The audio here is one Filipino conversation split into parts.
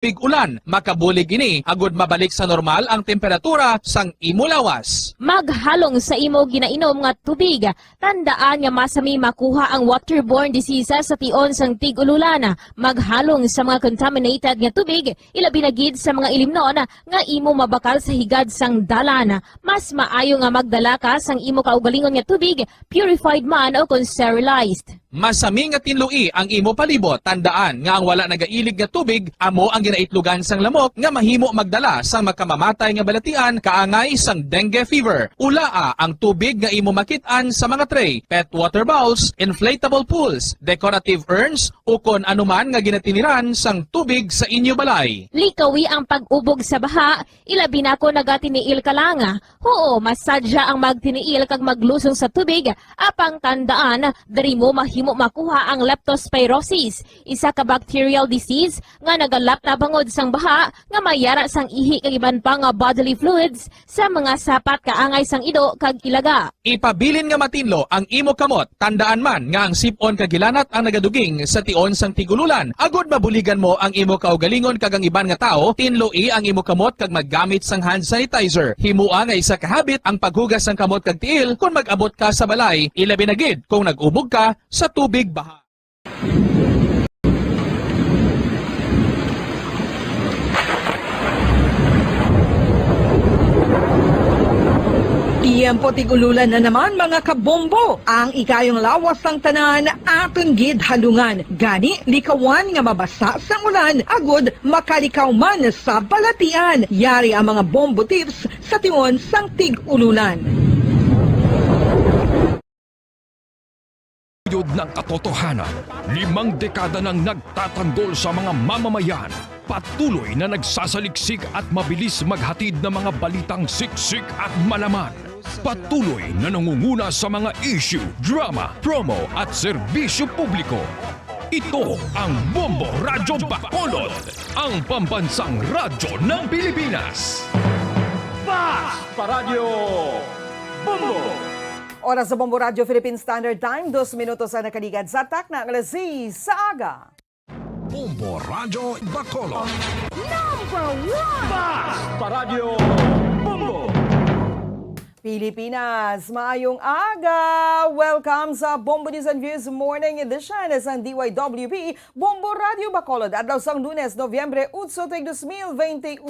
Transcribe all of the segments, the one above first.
big ulan, makabulig ini, agud mabalik sa normal ang temperatura sang imo lawas. Maghalong sa imo ginainom nga tubig, tandaan nga masami makuha ang waterborne diseases sa tion sang tig-ululan. Maghalong sa mga contaminated nga tubig, ilabi na gid sa mga ilimnon nga imo mabakal sa higad sang dalan. Mas maayo nga magdala ka sang imo kaugalingon nga tubig, purified man o kung sterilized. Masami nga tinlui ang imo palibot, tandaan nga ang wala nagailig nga tubig amo ang ginaitlugan sang lamok nga mahimo magdala sang makamamatay nga balatian kaangay sang dengue fever. Ulaa ang tubig nga imo makit-an sa mga tray, pet water bowls, inflatable pools, decorative urns o kon anuman nga ginatiniran sang tubig sa inyo balay. Likawi ang pag-ubog sa baha, ilabi na ko nagatiniil ka lang. Oo, masadya ang magtiniil kag maglusong sa tubig, apang tandaan, dari mo mahimo makuha ang leptospirosis, isa ka bacterial disease nga nagalapta bangod sang baha nga mayara sang ihi kag iban pa nga bodily fluids sa mga sapat kaangay sang ido kag ilaga. Ipabilin nga matinlo ang imo kamot, tandaan man nga ang sipon kag gilanat ang nagaduging sa tion sang tigululan. Agod mabuligan mo ang imo kaugalingon kag ang iban nga tao, tinloi ang imo kamot kag maggamit sang hand sanitizer. Himua nga isa ka habit ang paghugas sang kamot kag tiil kung mag-abot ka sa balay, ilabi na gid kung nag-ubog ka sa tubig baha. Tiempo tigululan na naman mga kabombo. Ang ikayong lawas ng tanan aton gid halungan. Gani likawan nga mabasa sa ulan agud makalikaw man sa balatian. Yari ang mga bombo tips sa tion sang tig-ululan. Yod ng katotohanan, 5 dekada nang nagtatanggol sa mga mamamayan, patuloy na nagsasaliksik at mabilis maghatid ng mga balitang siksik at malaman. Patuloy na nangunguna sa mga issue, drama, promo at serbisyo publiko. Ito ang Bombo Radyo Bacolod, ang pambansang radyo ng Pilipinas. Fast Paradyo Bombo! Oras sa Bombo Radio Philippine Standard Time, 2 minutos na nakaligad sa atak na alas 6 sa aga. Bombo Radyo Bacolod. Fast Paradyo Bombo! Pilipinas, maayong aga! Welcome sa Bombo News and Views Morning Edition sa DYWP Bombo Radio Bacolod. Adlaw sang Lunes, Nobyembre 8, 2021.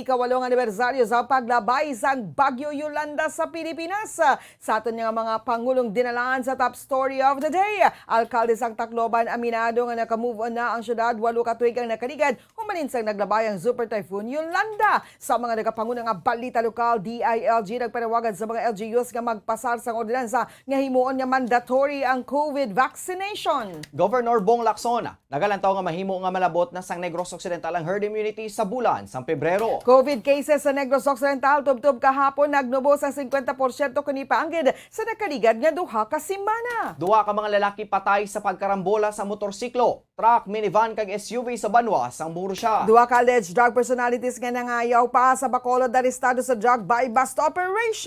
Ikawalong anibersaryo sa paglabay sa Bagyo Yolanda sa Pilipinas. Sa aton nga mga pangulong dinalaan sa top story of the day. Alkalde sang Tacloban aminado nga naka-move on na ang syudad. 8 ka tuig ang nakaligad. Humanin sang naglabay ang Super Typhoon Yolanda. Sa mga nagapangunang nga balita lokal, DILG nagpanawagan sa mga LGUs nga magpasar sang ordinansa nga himuon nga mandatory ang COVID vaccination. Governor Bong Lacson nagalantaw nga mahimo nga malabot na sang Negros Occidental ang herd immunity sa bulan sang Pebrero. COVID cases sa Negros Occidental tubtob kahapon nagnubos ang 50% kuni paanggid sa nakaligad nga duha ka semana. Duha ka mga lalaki patay sa pagkarambola sa motorsiklo, truck, minivan kag SUV sa Banwa sang Murcia. Duha ka alleged drug personalities nga nangayaw pa sa Bacolod arestado sa drug buy-bust operation.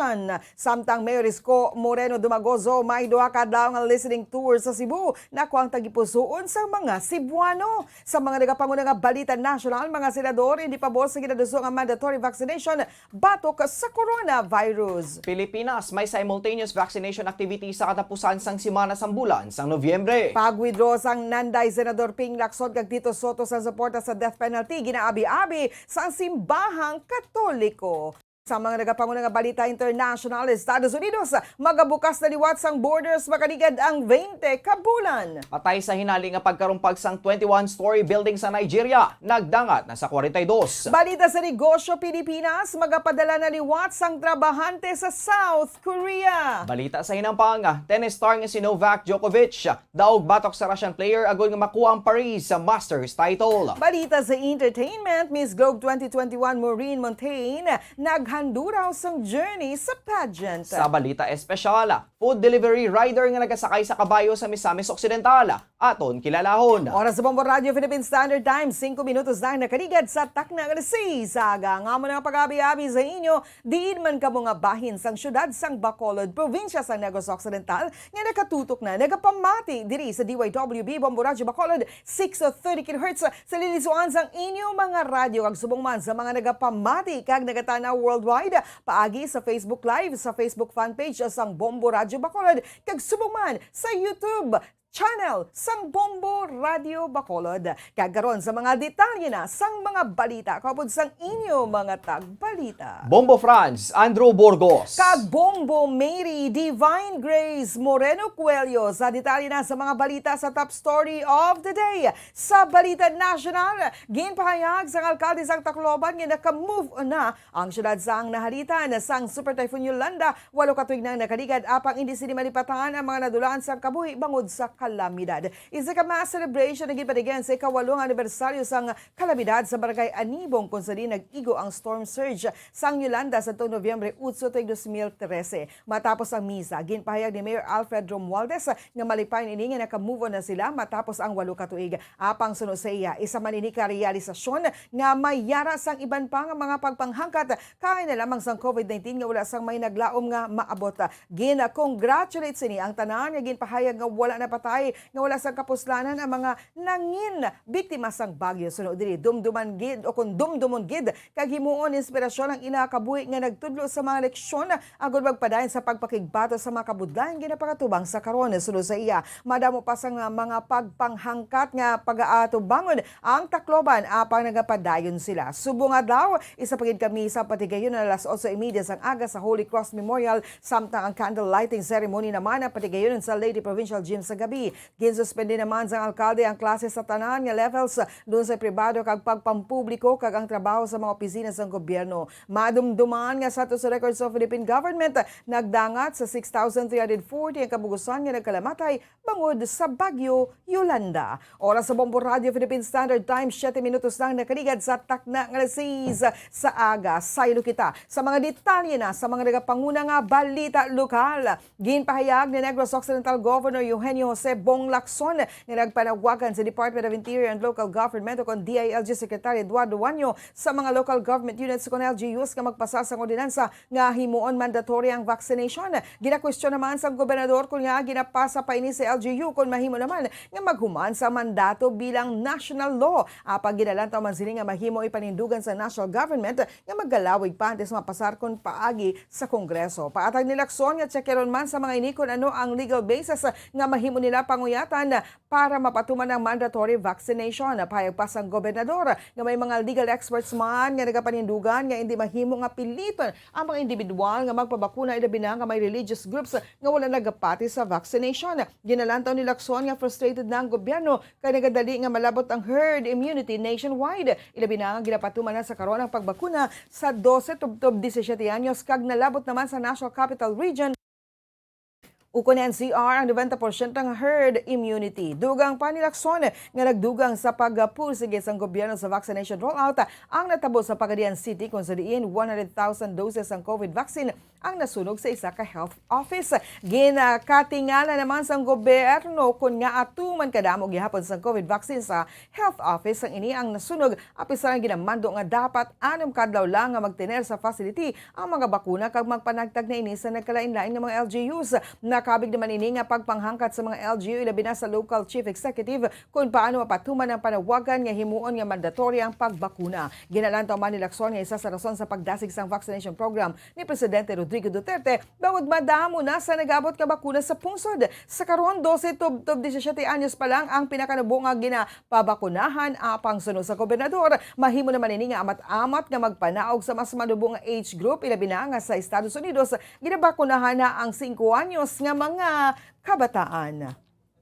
Samtang Mayor Isko Moreno Dumagozo may duha ka daw nga listening tour sa Cebu na kuang tagipusoon sa mga Cebuano. Sa mga nagapangunang nga balita national, mga senador hindi pa sa ginaduso nga mandatory vaccination batok sa coronavirus. Pilipinas may simultaneous vaccination activity sa katapusan sang semana sang bulan sang Nobyembre. Pag-withdraw sang Nanday Senador Ping Lacson kag Tito Soto sa suporta sa death penalty ginaabi-abi sa simbahang Katoliko. Sa mga nagapangunang nga balita international, Estados Unidos, magabukas na liwat sang borders makaligad ang 20 ka bulan. Patay sa hinali nga pagkarumpag sang 21-story building sa Nigeria, nagdangat na sa 42. Balita sa negosyo Pilipinas, magapadala na liwat sang trabahante sa South Korea. Balita sa hinampang, tennis star nga si Novak Djokovic, daog batok sa Russian player agol nga makuha ang Paris sa Masters title. Balita sa entertainment, Miss Globe 2021 Maureen Montaigne, hando raw sang journey sa pageant. Sa balita espesyal, food delivery rider nga nagasakay sa kabayo sa Misamis Occidental. Aton kilalahon. Oras sa Bombo Radio Philippine Standard Time, 5 minutos na nakaligad sa takna nga si Saga. Nga mo na pag-abi-abi sa inyo, diin man ka mga bahin sang syudad sang Bacolod, probinsya sang Negros Occidental, nga nakatutok na nagapamati diri sa DYWB Bombo Radio Bacolod 630 kHz sa lilisuan sang inyo mga radyo kag subong man sa mga nagapamati kag nagatanaw worldwide paagi sa Facebook Live, sa Facebook fan page sang Bombo Radio Bacolod kag subong man sa YouTube channel sang Bombo Radio Bacolod. Kagaron sa mga detalye na sang mga balita kapod sang inyo mga tagbalita. Bombo France, Andrew Burgos. Kag Bombo Mary Divine Grace Moreno Cuello sa detalye na sa mga balita sa top story of the day. Sa balita national, ginpahayag sang alkalde sang Tacloban nga naka-move on na ang syudad sang nahalitan sang Super Typhoon Yolanda. 8 ka tuig nang nakaligad apang hindi sini malipatan ang mga nadulaan sang kabuhi bangod sa kalamidad. Isa ka mass celebration na gipadagan sa ikawalong anibersaryo sang kalamidad sa Barangay Anibong kung saan nag-igo ang storm surge sang Yolanda sa Nobyembre 8, 2013. Matapos ang misa, ginpahayag ni Mayor Alfred Romualdez nga malipay ini nga naka-move on na sila matapos ang 8 ka tuig. Apang sunod sa iya, isa man ini ka realisasyon nga mayara sang iban pa nga mga pagpanghangkat kaya na lamang sang COVID-19 nga wala sang may naglaom nga maabot. Gina-congratulate sini ang tanan nga ginpahayag nga wala na patay nga wala sang kapuslanan ang mga nangin biktima sang bagyo. Sunod diri dumduman gid o kung dumdumon gid kag himuon inspirasyon ang ila kabuhi nga nagtudlo sa mga leksyon agud magpadayon sa pagpakigbato sa mga kabudlayan ginapakatubang sa karon. Sunod sa iya, madamo pa sang mga pagpanghangkat nga pag-aatubangon ang Tacloban apang nagapadayon sila. Subong adlaw, isa pagid kami sa patigayon na alas 8:30 sang aga sa Holy Cross Memorial samtang ang candle lighting ceremony naman ang patigayon sa Leyte Provincial Gym sa gabi. Ginsuspende naman sang alkalde ang klase sa tanan nga levels doon sa pribado kag pagpampubliko kag ang trabaho sa mga opisina sang gobyerno. Madumduman nga sa sa records of Philippine government nagdangat sa 6,340 ang kabugusan nga nagkalamatay bangod sa bagyo Yolanda. Oras sa Bombo Radio Philippine Standard Time, 7 minutos lang nakaligad sa takna nga alas sa aga. Saylo kita sa mga detalye na sa mga nagapanguna nga balita lokal. Ginpahayag ni Negros Occidental Governor Eugenio Jose Bong Lacson nga nagpanawagan sa Department of Interior and Local Government o kon DILG Secretary Eduardo Wanyo sa mga local government units kon LGUs nga magpasa sang ordinansa nga himuon mandatory ang vaccination. Ginakwestiyon naman sa gobernador kung nga ginapasa pa ini sa LGU kung mahimo naman nga maghuman sa mandato bilang national law. Apang ginalantaw man sila nga mahimo ipanindugan sa national government nga maggalawig pa antes mapasar kon paagi sa Kongreso. Paatag ni Lacson nga tsekeron man sa mga ini kung ano ang legal basis nga mahimo nila panguyatan para mapatuman ang mandatory vaccination. Payag pa sang gobernador nga may mga legal experts man nga nagapanindugan nga hindi mahimo nga piliton ang mga individual nga magpabakuna ilabi na nga may religious groups nga wala nagapati sa vaccination. Ginalantaw ni Lacson nga frustrated na ang gobyerno kay nagadali nga malabot ang herd immunity nationwide. Ilabi na nga ginapatuman na sa karon ang pagbakuna sa 12 tubtob 17 anyos kag nalabot naman sa National Capital Region ukon NCR ang 90% ng herd immunity. Dugang pa ni Lacson nga nagdugang sa pagpursige sang gobyerno sa vaccination rollout ang natabo sa Pagadian City kung sa diin 100,000 doses ang COVID vaccine ang nasunog sa isa ka health office. Ginakatingala naman sang gobyerno kung nga atuman kadamo gihapon sang COVID vaccine sa health office ang ini ang nasunog apisa ang ginamando nga dapat 6 kadlaw lang nga magtener sa facility ang mga bakuna kag magpanagtag na ini sa nagkalain-lain nga mga LGUs. Nakabig naman ini nga pagpanghangkat sa mga LGU ilabi na sa local chief executive kung paano mapatuman ang panawagan nga himuon nga mandatory ang pagbakuna. Ginalantaw man ni Lacson nga isa sa rason sa pagdasig sang vaccination program ni Presidente Rodrigo Duterte bawod madamo na sa nagabot ka bakuna sa pungsod. Sa karon 12 tubtob 17 anyos pa lang ang pinakanubo nga ginapabakunahan apang sunod sa gobernador. Mahimo naman ini nga amat-amat nga magpanaog sa mas manubo nga age group ilabi na nga sa Estados Unidos ginabakunahan na ang 5 anyos nga mga kabataan.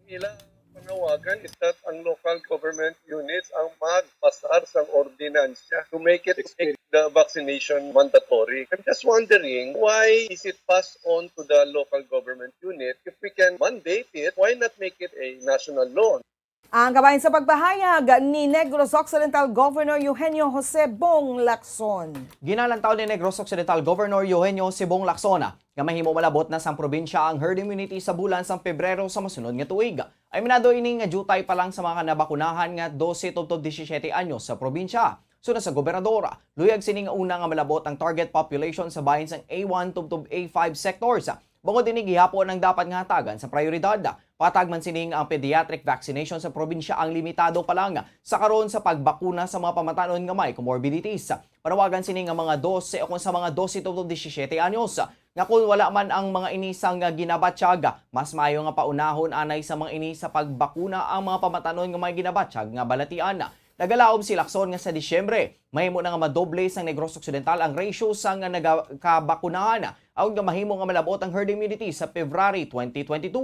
Ilang panawagan is that ang local government units ang magpasar sa ordinansya to make the vaccination mandatory. I'm just wondering, why is it passed on to the local government unit? If we can mandate it, why not make it a national law? Ang kabahin sa pagpahayag ni Negros Occidental Governor Eugenio Jose Bong Lacson. Ginalantaw ni Negros Occidental Governor Eugenio Bong Lacson nga mahimo malabot na sang probinsya ang herd immunity sa bulan sang Pebrero sa masunod nga tuig. Ay minado ini nga jutay pa lang sa mga nabakunahan nga 12 tubtob 17 anyos sa probinsya. Suna sa gobernador, luyag sini nga una nga malabot ang target population sa bahin sang A1 tubtob A5 sectors. Bungod din gihapon ang dapat nga hatagan sa prioridad. Patag man sining ang pediatric vaccination sa probinsya ang limitado pa lang sa karon sa pagbakuna sa mga pamatanon nga may comorbidities. Panawagan sining ang mga 12 o kung sa mga 12 to 17 anyos nga kung wala man ang mga inisang ginabatsyag, mas maayo nga paunahon anay sa mga ini sa pagbakuna ang mga pamatanon nga may ginabatsyag nga balatian. Nagalaom si Lacson nga sa Disyembre, mahimo na nga madoble sang Negros Occidental ang ratio sa nga nagakabakunahan aron nga mahimo nga malabot ang herd immunity sa February 2022.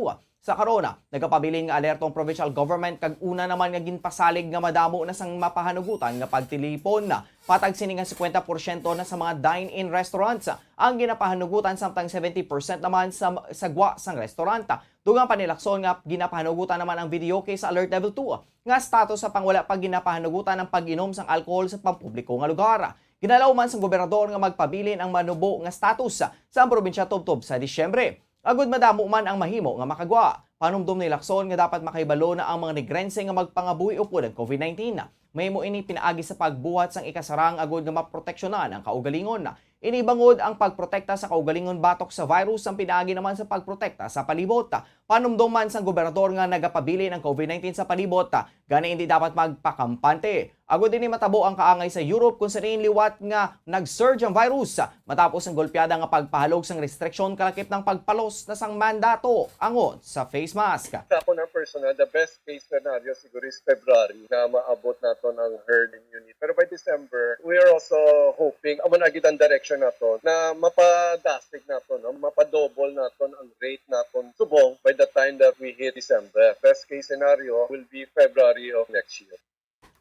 Sa karona, nagapabiling nga alertong provincial government kag una naman nga ginpasalig nga madamo na sang mapahanugutan nga pagtilipon na. Patag sini nga 50% na sa mga dine-in restaurants ang ginapahanugutan samtang 70% naman sa sagwa sang restauranta. Dugang pa ni Lacson nga ginapahanugutan naman ang video case alert level 2 nga status sa pangwala pag ginapahanugutan ang pag-inom sang alcohol sa pampubliko nga lugar. Ginalaw man sang gobernador nga magpabilin ang manubo nga status sa probinsya tubtob sa Disyembre. Agud madamo man ang mahimo nga makagwa. Panumdum ni Lacson nga dapat makaibalo na ang mga negrense nga magpangabuhi upod ang COVID-19. Mahimo ini pinaagi sa pagbuhat sang ikasarang agud nga maproteksyonan ang kaugalingon. Inibangod ang pagprotekta sa kaugalingon batok sa virus ang pinaagi naman sa pagprotekta sa palibot. Panumdum man sang gobernador nga nagapabilin ang COVID-19 sa palibot, gani hindi dapat magpakampante. Agud din matabo ang kaangay sa Europe kung saan liwat nga nag-surge ang virus matapos ang golpeada nga pagpahalog sang restriksyon kalakip ng pagpalos na sang mandato angon sa face mask. Sa ako ng personal, the best case scenario siguro is February na maabot naton ang herd immunity. Pero by December, we are also hoping, amo na gid ang direction naton na mapadasig naton, no? Mapadouble naton ang rate naton subong by the time that we hit December. Best case scenario will be February of next year.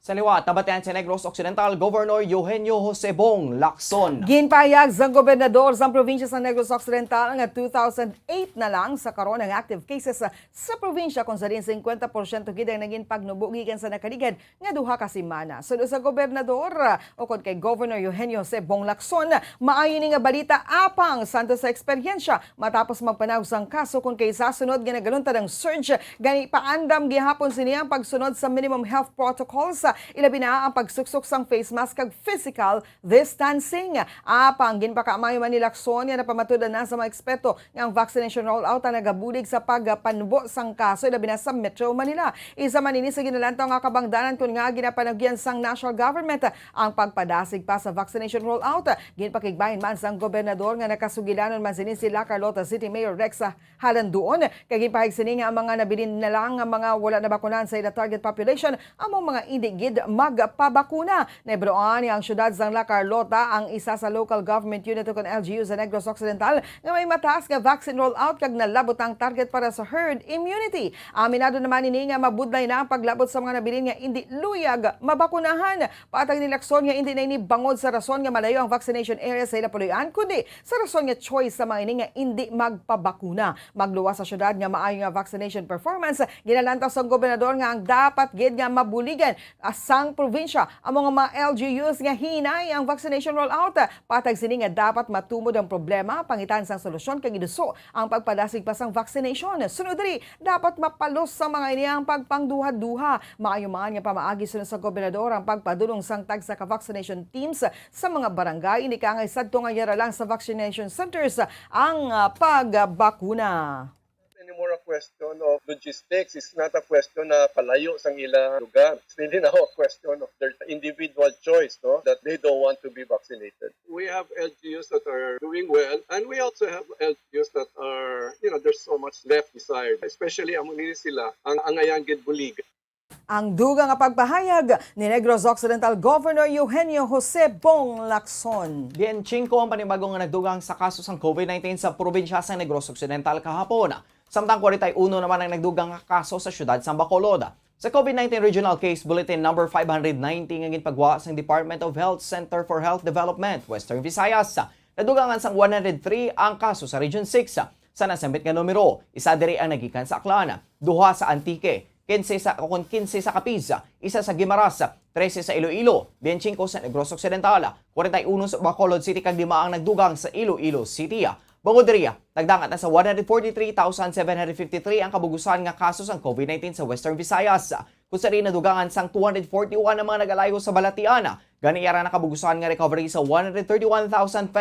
Sa liwat, tabatean si Negros Occidental Governor Eugenio Jose Bong Lacson. Ginpahayag sa gobernador sa probinsya sa Negros Occidental nga 2008 na lang sa karon ang active cases sa probinsya kung sa rin 50% gid ang naging pagnubo gikan sa nakaligid nga duha ka semana. Sunod sa gobernador ukod kay Governor Eugenio Jose Bong Lacson, maayo ni nga balita apang santo sa eksperyensya matapos magpanawag sang kaso kung kay sasunod ginagalunta ng surge gani paandam gihapon siniya ang pagsunod sa minimum health protocols. Ilabi na ang pagsuksok sang face mask kag physical distancing. Apang ginpakaamayo man ni Lacson nga napamatudan na sa mga eksperto nga ang vaccination rollout ang nagabulig sa pagpanubo sang kaso ilabi na sa Metro Manila. Isa man ini sa ginalantaw nga kabangdanan kun nga ginapanagyan sang national government ang pagpadasig pa sa vaccination rollout. Ginpakigbahin man sang gobernador nga nakasugilanon man sini sila Carlota City Mayor Rex Halanduon kay ginpahig sini nga ang mga nabilin na lang nga mga wala na bakunan sa ila target population among mga hindi magpabakuna. Nebroan ang syudad sang La Carlota ang isa sa local government unit kon LGU sa Negros Occidental nga may mataas nga vaccine rollout kag nalabot ang target para sa herd immunity. Aminado naman ini nga mabudlay na ang paglabot sa mga nabilin nga hindi luyag mabakunahan. Patag ni Lacson nga hindi na ini bangod sa rason nga malayo ang vaccination area sa ilapuloyan kundi sa rason nga choice sa mga ini nga hindi magpabakuna. Magluwas sa syudad nga maayo nga vaccination performance. Ginalantaw sa gobernador nga ang dapat gid nga mabuligan asang probinsya ang mga LGUs nga hinay ang vaccination rollout. Patag sini nga dapat matumod ang problema pangitan sang solusyon kag iduso ang pagpadasig pa sang vaccination. Sunod diri dapat mapalos sa mga ini ang pagpangduha-duha. Maayo man nga pamaagi sunod sa gobernador ang pagpadulong sang tagsa ka vaccination teams sa mga barangay. Ini ka nga sadto nga yara lang sa vaccination centers ang pagbakuna. Anymore a question of logistics. It's not a question na palayo sang ilang lugar. It's really now a question of their individual choice, no? That they don't want to be vaccinated. We have LGUs that are doing well, and we also have LGUs that are, there's so much left desired. Especially among nini sila, ang angayang gid bulig. Ang dugang nga pagpahayag ni Negros Occidental Governor Eugenio Jose Bong Lacson. Diyan 5 ang panibagong nga nagdugang sa kaso sang COVID-19 sa probinsya sa Negros Occidental kahapon. Samtang 41 naman ang nagdugang nga kaso sa syudad sa Bacolod. Sa COVID-19 Regional Case Bulletin number 590 nga ginpagwa sa Department of Health Center for Health Development, Western Visayas, nadugangan sang 103 ang kaso sa Region 6. Sa nasambit nga numero, isa diri ang nagikan sa Aklan, duha sa Antique, 15 sa Capiz, 1 sa Guimaras, 13 sa Iloilo, 25 sa Negros Occidental, 41 sa Bacolod City kag 5 ang nagdugang sa Iloilo City. Bangod diri, nagdangat na sa 143,753 ang kabugusan nga kasos ang COVID-19 sa Western Visayas. Kung sa rin nadugangan sang 241 ang mga nagalayo sa balatian, ganiyara na kabugusan nga recovery sa 131,524.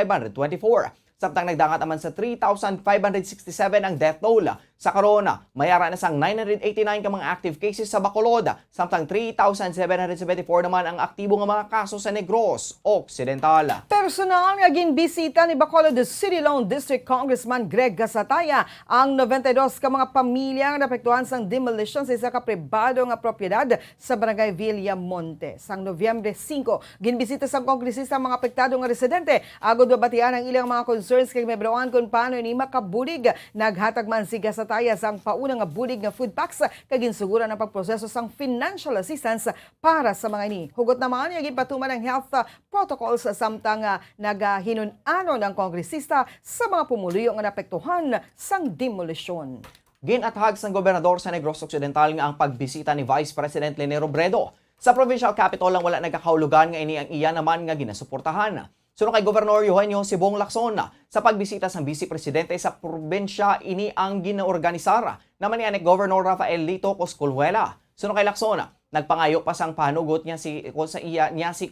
Samtang nagdangat naman sa 3,567 ang death toll. Sa corona, mayara na sang 989 ka mga active cases sa Bacolod, samtang 3,774 naman ang aktibo nga mga kaso sa Negros Occidental. Personal nga ginbisita ni Bacolod City Lone District Congressman Greg Gasataya ang 92 ka mga pamilya nga naapektuhan sang demolition sa isa ka pribado nga propiedad sa Barangay Villamonte. Sang Nobyembre 5, ginbisita sang kongresista ang mga apektado nga residente agod babatian ang ilang mga concerns kay membroan kung paano ini makabulig. Naghatag man si Gasataya sang pauna nga bulig nga food packs kag ginsugura ng pagproseso sang financial assistance para sa mga ini. Hugot naman yung gipatuman ng health protocols samtang nagahinun-ano ng kongresista sa mga pumuluyo nga naapektuhan sang demolisyon. Ginatahag sang gobernador sa Negros Occidental nga ang pagbisita ni Vice President Leni Robredo. Sa provincial capital lang wala nagkakaulugan nga ini ang iya naman nga ginasuportahan. Sunod kay Gobernador Eugenio Sibong Lacson, sa pagbisita sa Vice Presidente sa probinsya, ini ang ginaorganisar naman ni anek Governor Rafael Lito Cosculluela. Sunod kay Lacson, nagpangayo pa sang panugot niya si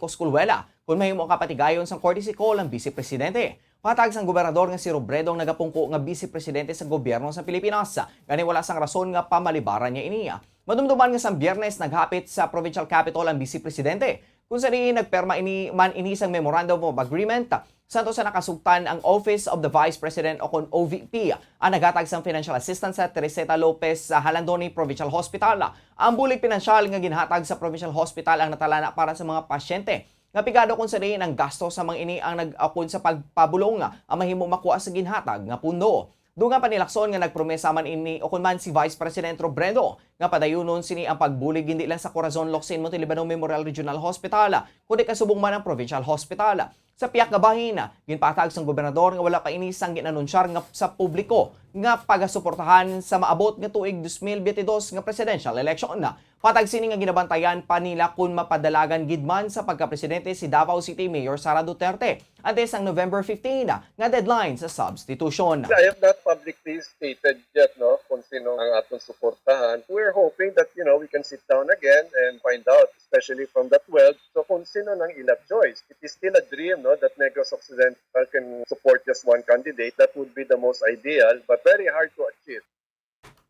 Cosculluela kung mahimo kapatigayon sang courtesy call ang Vice Presidente. Patag sang gobernador nga si Robredo ang nagapungko nga Vice Presidente sa gobyerno sa Pilipinas. Gani wala sang rason nga pamalibaran niya iniya. Madumduman nga sang Biyernes naghapit sa provincial capital ang Vice Presidente. Kung saan nagperma ini sang Memorandum of Agreement, santo sa nakasugtan ang Office of the Vice President o kung OVP ang naghatag sang financial assistance sa Teresita Lopez sa Halandoni Provincial Hospital. Ang bulig pinansyal nga ginhatag sa Provincial Hospital ang natalana para sa mga pasyente. Nga pigado kung saan ang gasto sa mga ini ang nag-akon sa pagpabulong ang mahimo makuha sa ginhatag nga pundo. Dugang panilakson nga nagpromesa man ini o man si Vice President Robredo nga padayunon sini ang pagbulig hindi lang sa Corazon Locsin Montelibano Memorial Regional Hospital kundi kasubong man ang Provincial Hospital. Sa piyak nga bahin, ginpatag sang gobernador nga wala pa ini sang ginanunsyar nga sa publiko nga pagasuportahan sa maabot nga tuig 2022 nga presidential election na. Patag sini nga ginabantayan pa nila kung mapadalagan gidman sa pagkapresidente si Davao City Mayor Sara Duterte antes ang November 15 nga deadline sa substitution. I have not publicly stated yet kung sino ang atong suportahan. We're hoping that we can sit down again and find out, especially from that wealth, so kung sino nang ilap choice. It is still a dream that Negros Occidental can support just one candidate. That would be the most ideal, but very hard to achieve.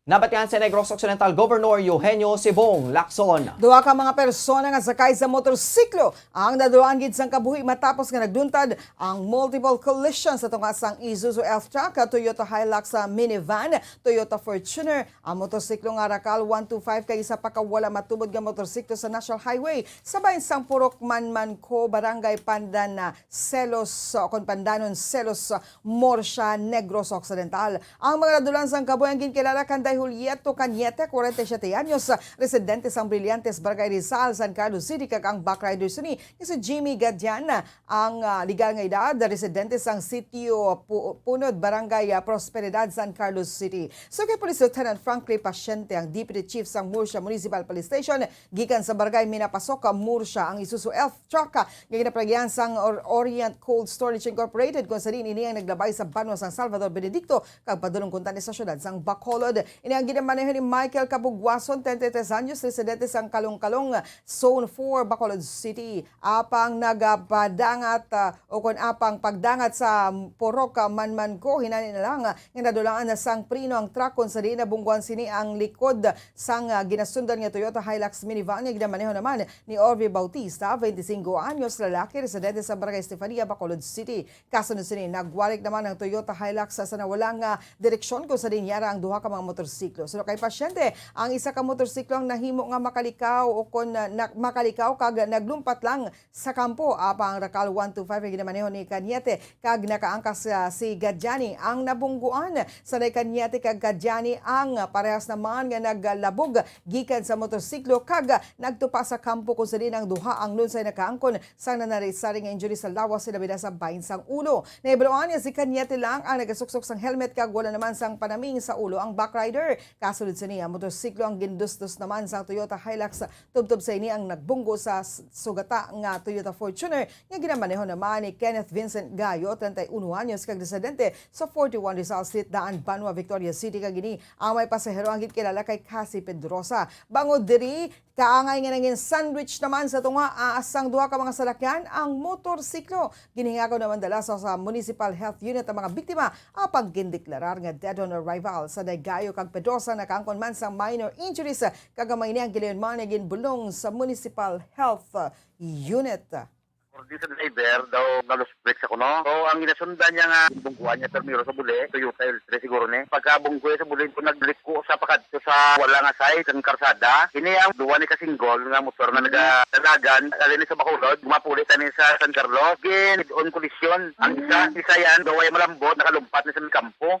Nabatihan sa Negros Occidental Governor Eugenio Sibong Lacson. Duha ka mga persona nga sakay sa motorsiklo ang naduan gid sang kabuhi matapos nga nagduntad ang multiple collisions sa tungasang Isuzu F-Track, Toyota Hilux minivan, Toyota Fortuner. Ang motorsiklo nga Racal 125 kay isa pa ka wala matubod nga motorsiklo sa National Highway sabay sang Purok Manmanco, Barangay Pandan Selos kon Pandanon Selos, Morsha, Negros Occidental. Ang mga nadulan sang kabuhi ang ginkilala kan Julieto Cañete, 47 anyos, residente sang Brillantes, Barangay Rizal, San Carlos City, kag ang backrider suni si Jimmy Gadiana, ang legal nga edad, residente sang Sitio Punod, Barangay Prosperidad, San Carlos City. So kay Police Lieutenant Franklin Pasyente, ang Deputy Chief sang Murcia Municipal Police Station, gikan sa Barangay Minapasok, Murcia, ang Isuzu F-Truck nga ginapragyan sang Orient Cold Storage Incorporated kung sa rin ini ang naglabay sa banwa sang Salvador Benedicto kag padulong kuntan sa syudad sang Bacolod. Ini ang ginamaneho ni Michael Cabugwason, 33 anyos, residente sang Kalong-Kalong, Zone 4, Bacolod City. Apang nagapadangat o kung apang pagdangat sa Purok Manmanco, hinani na lang nga nadulaan na sang prino ang truck kung sa rin nabungguan sini ang likod sang ginasundan nga Toyota Hilux minivan. Yung ginamaneho naman ni Orvi Bautista, 25 anyos, lalaki, residente sa Barangay Estefania, Bacolod City. Kasunod sini, nagwalik naman ang Toyota Hilux sa nawalang direksyon kung sa rin yara ang duha ka mga motorsiklo. So kay pasyente, ang isa ka motorsiklo ang nahimo nga makalikaw o kung makalikaw kag naglumpat lang sa kampo. Apang Racal 125 ang ginamaneho ni Cañete kag nakaangkas si Gadiani ang nabungguan. Sa Cañete kag Gadiani ang parehas naman nga naglalabog gikan sa motorsiklo kag nagtupa sa kampo kung sa din ang duha ang lunsay nakaangkon sang nanarisari nga injury sa lawas sila bida sa bahin sang ulo. Naibaloan niya si Cañete lang ang nagasuksok sang helmet kag wala naman sang panaming sa ulo ang backrider. rider. Kasunod sa niya, motorsiklo ang gindustos naman sa Toyota Hilux. Tubtob sa ini ang nagbunggo sa sugata nga Toyota Fortuner nga ginamaneho naman ni Kenneth Vincent Gayo, 31 anyos, kag residente sa 41 Rizal Street, Daan, Banwa, Victoria City, kag ini ang may pasahero ang kilala kay Cassie Pedrosa. Bangod diri, kaangay nga nangin sandwich naman sa tunga aasang duha ka mga salakyan ang motorsiklo. Ginhingagaw naman dala sa Municipal Health Unit ang mga biktima apang gindeklarar nga dead on arrival sa Gayo kag Pedrosa nakaangkon man sa minor injuries kagamay ni ang gilayon man ginbulong sa Municipal Health Unit. Dito driver daw nag-break sa kuno. So ang ginasundan niya nga bungkuan niya termiro sa buli, Toyota L3 siguro ni. Pagkabungkuan sa buli ko nag-break ko sa pakadto sa wala nga side ng karsada. Kini ang duwa ni kasinggol nga motor nga nagadalagan alin sa Bacolod, gumapuli tani sa San Carlos. Gin on collision. Ang isa yan daw ay malambot nakalumpat ni sa kampo.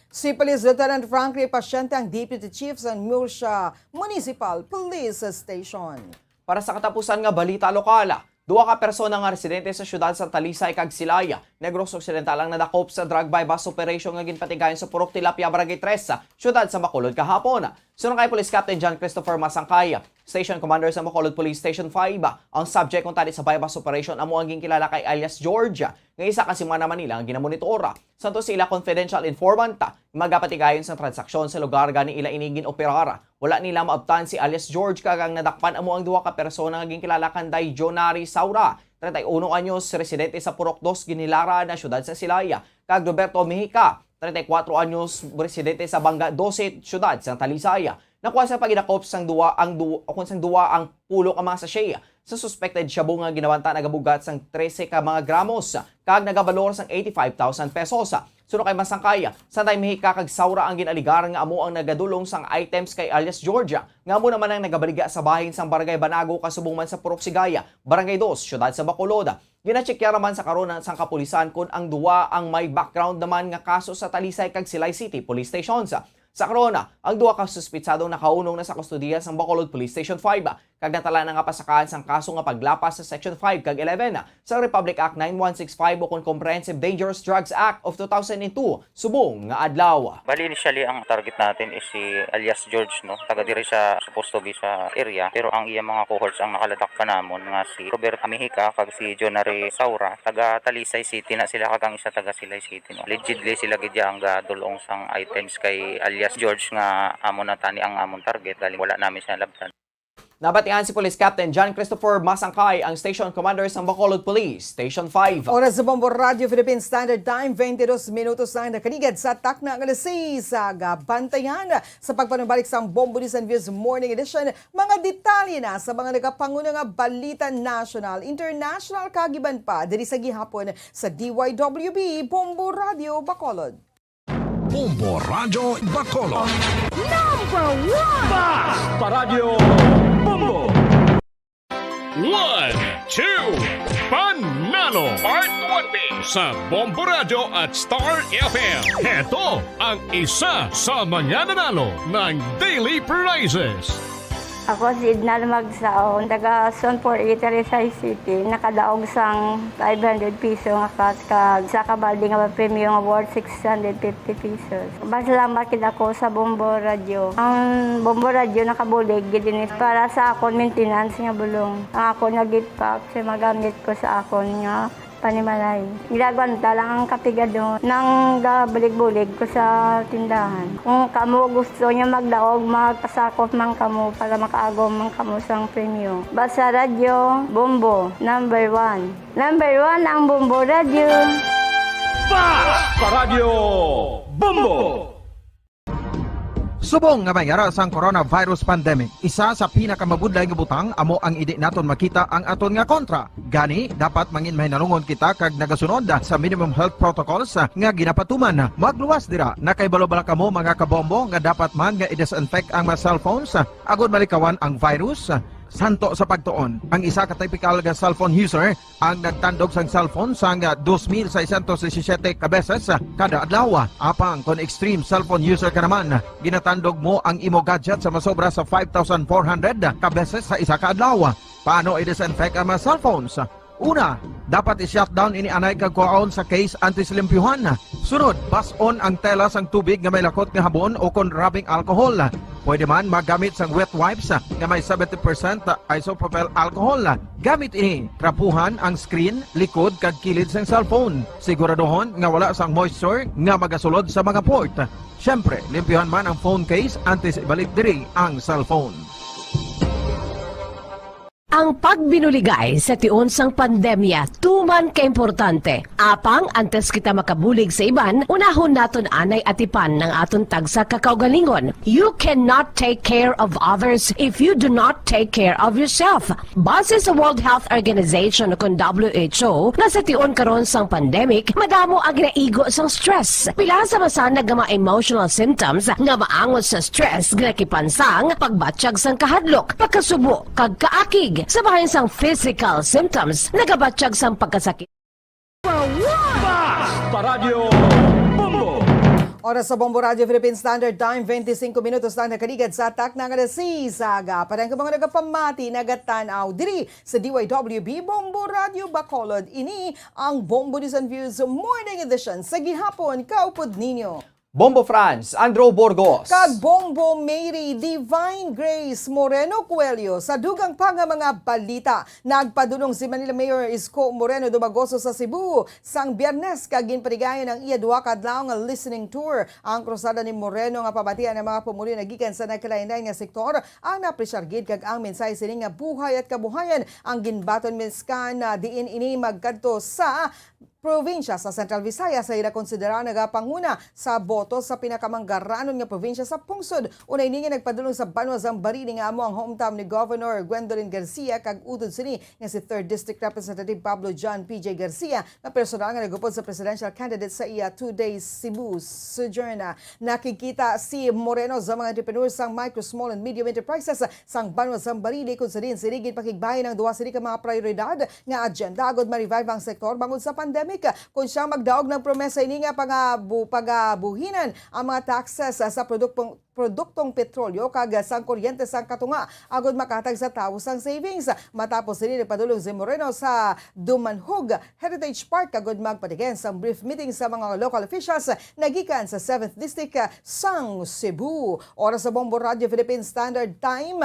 Si Police Lieutenant Franklin Pasyente ang Deputy Chief sa Murcia Municipal Police Station. Para sa katapusan nga balita lokala, duwa ka persona nga residente sa syudad sa Talisay kag Silaya, Negros Occidental ang nadakop sa drug by bus operation nga ginpatigayon sa Purok Tilapia, Barangay 3 sa syudad sa Bacolod kahapon. Sunod kay Police Captain John Christopher Masangkaya, Station Commander sa Bacolod Police Station 5, ang subject kung tali sa bypass operation amo ang ginkilala kay alias Georgia, nga isa ka Simana Manila ang ginamonitora. Santo sila confidential informant magapatigayon sa transaksyon sa lugar gani ila inigin operara. Wala nila maabtan si alias George kagang nadakpan amo ang duha ka persona nga ginkilala kanday Jonari Saura, 31 anyos, residente sa Purok 2, Ginilara na syudad sa Silaya, kag Roberto Mejica, 34 anyos, residente sa Banga 12, syudad sa Talisaya. Nakuha sa paginakop sang duwa ang pulo ka mga sachet sa suspected shabu nga ginawanta nagabugat sang 13 ka mga gramos kag nagabalor sang 85,000 pesos. Suno kay Masangkaya, Santay Mejica kag Saura ang ginaligar nga amo ang nagadulong sang items kay alias Georgia. Nga amo naman ang nagabaliga sa bahin sang Barangay Banago kasubong man sa Purok Sigaya, Barangay 2, syudad sa Bacolod. Gina-checkya naman sa karon sang kapulisan kung ang duwa ang may background naman nga kaso sa Talisay kag Silay City Police Stations. Sa korona, ang duwa ka suspitsadong nakaunong na sa kustodiya sa Bacolod Police Station 5 kag natala na nga pasakaan sang kaso nga paglapas sa Section 5 kag 11 sa Republic Act 9165 o kung Comprehensive Dangerous Drugs Act of 2002 subong nga adlaw. Bali initially ang target natin is si alias George, no. Taga diri siya supposed to be sa area, pero ang iya mga cohorts ang nakalatak pa namon nga si Robert Mejica kag si Jonari Saura taga Talisay City na sila kag ang isa taga Silay City, no. Allegedly sila gid ang gadulong sang items kay alias George nga amon na tani ang amon target galing wala namin siya labtan. Nabatian si Police Captain John Christopher Masangkay, ang Station Commander sa Bacolod Police Station 5. Oras sa Bombo Radio Philippine Standard Time, 22 minutos na nakanigad sa takna ng alas 6 sa Bantayan. Sa pagpanumbalik sa Bombo News and Views Morning Edition, mga detalye na sa mga nagapanguna nga balita national, international kagiban pa diri sa gihapon sa DYWB Bombo Radio Bacolod. Bombo Radio Bacolod. Fast Paradyo Bombo! 1, 2, Panalo! Part 1B sa Bombo Radio at Star FM. Heto ang isa sa mananalo ng daily prizes. Ako si Edna Magsaon, taga Son 48 Rizal City. Nakadaog sang 500 piso nga kag sa kabalding nga premium award 650 pesos. Salamat kid ako sa Bombo Radio. Ang Bombo Radio nakabulig gid ini para sa akon maintenance nga bulong. Ang ako nagitpak sa magamit ko sa akon nga panimalay. Gilagwanta lang ang kapigado nang gabulig-bulig ko sa tindahan. Kung kamo gusto niya magdaog, magpasakop man kamo para makaagom man kamo sang premyo. Basta Radio Bombo, number 1. Number 1 ang Bombo Radio. Fast Paradyo Bombo! Subong nga mayara sang coronavirus pandemic, isa sa pinakamabudlay nga butang amo ang idi naton makita ang aton nga kontra. Gani dapat mangin mahinalungon kita kag nagasunod sa minimum health protocols nga ginapatuman. Magluwas dira nakaibalo-bala kamo mga kabombo nga dapat man nga i-disinfect ang mga cellphones agud malikawan ang virus. Santo sa pagtuon, ang isa ka typical nga cellphone user ang nagtandog sang cellphone sang 2,617 ka beses kada adlaw. Apang kon extreme cellphone user ka naman, ginatandog mo ang imo gadget sa masobra sa 5,400 ka beses sa isa ka adlaw. Paano i-disinfect ang mga cellphones? Una, dapat i-shutdown ini anay kagkuhaon sa case antislimpyuhan. Sunod, bas-on ang tela sang tubig nga may lakot nga habon o kon rubbing alcohol. Pwede man magamit sang wet wipes nga may 70% isopropyl alcohol. Gamit ini, trapuhan ang screen, likod kag kilid sang cellphone. Siguraduhon nga wala sang moisture nga magasulod sa mga port. Siyempre, limpyuhan man ang phone case antes ibalik diri ang cellphone. Ang pagbinuligay sa tiun sang pandemya, tuman ka importante. Apang, antes kita makabulig sa iban, unahon naton anay atipan ng aton tagsa kakaugalingon. You cannot take care of others if you do not take care of yourself. Base sa World Health Organization kung WHO, na sa tiun karon sang pandemic, madamo ang ginaigo sang stress. Pila sa masanag nga mga emotional symptoms nga maangot sa stress, ginakipansang, pagbatsyag sang kahadlok, pagkasubo, kag kaakig, sa bahayan sang physical symptoms, nagabatsyag sang pagkasakit. Basta Radio Bombo! Oras sa Bombo Radio Philippine Standard Time, 25 minutos na nakaligad sa atak ng Saga. Parang mga nagapamati, nagatanaw diri sa DYWB Bombo Radio Bacolod. Ini ang Bombo News and Views Morning Edition sa gihapon, kaupod ninyo. Bombo France, Andrew Burgos. Kag Bombo Mary Divine Grace Moreno Coelho sa dugang pa nga mga balita. Nagpadulong si Manila Mayor Isko Moreno Dumagoso sa Cebu sang Biyernes kag ginparigayon ang iya duha ka adlaw nga listening tour. Ang krusada ni Moreno nga pabatian ng mga pumuli nagikan sa nagkalain-lain nga sektor ang napresyar gid kag ang mensahe sini nga buhay at kabuhayan ang ginbaton miskan na diin ini magkadto sa probinsya sa Central Visayas sa ila konsidera nagapanguna sa boto sa pinakamanggaranon nga probinsya sa pungsod. Unay ninyo nagpadulong sa Banwa Zambari nga amo ang hometown ni Governor Gwendolyn Garcia kag utod sini nga si 3rd District Representative Pablo John P.J. Garcia na personal nga nagupod sa presidential candidate sa iya 2 days Cebu sojourn. Nakikita si Moreno sa mga entrepreneurs sang micro, small and medium enterprises sang Banwa Zambari kung sa din sinigid pakigbahin ng duwa sini ka mga prioridad nga agenda agad ma-revive ang sektor bangod sa pandemic. Kung siya magdaog ng promesa ini nga pagabuhinan ang mga taxes sa produktong petrolyo kag sang kuryente sang katunga agud makatag sa tawo sang savings. Matapos ini nagpadulong si Moreno sa Dumanhog Heritage Park agud magpatigen sang brief meeting sa mga local officials nagikan sa 7th District sang Cebu. Oras sa Bombo Radio Philippine Standard Time,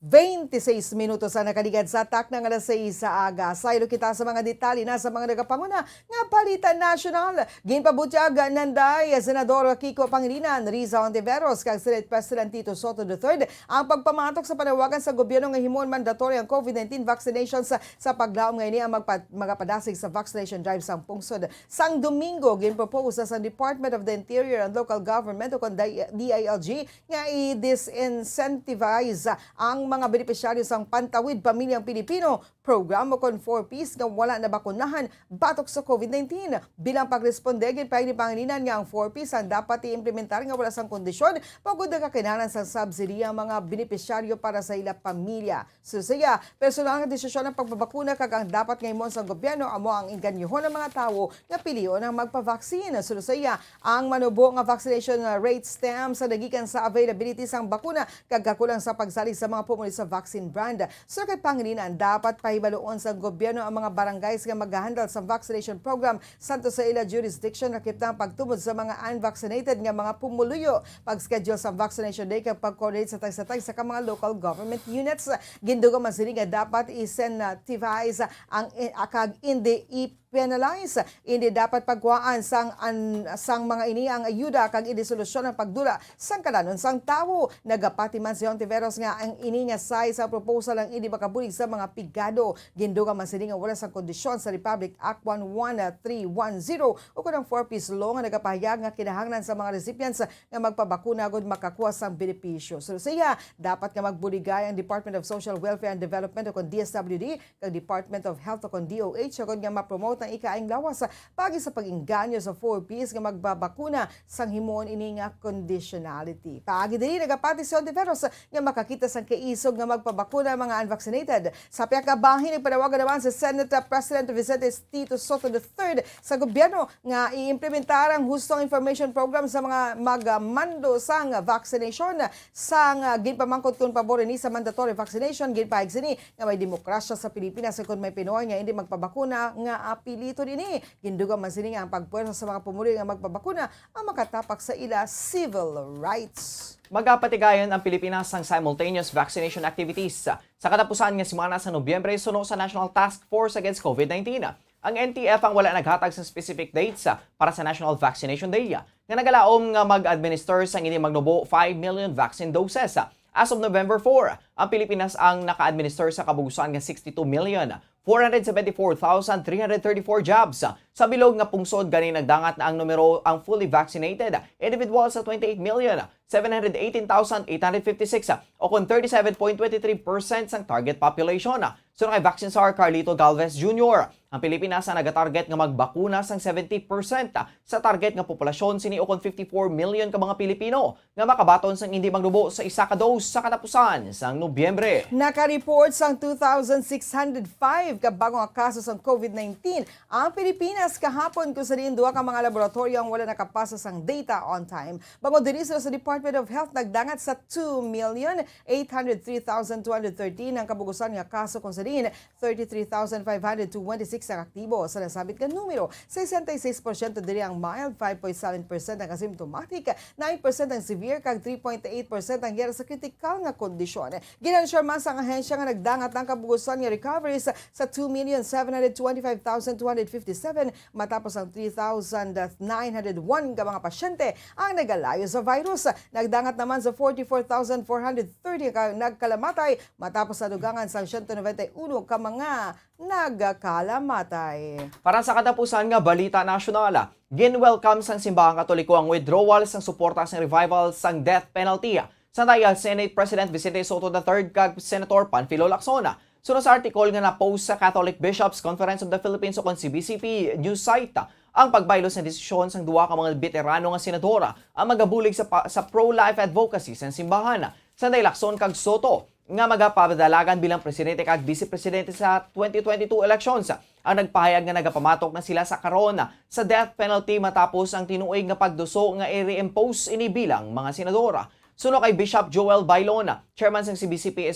26 minutos sa nakaligad sa atak ng 6 sa aga. Saylo kita sa mga detalye na sa mga nagapanguna nga balita nasyonal. Ginpabutyag nanday Senador Kiko Pangilinan, Riza Ontiveros kag Senate President Tito Soto III ang pagpamatok sa panawagan sa gobyerno nga himon mandatory ang COVID-19 vaccinations sa paglaom ngayon ang magapadasig sa vaccination drive sa pungsod. Sang Domingo, ginpropose sa Department of the Interior and Local Government o DILG nga i-disincentivize ang mga benepisyaryo sang Pantawid Pamilyang Pilipino program o kon 4Ps nga wala na bakunahan batok sa COVID-19. Bilang pagresponde gid ni Pangilinan nga ang 4Ps ang dapat i-implementar nga wala sang kondisyon pagod na kakailangan sa subsidy ang mga benepisyaryo para sa ila pamilya. Susaya, personal nga desisyon ng pagbabakuna kag ang dapat ngayon sa gobyerno amo ang inganyohon ng mga tawo nga piliyon ang magpavaksin. Susaya, ang manubo nga vaccination rate stem sa dagikan sa availability sang bakuna kag kakulang sa pagsalig sa mga muli sa vaccine brand. So kay Pangilinan, dapat pahibaloon sa gobyerno ang mga barangays nga maghahandle sa vaccination program santo sa ila jurisdiction nakip na pagtumod sa mga unvaccinated nga mga pumuluyo. Pag-schedule sa vaccination day kag pag-coordinate sa tag sa mga local government units. Ginduga man sini nga dapat i-incentivize ang kag hindi penalize. Hindi dapat pagkuhaan sang mga ini ang ayuda kag hindi solusyon ang pagdula sang kalanon sang tawo. Nagapati man si Ontiveros nga ang ini nga size sa proposal ang hindi makabulig sa mga pigado. Ginduga man sini nga wala sang kondisyon sa Republic Act 11310 o kunang 4-piece law nga nagapahayag nga kinahanglan sa mga recipients nga magpabakuna agud makakuha sang benepisyo. So siya, dapat nga magbuligay ang Department of Social Welfare and Development o kon DSWD kag Department of Health o kon DOH agud nga ma-promote ang ikaing lawas pagi sa pag-inganyo sa 4Ps nga magbabakuna sang himon ini nga conditionality. Paagi diri nagapati si Ontiveros nga makakita sang kaisog nga magpabakuna mga unvaccinated. Sa piyakabahin nagpanawagan naman si Senate President Vicente Tito Soto III sa gobyerno nga i-implementar ang hustong information program sa mga magmando sang vaccination sang ginpamangkot kun pabor ni sa mandatory vaccination ginpahig sini nga may demokrasya sa Pilipinas kung may Pinoy nga hindi magpabakuna nga apilito dinhi. Gindugang man sini nga ang pagpuwersa sa mga pumuli nga magpabakuna ang makatapak sa ila civil rights. Magapatigayon ang Pilipinas ang simultaneous vaccination activities. Sa katapusan nga semana sa Nobyembre, suno sa National Task Force Against COVID-19. Ang NTF ang wala naghatag sa specific dates para sa National Vaccination Day nga nagalaom nga mag-administer sa ini magnubo 5 million vaccine doses. As of November 4, ang Pilipinas ang naka-administer sa kabugusan nga 62,474,334 jobs. Sa bilog nga pungsod gani nagdangat na ang numero ang fully vaccinated individuals sa 28,718,856 o kung 37.23% sang target population. So kay Vaccine Czar Carlito Galvez Jr., ang Pilipinas ang nagatarget nga magbakuna sang 70% sa target nga populasyon sini o kung 54 million ka mga Pilipino nga makabaton sang hindi magnubo sa isa ka dose sa katapusan sang Nobyembre. Naka-report sang 2,605 ka bagong kaso sang COVID-19 ang Pilipinas kahapon kung sa rin duwa ka mga laboratorio ang wala nakapasa sang data on time. Bango din sa Department of Health nagdangat sa 2,803,213 ang kabugusan nga kaso kung sa rin 33,526 ang aktibo sa nasabit nga numero. 66% diri ang mild, 5.7% ang asymptomatic, 9% ang severe, kag 3.8% ang gera sa critical nga kondisyon. Ginansure man sa ahensya nga nagdangat ng kabugusan nga recoveries sa 2,725,257 matapos ang 3,901 ka mga pasyente ang nagalayo sa virus. Nagdangat naman sa 44,430 ka nagkalamatay matapos sa dugangan sa 191 ka mga nagkalamatay. Para sa katapusan nga balita nasyonal, gin-welcome sang Simbahang Katoliko ang withdrawal sang suporta sa revival sang death penalty. Sa dayal Senate President Vicente Soto III kag Senator Panfilo Lacson. Sunod sa article nga na-post sa Catholic Bishops Conference of the Philippines o CBCP news site, ang pagbaylo sa desisyon sang duwa ka mga veterano nga senadora ang magabulig sa pro-life advocacy sa simbahan. Sa Lacson kag Soto nga magapadalagan bilang presidente kag vice-presidente sa 2022 elections. Ang nagpahayag nga nagapamatok na sila sa karon sa death penalty matapos ang tinuig nga pagduso nga i-reimpose ini bilang mga senadora. Suno kay Bishop Joel Bailon, chairman ng CBCP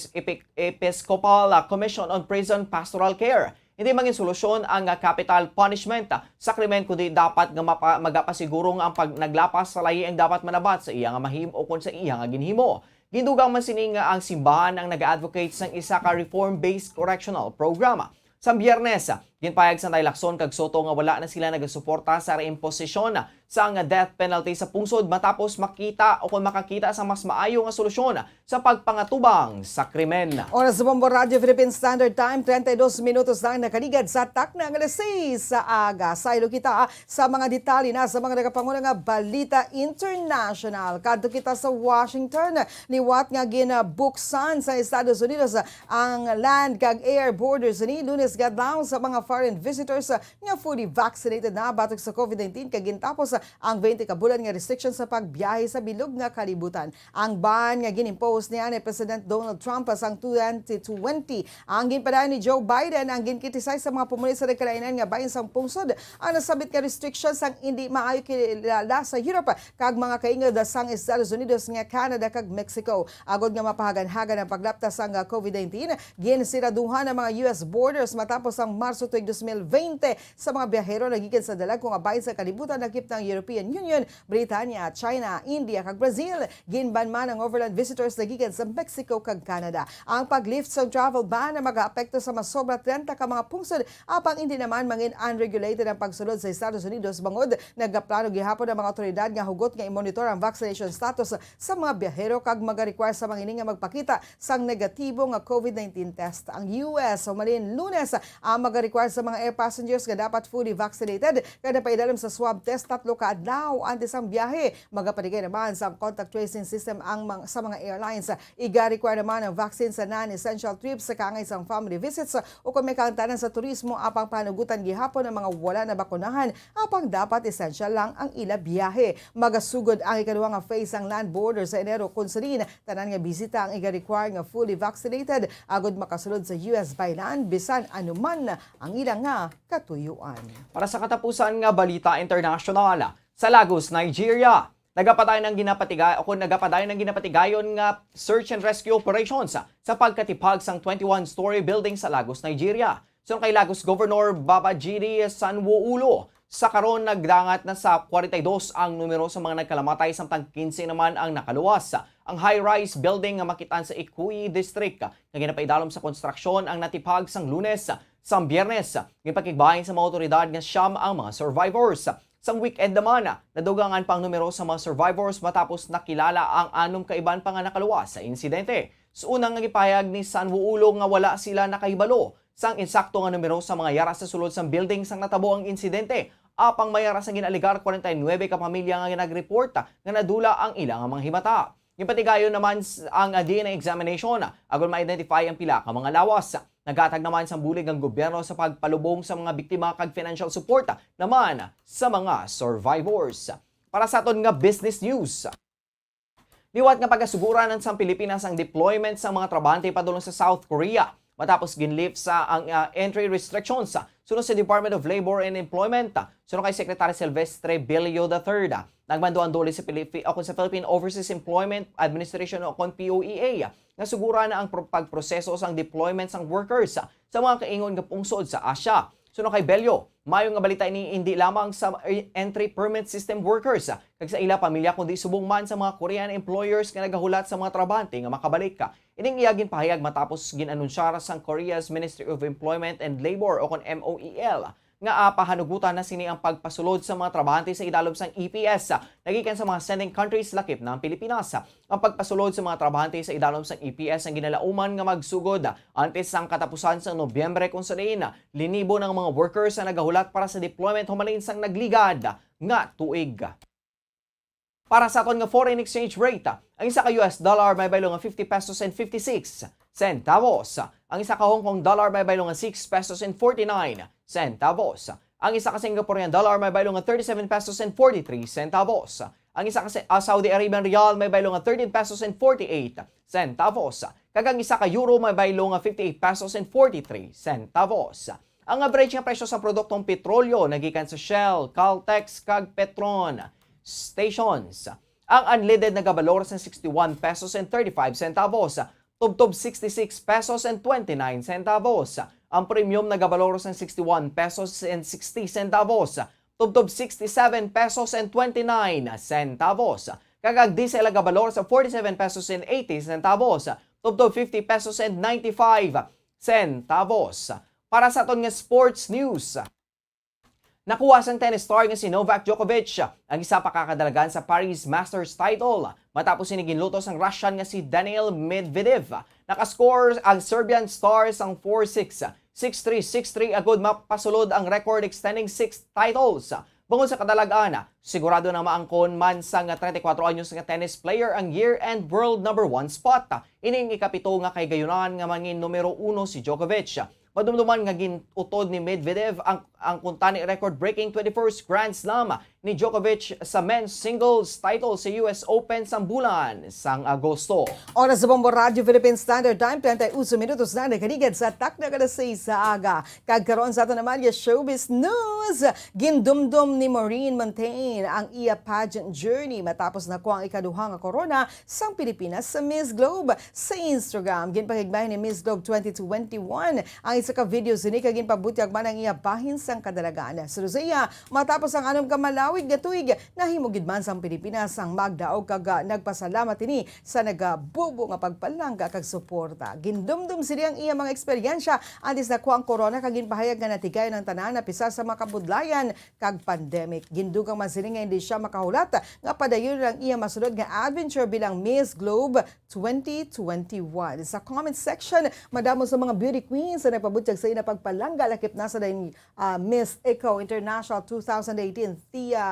Episcopal Commission on Prison Pastoral Care. Hindi maging solusyon ang capital punishment sa krimen kundi dapat nga magapasiguro nga ang pag naglapas sa lahi ang dapat manabat sa iya nga mahimo o kung sa iya nga ginhimo. Gindugang man sini nga ang simbahan ang nag-advocate sa isa ka reform-based correctional program. Sa Biyernes, ginpayag sa Lacson kag Soto nga wala na sila nagasuporta sa reimposisyon sa death penalty sa pungsod matapos makita o kung makakita sa mas maayo nga solusyon sa pagpangatubang sa krimen. Oras sa Bombo Radio Philippine Standard Time, 32 minutos lang nakaligad sa takna ng alas 6 sa aga. Saylo kita sa mga detalye na sa mga nagapanguna nga balita international. Kadto kita sa Washington, liwat nga ginabuksan sa Estados Unidos ang land kag air borders ni Lunes gadlaw sa mga foreign visitors nga fully vaccinated na batok sa COVID-19 kag gintapos ang 20 ka bulan nga restriction sa pagbiyahe sa bilog nga kalibutan. Ang ban nga ginimpose niya ni President Donald Trump sang 2020. Ang ginpadayon ni Joe Biden ang ginkritisay sa mga pumuli sa kalainan nga bahin sang pungsod ang nasabit nga restrictions ang hindi maayo kilala sa Europe kag mga kaingod sang Estados Unidos nga Canada kag Mexico. Agod nga mapahagan-hagan ang paglaptas sang COVID-19, ginsiraduhan ang mga US borders matapos ang Marso tuig 2020 sa mga biyahero nagikan sa dalag kung abahin sa kalibutan nakip ng European Union, Britanya, China, India kag Brazil. Ginban man ang overland visitors nagikan sa Mexico kag Canada. Ang paglift sa travel ban na mag-aapekto sa mas sobra 30 ka mga pungsod apang hindi naman mangin unregulated ang pagsulod sa Estados Unidos bangod nagaplano gihapon ang mga otoridad nga hugot nga i-monitor ang vaccination status sa mga biyahero kag mag-require sa mga ini nga magpakita sang negatibo nga COVID-19 test. Ang US humalin Lunes ang mag-require para sa mga air passengers nga dapat fully vaccinated kada paidalam sa swab test 3 ka adlaw antes ang biyahe. Magapaligay naman sa contact tracing system sa mga airlines. Iga-require naman ang vaccine sa non-essential trips sa kaangay sang family visits o kung may kaantanan sa turismo apang panugutan gihapon ng mga wala na bakunahan apang dapat essential lang ang ila biyahe. Magasugod ang ikaduha nga phase ang land border sa Enero kung salin tanan nga bisita ang iga-require nga fully vaccinated agod makasulod sa US by land bisan anuman ang ilang nga katuyuan. Para sa katapusan nga balita international, sa Lagos, Nigeria, nagapadayon ng ginapatigayon nga search and rescue operations sa pagkatipag sang 21-story building sa Lagos, Nigeria. So kay Lagos Governor Babajide Sanwo-Olo, sa karon nagdangat na sa 42 ang numero sa mga nagkalamatay samtang 15 naman ang nakaluwas. Ang high-rise building nga makitaan sa Ikuyi District nga ginapaidalom sa konstruksyon ang natipag sang Lunes sa Biyernes. Gipakigbahin sa mga otoridad nga siyam ang mga survivors. Sang weekend naman, nadugangan pang numero sa mga survivors matapos nakilala ang 6 kaiban pa nga nakaluwas sa insidente. Sa unang nagipahayag ni Sanwo-Olo nga wala sila nakahibalo sang insakto nga numero sa mga yara sa sulod sang building sang natabo ang insidente. Apang mayara sang ginaligar 49 ka pamilya nga nag-report nga nadula ang ilang mga himata. Gipatigayon naman ang DNA examination agon ma-identify ang pila ka mga lawas. Naghatag naman sang bulig ang gobyerno sa pagpalubong sa mga biktima kag financial support naman sa mga survivors. Para sa aton nga business news, liwat nga pagasuguran ng Pilipinas ang deployment sa mga trabahante padulong sa South Korea matapos ginlift sa ang entry restrictions sunod sa Department of Labor and Employment. Sunod kay Secretary Silvestre Bilio III. Nagmanduan duli sa Philippine Overseas Employment Administration o POEA nga sugura na ang pagproseso sang deployment sang workers sa mga kaingon nga pungsod sa Asia. Sunod kay Belio, mayo nga balita ni hindi lamang sa entry permit system workers kag sa ila pamilya kundi subong man sa mga Korean employers nga nagahulat sa mga trabahante nga makabalik. Ining iyagin pahayag matapos ginanunsyara sang Korea's Ministry of Employment and Labor o kon MOEL nga pahanugutan na sini ang pagpasulod sa mga trabahante sa idalom sang EPS nagikan sa mga sending countries lakip ng Pilipinas. Ang pagpasulod sa mga trabahante sa idalom sang EPS ang ginalauman nga magsugod antes sang katapusan sa Nobyembre kung saan linibo ng mga workers na nagahulat para sa deployment humalin sang nagligad nga tuig. Para sa aton nga foreign exchange rate, ang isa ka US dollar may baylo nga 50 pesos and 56 centavos. Ang isa ka Hong Kong dollar may baylo nga 6 pesos and 49 centavos. Ang isa ka Singaporean dollar may baylo nga 37 pesos and 43 centavos. Ang isa ka Saudi Arabian rial may baylo nga 13 pesos and 48 centavos. Kag ang isa ka euro may baylo nga 58 pesos and 43 centavos. Ang average nga presyo sa produktong petrolyo nagikan sa Shell, Caltex kag Petron stations. Ang unleaded nagabalor sa 61 pesos and 35 centavos. Tubtob 66 pesos and 29 centavos. Ang premium nagabalor sa 61 pesos and 60 centavos. Tubtob 67 pesos and 29 centavos. Kagag diesel nagabalor sa 47 pesos and 80 centavos. Tubtob 50 pesos and 95 centavos. Para sa aton nga sports news, nakuha sang tennis star nga si Novak Djokovic ang isa pa kakadalagan sa Paris Masters title matapos siniginlutos ang Russian nga si Daniil Medvedev. Nakascore ang Serbian star sang 4-6, 6-3, 6-3 agud mapasulod ang record extending 6 titles. Bungod sa kadalagan, sigurado na maangkon man sang 34 anyos nga tennis player ang year-end world number 1 spot. Ining ikapito nga kay gayunan nga mangin numero 1 si Djokovic. Madumduman nga ginutod ni Medvedev ang kuntani record-breaking 21st Grand Slam ni Djokovic sa men's singles title sa US Open sa bulan sang Agosto. Oras sa Bombo Radio Philippine Standard Time, 31 minutos na nakaligid sa takna kada sa aga. Kagkaroon sa ato naman yung showbiz news. Gindumdum ni Maureen Montaigne ang iya pageant journey matapos nakuha ang ikaduhang corona sang Pilipinas sa Miss Globe. Sa Instagram, ginpakigbahin ni Miss Globe 2021 ang isa ka video sini kagin pabutyag man ang iya bahin sang kadalagan. Sa Rosea, matapos ang anong kamalawi dawig nga tuig nahimugid man sang Pilipinas ang magdaog kag nagpasalamat ini sa nagabubo nga pagpalangga kag suporta. Gindumdum sila ang iya mga eksperyensya antes na kuang corona kag ginpahayag nga natigay ng tanan na pisa sa makabudlayan kag pandemic. Gindugang man sila nga hindi siya makahulat nga padayon ang iya masunod nga adventure bilang Miss Globe 2021. Sa comment section, madamo sa mga beauty queens na nagpabutyag sa ina pagpalangga lakip na sa dayon Miss Eco International 2018 Thea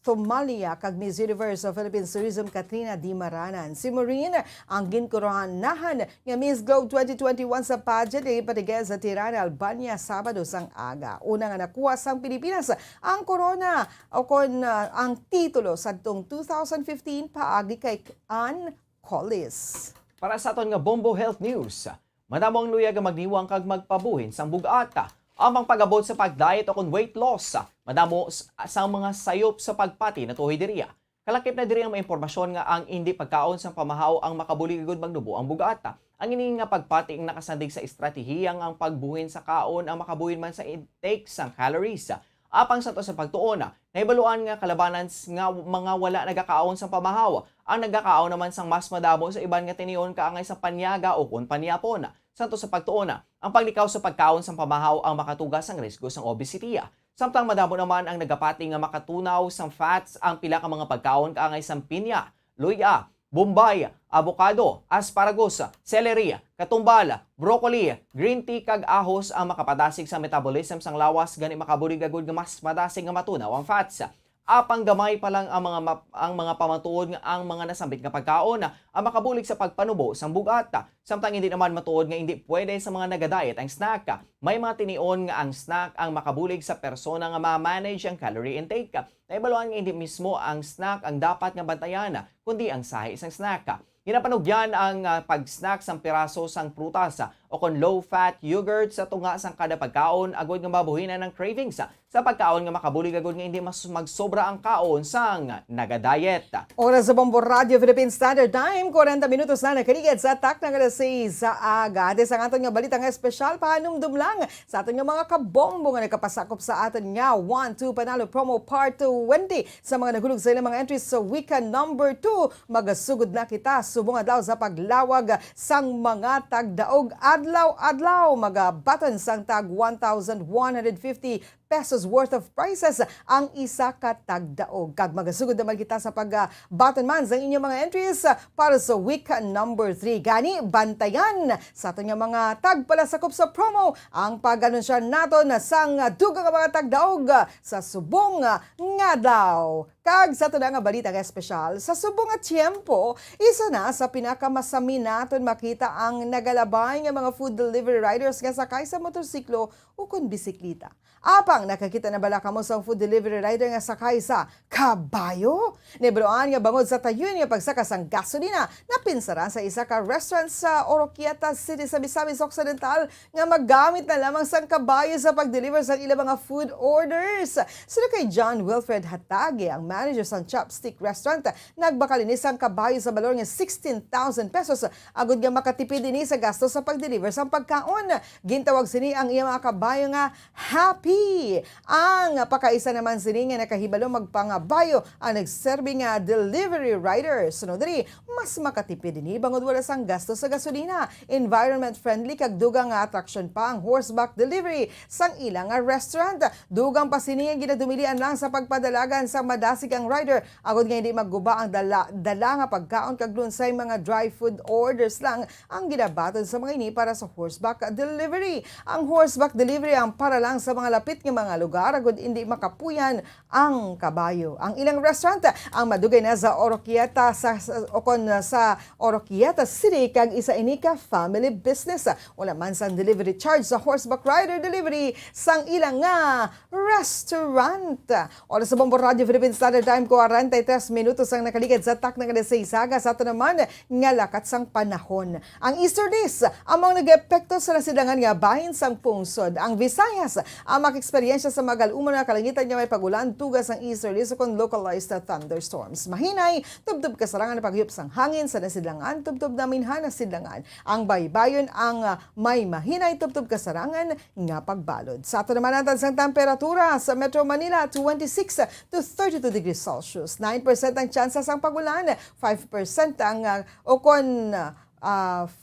Thomalia kag Miss Universe of Philippines Tourism Katrina Di Maranan. Si Maureen ang ginkuranahan nga Miss Globe 2021 sa pageant ay patigay sa Tirana, Albania Sabado sang aga. Una nga nakuha sang Pilipinas ang corona o kon ang titulo sa 2015 paagi kay Ann Collis. Para sa aton nga Bombo Health News, madamo ang luyag nga magniwang kag magpabuhin sang bugata. Amang pagabot sa pagdiet o kon weight loss, madamo sa mga sayop sa pagpati na tuhoy diriya. Kalakip na diri ang mga impormasyon nga ang hindi pagkaon sang pamahaw ang makabuligod magnubo ang bugata. Ang ini nga pagpati ang nakasandig sa estratehiyang ang pagbuhin sa kaon ang makabuhin man sa intake sang calories. Apang sa to sa pagtuon, nahibaluan nga kalabanan nga mga wala nagakaon sang pamahaw. Ang nagakaon naman sang mas madamo sa iban nga tinion kaangay sa panyaga o kun panyapon. Santo sa pagtuon, ang paglikaw sa pagkaon sang pamahaw ang makatugas sang risgo sang obesity. Samtang madamo naman ang nagapati nga makatunaw sang fats ang pila ka mga pagkaon kaangay sang pinya, luya, bombay, avocado, asparagus, celery, katumbal, broccoli, green tea kag ahos ang makapadasig sa metabolism sang lawas gani makabulig agud nga mas madasig nga matunaw ang fats. Apang gamay pa lang ang mga pamatuod nga ang mga nasambit nga pagkaon ang makabulig sa pagpanubo sang bugata. Samtang hindi naman matuod nga hindi pwede sa mga nagadayet ang snack. May mga tinion nga ang snack ang makabulig sa persona nga ma-manage ang calorie intake. Naibaluan nga hindi mismo ang snack ang dapat nga bantayan kundi ang sahi sang snack. Ginapanugyan ang pag-snack sang piraso sang prutas o kon low-fat yogurt sa tunga sang kada pagkaon agod nga mabuhinan ng cravings sa pagkaon nga makabulig agod nga hindi mas magsobra ang kaon sang nagadayet. Oras sa Bombo Radio Philippine Standard Time, 40 minutos na nakaligid sa tak ng alas 6 sa aga. Ate sa aton nga balita nga espesyal, panumdum lang sa aton nga mga kabombo nga nakapasakop sa aton nga 1-2 Panalo Promo Part 20 sa mga nagulog sa ilang mga entries sa weekend number 2. Magasugod na kita subong adlaw sa paglawag sang mga tagdaog adlaw-adlaw magabaton sang tag 1,150 pesos worth of prizes ang isa ka tagdaog. Kag magasugod naman kita sa pag-button man sa inyong mga entries para sa week number 3. Gani, bantayan sa aton nga mga tagpalasakop sa promo ang pag-anunsya nato na sang dugang nga mga tagdaog sa subong nga daw. Kag sa ito na nga balita nga espesyal, sa subong nga tiyempo, isa na sa pinakamasami naton makita ang nagalabay nga mga food delivery riders nga sakay sa motorsiklo o kun bisikleta. Apang nakakita na bala kamo sa food delivery rider nga sakay sa kabayo? Nebroan nga bangod sa tayon nga pagsaka sang gasolina na pinsaran sa isa ka restaurant sa Oroquieta City sa Misamis Occidental nga maggamit na lamang sang kabayo sa pag-deliver sa ilang mga food orders. Sila kay John Wilfred Hatage, ang manager sa Chopstick Restaurant, nagbakalinis ang kabayo sa balor nga 16,000 pesos agud nga makatipid ini sa gasto sa pag-deliver sa pagkaon. Gintawag sini ang iyang mga kabayo nga happy. Ang pakaisa naman sini nga nakahibalo magpangabayo ang nagserbi nga delivery rider. Sunod diri, mas makatipid ini bangod wala sang gasto sa gasolina. Environment friendly kag dugang nga attraction pa ang horseback delivery sang ilang nga restaurant. Dugang pa sini nga ginadumilian lang sa pagpadalagan sa madasig ang rider agud nga hindi magguba ang dala nga pagkaon kag lunsay mga dry food orders lang ang ginabaton sa mga ini para sa horseback delivery. Ang horseback delivery ang para lang sa mga lapit nga mga lugar agud hindi makapuyan ang kabayo. Ang ilang restaurant ang madugay na sa Oroquieta sa Oroquieta City kag isa ini ka family business. Wala man sang delivery charge sa horseback rider delivery sang ilang nga restaurant. Oras sa Bombo Radio Philippine Standard Time, 43 minutos ang nakaligid sa tak ng alas 6 aga. Sa ito naman nga lakat sang panahon. Ang easterlies among nag-epekto sa nasidangan nga bahin sang pungsod. Ang Visayas ang makexperyensa eksperyensya sa magal-umon na kalangitan niya may pagulan, tugas ang easterly sa kon localized thunderstorms. Mahinay, tubtub kasarangan na paghiyop sang hangin sa nasidlangan, tubtub na minhan na sidlangan. Ang baybayon ang may mahinay, tubtub kasarangan nga pagbalod. Sa ato naman natin sang temperatura sa Metro Manila, 26 to 32 degrees Celsius. 9% ang tsansa sang pagulan, 5% ang 5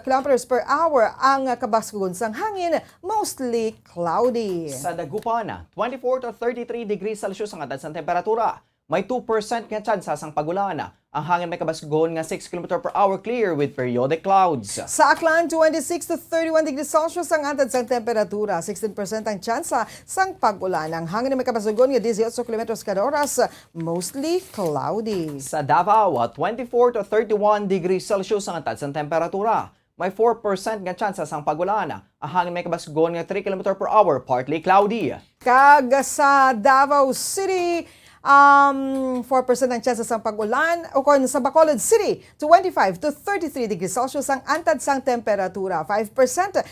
kilometers per hour ang kabaskugon sang hangin, mostly cloudy. Sa Dagupan, 24 to 33 degrees Celsius ang atas ng temperatura. May 2% nga tsansa sang pagulan. Ang hangin may kabaskugon nga 6 km per hour clear with periodic clouds. Sa Aklan, 26 to 31 degrees Celsius ang atad sang temperatura. 16% ang tsansa sang pag-ulan. Ang hangin may kabaskugon nga 18 km kada oras, mostly cloudy. Sa Davao, 24 to 31 degrees Celsius ang atas ng temperatura. May 4% nga tsansa sang pagulan. Ang hangin may kabaskugon nga 3 km per hour, partly cloudy. Kag sa Davao City, 4% ang tsansa sang pag-ulan. O kung sa Bacolod City, 25 to 33 degrees Celsius ang antad sang temperatura. 5%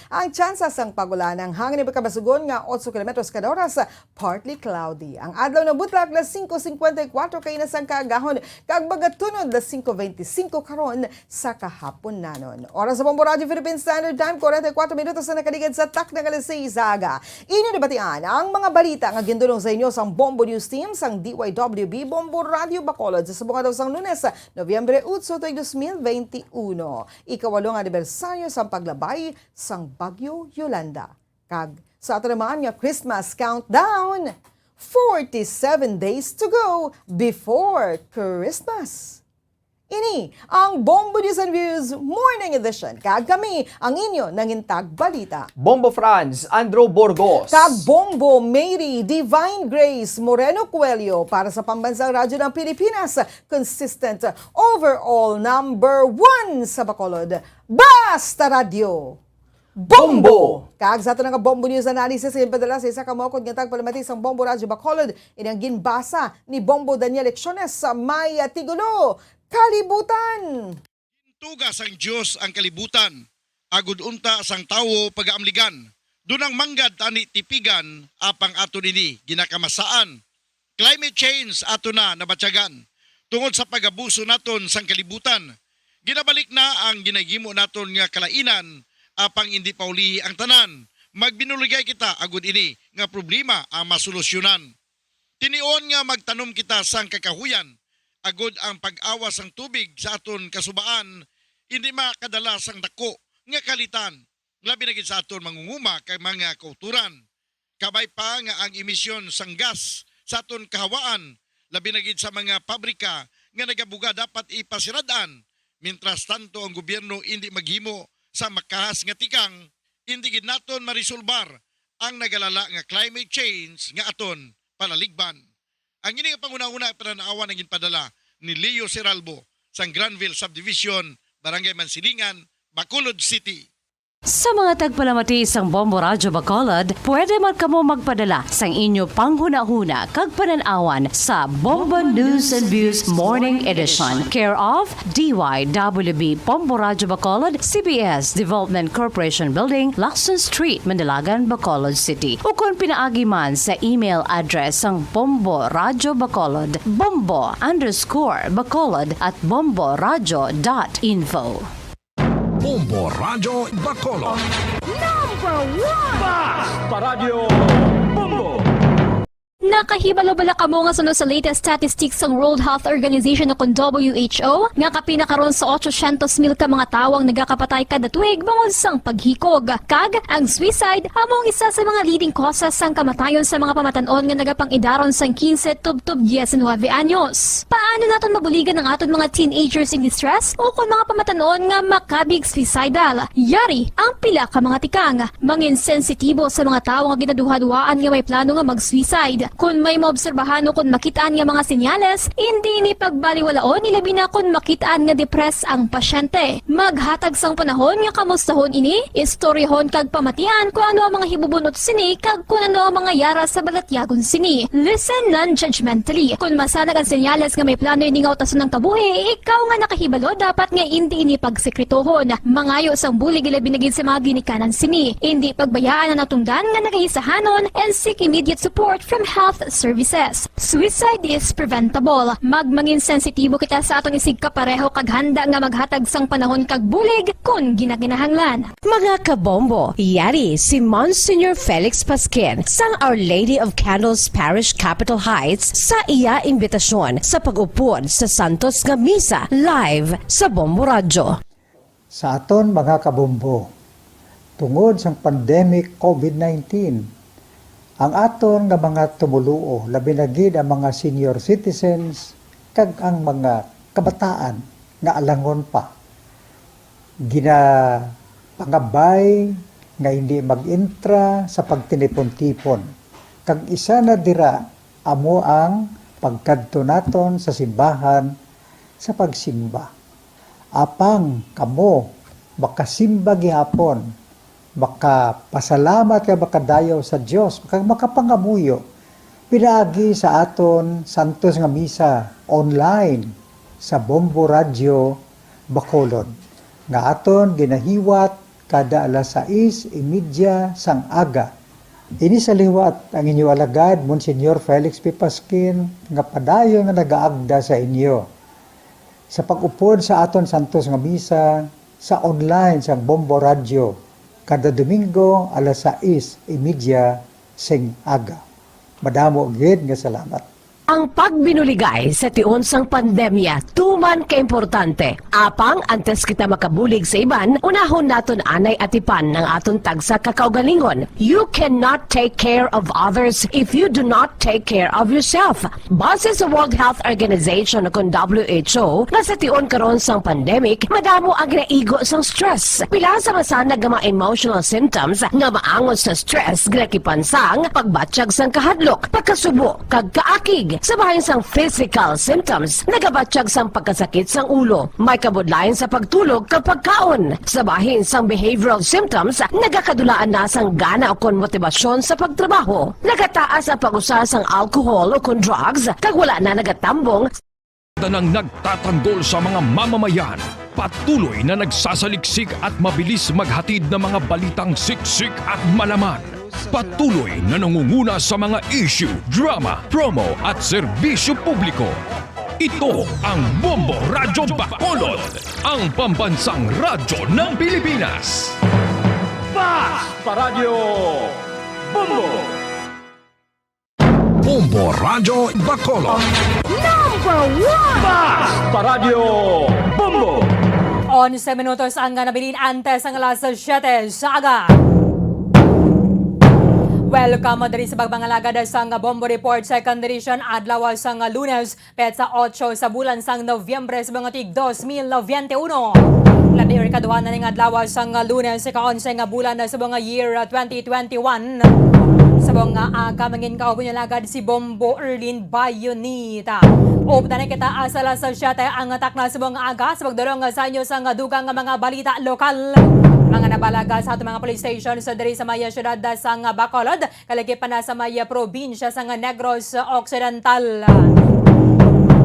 ang tsansa sang pag-ulan. Ang hangin may kabasugon nga 8 km kada oras, partly cloudy. Ang adlaw na butlak, 5:54 kay na sang kaagahon. Kag bagatunod, 5:25 karon sa kahapon nanon. Oras sa Bombo Radio Philippine Standard Time, 44 minutos na nakaligid sa tak ng alas 6 aga. Inyo debatian ang mga balita nga gindulong sa inyo sang Bombo News Team sang DYWB Bombo Radio Bacolod sa subong adlaw sang Lunes, Nobyembre 8, 2021. Ikawalong anibersaryo sang paglabay sang Bagyo Yolanda. Kag sa ato naman nga Christmas countdown, 47 days to go before Christmas. Ini ang Bombo News and Views Morning Edition. Kag kami ang inyo nangintag balita. Bombo Franz, Andrew Burgos. Kag Bombo Mary Divine Grace Moreno Coelho para sa Pambansang Radyo ng Pilipinas. Consistent overall number 1 sa Bacolod. Basta Radio! Bombo! Kag sa ito nga Bombo News Analysis, yung padala sa isa kamokod nga tagpalamatis ang Bombo Radio Bacolod. Inang ginbasa ni Bombo Daniel Lecciones sa May Tigulo. Kalibutan! Tugas ang Diyos ang kalibutan, agud unta sang tawo pagaamligan. Dunang manggad tani tipigan, apang ato nini ginakamasaan. Climate change ato na nabatyagan. Tungod sa pagabuso naton sang kalibutan, ginabalik na ang ginagimo naton nga kalainan, apang hindi paulihi ang tanan. Magbinuligay kita agud ini nga problema ang masolusyonan. Tinion nga magtanom kita sang kakahuyan, agod ang pag-awas ang tubig sa aton kasubaan, hindi makadala sang dako nga kalitan, labi na gid sa aton mangunguma kay mga kauturan. Kabay pa nga ang emisyon sang gas sa aton kahawaan, labi na gid sa mga pabrika nga nagabuga dapat ipasiradan. Mintras tanto ang gobyerno hindi maghimo sa makahas nga tikang, hindi gid naton marisolbar ang nagalala nga climate change nga aton palaligban. Ang ini nga panguna-una pananawan ang ginpadala ni Leo Seralbo sa Granville Subdivision, Barangay Mansilingan, Bacolod City. Sa mga tagpalamati sang Bombo Radyo Bacolod, pwede man kamo magpadala sang inyo panghuna-huna kag pananawan sa Bombo News and Views Morning Edition. Care of DYWB Bombo Radyo Bacolod, CBS Development Corporation Building, Lacson Street, Mandilagan, Bacolod City. O kung pinaagi man sa email address sang Bombo Radyo Bacolod, bombo_bacolod@bomboradyo.info. Bombo Radio Bacolod. Basta Radio Bombo! Nakahibalo-bala kamo nga sunod sa latest statistics ng World Health Organization o WHO nga kapinakaron sa 800,000 ka mga tawang nagakapatay kada tuig bangod sang paghikog. Kag ang suicide among isa sa mga leading causes sang kamatayon sa mga pamatanon nga nagapang-idaron sang 15 tub-tub 19 anyos. Paano naton mabuligan ang aton mga teenagers in distress o kung mga pamatanon nga makabig suicidal? Yari ang pila ka mga tikang. Mangin sensitibo sa mga tawo nga ginaduha-duhaan nga may plano nga mag-suicide. Kung Kung may maobserbahan o kung makitaan nga mga senyales, hindi ni pagbaliwalaon ilabi na kung makitaan nga depress ang pasyente. Maghatag sang panahon nga kamustahon ini, istoryahon kag pamatian kung ano ang mga hibubunot sini kag kung ano ang mga yara sa balatyagon sini. Listen non-judgmentally. Kung masanag ang senyales nga may plano ini nga utason ng kabuhi, ikaw nga nakahibalo dapat nga hindi ini pagsekretohon. Mangayo sang bulig ilabi na gid sa mga ginikanan sini. Hindi pagbayaan na natungdan nga nagahisahanon and seek immediate support from health services. Suicide is preventable. Magmangin sensitibo kita sa atong isig kapareho kag handa nga maghatag sang panahon kag bulig kung ginaginahanglan. Mga kabombo, yari si Monsignor Felix Pasquin sang Our Lady of Candles Parish Capitol Heights sa iya imbitasyon sa pag-upod sa Santos nga Misa live sa Bombo Radio. Sa aton mga kabombo, tungod sa pandemic COVID-19, ang aton nga mga tumuluo, labi na gid ang mga senior citizens, kag ang mga kabataan nga alangon pa, pangabay nga hindi mag-intra sa pagtinipon-tipon. Kag isa na dira, amo ang pagkadto naton sa simbahan sa pagsimba. Apang kamo, makasimba gihapon, makapasalamat ka makadayaw sa Dios, makapangamuyo, pinaagi sa aton Santos nga Misa online sa Bombo Radio Bacolod. Nga aton ginahiwat kada alas 6:30 sang aga. Ini sa liwat ang inyo alagad, Monsignor Felix P. Pasquin, nga padayon nga nagaagda sa inyo. Sa pag-upod sa aton Santos nga Misa sa online sa Bombo Radio, kada Domingo alas 6:30 sing aga. Madamo gid nga salamat. Ang pagbinuligay sa tiun sang pandemya, tuman ka importante. Apang antes kita makabulig sa iban, unahon naton anay atipan ng aton tagsa kakaugalingon. You cannot take care of others if you do not take care of yourself. Base sa World Health Organization kung WHO, na sa tiun karon sang pandemic, madamo ang ginaigo sang stress. Pila sa masanag nga mga emotional symptoms nga maangon sa stress, ginakipansang pagbatsyag sang kahadlok, pagkasubo, kag kaakig. Sa bahin sang physical symptoms, nagabatsyag sang pagkasakit sang ulo, may kabudlayan sa pagtulog kapag kaon. Sa bahin sang behavioral symptoms, nagakadulaan na sang gana o kon motibasyon sa pagtrabaho. Nagataas ang pag-usa sang alcohol o kon drugs, kag wala na nagatambong Nang nagtatanggol sa mga mamamayan, patuloy na nagsasaliksik at mabilis maghatid ng mga balitang siksik at malaman. Patuloy na nangunguna sa mga issue, drama, promo at serbisyo publiko. Ito ang Bombo Radyo Bacolod, ang pambansang radyo ng Pilipinas. Fast Paradyo Bombo! Bombo Radyo Bacolod. Number 1! Fast Paradyo Bombo! 11 minutos ang nabilin antes ang alas 7 sa aga. Welcome diri sa pagbangalagad sang Bombo Report Second Edition adlaw sang Lunes petsa 8 sa bulan sang Nobyembre sa mga tig 2021. Labi ikaduha na ning adlaw sang Lunes sa 11 nga bulan sa mga year 2021. Sa mga aga mangin kaubunyalagad si Bombo Erlin Bayonita. Updan kita asala sa 7 ang atak na sa mga aga sa pagdulong sa inyo sang dugang mga balita lokal. Mga nabalaga sa ating mga police station sa diri sa maya syudad sang Bacolod, kalagipan na sa maya probinsya sang Negros Occidental.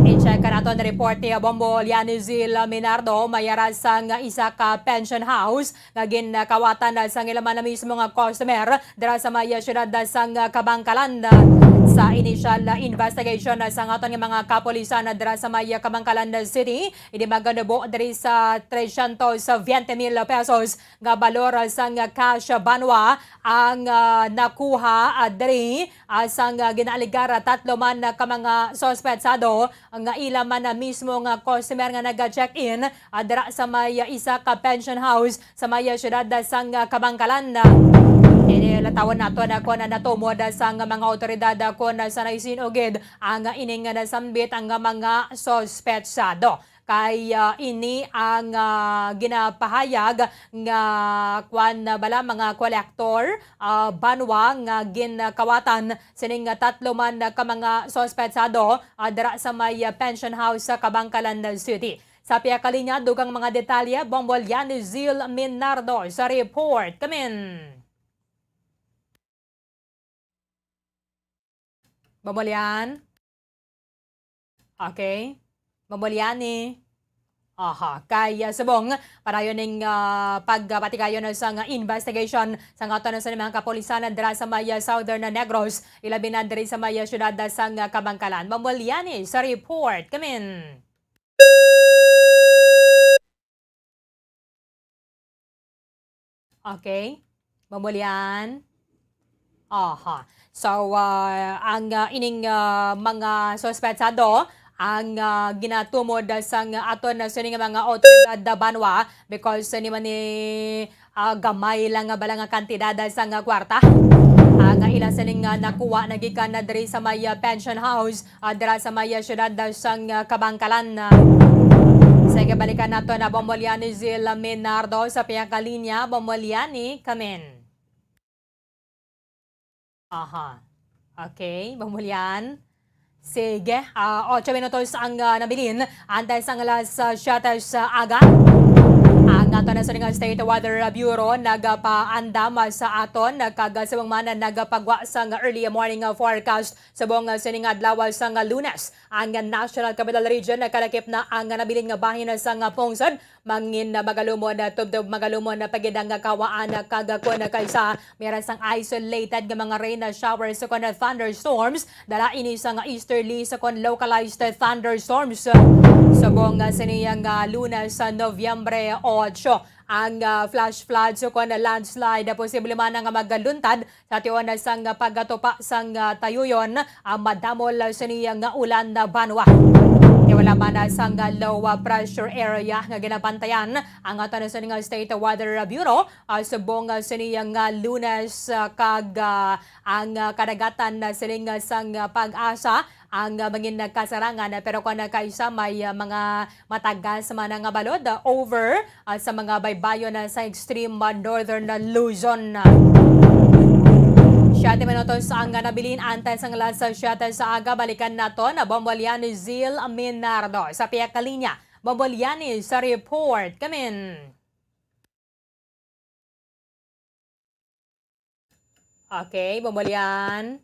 I-check ka nato na report ni Bombo Lianizil Minardo, mayara sang isa ka pension house, nga ginakawatan sang ilaman na mismo nga customer dira sa maya syudad sang Kabangkalan. Sa initial investigation sa aton nga mga kapulisan dira sa maya Kabangkalan City, idi maganabo diri sa 320,000 pesos nga balor sang cash banwa ang nakuha diri sang ginaligar tatlo man ka mga suspetsado nga ila man na mismo nga customer nga naga-check-in dira sa maya isa ka pension house sa maya syudad sang Kabangkalan. Latawan nato na kung natumod sa mga otoridad kung sa naisinugid ang ining nasambit ang mga sospetsado. kay ini ang ginapahayag nga kwan bala mga kolektor banwa nga ginakawatan sining tatlo man ka mga sospetsado dira sa may pension house sa Kabangkalan City. Sa piyakalinya, dugang mga detalye, Bombolyan Zil Minardo sa report. Kamin. Bombolyan. Okay. Bombolyani. Aha, kay subong parayon ning pagpatikayon sa investigation sa ngaton sa mga kapolisan dira sa may Southern Negros, ilabi na diri sa may syudad sa Kabangkalan. Bombolyani sa report. Kamin. Okay. Bombolyan. Aha. So, ang ining mga sospetsado ang ginatumod sa aton sining mga otoridad banwa because ni man ni gamay lang bala nga kantidad sa kwarta. Ang ilang sining nakuha nagikan na diri sa may pension house dira sa may syudad sa Kabangkalan. Sige, balikan nato na Bombolyani Zil Minardo sa piyakalinya. Bombolyani, kamen. Aha. Okay, Bombolyan. Sige, 8 minutos ang nabilin. Antay sa alas 7 sa aga. Ang ato na sa State Weather Bureau nagapaandam sa aton kagasawang man nagapagwa sa early morning forecast sa buong sining adlaw sa Lunes. Ang National Capital Region kalakip na ang nabilin nga bahin sa pungsod mangin magalumon tubdob magalumon pagidang kawaan kagakon kaysa meron sang isolated nga mga rain showers sa kon thunderstorms dala ini sa easterly sa kon localized thunderstorms sa buong siniyang Lunes sa Nobyembre 8. Ang flash floods o kon landslide posible man nga magaluntad sa tiyon sang pagatupa sang tayuyon madamol sa niyang ulan na banwa. Wala man sang low pressure area nga ginapantayan ang aton sa State Weather Bureau sa buong siniyang Lunes kag ang kadagatan sining sang pag-asa ang mangin kasarangan pero kung kaysa may mga matagas man nga balod over sa mga baybayon sa extreme northern Luzon. 7 minutos ang nabilin antay sang alas 7 sa aga. Balikan nato na Bombolyani Zil Minardo sa piyakalinya. Bombolyani sa report. Kamin. Okay, Bombolyan.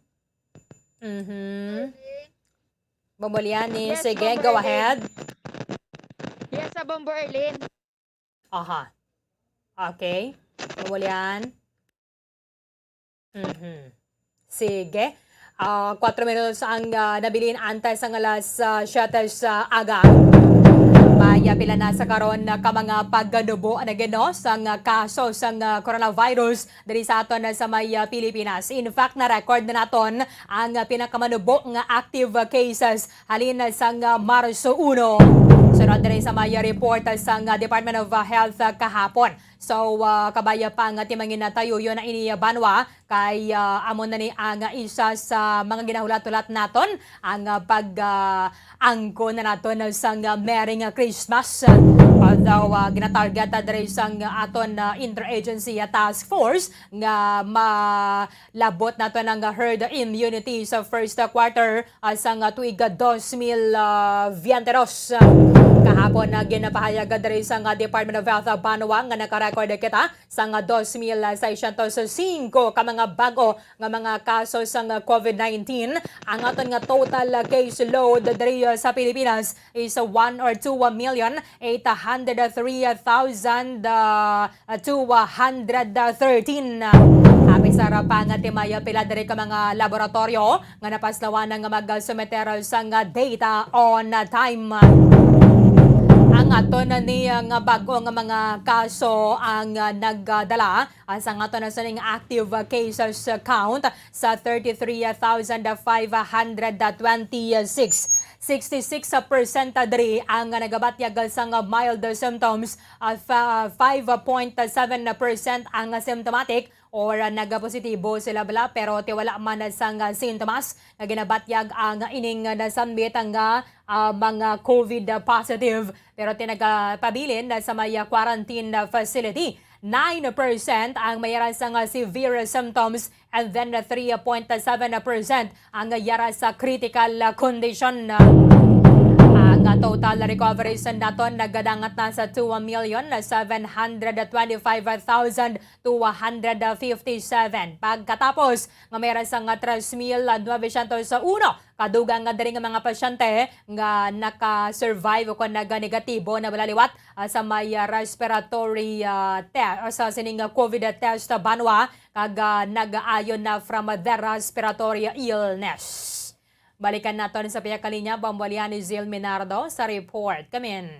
Bombolyani, Yes, sige, Bombo go Erlin. ahead. Yes, sa Bombo Erlin. Aha. Okay. Bombolyan. Sige. 4 minutos ang nabilin antay sa alas 7 sa aga. Maya pila na sa karon ka mga pagganubo na gano sang kaso sang coronavirus diri sa aton sa may Pilipinas. In fact, na record na naton ang pinakamanubo nga active cases halin sang Marso 1. Sunod diri sa may report sang Department of Health kahapon. So, kabaya pa nga timangin na tayo yun na ini banwa kay amon na ni ang isa sa mga ginahulat-hulat naton ang pag-angko na naton sang Merry Christmas. Although ginatarget diri sang aton interagency task force nga malabot naton ang herd immunity sa first quarter sang tuig 2022. Kahapon na ginapahayag diri sang Department of Health Banwa nga nakarecord kita sang 2,605 ka mga bago nga mga kaso sang COVID-19. Ang aton nga total case load diri sa Pilipinas is 1,213,213. Api sarapan nga timaya pila diri ka mga laboratorio nga napaslawan nga mag-sumeter sang data on time. Ang aton ni nga bago nga mga kaso ang nagdala sa aton na sining active cases count sa 33,526. 66% diri ang nagabatyag sa mild symptoms, 5.7% ang symptomatic, or nagapositibo sila bala pero tiwala man sang sintomas nga ginabatyag ang ining nasambit ang mga COVID positive pero tinagpabilin sa may quarantine facility. 9% ang mayaran sa severe symptoms and then 3.7% ang yara sa critical condition. Ang total recoveries naton nagadangat na sa 2,725,257. Pagkatapos nga mayroon sa 3,901 kadugang nga diri nga mga pasyente nga naka-survive o naga-negatibo na balaliwat sa may respiratory test sa sining COVID test banwa kag nag-aayon na from their respiratory illness. Balikan natin sa piyakalinya, Bambalian ni Zil Minardo sa report. Come in.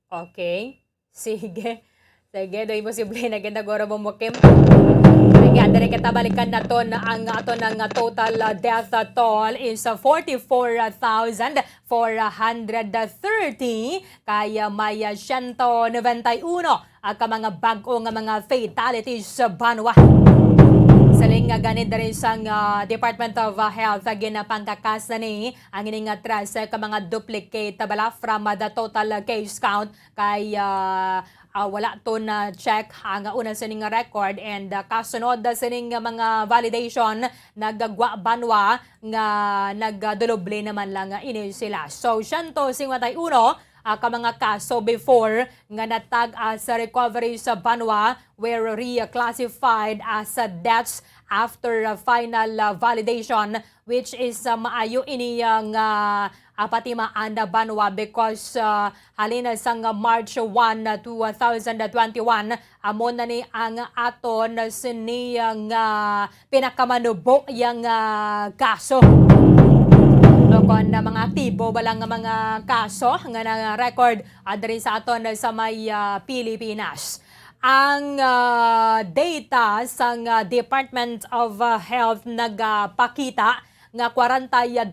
Okay. Sige. Do'y posible na ginagoro mo mukim. Kaya dari kita balikan natin ang ato ng total death toll is 44,430. Kaya may 191 ang mga bago nga mga fatalities sa banwa. Saling nga ganit rin sa Department of Health ginapangkakas na ni ang ining atras ka mga duplicate bala from the total case count kay wala to na check ang una sa ning record and kasunod sa ning mga validation nagagwa banwa nga nagduluble naman lang ini sila. So 151 ka mga kaso before nga natag as recovery sa banwa were reclassified as deaths after final validation which is maayo ini nga patimaan na banwa because halina sang March 1, 2021 amo na ni ang aton siniyang pinakamanubo yang kaso. Kon na mga aktibo balang mga kaso nga na-record adrin sa aton sa may Pilipinas. Ang data sa Department of Health nagpakita nga 42%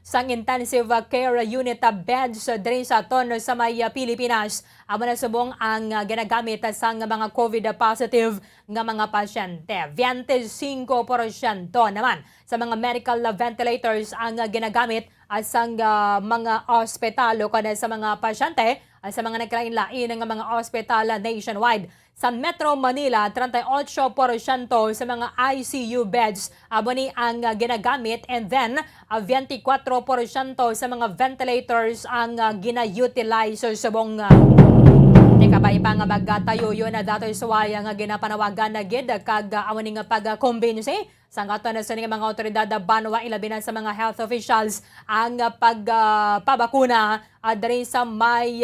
sang intensive care unit beds diri sa aton sa may Pilipinas amo na subong ang ginagamit sa mga COVID positive nga mga pasyente. 25% naman sa mga medical ventilators ang ginagamit sa mga ospital o kada sa mga pasyente sa mga naglain-lain ng mga ospital nationwide. Sa Metro Manila, 38% sa mga ICU beds amo ni ang ginagamit and then 24% sa mga ventilators ang gina-utilize sa buong kabay pa nga magtayo yun na datoy suwaya nga ginapanawagan na gid kag awani nga pag-convince sang ato na sa mga otoridad banwa ilabi na sa mga health officials ang pagpabakuna diri sa may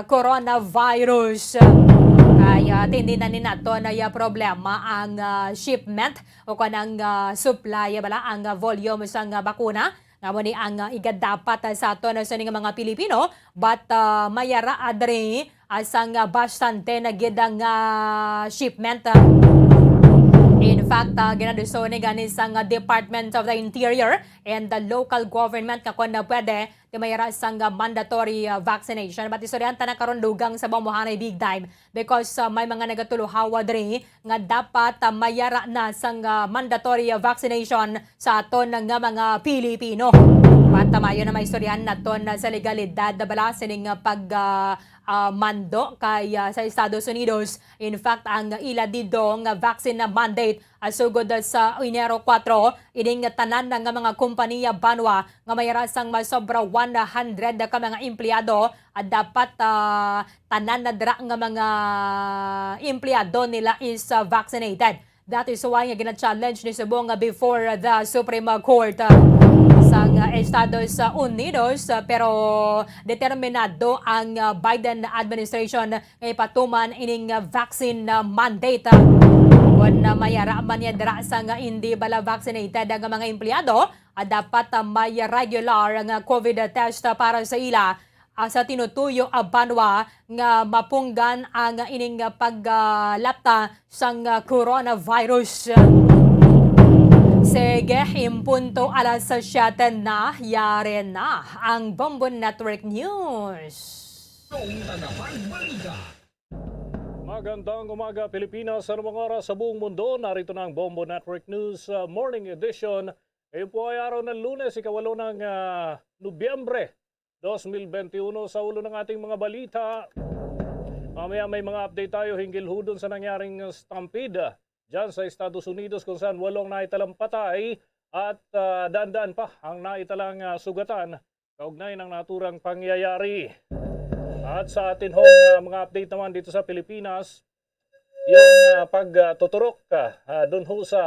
coronavirus. Kaya tindi na ni nato na problema ang shipment o kanang supply bala ang volume sang bakuna. Nga mo ni ang igadapat sa ato na sa mga Pilipino but mayara adre asang bastante na gidang shipment. In fact, ginaduso ni ganis ang Department of the Interior and the local government na kung na pwede mayara sang mandatory vaccination. But isoryanta na karon dugang sa Bamuhanay big time because may mga nagatuluhawa diri nga dapat mayara na sang mandatory vaccination sa aton nga mga Pilipino. Matamayo na may istoryan naton sa legalidad na bala sining mando kay sa Estados Unidos. In fact, ang ila didong vaccine na mandate asugod sa Enero 4 ining tanan nga mga kompanya banwa nga mayara sang masobra 100 ka mga empleyado at dapat tanan na dra nga mga empleyado nila is vaccinated. That is why nga gina-challenge ni Subong before the Supreme Court sa Estados Unidos pero determinado ang Biden administration nga ipatuman ining vaccine mandate. Kung mayara man yan dira sa nga hindi bala vaccinated ang mga empleyado, dapat may regular nga COVID test para sa ila sa tinutuyo banwa nga mapunggan ang ining paglapta sang coronavirus. Sige, impunto alas 7 na, yare na ang Bombo Network News. Magandang umaga Pilipinas sa mga oras sa buong mundo. Narito na ang Bombo Network News Morning Edition. Ngayon po ay araw ng Lunes, ikawalo ng Nobyembre 2021. Sa ulo ng ating mga balita, mamaya may mga update tayo hinggil hudon sa nangyaring stampede dyan sa Estados Unidos kung saan 8 naitalang patay at daan-daan pa ang naitalang sugatan kaugnay ng naturang pangyayari. At sa atin hong mga update naman dito sa Pilipinas, yung pagtuturok doon ho sa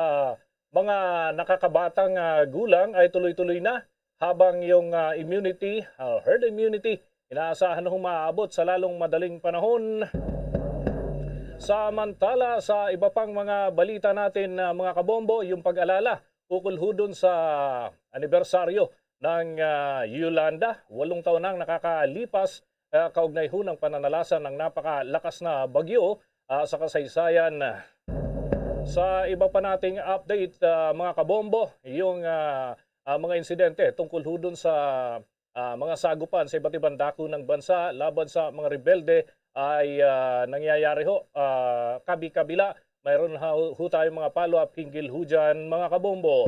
mga nakakabatang gulang ay tuloy-tuloy na habang yung immunity, herd immunity, inaasahan hong maaabot sa lalong madaling panahon. Samantala sa iba pang mga balita natin mga kabombo, yung pag-alala ukol ho doon sa anibersaryo ng Yolanda, 8 taon nang nakakalipas kaugnay ho ng pananalasan ng napakalakas na bagyo sa kasaysayan. Sa iba pa nating update mga kabombo, yung mga insidente tungkol ho dun sa mga sagupan sa iba't ibang dako ng bansa laban sa mga rebelde ay nangyayari ho kabi-kabila. Mayroon ho tayong mga follow-up hinggil ho dyan mga kabombo.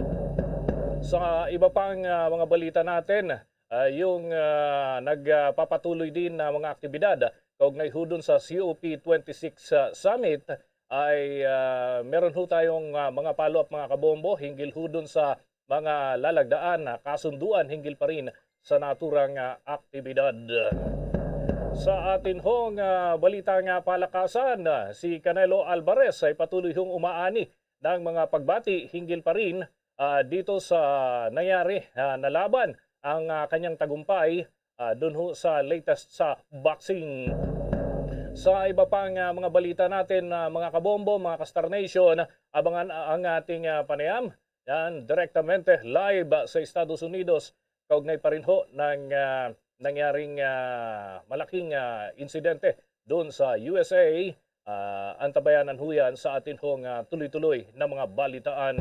Sa iba pang mga balita natin, yung nagpapatuloy din na mga aktibidad kaugnay ho dun sa COP26 Summit ay meron ho tayong mga follow-up mga kabombo hinggil ho dun sa mga lalagdaan na kasunduan hinggil pa rin sa naturang aktibidad. Sa atin hong balitang palakasan, si Canelo Alvarez ay patuloy hong umaani ng mga pagbati hinggil pa rin dito sa nangyari na laban ang kanyang tagumpay doon ho sa latest sa boxing. Sa iba pang mga balita natin mga kabombo, mga Kastar Nation, abangan ang ating panayam yan, direktamente live sa Estados Unidos. Kaugnay pa rin ho ng nangyaring malaking insidente doon sa USA. Antabayanan ho yan sa atin hong tuloy-tuloy na mga balitaan.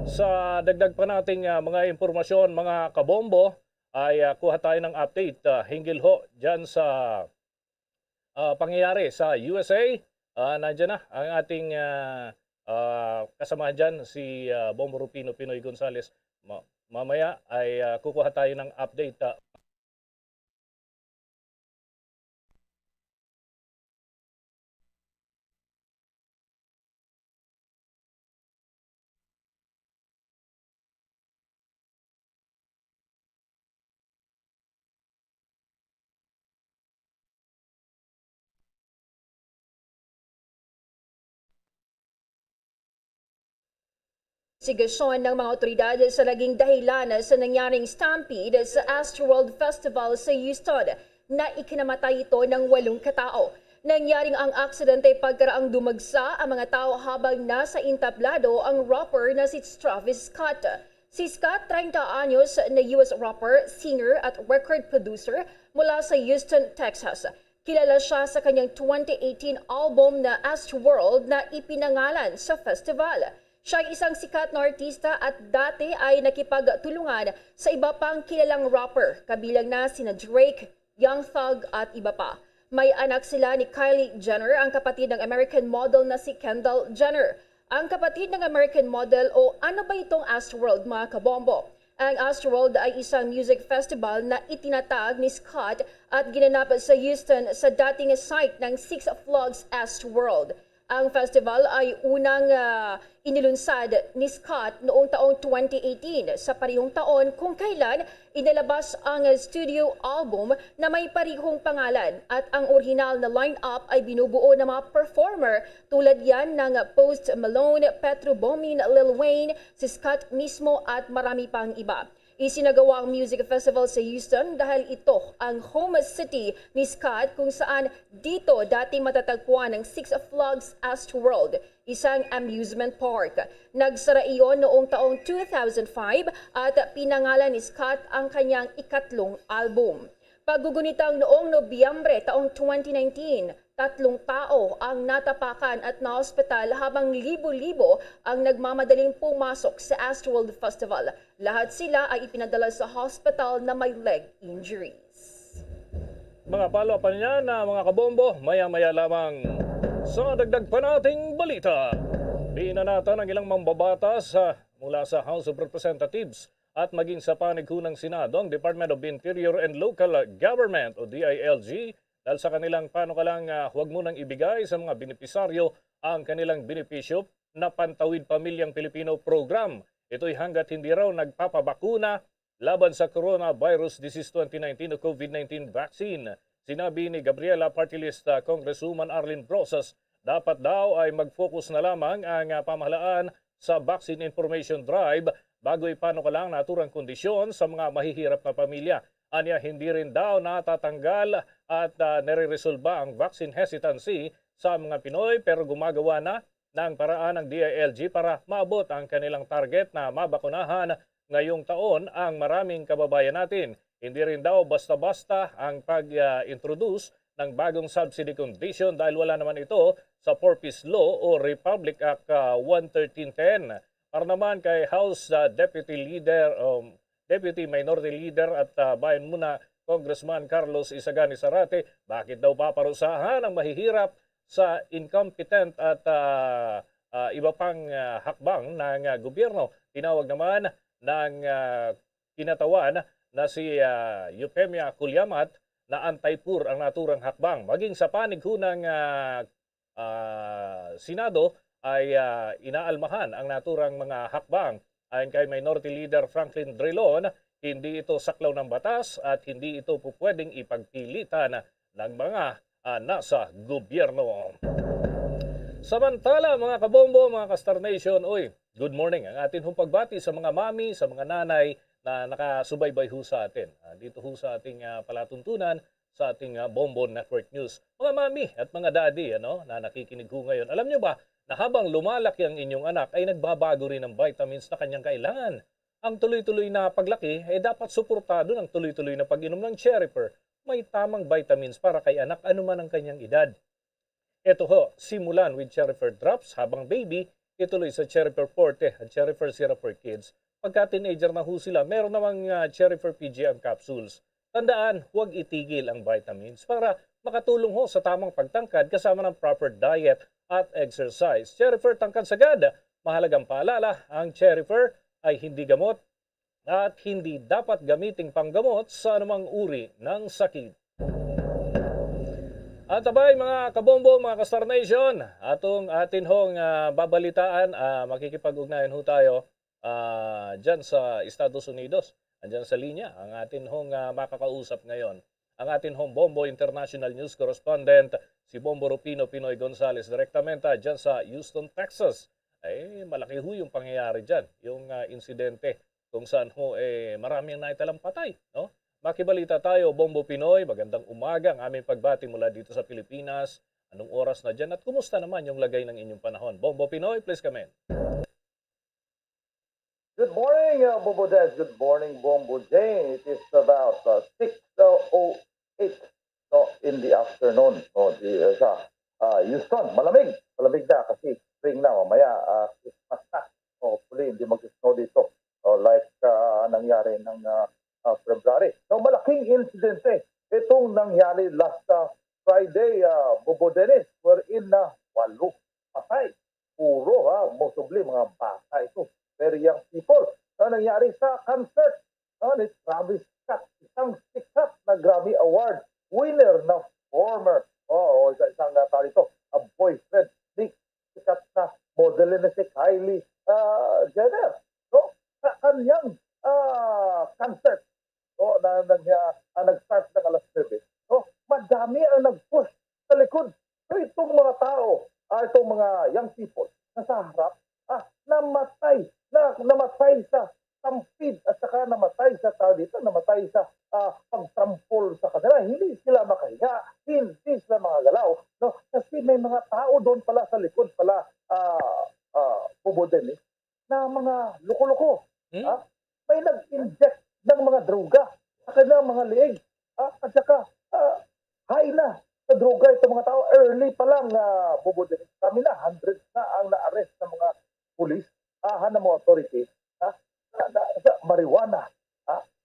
Sa dagdag pa nating mga impormasyon mga kabombo ay kuha tayo ng update hinggil ho dyan sa pangyayari sa USA. Nandiyan na ang ating kasamahan dyan si Bombo Rupino Pinoy Gonzales. Mamaya ay kukuha tayo ng update. Investigasyon ng mga otoridad sa naging dahilan sa nangyaring stampede sa Astroworld Festival sa Houston na ikinamatay ito ng 8 katao. Nangyaring ang aksidente pagkaraang dumagsa ang mga tao habang nasa entablado ang rapper na si Travis Scott. Si Scott, 30 anyos na US rapper, singer at record producer mula sa Houston, Texas. Kilala siya sa kanyang 2018 album na Astroworld na ipinangalan sa festival. Siya ay isang sikat na artista at dati ay nakipagtulungan sa iba pang kilalang rapper, kabilang na sina Drake, Young Thug at iba pa. May anak sila ni Kylie Jenner, ang kapatid ng American model na si Kendall Jenner. Ang kapatid ng American model o ano ba itong Astroworld mga kabombo? Ang Astroworld ay isang music festival na itinatag ni Scott at ginanap sa Houston sa dating site ng Six Flags Astroworld. Ang festival ay unang inilunsad ni Scott noong taong 2018 sa parehong taon kung kailan inilabas ang studio album na may parehong pangalan at ang original na line-up ay binubuo ng mga performer tulad yan ng Post Malone, Petro Bomin, Lil Wayne, si Scott mismo at marami pang iba. Isinagawa ang music festival sa Houston dahil ito ang home city ni Scott kung saan dito dating matatagpuan ang Six Flags Astroworld, isang amusement park. Nagsara iyon noong taong 2005 at pinangalan ni Scott ang kanyang ikatlong album. Paggugunitang noong Nobyembre taong 2019, 3 tao ang natapakan at naospital habang libo-libo ang nagmamadaling pumasok sa Astroworld Festival. Lahat sila ay ipinadala sa hospital na may leg injuries. Mga follow-up niyan na mga kabombo, maya-maya lamang. Sa dagdag pa nating balita, binanatan ang ilang mambabatas mula sa House of Representatives at maging sa panig ng Senado ang Department of Interior and Local Government o DILG dahil sa kanilang panukalang huwag munang ibigay sa mga benepisaryo ang kanilang benepisyo na Pantawid Pamilyang Pilipino program. Ito'y hanggat hindi raw nagpapabakuna laban sa Coronavirus Disease 2019 o COVID-19 vaccine. Sinabi ni Gabriela Party List Congresswoman Arlene Brosas, dapat daw ay mag-focus na lamang ang pamahalaan sa Vaccine Information Drive bago ipanukalang naturang kondisyon sa mga mahihirap na pamilya. Anya, hindi rin daw natatanggal at nare-resolba ang vaccine hesitancy sa mga Pinoy pero gumagawa na ng paraan ng DILG para maabot ang kanilang target na mabakunahan ngayong taon ang maraming kababayan natin. Hindi rin daw basta-basta ang pag-introduce ng bagong subsidy condition dahil wala naman ito sa 4-piece law o Republic Act 11310. Para naman kay House Deputy Minority Leader at Bayan Muna Congressman Carlos Isagani Zarate, bakit daw paparusahan ang mahihirap sa incompetent at iba pang hakbang ng gobyerno? Tinawag naman ng kinatawan na si Eupemia Kulyamat na anti-poor ang naturang hakbang. Maging sa panig ng Senado ay inaalmahan ang naturang mga hakbang. Ayon kay Minority Leader Franklin Drilon, hindi ito saklaw ng batas at hindi ito pwedeng ipagpilitan ng mga nasa gobyerno. Samantala mga kabombo, mga ka-Star Nation, good morning. Ang atin hong pagbati sa mga mami, sa mga nanay na nakasubaybay ho sa atin. Dito ho sa ating palatuntunan sa ating Bombo Network News. Mga mami at mga daddy na nakikinig ho ngayon. Alam nyo ba na habang lumalaki ang inyong anak ay nagbabago rin ang vitamins na kanyang kailangan. Ang tuloy-tuloy na paglaki ay dapat suportado ng tuloy-tuloy na pag-inom ng Cherryper. May tamang vitamins para kay anak anuman ang kanyang edad. Ito ho, simulan with Cherryfer Drops habang baby, ituloy sa Cherryfer Forte at Cherryfer Syrup for Kids. Pagka teenager na ho sila, meron namang Cherryfer PGM capsules. Tandaan, huwag itigil ang vitamins para makatulong ho sa tamang pagtangkad kasama ng proper diet at exercise. Cherryfer Tangkad Sagad, mahalagang paalala, ang Cherryfer ay hindi gamot at hindi dapat gamiting panggamot sa anumang uri ng sakit. At abay mga kabombo, mga ka-Star Nation, atin hong babalitaan, makikipag-ugnayan ho tayo dyan sa Estados Unidos, dyan sa linya, ang atin hong makakausap ngayon. Ang atin hong Bombo International News Correspondent, si Bombo Rupino Pinoy Gonzales, direktamente dyan sa Houston, Texas. Ay, malaki ho yung pangyayari dyan, yung insidente kung saan ho marami ang naitalang patay, no? Makibalita tayo, Bombo Pinoy, magandang umaga ang aming pagbati mula dito sa Pilipinas. Anong oras na dyan at kumusta naman yung lagay ng inyong panahon? Bombo Pinoy, please come in. Good morning, Bombo Des. Good morning, Bombo Jane. It is about 6:08 in the afternoon sa Houston. Malamig na kasi spring na. Mamaya, Christmas na. Hopefully, hindi mag-snow dito. Like nangyari ng February. Malaking insidente itong nangyari last Friday, Bobo Dennis, wherein na 8 patay. Puro mostly mga bata ito. Very young people. Nangyari sa concert ni Travis Scott, isang sikat na Grammy Award winner na former isang ito, a boyfriend ni sikat na model na si Kylie Jenner. Sa kanyang concert nag-start ng alas 9. Madami ang nag-push sa likod. Itong mga tao, itong mga young people na sa harap, namatay sa stampede at saka namatay sa namatay sa pagtrampol sa kanila. Hindi sila makahinga, hindi sila makagalaw. Kasi may mga tao doon pala sa likod pala, Boboden, na mga loko-loko. May nag-inject ng mga droga sa kanilang mga leeg. At saka high na sa droga itong mga tao. Early pa lang, Boboden. Kami na, hundreds na ang na-arrest ng mga pulis, ng mga authorities, sa marijuana,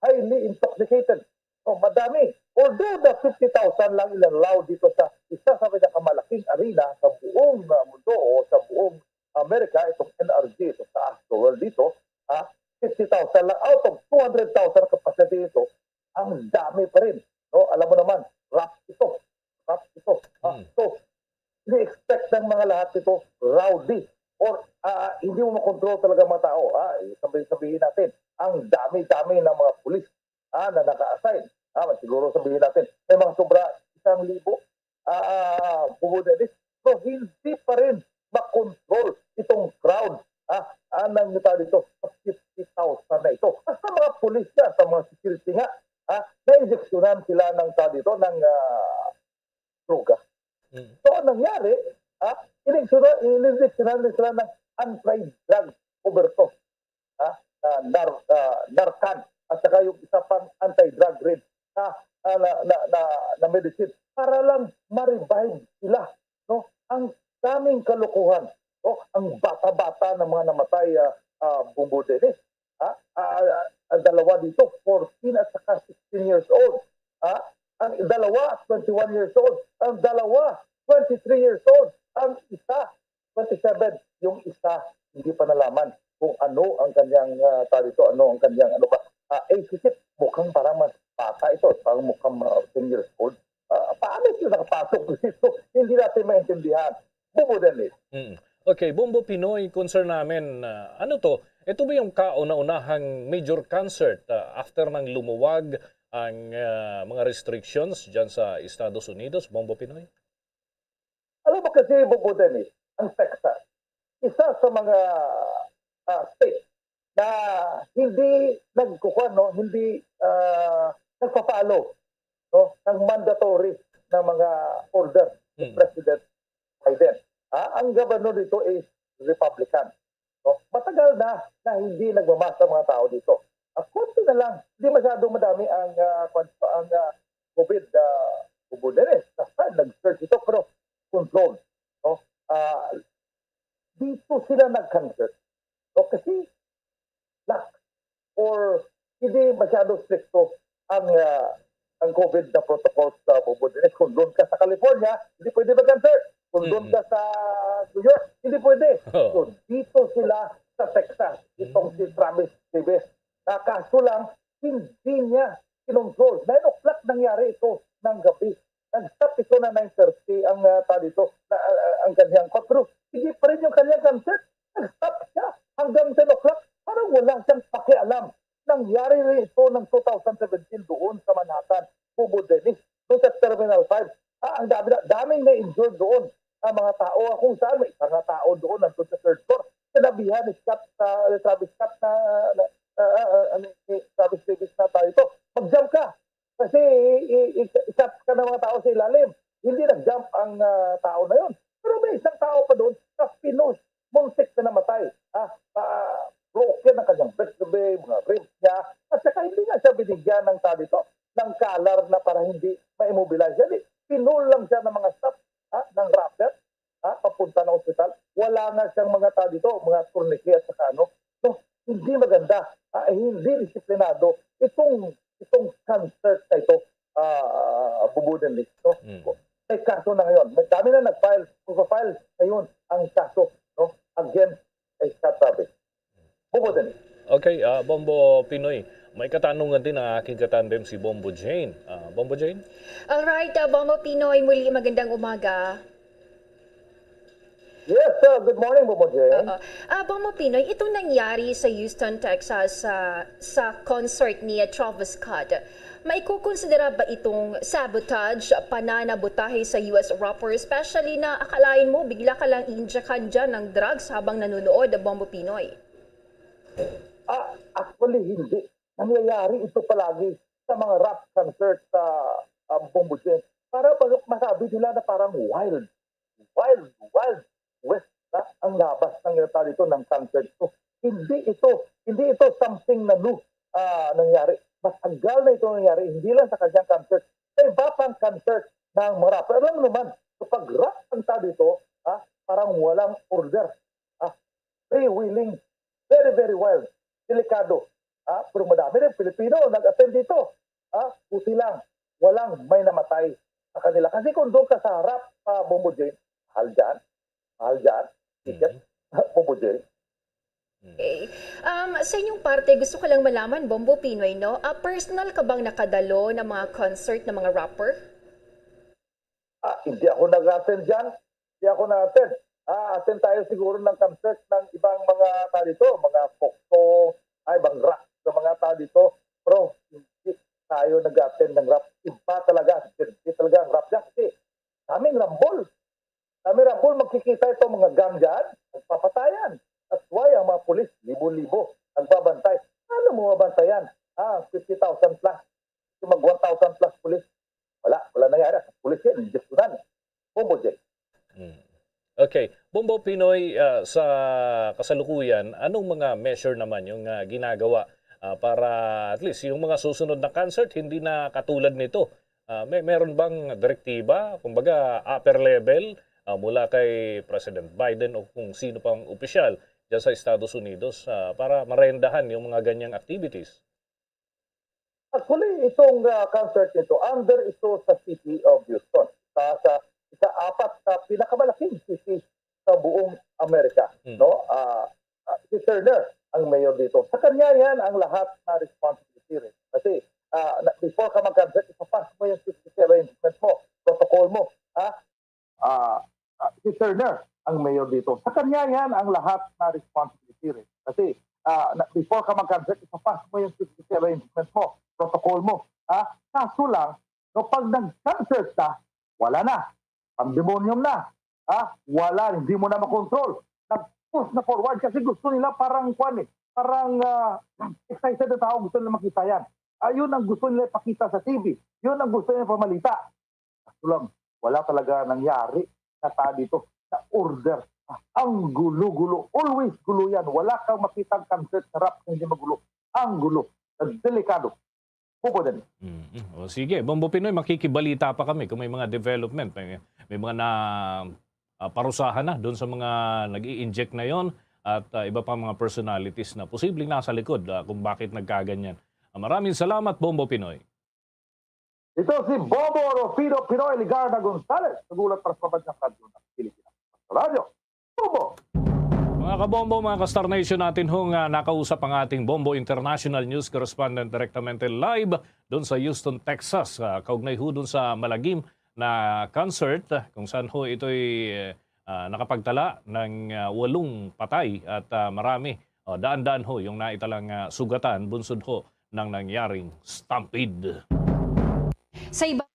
highly intoxicated Oh, madami. Although the 50,000 lang ilalalaw dito sa isa sa pinakamalaking arena sa buong mundo o sa buong Amerika, itong NRG, ito sa Astroworld dito, 50,000 lang out of 200,000 capacity ito, ang dami pa rin. No? Alam mo naman, rap ito. So, ini-expect ng mga lahat ito rowdy or hindi mo makontrol talaga mga tao. Sabihin natin, ang dami-dami ng mga pulis na naka-assign. Siguro sabihin natin, may mga sobra 1,000 bumudelis. So, hindi pa rin makontrol itong crowd ng dito sa 50,000 na ito. At sa mga pulis nga, sa mga security nga, na-injeksyonan sila ng dito ng droga. So, ang nangyari, in-injeksyonan sila ng anti-drug overdose. Narcan at saka yung isa pang anti-drug rin na medicine para lang ma-revive sila. No? Ang daming kalukuhan. No? Ang bata-bata ng mga namatay bumbudenis. Ang dalawa dito, 14 at saka 16 years old. Ang dalawa, 21 years old. Ang dalawa, 23 years old. Ang isa, 27. Yung isa, hindi pa nalaman kung ano ang kanyang ano ang kanyang age chip. Mukhang parang mas bata ito. Parang mukhang 10 years old. Paano ito nakapasok dito? Hindi natin maintindihan. Bumudenis. Okay, Bombo Pinoy, concern namin, ano to? Ito ba yung kauna-unahang major concert after nang lumuwag ang mga restrictions dyan sa Estados Unidos, Bombo Pinoy? Alam mo kasi, Bombo Dennis, ang Texas, isa sa mga state na hindi hindi nagpa-follow ng mandatory na mga order ni President Biden. Ang governor dito is Republican. Matagal na hindi nagmamasa mga tao dito. Kunti na lang, hindi masyadong madami ang COVID bubuderes. Nag-search ito, pero control. Dito sila nag-concert. Kasi lack or hindi masyadong stricto ang COVID na protocols sa bubuderes. Kung doon ka sa California, hindi pwede mag-concert. Kung doon ka sa New York, hindi pwede. So, dito sila sa Texas, itong si Travis Davis. Kaso lang, hindi niya kinontrol. 9 o'clock nangyari ito ng gabi. Nag-stop ito na 9:30 ang ang kanyang pero hindi pa rin yung kanyang concert. Nag-stop siya hanggang 10 o'clock. Parang wala siyang pakialam. Nangyari rin ito ng 2017 doon sa Manhattan, Bubo Dennis, doon sa Terminal 5. Ang daming na-injured doon. Ang mga tao, kung saan may isang tao doon nandun sa third floor. Sinabihan ni Travis Scott Travis Davis na tayo ito. Mag-jump ka. Kasi i-cut ka ng mga tao sa ilalim. Hindi nag-jump ang tao na yon. Pero may isang tao pa doon na pinos, muntik na namatay. Broken ang kanyang vertebrae, mga ribs niya. At saka hindi nga siya binigyan ng tao dito, ng collar na para hindi ma-immobilize. Hindi, pinul lang siya ng mga staff ng rapper, papunta ng ospital. Wala nga siyang mga tao dito, mga tourniquet at saka ano. So, hindi maganda, hindi disiplinado itong concert na ito, bubudan nito. May kaso na ngayon. May dami na nag-file. Kung-file ngayon ang kaso against Scott Travis. Bubudan. Okay, Bombo Pinoy. May katanungan din ang aking katandem si Bombo Jane. Bombo Jane? Alright, Bombo Pinoy, muli magandang umaga. Yes, good morning, Bombo Jane. Bombo Pinoy, itong nangyari sa Houston, Texas sa concert ni Travis Scott, may kukonsidera ba itong sabotage, pananabotahe sa US rapper, especially na akalain mo bigla ka lang injectan dyan ng drugs habang nanonood, Bombo Pinoy? Actually, hindi. Nangyayari ito palagi sa mga rap concert sa Bombo Jane. Para masabi nila na parang wild west ang labas ng dito ng concert. So, hindi ito something na new nangyari. Matagal na ito nangyari, hindi lang sa kanyang concert. Sa iba pang concert ng mga rap. Pero alam mo naman, kapag rap ang dito, parang walang order. Freewheeling, very, very wild. Delikado. Pero madami rin Pilipino nag-attend dito. Buti lang, walang may namatay sa kanila. Kasi kung doon ka sa harap, Bombo Jane, mahal dyan, ticket, Bombo Jane. Okay. Sa inyong parte, gusto ko lang malaman, Bombo Pinoy, no? Personal ka bang nakadalo ng mga concert ng mga rapper? Hindi ako nag-attend dyan. Hindi ako nag-attend. Attend tayo siguro ng concert ng ibang mga tao dito, mga folk song, ibang rap ng mga tao dito. Pero hindi tayo nag-attend ng rap. Iba talaga. Hindi talaga ang rap dyan. Kasi daming rambol. Magkikita ito mga gang dyan. Magpapatayan. That's why ang mga pulis, libo-libo, nagbabantay. Ano mo mabantayan? 50,000 plus. Mag 1,000 plus pulis. Wala nangyari. Pulis yan, injeksyonan. Bombo Jay. Okay. Bombo Pinoy, sa kasalukuyan, anong mga measure naman yung ginagawa para at least yung mga susunod na concert hindi na katulad nito? Meron bang direktiba, kumbaga upper level, mula kay President Biden o kung sino pang opisyal dyan sa Estados Unidos para marendahan yung mga ganyang activities? Actually, itong concert nito, under ito sa City of Houston. Sa ika-4 na pinakamalaking city sa buong Amerika. No? Si Turner ang mayor dito. Sa kanya yan ang lahat na responsibility rin. Kasi before ka mag-concert, ipapas mo yung security arrangement mo, protocol mo. Si Turner ang mayor dito. Sa kanya yan ang lahat na responsibility rin. Kasi before ka mag-concert, ipapas mo yung security arrangement mo, protocol mo. Kaso lang, no, pag nag-concert ka, wala na. Pandemonium na. Wala, hindi mo na makontrol. Nag-push na forward kasi gusto nila parang excited na tao, gusto nila makita yan. Yun ang gusto nila ipakita sa TV. Yun ang gusto nila pamalita. Kaso lang, wala talaga nangyari na tayo dito na order. Ang gulo-gulo. Always gulo yan. Wala kang makitang concert na rap na hindi magulo. Ang gulo. Delikado. O sige, Bombo Pinoy, makikibalita pa kami kung may mga development. May mga parusahan na doon sa mga nag-i-inject na yon at iba pa mga personalities na posibleng nasa likod kung bakit nagkaganyan. Maraming salamat, Bombo Pinoy. Ito si Bobo Rufino Pinoy Ligarda Gonzalez. Nagulat para sa Pambansang Radyo ng Pilipinas. Radyo, Bobo! Mga kabombo, mga ka-Star Nation natin nakausap ang ating Bombo International News Correspondent direktamente live doon sa Houston, Texas. Kaugnay ho doon sa malagim na concert kung saan ho ito'y nakapagtala ng 8 patay at marami. Daan-daan ho yung naitalang sugatan bunsod ho ng nangyaring stampede. Sa iba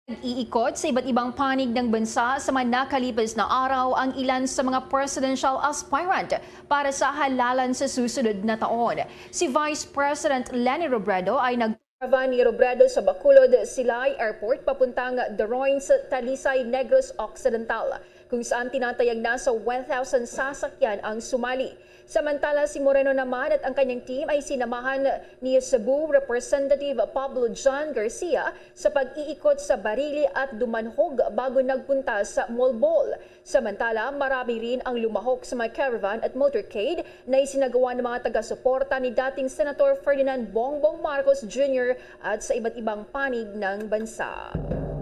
iikot sa iba't ibang panig ng bansa sa mga nakalipas na araw ang ilan sa mga presidential aspirant para sa halalan sa susunod na taon. Si Vice President Leni Robredo ay ni Robredo sa Bacolod Silay Airport papuntang Daroin sa Talisay, Negros Occidental, kung saan tinatayag na sa 1,000 sasakyan ang sumali. Samantala, si Moreno naman at ang kanyang team ay sinamahan ni Cebu Representative Pablo John Garcia sa pag-iikot sa Barili at Dumanhog bago nagpunta sa Molbol. Samantala, marami rin ang lumahok sa mga caravan at motorcade na isinagawa ng mga taga-suporta ni dating Senator Ferdinand Bongbong Marcos Jr. at sa iba't ibang panig ng bansa.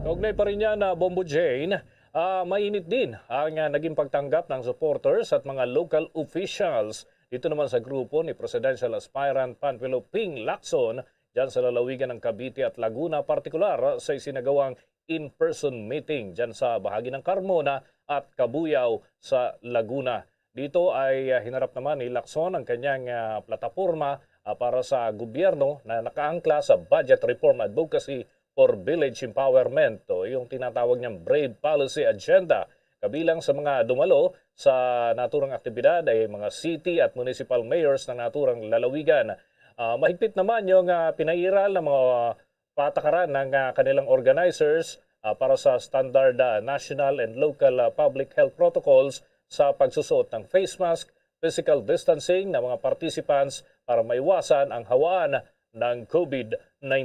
Kaugnay pa rin yan na Bombo Jane. Mainit din ang naging pagtanggap ng supporters at mga local officials. Dito naman sa grupo ni Presidential Aspirant Panfilo Ping Lacson dyan sa lalawigan ng Cavite at Laguna, partikular sa isinagawang in-person meeting dyan sa bahagi ng Carmona at Cabuyao sa Laguna. Dito ay hinarap naman ni Lacson ang kanyang plataforma para sa gobyerno na nakaangkla sa Budget Reform Advocacy for Village Empowerment, o yung tinatawag niyang Brave Policy Agenda. Kabilang sa mga dumalo sa naturang aktibidad ay mga city at municipal mayors ng naturang lalawigan. Mahigpit naman yung pinairal ng mga patakaran ng kanilang organizers para sa standard national and local public health protocols sa pagsusuot ng face mask, physical distancing ng mga participants para maiwasan ang hawaan ng COVID-19.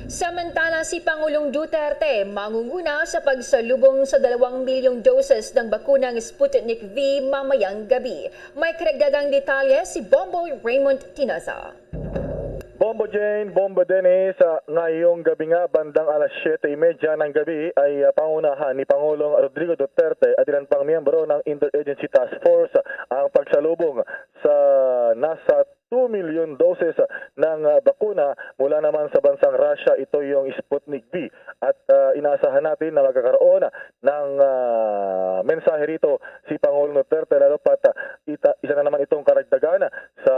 Samantala, si Pangulong Duterte mangunguna sa pagsalubong sa 2 milyong doses ng bakunang Sputnik V mamayang gabi. May karagdagang detalye si Bombo Raymond Tinaza. Bombo Jane, Bombo Dennis, ngayong gabi nga bandang alas 7:30 ng gabi ay pangunahan ni Pangulong Rodrigo Duterte at ilan pang miyembro ng Interagency Task Force ang pagsalubong sa nasa 2 million doses ng bakuna mula naman sa bansang Russia. Ito yung Sputnik V at inaasahan natin na magkakaroon ng mensahe rito si Pangulong Duterte lalo pat isa na naman itong karagdagan sa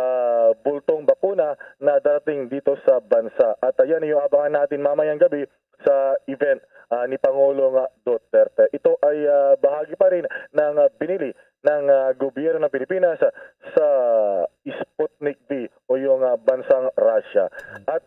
bultong bakuna na dating dito sa bansa. At yan yung abangan natin mamayang gabi sa event ni Pangulong Duterte. Ito ay bahagi pa rin ng binili ng gobyerno ng Pilipinas sa Sputnik V o yung bansang Russia. At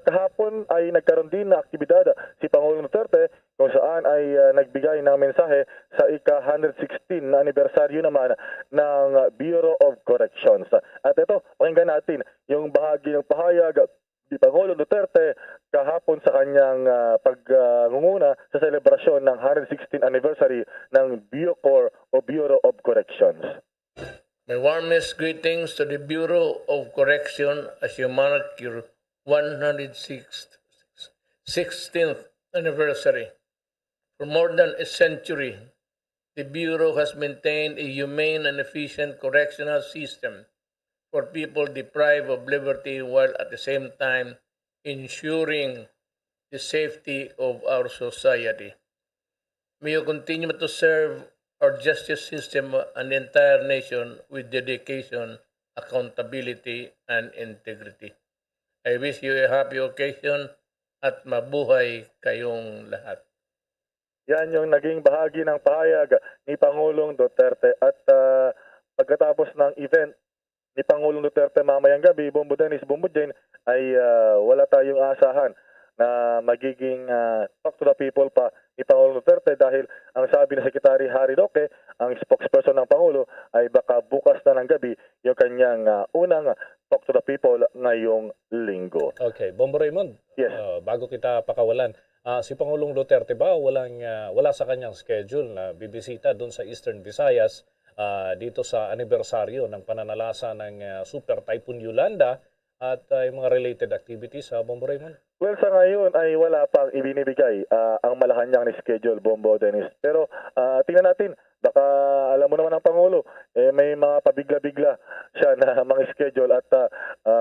kahapon ay nagkaroon din na aktibidad si Pangulong Duterte kung saan ay nagbigay ng mensahe sa ika-116 na anibersaryo naman ng Bureau of Corrections. At ito, pakinggan natin yung bahagi ng pahayag ni Pangulong Duterte kahapon sa kanyang pagngunguna sa selebrasyon ng 116th anniversary ng Bucor o Bureau of Corrections. My warmest greetings to the Bureau of Correction as you mark your 116th anniversary. For more than a century, the Bureau has maintained a humane and efficient correctional system for people deprived of liberty while at the same time ensuring the safety of our society. May you continue to serve our justice system and the entire nation with dedication, accountability, and integrity. I wish you a happy occasion at mabuhay kayong lahat. Yan yung naging bahagi ng pahayag ni Pangulong Duterte. At pagkatapos ng event ni Pangulong Duterte mamayang gabi, Bombo Dennis, Bombo Jane, ay wala tayong asahan na magiging talk to the people pa ni Pangulong Duterte dahil ang sabi ni Secretary Harry Roque, ang spokesperson ng Pangulo, ay baka bukas na ng gabi yung kanyang unang talk to the people ngayong linggo. Okay, Bombo Raymond, yes. Bago kita pakawalan, si Pangulong Duterte ba wala sa kanyang schedule na bibisita doon sa Eastern Visayas dito sa anibersaryo ng pananalasa ng Super Typhoon Yolanda at yung mga related activities sa Bombo Raymond? Well, sa ngayon ay wala pang ibinibigay ang Malacanang na schedule, Bombo Dennis. Pero tingnan natin, baka alam mo naman ang Pangulo, may mga pabigla-bigla siya na mga schedule at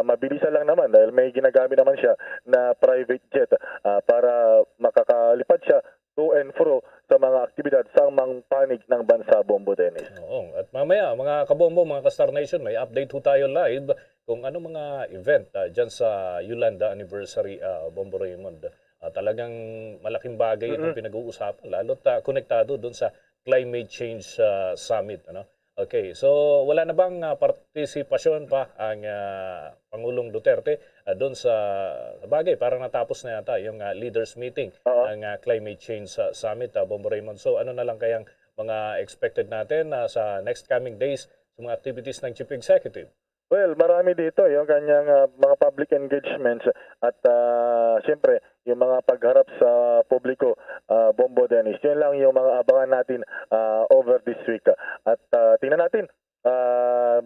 mabilisan lang naman dahil may ginagamit naman siya na private jet para makakalipad siya to and fro sa mga aktibidad sa mga panig ng bansa, Bombo Dennis. Oo, at mamaya mga kabombo, mga ka-Star Nation, may update ho tayo live kung ano mga event dyan sa Yolanda Anniversary, Bombo Raymond. Talagang malaking bagay itong pinag-uusapan, lalo't konektado doon sa Climate Change Summit. Okay, so wala na bang partisipasyon pa ang Pangulong Duterte doon sa bagay? Parang natapos na yata yung leaders meeting ng Climate Change Summit, Bombo Raymond. So ano na lang kayang mga expected natin sa next coming days sa mga activities ng Chief Executive? Well, marami dito yung kanyang mga public engagements at siyempre yung mga pagharap sa publiko, Bombo Dennis. Yun lang yung mga abangan natin over this week. At tingnan natin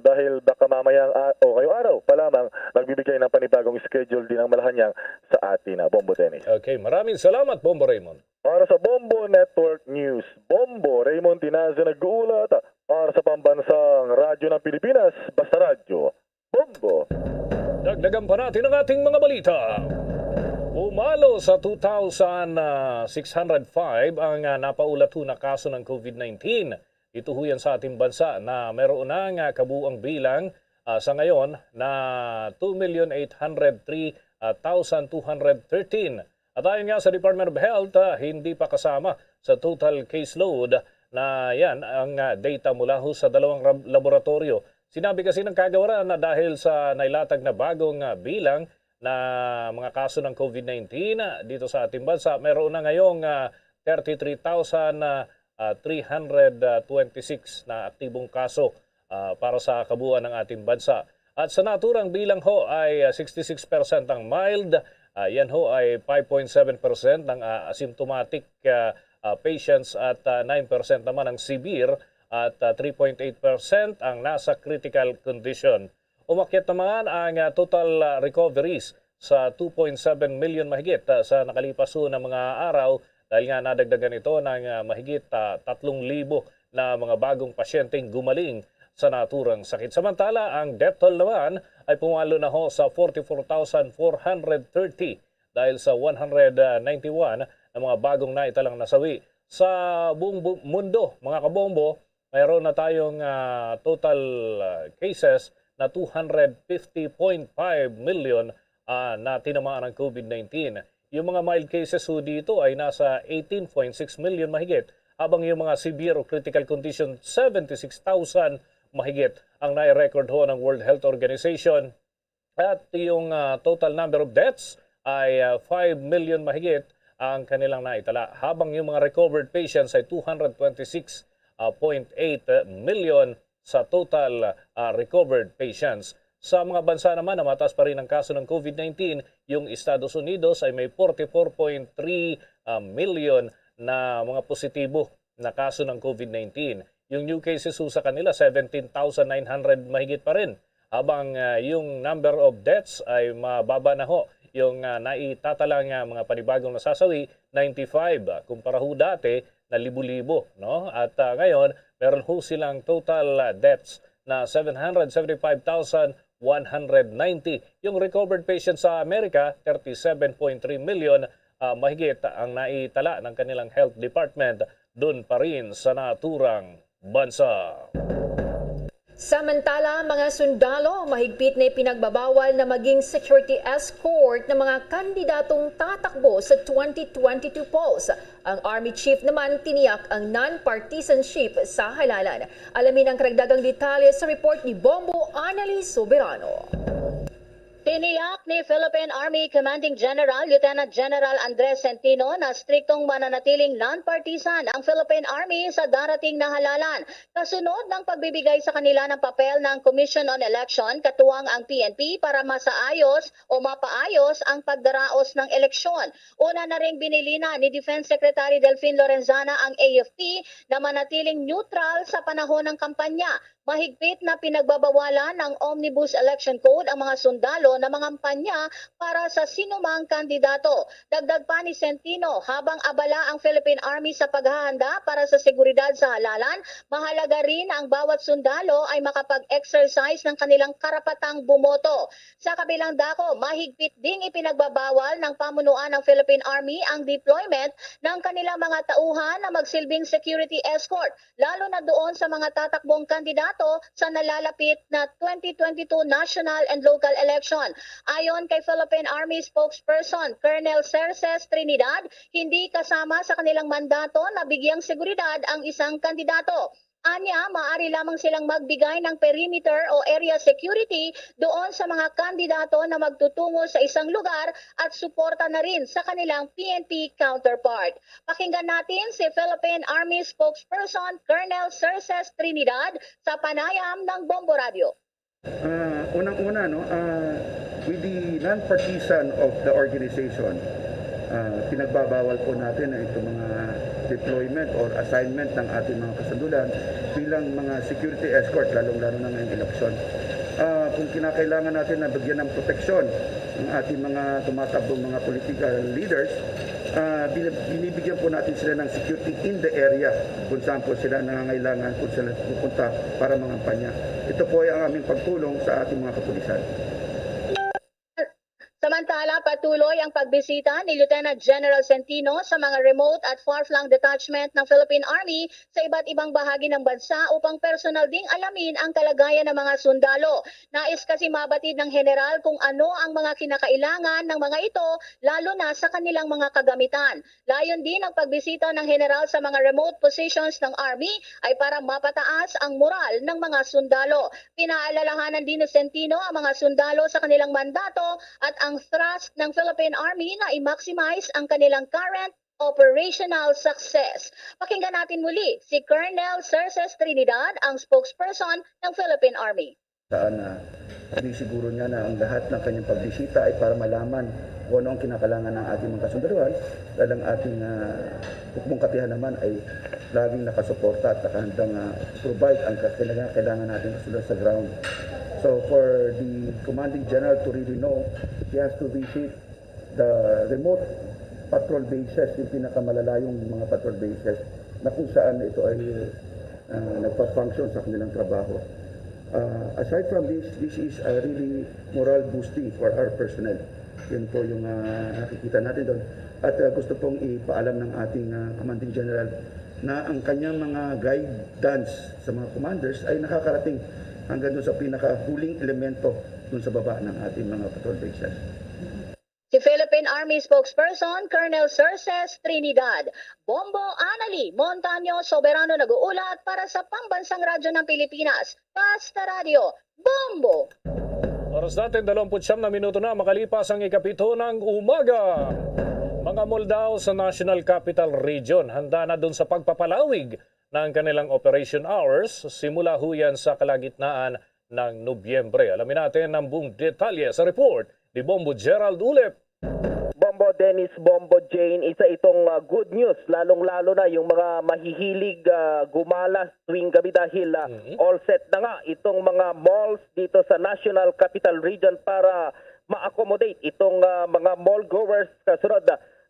dahil baka mamayang o ngayong araw pa lamang magbibigay ng panibagong schedule din ang Malacanang sa atin, Bombo Dennis. Okay, maraming salamat, Bombo Raymond. Para sa Bombo Network News, Bombo Raymond Tinazo nag-uulat para sa pambansang radyo ng Pilipinas, Basta Radyo, Bombo. Dagdagan pa natin ang ating mga balita. Umalo sa 2,605 ang napaulat na kaso ng COVID-19. Ito ho yan sa ating bansa na meron ng kabuang bilang sa ngayon na 2,803,213. At ayon nga sa Department of Health, hindi pa kasama sa total caseload na yan ang data mula ho sa dalawang laboratorio. Sinabi kasi ng kagawaran na dahil sa nailatag na bagong bilang na mga kaso ng COVID-19 dito sa ating bansa, meron na ngayong 33,326 na aktibong kaso para sa kabuuan ng ating bansa. At sa naturang bilang ho ay 66% ang mild, yan ho ay 5.7% ng asymptomatic patients at 9% naman ang severe at 3.8% ang nasa critical condition. Umakyat naman ang total recoveries sa 2.7 million mahigit sa nakalipas na mga araw dahil nga nadagdagan ito ng mahigit 3,000 na mga bagong pasyenteng gumaling sa naturang sakit. Samantala, ang death toll naman ay pumalo na ho sa 44,430 dahil sa 191 na mga bagong naitalang nasawi. Sa buong mundo, mga kabombo, mayroon na tayong total cases na 250.5 million na tinamaan ng COVID-19. Yung mga mild cases ho dito ay nasa 18.6 million mahigit, habang yung mga severe o critical condition 76,000 mahigit ang nai-record ho ng World Health Organization. At yung total number of deaths ay 5 million mahigit ang kanilang naitala, habang yung mga recovered patients ay 226.8 million sa total recovered patients. Sa mga bansa naman na mataas pa rin ang kaso ng COVID-19, yung Estados Unidos ay may 44.3 million na mga positibo na kaso ng COVID-19. Yung new cases sa kanila, 17,900 mahigit pa rin. Habang yung number of deaths ay mababa na ho. Yung naitatalang mga panibagong nasasawi, 95. Kumpara ho dati na libo-libo. No? At ngayon, meron ho silang total deaths na 775,190. Yung recovered patients sa Amerika, 37.3 million mahigit ang naitala ng kanilang health department doon pa rin sa naturang bansa. Samantala, mga sundalo, mahigpit na ipinagbabawal na maging security escort ng mga kandidatong tatakbo sa 2022 polls. Ang Army Chief naman tiniyak ang non-partisanship sa halalan. Alamin ang karagdagang detalye sa report ni Bombo Annalise Soberano. Tiniyak ni Philippine Army Commanding General Lieutenant General Andres Centino na striktong mananatiling non-partisan ang Philippine Army sa darating na halalan. Kasunod ng pagbibigay sa kanila ng papel ng Commission on Election, katuwang ang PNP para masaayos o mapaayos ang pagdaraos ng eleksyon. Una na ring binilina ni Defense Secretary Delfin Lorenzana ang AFP na manatiling neutral sa panahon ng kampanya. Mahigpit na pinagbabawalan ng Omnibus Election Code ang mga sundalo na mangampanya para sa sinumang kandidato. Dagdag pa ni Centino, habang abala ang Philippine Army sa paghahanda para sa seguridad sa halalan, mahalaga rin ang bawat sundalo ay makapag-exercise ng kanilang karapatang bumoto. Sa kabilang dako, mahigpit ding ipinagbabawal ng pamunuan ng Philippine Army ang deployment ng kanilang mga tauhan na magsilbing security escort, lalo na doon sa mga tatakbong kandidato sa nalalapit na 2022 national and local election. Ayon kay Philippine Army spokesperson Colonel Cerces Trinidad, hindi kasama sa kanilang mandato na bigyang seguridad ang isang kandidato. Anya, maaari lamang silang magbigay ng perimeter o area security doon sa mga kandidato na magtutungo sa isang lugar at suporta na rin sa kanilang PNP counterpart. Pakinggan natin si Philippine Army spokesperson Colonel Cerces Trinidad sa panayam ng Bombo Radio. Unang-una, with the non-partisan of the organization, pinagbabawal po natin na itong mga deployment or assignment ng ating mga kasundulan bilang mga security escort, lalong-lalo na ngayong eleksyon. Kung kinakailangan natin na bigyan ng proteksyon ng ating mga tumatabong mga political leaders, binibigyan po natin sila ng security in the area kung saan po sila nangangailangan, kung sila pupunta para mangampanya. Ito po ay ang aming pagtulong sa ating mga kapulisan. Samantala, patuloy ang pagbisita ni Lieutenant General Centino sa mga remote at far-flung detachment ng Philippine Army sa iba't ibang bahagi ng bansa upang personal ding alamin ang kalagayan ng mga sundalo. Nais kasi mabatid ng general kung ano ang mga kinakailangan ng mga ito, lalo na sa kanilang mga kagamitan. Layon din ang pagbisita ng general sa mga remote positions ng Army ay para mapataas ang moral ng mga sundalo. Pinaalalahanan din ni Centino ang mga sundalo sa kanilang mandato at ang thrust ng Philippine Army na i-maximize ang kanilang current operational success. Pakinggan natin muli si Colonel Cerces Trinidad, ang spokesperson ng Philippine Army. Saan siguro niya na ang lahat ng kanyang pagbisita ay para malaman kung ano ang kinakalangan ng ating mga kasundaluhan dahil ang ating hukbong katihan naman ay laging nakasuporta at nakahandang provide ang kailangan natin kasundaluhan sa ground. So for the Commanding General to really know, he has to visit the remote patrol bases, yung pinakamalalayong mga patrol bases na kung saan ito ay nagpa-function sa kanilang trabaho. Aside from this is a really moral boosting for our personnel. Yun po yung nakikita natin doon. At gusto pong ipaalam ng ating Commanding General na ang kanyang mga guidance sa mga commanders ay nakakarating hanggang doon sa pinakahuling elemento doon sa baba ng ating mga patrol bases. Si Philippine Army spokesperson Colonel Cerces Trinidad. Bombo Anali Montaño Soberano nag-uulat para sa Pambansang Radyo ng Pilipinas. Basta Radio, Bombo! Oras natin 29 na minuto na makalipas ang ikapito ng umaga. Mga mall daw sa National Capital Region handa na dun sa pagpapalawig ng kanilang operation hours simula huyan sa kalagitnaan ng Nobyembre. Alamin natin ang buong detalye sa report ni Bombo Gerald Ulep. Bombo Dennis, Bombo Jane, isa itong good news, lalong-lalo na yung mga mahihilig gumala tuwing gabi dahil all set na nga itong mga malls dito sa National Capital Region para ma-accommodate itong mga mall goers kasunod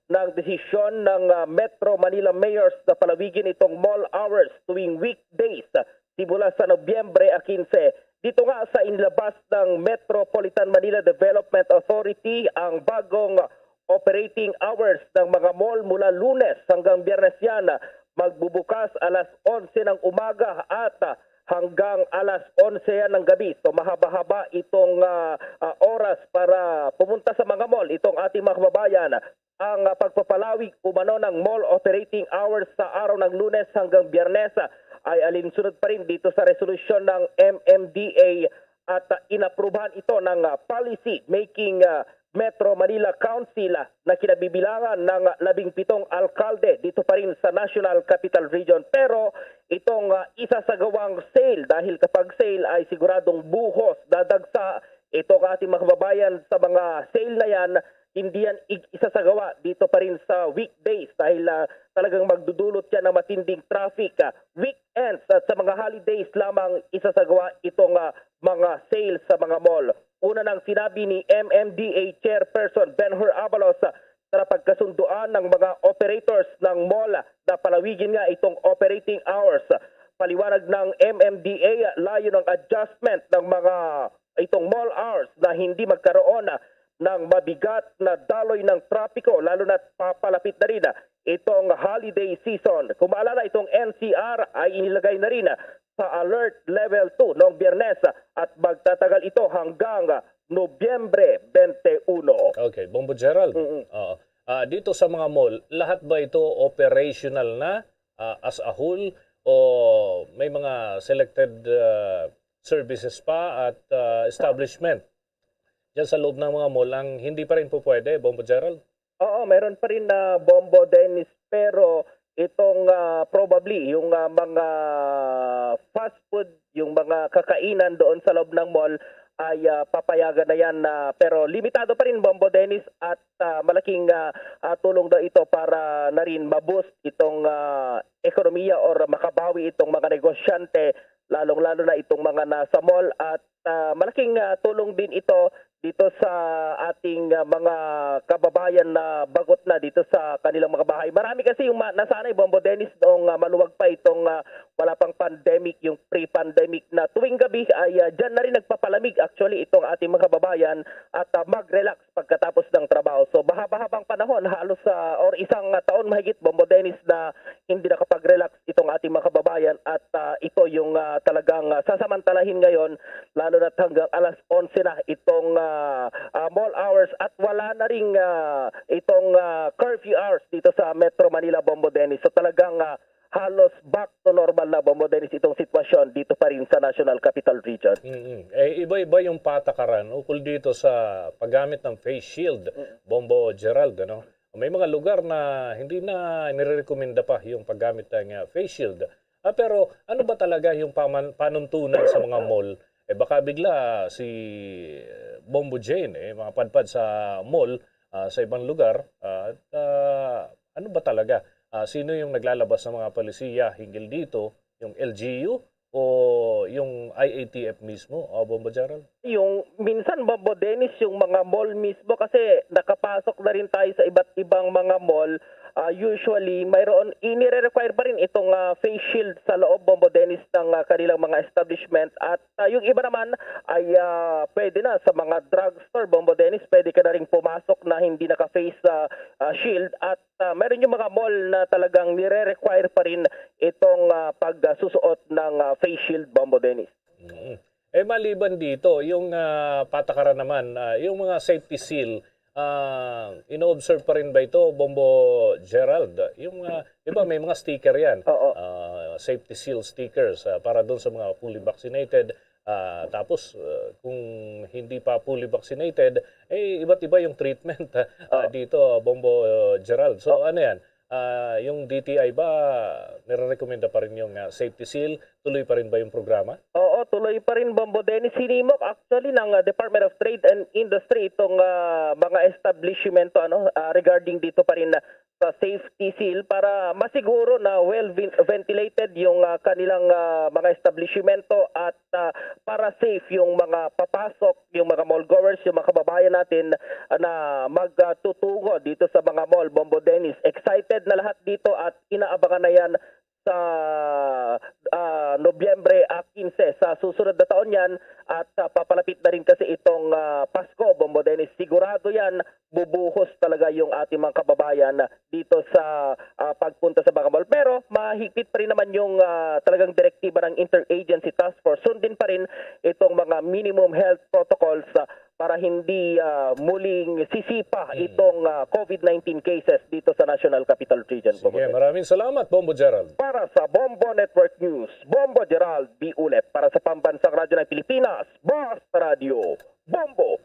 ng desisyon ng Metro Manila Mayors na palawigin itong mall hours tuwing weekdays simula sa Nobyembre 15. Dito nga sa inilabas ng Metropolitan Manila Development Authority ang bagong operating hours ng mga mall mula Lunes hanggang Biyernes yan. Magbubukas alas 11 ng umaga at hanggang alas 11 yan ng gabi. So mahaba-haba itong oras para pumunta sa mga mall. Itong ating mga kababayan, ang pagpapalawig umano ng mall operating hours sa araw ng Lunes hanggang Biyernes ay alinsunod pa rin dito sa resolusyon ng MMDA at inaprubahan ito ng policy making Metro Manila Council na kinabibilangan ng 17 alkalde dito pa rin sa National Capital Region. Pero itong isasagawang sale dahil kapag sale ay siguradong buhos, dadagsa itong ating mga kababayan sa mga sale na yan, hindi yan isasagawa dito pa rin sa weekdays dahil talagang magdudulot yan ng matinding traffic. Weekends at sa mga holidays lamang isasagawa itong mga sales sa mga mall. Una nang sinabi ni MMDA Chairperson Ben-Hur Avalos na pagkasunduan ng mga operators ng mall na palawigin nga itong operating hours. Paliwanag ng MMDA, layo ng adjustment ng mga itong mall hours na hindi magkaroon ng mabigat na daloy ng trapiko lalo na papalapit na rin itong holiday season. Kung maalala, itong NCR ay inilagay na rin sa alert level 2 noong Biyernes at magtatagal ito hanggang Nobyembre 21. Okay, Bombo Gerald. Dito sa mga mall, lahat ba ito operational na as a whole o may mga selected services pa at establishment diyan sa loob ng mga mall ang hindi pa rin po pwede, Bombo Gerald? Oo, meron pa rin na Bombo Dennis, pero itong probably yung mga fast food, yung mga kakainan doon sa loob ng mall ay papayagan na yan, pero limitado pa rin, Bombo Dennis, at malaking tulong daw ito para na rin maboost itong ekonomiya or makabawi itong mga negosyante, lalong-lalo na itong mga nasa mall, at malaking tulong din ito dito sa ating mga kababayan na bagot na dito sa kanilang mga bahay. Marami kasi yung nasanay, Bombo Dennis, noong maluwag pa itong wala pang pandemic, yung pre-pandemic na tuwing gabi ay dyan na rin nagpapalamig actually itong ating mga kababayan at mag-relax pagkatapos ng trabaho. So bahaba-habang panahon, halos or isang taon mahigit, Bombo Dennis, na hindi nakapag-relax itong ating mga kababayan at ito yung talagang sasamantalahin ngayon, lalo na hanggang alas 11 na itong mall hours at wala na rin itong curfew hours dito sa Metro Manila, Bombo Dennis. So talagang halos back to normal na, Bombo Dennis, itong sitwasyon dito pa rin sa National Capital Region. Iba-iba yung patakaran ukol dito sa paggamit ng face shield, Bombo Gerald. Ano? May mga lugar na hindi na nirekomenda pa yung paggamit ng face shield. Pero ano ba talaga yung panuntunan sa mga mall baka bigla si Bombo Jane makapadpad sa mall sa ibang lugar at ano ba talaga? Sino yung naglalabas ng mga palisiya hinggil dito? Yung LGU o yung IATF mismo, Bombo Gerald? Yung minsan, Bombo Dennis, yung mga mall mismo kasi nakapasok na rin tayo sa iba't ibang mga mall. Usually, mayroon, inire-require pa rin itong face shield sa loob, Bombo Dennis, ng kanilang mga establishment. At yung iba naman ay pwede na sa mga drugstore, Bombo Dennis, pwede ka na rin pumasok na hindi naka-face shield. At mayroon yung mga mall na talagang nire-require pa rin itong pagsusuot ng face shield, Bombo Dennis. Maliban dito, yung patakaran naman, yung mga safety seal, ino-observe pa rin ba ito, Bombo Gerald? Yung, diba may mga sticker yan, safety seal stickers para doon sa mga fully vaccinated. Tapos, kung hindi pa fully vaccinated, iba't iba yung treatment dito, Bombo Gerald. So, ano yan? Yung DTI ba, nire-recommenda pa rin yung safety seal? Tuloy pa rin ba yung programa? Oo, tuloy pa rin, Bombo Dennis. Sinimok actually ng Department of Trade and Industry itong mga establishmento regarding dito pa rin sa safety seal para masiguro na well ventilated yung kanilang mga establishmento at para safe yung mga papasok, yung mga mall goers, yung mga kababayan natin na magtutungo dito sa mga mall, Bombo Dennis. Excited na lahat dito at inaabangan na yan sa Nobyembre 15 sa susunod na taon yan at papalapit na rin kasi itong Pasko, Bombo Dennis. Sigurado yan, bubuhos talaga yung ating mga kababayan dito sa pagpunta sa mga mall. Pero mahigpit pa rin naman yung talagang direktiba ng Interagency Task Force. Sundin pa rin itong mga minimum health protocols para hindi muling sisipa itong COVID-19 cases dito sa National Capital Region. Sige, maraming salamat, Bombo Gerald. Para sa Bombo Network News, Bombo Gerald B. Ulep. Para sa Pambansang Radyo ng Pilipinas, Basta Radio, Bombo.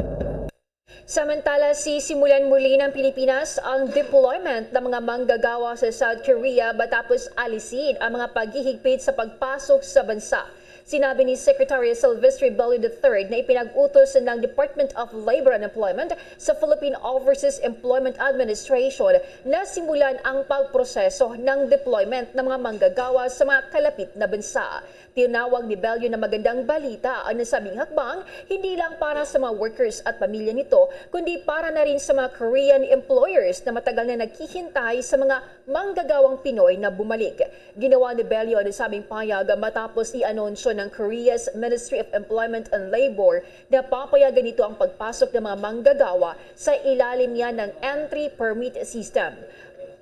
Samantala, sisimulan muli ng Pilipinas ang deployment ng mga manggagawa sa South Korea matapos alisin ang mga paghihigpit sa pagpasok sa bansa. Sinabi ni Secretary Silvestre Bello III na ipinag-utos ng Department of Labor and Employment sa Philippine Overseas Employment Administration na simulan ang pagproseso ng deployment ng mga manggagawa sa mga kalapit na bansa. Tinawag ni Bello na magandang balita ang nasabing hakbang hindi lang para sa mga workers at pamilya nito, kundi para na rin sa mga Korean employers na matagal na naghihintay sa mga manggagawang Pinoy na bumalik. Ginawa ni Bello ang nasabing pahayag matapos i-anunsyo ng Korea's Ministry of Employment and Labor na papayagan nito ang pagpasok ng mga manggagawa sa ilalim niya ng entry permit system.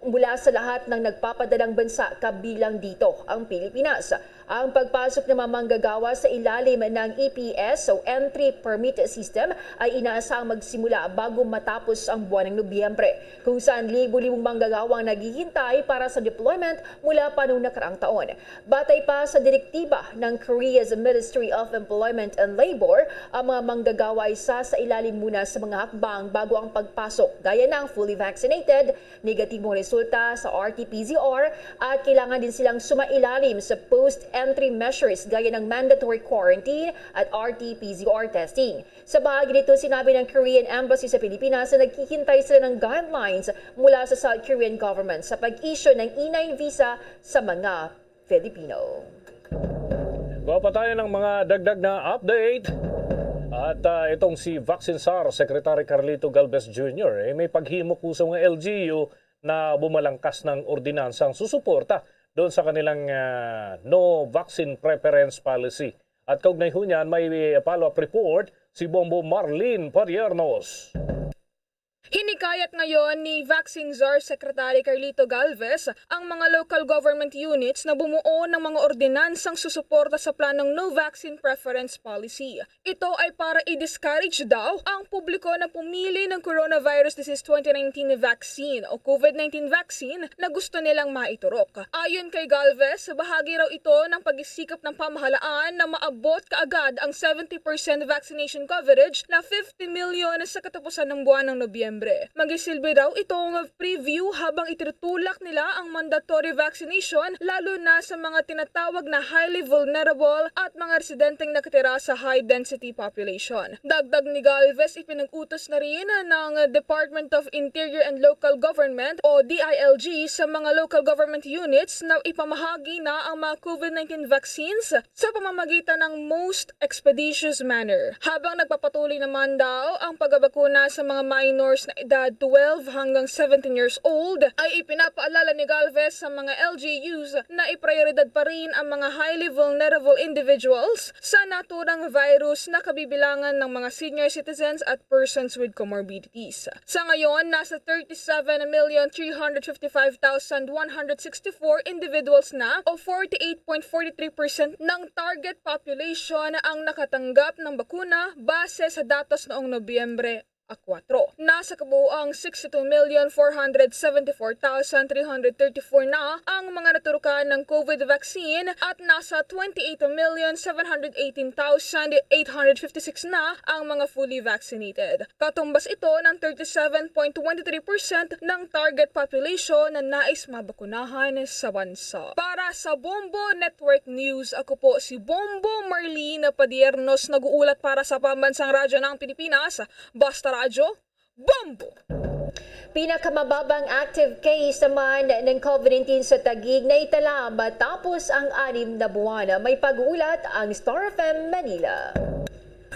Mula sa lahat ng nagpapadalang bansa kabilang dito ang Pilipinas. Ang pagpasok ng mga manggagawa sa ilalim ng EPS o Entry Permit System ay inaasahang magsimula bago matapos ang buwan ng Nobyembre, kung saan libo-libong manggagawa ang naghihintay para sa deployment mula pa noong nakaraang taon. Batay pa sa direktiba ng Korea's Ministry of Employment and Labor, ang mga manggagawa ay sa ilalim muna sa mga hakbang bago ang pagpasok, gaya ng fully vaccinated, negatibong resulta sa RT-PCR at kailangan din silang sumailalim sa post-entry measures gaya ng mandatory quarantine at RT-PCR testing. Sa bahagi nito, sinabi ng Korean Embassy sa Pilipinas na naghihintay sila ng guidelines mula sa South Korean government sa pag-issue ng E9 visa sa mga Filipino. Gawa pa tayo ng mga dagdag na update. At itong si Vaccine SAR Secretary Carlito Galvez Jr. may paghimok po sa mga LGU na bumalangkas ng ordinansang susuporta doon sa kanilang no vaccine preference policy. At kaugnay ho niyan, may follow-up report si Bombo Marlene Padiernos. Hinikayat ngayon ni Vaccine Czar Secretary Carlito Galvez ang mga local government units na bumuo ng mga ordinansang susuporta sa planong no vaccine preference policy. Ito ay para i-discourage daw ang publiko na pumili ng Coronavirus Disease 2019 vaccine o COVID-19 vaccine na gusto nilang maiturok. Ayon kay Galvez, bahagi raw ito ng pag-isikap ng pamahalaan na maabot kaagad ang 70% vaccination coverage na 50 million sa katapusan ng buwan ng Nobyembre. Nobyembre. Magisilbi raw itong preview habang itinutulak nila ang mandatory vaccination lalo na sa mga tinatawag na highly vulnerable at mga residenteng nakatira sa high-density population. Dagdag ni Galvez, ipinag-utos na rin ng Department of Interior and Local Government o DILG sa mga local government units na ipamahagi na ang mga COVID-19 vaccines sa pamamagitan ng most expeditious manner. Habang nagpapatuloy naman daw ang pagbabakuna sa mga minors na edad 12 hanggang 17 years old, ay ipinapaalala ni Galvez sa mga LGUs na iprioridad pa rin ang mga highly vulnerable individuals sa naturang virus na kabibilangan ng mga senior citizens at persons with comorbidities. Sa ngayon, nasa 37,355,164 individuals na o 48.43% ng target population ang nakatanggap ng bakuna base sa datos noong Nobyembre 4. Nasa kabuuang 62,474,334 na ang mga naturukan ng COVID vaccine at nasa 28,718,856 na ang mga fully vaccinated. Katumbas ito ng 37.23% ng target population na nais mabakunahan sa bansa. Para sa Bombo Network News, ako po si Bombo Marlene Padiernos, nag-uulat para sa Pambansang Radyo ng Pilipinas, Basta Radyo, Bombo! Pinakamababang active case naman ng COVID-19 sa Taguig na itala matapos ang 6 na buwan. May pag-uulat ang Star FM Manila.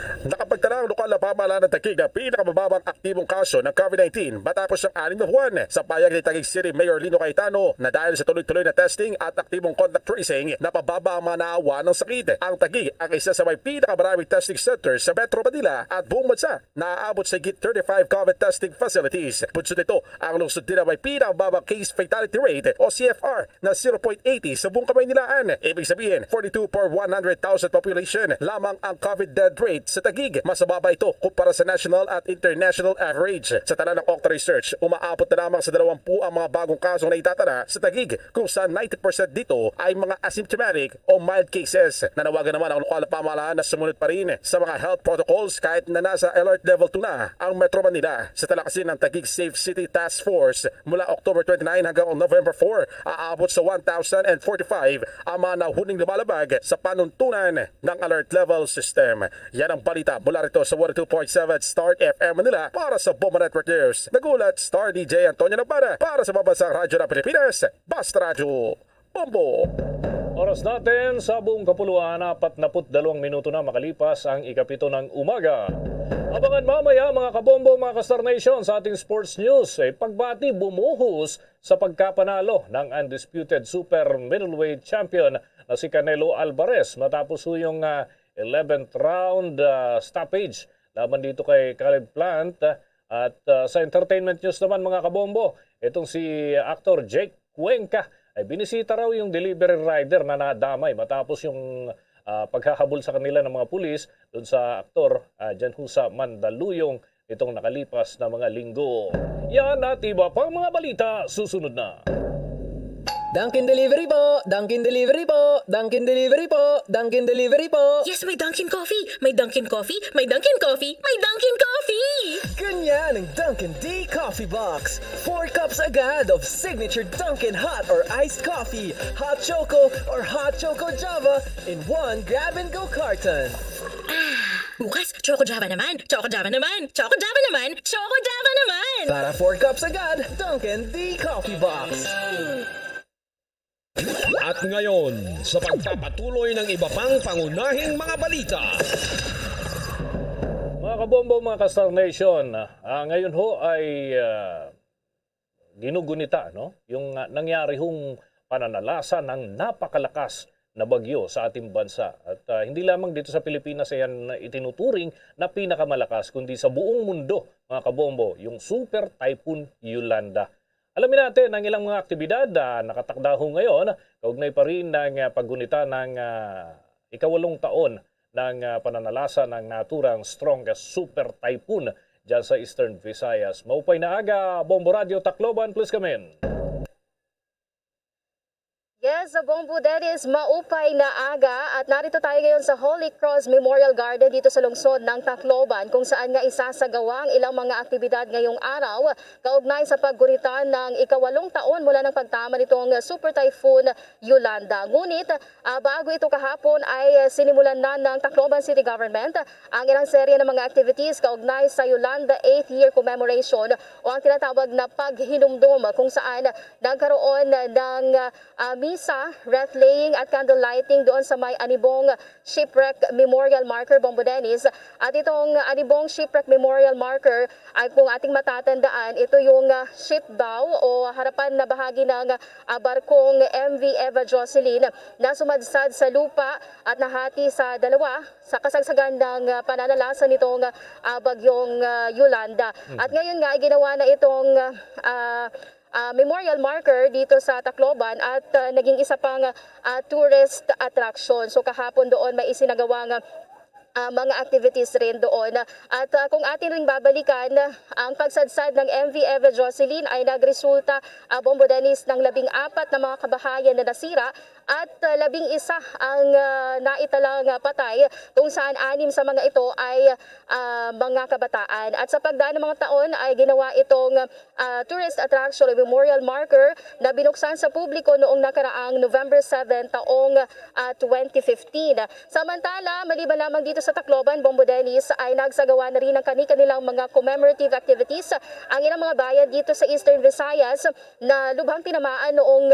Nakapagtala ang lokal na pamahalaan ng Taguig na pinakamababang aktibong kaso ng COVID-19 matapos ng 6 na buwan. Sa payag ni Taguig City Mayor Lino Cayetano na dahil sa tuloy-tuloy na testing at aktibong contact tracing, napababa ang mga naawa ng sakit. Ang Taguig ang isa sa may pinakamaraming testing centers sa Metro Manila at buong bansa. Naaabot sa higit 35 COVID testing facilities. Bunsod ito, ang lungsod din na may pinakamababang case fatality rate o CFR na 0.80 sa buong Kamaynilaan. Ibig sabihin, 42 per 100,000 population lamang ang COVID death rate sa Taguig. Mas mababa ito kumpara sa national at international average. Sa tala ng Okta Research, umaabot na lamang sa 20 ang mga bagong kasong na itatala sa Taguig, kung saan 90% dito ay mga asymptomatic o mild cases. Nanawagan naman ang lokal na pamahalaan na sumunod pa rin sa mga health protocols kahit na nasa alert level 2 na ang Metro Manila. Sa tala kasi ng Taguig Safe City Task Force, mula October 29 hanggang November 4, aabot sa 1,045 ang mga nahuling lumalabag sa panuntunan ng alert level system. Yan ang balita mula rito sa 102.7 Start FM Manila para sa Bombo Network News. Nagulat Star DJ Antonio Nampara para sa Pambansang Radyo ng Pilipinas, Basta Radyo, Bombo. Oras natin sa buong kapuluan, 42 minuto na makalipas ang ikapito ng umaga. Abangan mamaya mga kabombo, mga ka-Star Nation sa ating sports news. Pagbati bumuhos sa pagkapanalo ng undisputed super middleweight champion na si Canelo Alvarez matapos yung 11th round stoppage laban dito kay Caleb Plant. At sa entertainment news naman mga kabombo, itong si actor Jake Cuenca ay binisita raw yung delivery rider na nadamay matapos yung paghahabol sa kanila ng mga pulis doon sa aktor dyan sa Mandaluyong itong nakalipas na mga linggo. Yan at iba pang mga balita susunod na. Dunkin' Delivery po! Dunkin' Delivery po! Dunkin' Delivery po! Dunkin' Delivery po! Yes, may Dunkin' Coffee! May Dunkin' Coffee! May Dunkin' Coffee! May Dunkin' Coffee! Ganyan ang Dunkin' D Coffee Box! 4 cups agad of signature Dunkin' hot or iced coffee, hot choco or hot choco java in 1 grab-and-go carton. Bukas, Choco Java naman! Choco Java naman! Choco Java naman! Choco Java naman! Para 4 cups agad, Dunkin' D Coffee Box! At ngayon, sa pagpapatuloy ng iba pang pangunahing mga balita. Mga kabombo, mga ka-Star Nation, ngayon ho ay ginugunita yung nangyari hong pananalasa ng napakalakas na bagyo sa ating bansa. At hindi lamang dito sa Pilipinas yan itinuturing na pinakamalakas, kundi sa buong mundo, mga kabombo, yung Super Typhoon Yolanda. Alamin natin ang ilang mga aktibidad na nakatakda ho ngayon, kaugnay pa rin ng paggunita ng ika-8 taon ng pananalasa ng naturang strongest super typhoon dyan sa Eastern Visayas. Maupay na aga, Bombo Radio Tacloban, please come in. Yes, Sa Bombo Dennis, maupay na aga at narito tayo ngayon sa Holy Cross Memorial Garden dito sa lungsod ng Tacloban kung saan nga isasagawa ang ilang mga aktibidad ngayong araw kaugnay sa paggunitan ng ika-8 taon mula ng pagtama nitong Super Typhoon Yolanda. Ngunit bago ito kahapon ay sinimulan na ng Tacloban City Government ang ilang serye ng mga activities kaugnay sa Yolanda 8th Year Commemoration o ang tinatawag na paghinumdum kung saan nagkaroon ng misa, wreath laying at candle lighting doon sa may Anibong Shipwreck Memorial Marker, Bombo Dennis. At itong Anibong Shipwreck Memorial Marker ay kung ating matatandaan, ito yung ship bow o harapan na bahagi ng barkong MV Eva Jocelyn na sumadsad sa lupa at nahati sa dalawa sa kasagsagan ng pananalasa nitong bagyong Yolanda. At ngayon nga ay ginawa na itong memorial marker dito sa Tacloban at naging isa pang tourist attraction. So kahapon doon may isinagawang mga activities rin doon. At kung atin ring babalikan, ang pagsadsad ng MV Eva Jocelyn ay nagresulta, Bombo Dennis, ng 14 na mga kabahayan na nasira at 11 ang naitalang patay kung saan 6 sa mga ito ay mga kabataan. At sa pagdaan ng mga taon ay ginawa itong tourist attraction o memorial marker na binuksan sa publiko noong nakaraang November 7 taong 2015. Samantala, maliban lamang dito sa Tacloban, Bombo Dennis, ay nagsagawa na rin ng kanilang mga commemorative activities ang ilang mga bayan dito sa Eastern Visayas na lubhang tinamaan noong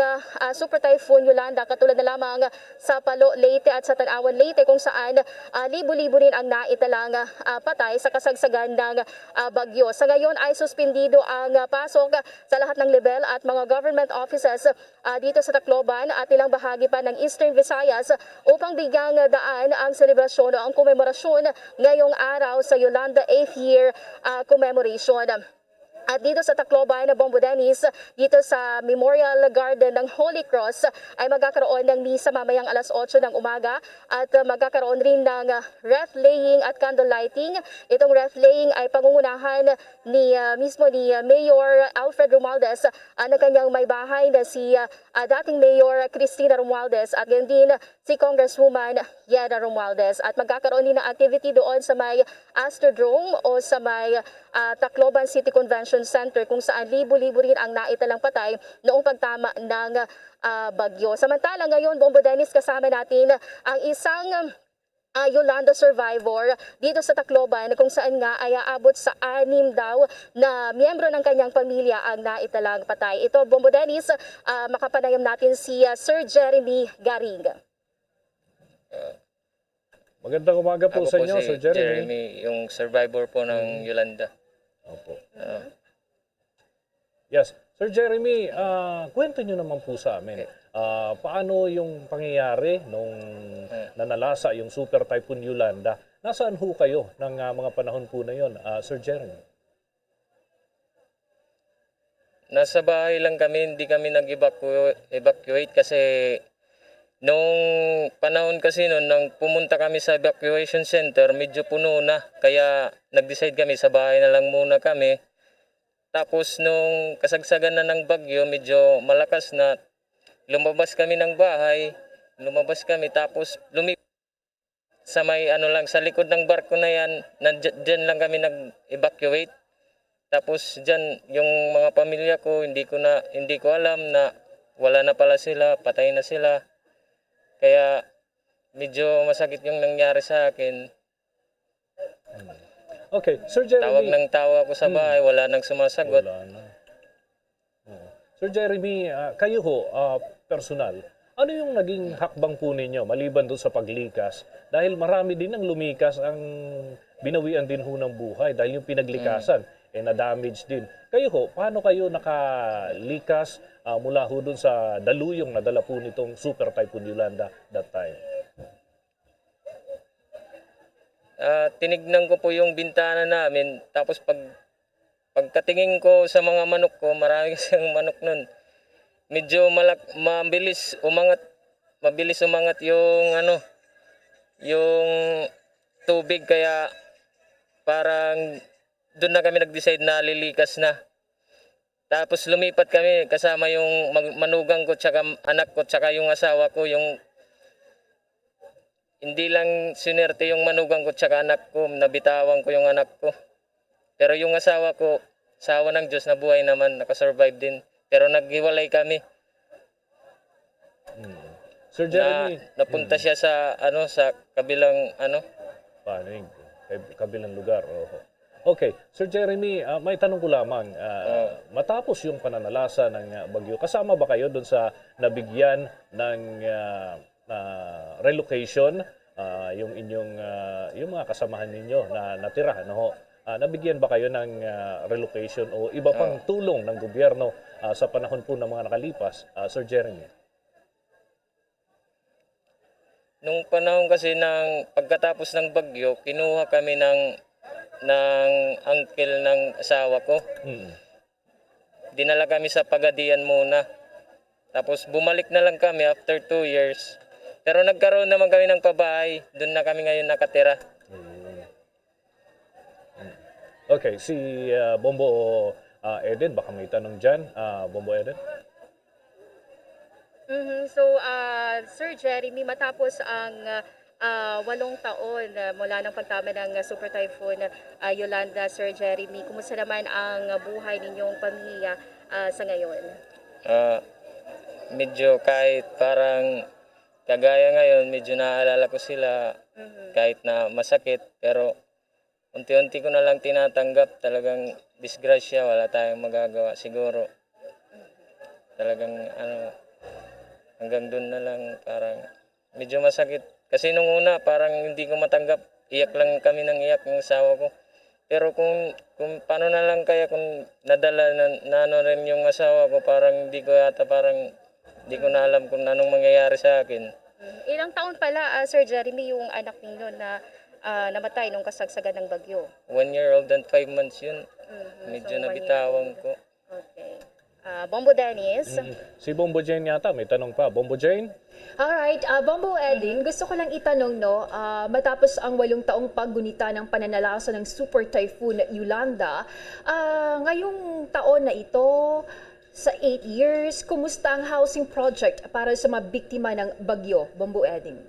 Super Typhoon Yolanda, katulad na lamang sa Palo, Leyte at sa Tanawan, Leyte, kung saan libo-libo rin ang naitalang patay sa kasagsagan ng bagyo. Sa ngayon ay suspendido ang pasok sa lahat ng level at mga government offices dito sa Tacloban at ilang bahagi pa ng Eastern Visayas upang bigyang daan ang selebrasyon o ang komemorasyon ngayong araw sa Yolanda 8th Year Commemoration. At dito sa Tacloban, Bombo Dennis, dito sa Memorial Garden ng Holy Cross ay magkakaroon ng misa mamayang alas 8 ng umaga at magkakaroon rin ng wreath laying at candle lighting. Itong wreath laying ay pangungunahan ni Mayor Alfred Romualdez na kanyang may bahay na si dating Mayor Cristina Romualdez at gayon din si Congresswoman Yeda Romualdez. At magkakaroon din ng activity doon sa may Astrodrome o sa may Tacloban City Convention Center kung saan libo-libo rin ang naitalang patay noong pagtama ng bagyo. Samantala ngayon, Bombo Dennis, kasama natin ang isang Yolanda survivor dito sa Tacloban kung saan nga ay aabot sa 6 daw na miyembro ng kanyang pamilya ang naitalang patay. Ito, Bombo Dennis, makapanayam natin si Sir Jeremy Garing. Magandang umaga po Ako sa po inyo, si Sir Jeremy. Jeremy, yung survivor po ng Yolanda. Opo. Yes. Sir Jeremy, kwento nyo naman po sa amin. Paano yung pangyayari nung nanalasa yung Super Typhoon Yolanda? Nasaan ho kayo ng mga panahon po na yun, Sir Jeremy? Nasa bahay lang kami, hindi kami nag-evacuate kasi nung panahon kasi noon, nang pumunta kami sa evacuation center, medyo puno na. Kaya nag-decide kami sa bahay na lang muna kami. Tapos nung kasagsagan na ng bagyo, medyo malakas na, lumabas kami ng bahay, tapos sa may sa likod ng barko na yan, dyan lang kami nag-evacuate. Tapos dyan, yung mga pamilya ko, hindi ko alam na wala na pala sila, patay na sila. Kaya medyo masakit yung nangyari sa akin. Okay, Sir Jeremy. Tawag ng tawa ako sa bahay, wala nang sumasagot. Wala na. Sir Jeremy, kayo ho, personal, ano yung naging hakbang po ninyo maliban doon sa paglikas? Dahil marami din ang lumikas ang binawian din ho ng buhay dahil yung pinaglikasan na-damage din. Kayo ho, paano kayo nakalikas mula ho doon sa daluyong na dala po nitong Super Typhoon Yolanda that time? Tinignan ko po yung bintana namin, tapos pagkatingin ko sa mga manok ko, marami kasi ang manok nun. Medyo mabilis umangat yung tubig, kaya parang doon na kami nag-decide na lilikas na. Tapos lumipat kami kasama yung manugang ko tsaka anak ko tsaka yung asawa ko. Yung hindi lang sinerte yung manugang ko tsaka anak ko, nabitawan ko yung anak ko. Pero yung asawa ko, asawa ng Diyos, nabuhay naman, nakasurvive din. Pero naghiwalay kami. Sir Jeremy, Napunta siya sa sa kabilang panig, kabilang lugar. Okay, Sir Jeremy, may tanong ko lamang. Matapos yung pananalasa ng bagyo, kasama ba kayo doon sa nabigyan ng relocation, yung inyong yung mga kasamahan ninyo na natira, no? Nabigyan ba kayo ng relocation o iba pang tulong ng gobyerno sa panahon po ng mga nakalipas, Sir Jeremy? Nung panahon kasi ng pagkatapos ng bagyo, kinuha kami ng uncle ng asawa ko. Dinala kami sa Pagadian muna. Tapos bumalik na lang kami after 2 years. Pero nagkaroon naman kami ng pabahay. Doon na kami ngayon nakatira. Okay, si Bombo Eden, baka may tanong dyan. Bombo Eden? So, Sir Jeremy, matapos ang 8 taon mula ng pagtama ng Super Typhoon Yolanda, Sir Jeremy, kumusta naman ang buhay ninyong pamilya sa ngayon? Medyo kahit parang kagaya ngayon, medyo naaalala ko sila kahit na masakit. Pero unti-unti ko na lang tinatanggap. Talagang disgrasya, wala tayong magagawa. Siguro talagang hanggang doon na lang, parang medyo masakit. Kasi nung una, parang hindi ko matanggap. Iyak lang kami ng iyak ng asawa ko. Pero kung paano na lang kaya kung nadala na rin yung asawa ko, parang hindi ko na alam kung anong mangyayari sa akin. Ilang taon pala, Sir Jeremy, yung anak ninyo na namatay nung kasagsagan ng bagyo? 1 year old and 5 months yun. Medyo nabitawan ko. Okay. Bombo Dennis. Si Bombo Jane yata, may tanong pa. Bombo Jane? Alright, Bombo Edin, gusto ko lang itanong, no, matapos ang 8 taong paggunita ng pananalasa ng Super Typhoon Yolanda, ngayong taon na ito, sa 8 years, kumusta ang housing project para sa mga biktima ng bagyo, Bombo Edin?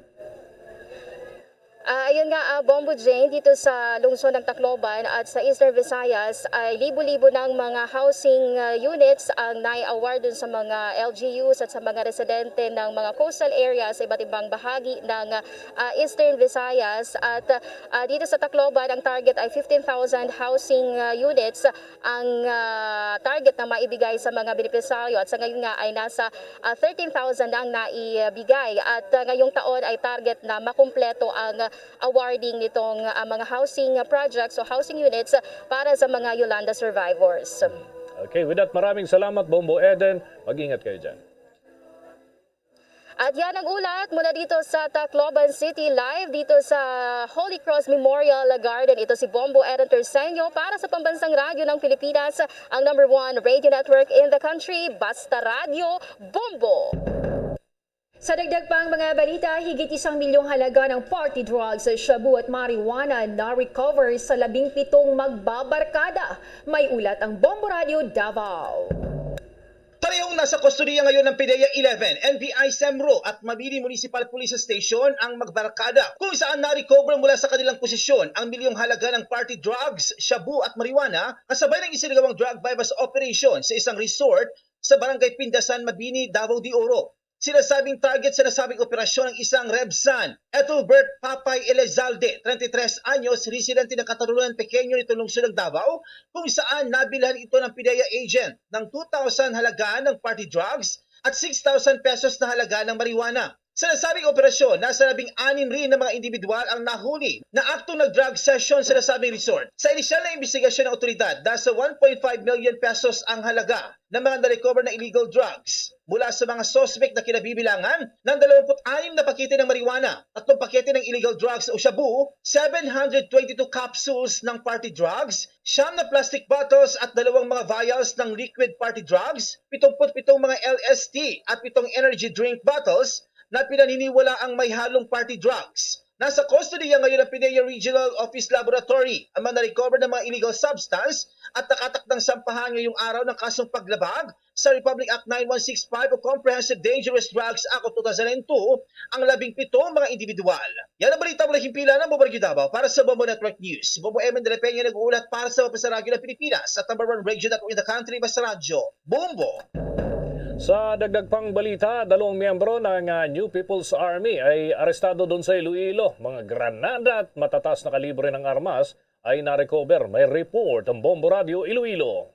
Ayun nga, Bombo Jane, dito sa lungsod ng Tacloban at sa Eastern Visayas ay libo-libo ng mga housing units ang nai-award dun sa mga LGUs at sa mga residente ng mga coastal areas sa iba't ibang bahagi ng Eastern Visayas. At dito sa Tacloban, ang target ay 15,000 housing units ang target na maibigay sa mga benepisaryo. At sa ngayon nga ay nasa 13,000 ang naibigay. At ngayong taon ay target na makumpleto ang awarding nitong mga housing projects o housing units para sa mga Yolanda survivors. Okay, with that, maraming salamat, Bombo Eden. Mag-ingat kayo dyan. At yan ang ulat mula dito sa Tacloban City, live dito sa Holy Cross Memorial Garden. Ito si Bombo Eden Terceño para sa Pambansang Radyo ng Pilipinas, ang #1 radio network in the country, Basta Radio, Bombo! Sa dagdag pang mga balita, higit 1 milyong halaga ng party drugs, shabu at marijuana na recover sa 17 magbabarkada. May ulat ang Bombo Radio Davao. Parehong nasa kustodiya ngayon ng PDEA 11, NBI SEMRO at Mabini Municipal Police Station ang magbarkada kung saan na-recover mula sa kanilang posisyon ang milyong halaga ng party drugs, shabu at marijuana kasabay ng isinagawang drug bypass operation sa isang resort sa Barangay Pindasan, Mabini, Davao de Oro. Sinasabing target sa nasabing operasyon ng isang Rebsan, Ethelbert Papay Elizalde, 33 anyos, residente ng Katalunan Pequeño nito lungsod ng Davao, kung saan nabilhan ito ng PDEA agent ng 2,000 halaga ng party drugs at 6,000 pesos na halaga ng marijuana. Sa nasabing operasyon, nasa 16 rin na mga individual ang nahuli na aktong nag-drug session sa nasabing resort. Sa inisyal na investigasyon ng otoridad, nasa 1.5 million pesos ang halaga ng mga na-recover na illegal drugs mula sa mga suspect na kinabibilangan ng 26 na pakete ng marijuana, 3 pakete ng illegal drugs o shabu, 722 capsules ng party drugs, 9 na plastic bottles at 2 mga vials ng liquid party drugs, 77 mga LSD at 7 energy drink bottles na pinaniniwala ang may halong party drugs. Nasa kustodiya ngayon ng PIDEA Regional Office Laboratory ang mga na-recover ng mga illegal substance at nakatakdang sampahan ngayong araw ng kasong paglabag sa Republic Act 9165 o Comprehensive Dangerous Drugs Act of 2002 ang 17 mga individual. Yan ang balita mula Himpila ng Bombo Radio Davao para sa Bombo Network News. Bombo M. de la Peña nag-uulat para sa Mapasa Radyo ng Pilipinas at number 1 radio network in the country, Basta Radyo. Bombo! Sa dagdag pang balita, 2 miyembro ng New People's Army ay arestado doon sa Iloilo. Mga granada at matatas na kalibre ng armas ay na-recover. May report ang Bombo Radio Iloilo.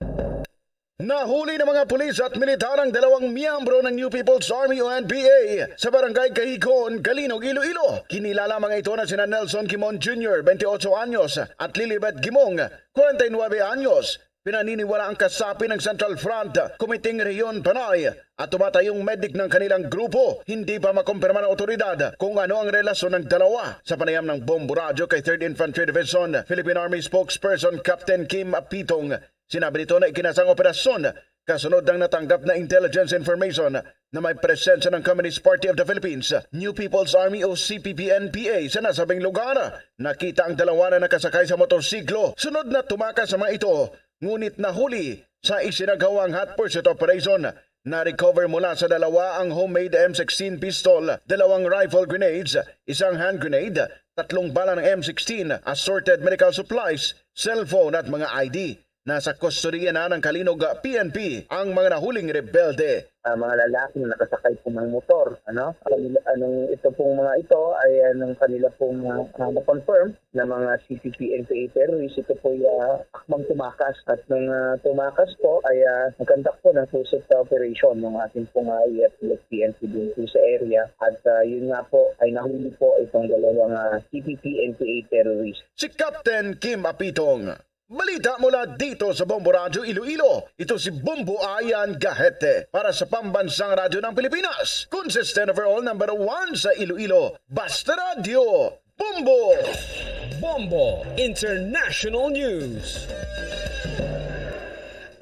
Nahuli ng mga pulis at militar ang 2 miyembro ng New People's Army o NPA sa barangay Cahigon, Galinog, Iloilo. Kinilala mga ito na sina Nelson Kimon Jr., 28 anyos at Lilibet Gimong, 49 anyos. Pinaniniwala ang kasapi ng Central Front, Kumiting Rehiyon Panay at tumatayong medic ng kanilang grupo. Hindi pa makumpirma ng otoridad kung ano ang relasyon ng dalawa. Sa panayam ng Bombo Radio kay 3rd Infantry Division, Philippine Army spokesperson Captain Kim Apitong, sinabi nito na ikinasang operasyon kasunod ng natanggap na intelligence information na may presensya ng Communist Party of the Philippines, New People's Army o CPP-NPA sa nasabing lugar. Nakita ang dalawa na nakasakay sa motorsiklo. Sunod na tumakas sa mga ito, ngunit nahuli sa isinagawang hot pursuit operation. Na-recover mula sa dalawa ang homemade M16 pistol, 2 rifle grenades, 1 hand grenade, 3 bala ng M16, assorted medical supplies, cellphone at mga ID. Nasa kustodiya na ng Kalinog PNP ang mga nahuling rebelde. Mga lalaki na nakasakay po ng motor. Ito pong mga ito ay kanila pong na-confirm na mga CPP-NPA terrorists. Ito po ay akmang tumakas. At nung tumakas po ay nagkandak po ng close-up operation ng ating pong PNP din po sa area. At yun nga po ay nahuli po itong 2 CPP-NPA terrorists. Si Captain Kim Apitong. Balita mula dito sa Bombo Radio Iloilo. Ito si Bombo Ayan Gahete para sa Pambansang Radyo ng Pilipinas. Consistent overall number 1 sa Iloilo. Basta Radio. Bombo! Bombo International News.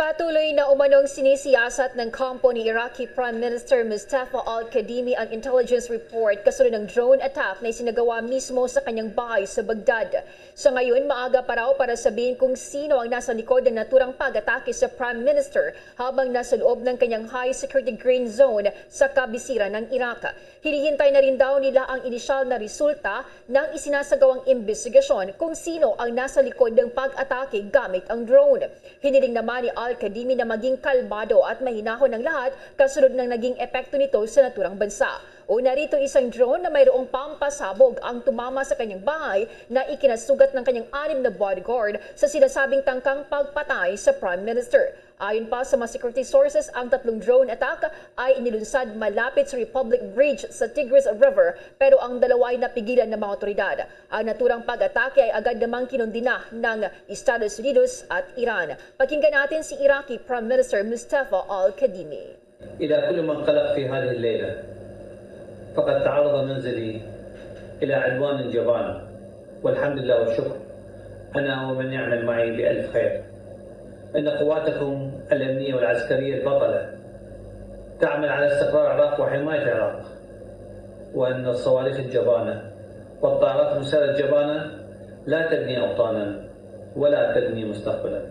Patuloy na umanong sinisiyasat ng kampo ni Iraqi Prime Minister Mustafa al-Kadhimi ang intelligence report kasunod ng drone attack na isinagawa mismo sa kanyang bahay sa Baghdad. Sa ngayon, maaga pa raw para sabihin kung sino ang nasa likod ng naturang pag-atake sa Prime Minister habang nasa loob ng kanyang high security green zone sa kabisira ng Iraq. Hinihintay na rin daw nila ang inisyal na resulta ng isinasagawang investigasyon kung sino ang nasa likod ng pag-atake gamit ang drone. Hiniling naman ni al-Kadhimi na maging kalmado at mahinahon ng lahat kasunod ng naging epekto nito sa naturang bansa. Una rito isang drone na mayroong pampasabog ang tumama sa kanyang bahay na ikinasugat ng kanyang 6 na bodyguard sa sinasabing tangkang pagpatay sa Prime Minister. Ayon pa sa mga security sources, ang 3 drone attack ay inilunsad malapit sa Republic Bridge sa Tigris River pero ang 2 ay napigilan ng mga otoridad. Ang naturang pag-atake ay agad namang kinundina ng Estados Unidos at Iran. Pakinggan natin si Iraqi Prime Minister Mustafa al-Kadhimi. إلى كل من قلق في هذه الليلة فقد تعرض منزلي إلى عدوان جبان والحمد لله والشكر أنا ومن يعمل معي بألف خير. إن قواتكم الأمنية والعسكرية البطلة تعمل على استقرار العراق وحماية العراق وأن الصواريخ الجبانة والطائرات المسيرة الجبانة لا تبني أوطانا ولا تبني مستقبلا.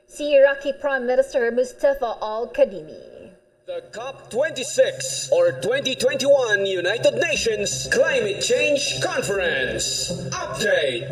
Si Iraqi Prime Minister Mustafa al-Kadhimi. The COP26 or 2021 United Nations Climate Change Conference Update.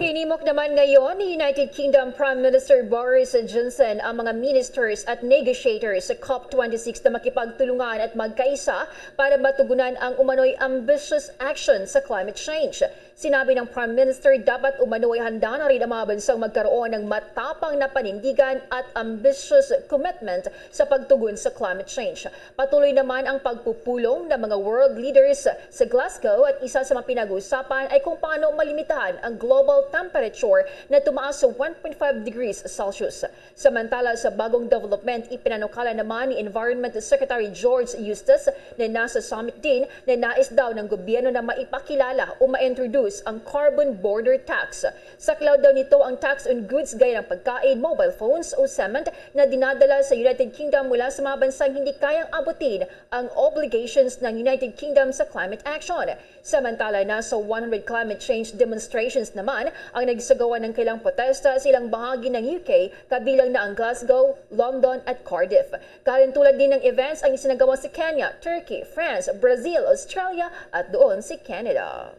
Hinimok naman ngayon ni United Kingdom Prime Minister Boris Johnson ang mga ministers at negotiators sa COP26 na makipagtulungan at magkaisa para matugunan ang umano'y ambitious action sa climate change. Sinabi ng Prime Minister dapat umano'y handa na rin ang mga bansang magkaroon ng matapang na panindigan at ambitious commitment sa pagtugon sa climate change. Patuloy naman ang pagpupulong ng mga world leaders sa Glasgow at isa sa mga pinag-uusapan ay kung paano malimitahan ang global temperature na tumaas sa 1.5 degrees Celsius. Samantala sa bagong development, ipinanukala naman ni Environment Secretary George Eustace na nasa summit din na nais daw ng gobyerno na maipakilala o ma-introduce ang carbon border tax. Saklaw daw nito ang tax on goods gaya ng pagkain, mobile phones o cement na dinadala sa United Kingdom mula sa mga bansang hindi kayang abutin ang obligations ng United Kingdom sa climate action. Samantala, nasa 100 climate change demonstrations naman ang nagsagawa ng kailang protesta sa ilang bahagi ng UK, kabilang na ang Glasgow, London at Cardiff. Kalintulad din ng events ang isinagawa sa Kenya, Turkey, France, Brazil, Australia at doon si Canada.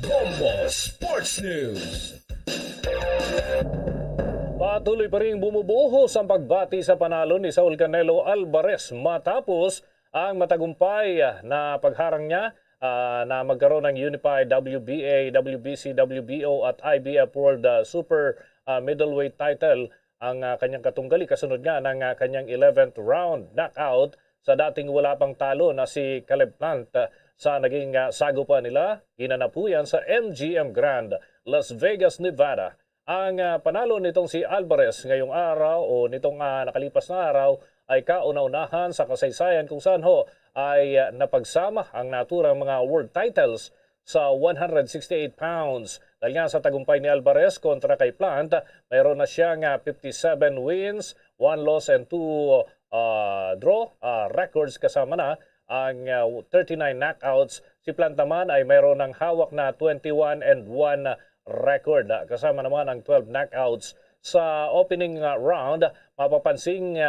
Bombo Sports News. Patuloy pa rin bumubuhos ang pagbati sa panalo ni Saul Canelo Alvarez matapos ang matagumpay na pagharang niya na magkaroon ng Unified WBA, WBC, WBO at IBF World Super Middleweight title ang kanyang katunggali. Kasunod nga ng kanyang 11th round knockout sa dating wala pang talo na si Caleb Plant sa naging sagupa nila. Ginanap yan sa MGM Grand, Las Vegas, Nevada. Ang panalo nitong si Alvarez ngayong araw o nitong nakalipas na araw ay kauna-unahan sa kasaysayan kung saan ay napagsama ang naturang mga world titles sa 168 pounds. Dahil nga sa tagumpay ni Alvarez kontra kay Plant, mayroon na siyang 57 wins, 1 loss and 2 draw records, kasama na ang 39 knockouts. Si Plant naman ay mayroon ng hawak na 21 and 1 record, kasama naman ang 12 knockouts. Sa opening round, mapapansing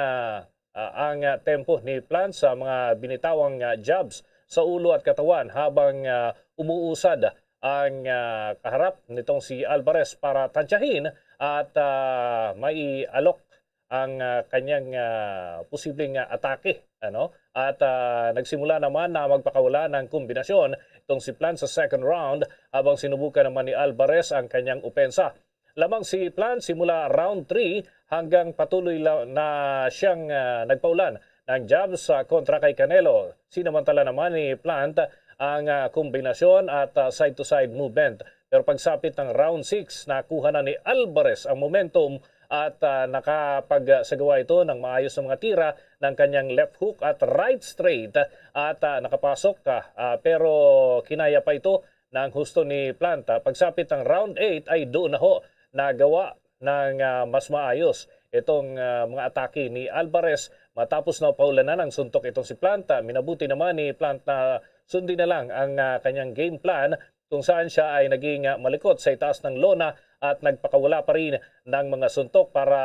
ang tempo ni Plant sa mga binitawang jabs sa ulo at katawan habang umuusad ang kaharap nitong si Alvarez para tansyahin at maialok ang kanyang posibleng atake. At nagsimula naman na magpakawala ng kombinasyon itong si Plant sa second round habang sinubukan naman ni Alvarez ang kanyang opensa. Lamang si Plant simula round 3 hanggang patuloy na siyang nagpaulan ng jabs kontra kay Canelo. Sinamantala naman ni Plant ang kombinasyon at side-to-side movement. Pero pagsapit ng round 6, nakuha na ni Alvarez ang momentum at nakapagsagawa ito ng maayos na mga tira ng kanyang left hook at right straight at nakapasok pero kinaya pa ito ng husto ni Plant. Pagsapit ng round 8 ay doon na nagawa ng mas maayos itong mga atake ni Alvarez matapos na paulanan ng suntok itong si Plant. Minabuti naman ni Plant na sundin na lang ang kanyang game plan kung saan siya ay naging malikot sa itaas ng lona at nagpakawala pa rin ng mga suntok para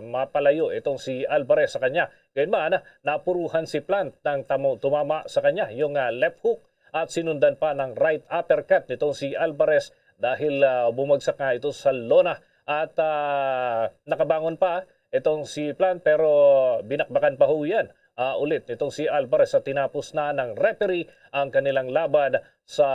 mapalayo itong si Alvarez sa kanya. Gayunman, napuruhan si Plant ng tumama sa kanya yung left hook at sinundan pa ng right uppercut nitong si Alvarez dahil bumagsak nga ito sa lona at nakabangon pa itong si Plant pero binakbakan pa yan ulit itong si Alvarez at tinapos na ng referee ang kanilang laban sa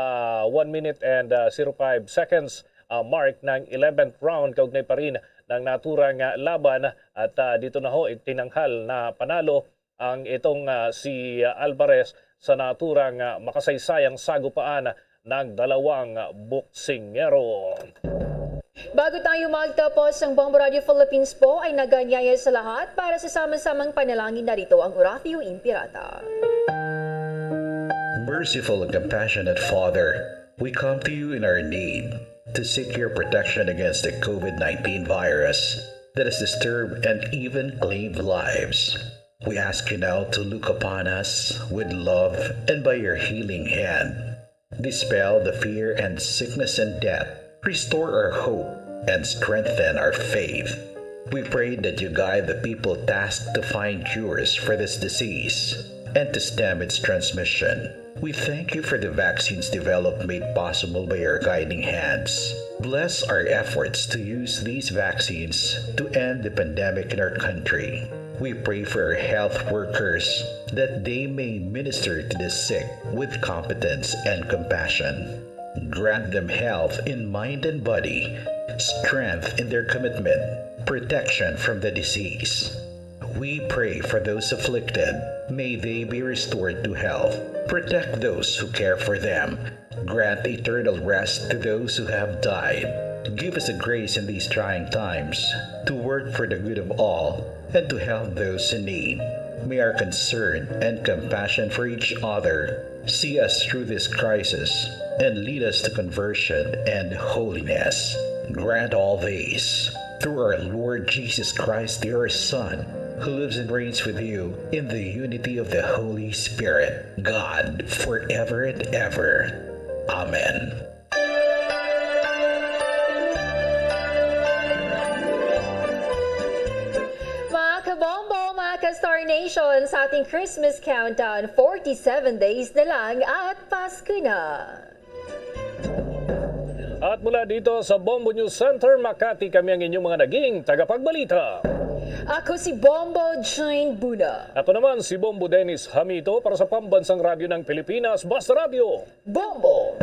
1 minute and 05 seconds mark ng 11th round. Kaugnay pa rin ng naturang laban at dito na itinanghal na panalo ang itong si Alvarez sa naturang makasaysayang sagupaan ng dalawang boksingero. Bago tayo magtapos, ang Bombo Radio Philippines po ay naganyaya sa lahat para sa sama-samang panalangin. Narito ang Oratio Impirata. Merciful and compassionate Father, we come to you in our need to seek your protection against the COVID-19 virus that has disturbed and even claimed lives. We ask you now to look upon us with love and by your healing hand, dispel the fear and sickness and death, restore our hope, and strengthen our faith. We pray that you guide the people tasked to find cures for this disease and to stem its transmission. We thank you for the vaccines developed made possible by your guiding hands. Bless our efforts to use these vaccines to end the pandemic in our country. We pray for our health workers that they may minister to the sick with competence and compassion. Grant them health in mind and body, strength in their commitment, protection from the disease. We pray for those afflicted. May they be restored to health. Protect those who care for them. Grant eternal rest to those who have died. Give us a grace in these trying times to work for the good of all and to help those in need. May our concern and compassion for each other see us through this crisis and lead us to conversion and holiness. Grant all these through our Lord Jesus Christ, your Son, who lives and reigns with you in the unity of the Holy Spirit, God, forever and ever. Amen. Mga kabombo, mga ka-Star Nation, sa ating Christmas countdown, 47 days na lang at Pasko na. At mula dito sa Bombo News Center, Makati, kami ang inyong mga naging tagapagbalita. Ako si Bombo Jane Buna. Ako naman si Bombo Dennis Hamito para sa Pambansang Radyo ng Pilipinas, Basta Radio. Bombo!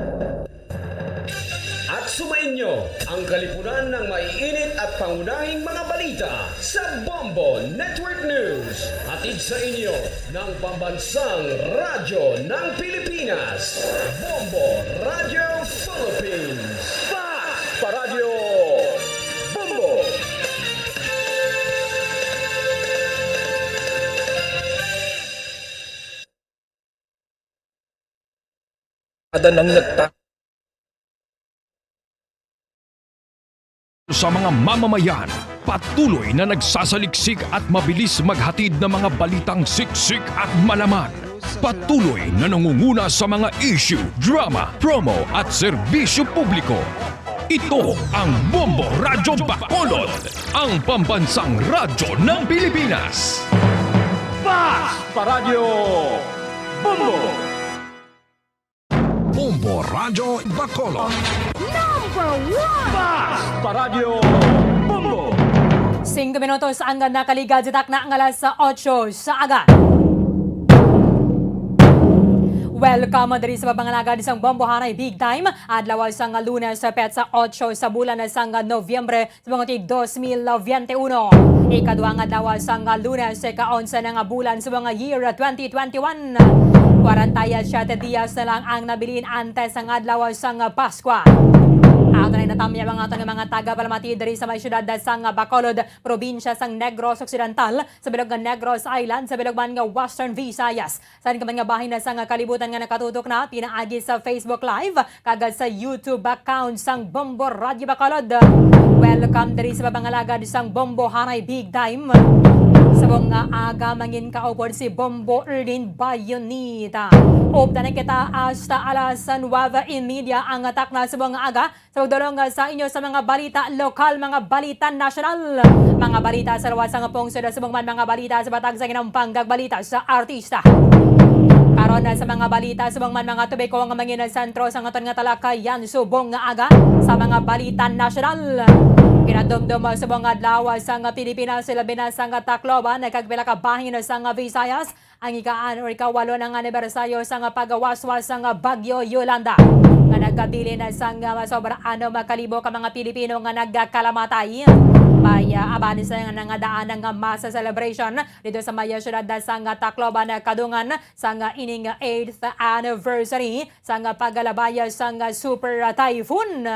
At sumainyo ang kalipunan ng maiinit at pangunahing mga balita sa Bombo Network News. Hatid sa inyo ng Pambansang Radyo ng Pilipinas, Bombo Radio Philippines. Pa Radio Bombo! Ada nang sa mga mamamayan, patuloy na nagsasaliksik at mabilis maghatid ng mga balitang siksik at malaman. Patuloy na nangunguna sa mga issue, drama, promo at serbisyo publiko. Ito ang Bombo Radyo Bacolod, ang pambansang radyo ng Pilipinas. Pa Radio Bombo! Bombo Radyo Bacolod. Number 1! Pa Radio Bombo! 5 minutos ang nakaligajitak na ang alas 8 sa aga. Welcome diri sa pangalaga isang Bombo Hanay Big Time. Adlaw sang Lunes sa petsa 8 sa bulan sang Nobyembre sa mga 2021. Ikaduhang adlaw sang Lunes sa ka-11 nga bulan sa mga year 2021. 47 días na lang ang nabilin antes sang adlaw sang Pasko. Ato na natamya mga taga-Palamati diri sa may syudad sang Bacolod, probinsya sang Negros Occidental, sa bilog nga Negros Island, sa bilog man nga Western Visayas. Saan ka man nga bahin na sang kalibutan nga nakatutok na, pinaagi sa Facebook Live, kagad sa YouTube account sang Bombo Radio Bacolod. Welcome diri sa pabangalagad sang Bombo Hanay Big Time. Sa mga aga mangin kaupod si Bombo Erlin Bayonita. Upda na kita hasta alas 9:30 ang atak na sa mga aga. Sa pagdulong sa inyo sa mga balita lokal, mga balita nasyonal, mga balita sa luwas sa pungsod, sa mga balita sa batag sa ginampang balita sa artista. Karon na sa mga balita sa mga tubiko ang mangin sentro sa ngaton nga talakayan subong nga aga sa mga balita nasyonal. Kinadumdum sa mga adlaw sa Pilipinas sila binasang Tacloban nagkagpila ka bahin sa Visayas ang ikaan o ikawalo ng anibersaryo sa pagawaswas sa Bagyo Yolanda. Nga nagkabili na sa sobra makalibo ka mga Pilipino nga nagkalamatay. Maya abani sa nga daan ng masa celebration dito sa maya syudad sa Tacloban kadungan sa ining 8th anniversary sa paglalabaya sa Super Typhoon.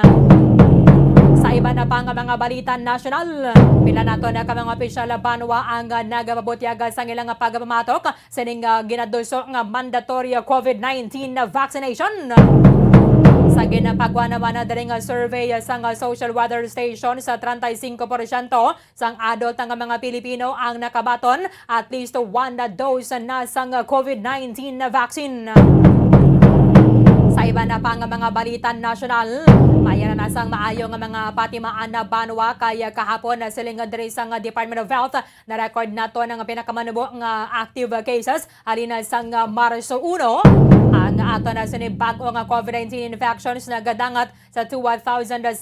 Sa iba na pang mga balita nasyonal, pila nato na ka mga opisyal banwa ang nagababutyaga sa ilang pagpamatok sa ning ginaduso nga mandatory COVID-19 vaccination. Sa ginapagwa naman na daring survey sa social weather station sa 35% sang adult nga mga Pilipino ang nakabaton at least 1 dose na sang COVID-19 vaccine. Sa iba na pang mga balita nasyonal, maya na nasang maayo nga mga patimaan na banwa kaya kahapon na siling diri sa Department of Health na record nato ng pinakamanubo nga active cases halina sang Marso 1 ang ato na sinibag-o nga COVID-19 infections na gadangat sa 2,605.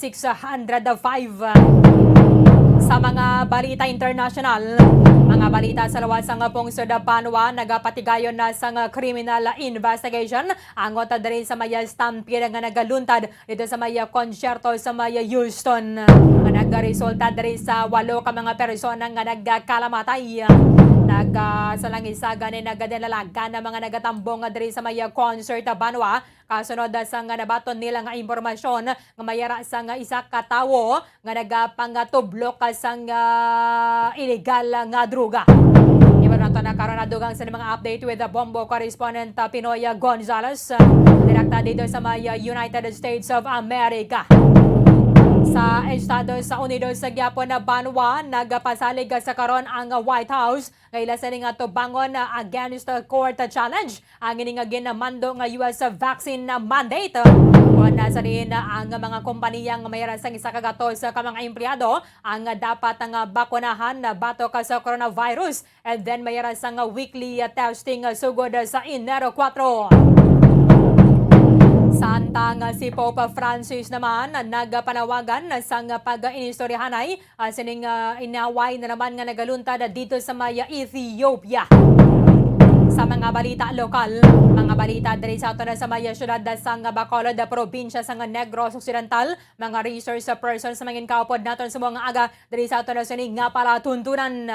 Sa mga balita international, mga balita sa luwas sang pungsod Banwa nagapatigayon na sang criminal investigation angot diri sa maya stampede nga nagaluntad dito sa maya konsyerto sa maya Houston nga nagresulta diri sa 8 ka mga persona nga nagkalamatay. Salangisaga ni nagadalalaga na mga nagatambong nga diri sa maya concert Banwa. Kasunod sa nga nabaton nila nga impormasyon nga mayara sa nga isa ka tawo nga nagapangatublok sa nga illegal nga droga. Iba na ito na karon nadugang sa mga update with the Bombo correspondent Pinoy Gonzales. Direkta dito sa maya United States of America. Sa Estados Unidos sa gyapon na Banwa, nagapasalig sa karon ang White House kay lasan nga tubangon against the court challenge ang ini nga ginamando nga US vaccine mandate. Kung nasa rin ang mga kompanya nga mayroon sa isa kagatos sa mga empleyado ang dapat nga bakunahan na batok sa coronavirus, and then mayroon sa weekly testing sugod sa Enero 4. Samtang si Pope Francis naman nagpanawagan sa pag-inistoryahanay sining inaway na naman nga nagaluntad dito sa maya Ethiopia. Sa mga balita lokal, mga balita diri sa ato na sa maya syudad sa Bacolod, probinsya sa Negros Occidental, mga resource person sa mga kaupod naton sa mga aga diri sa ato na sining nga palatuntunan.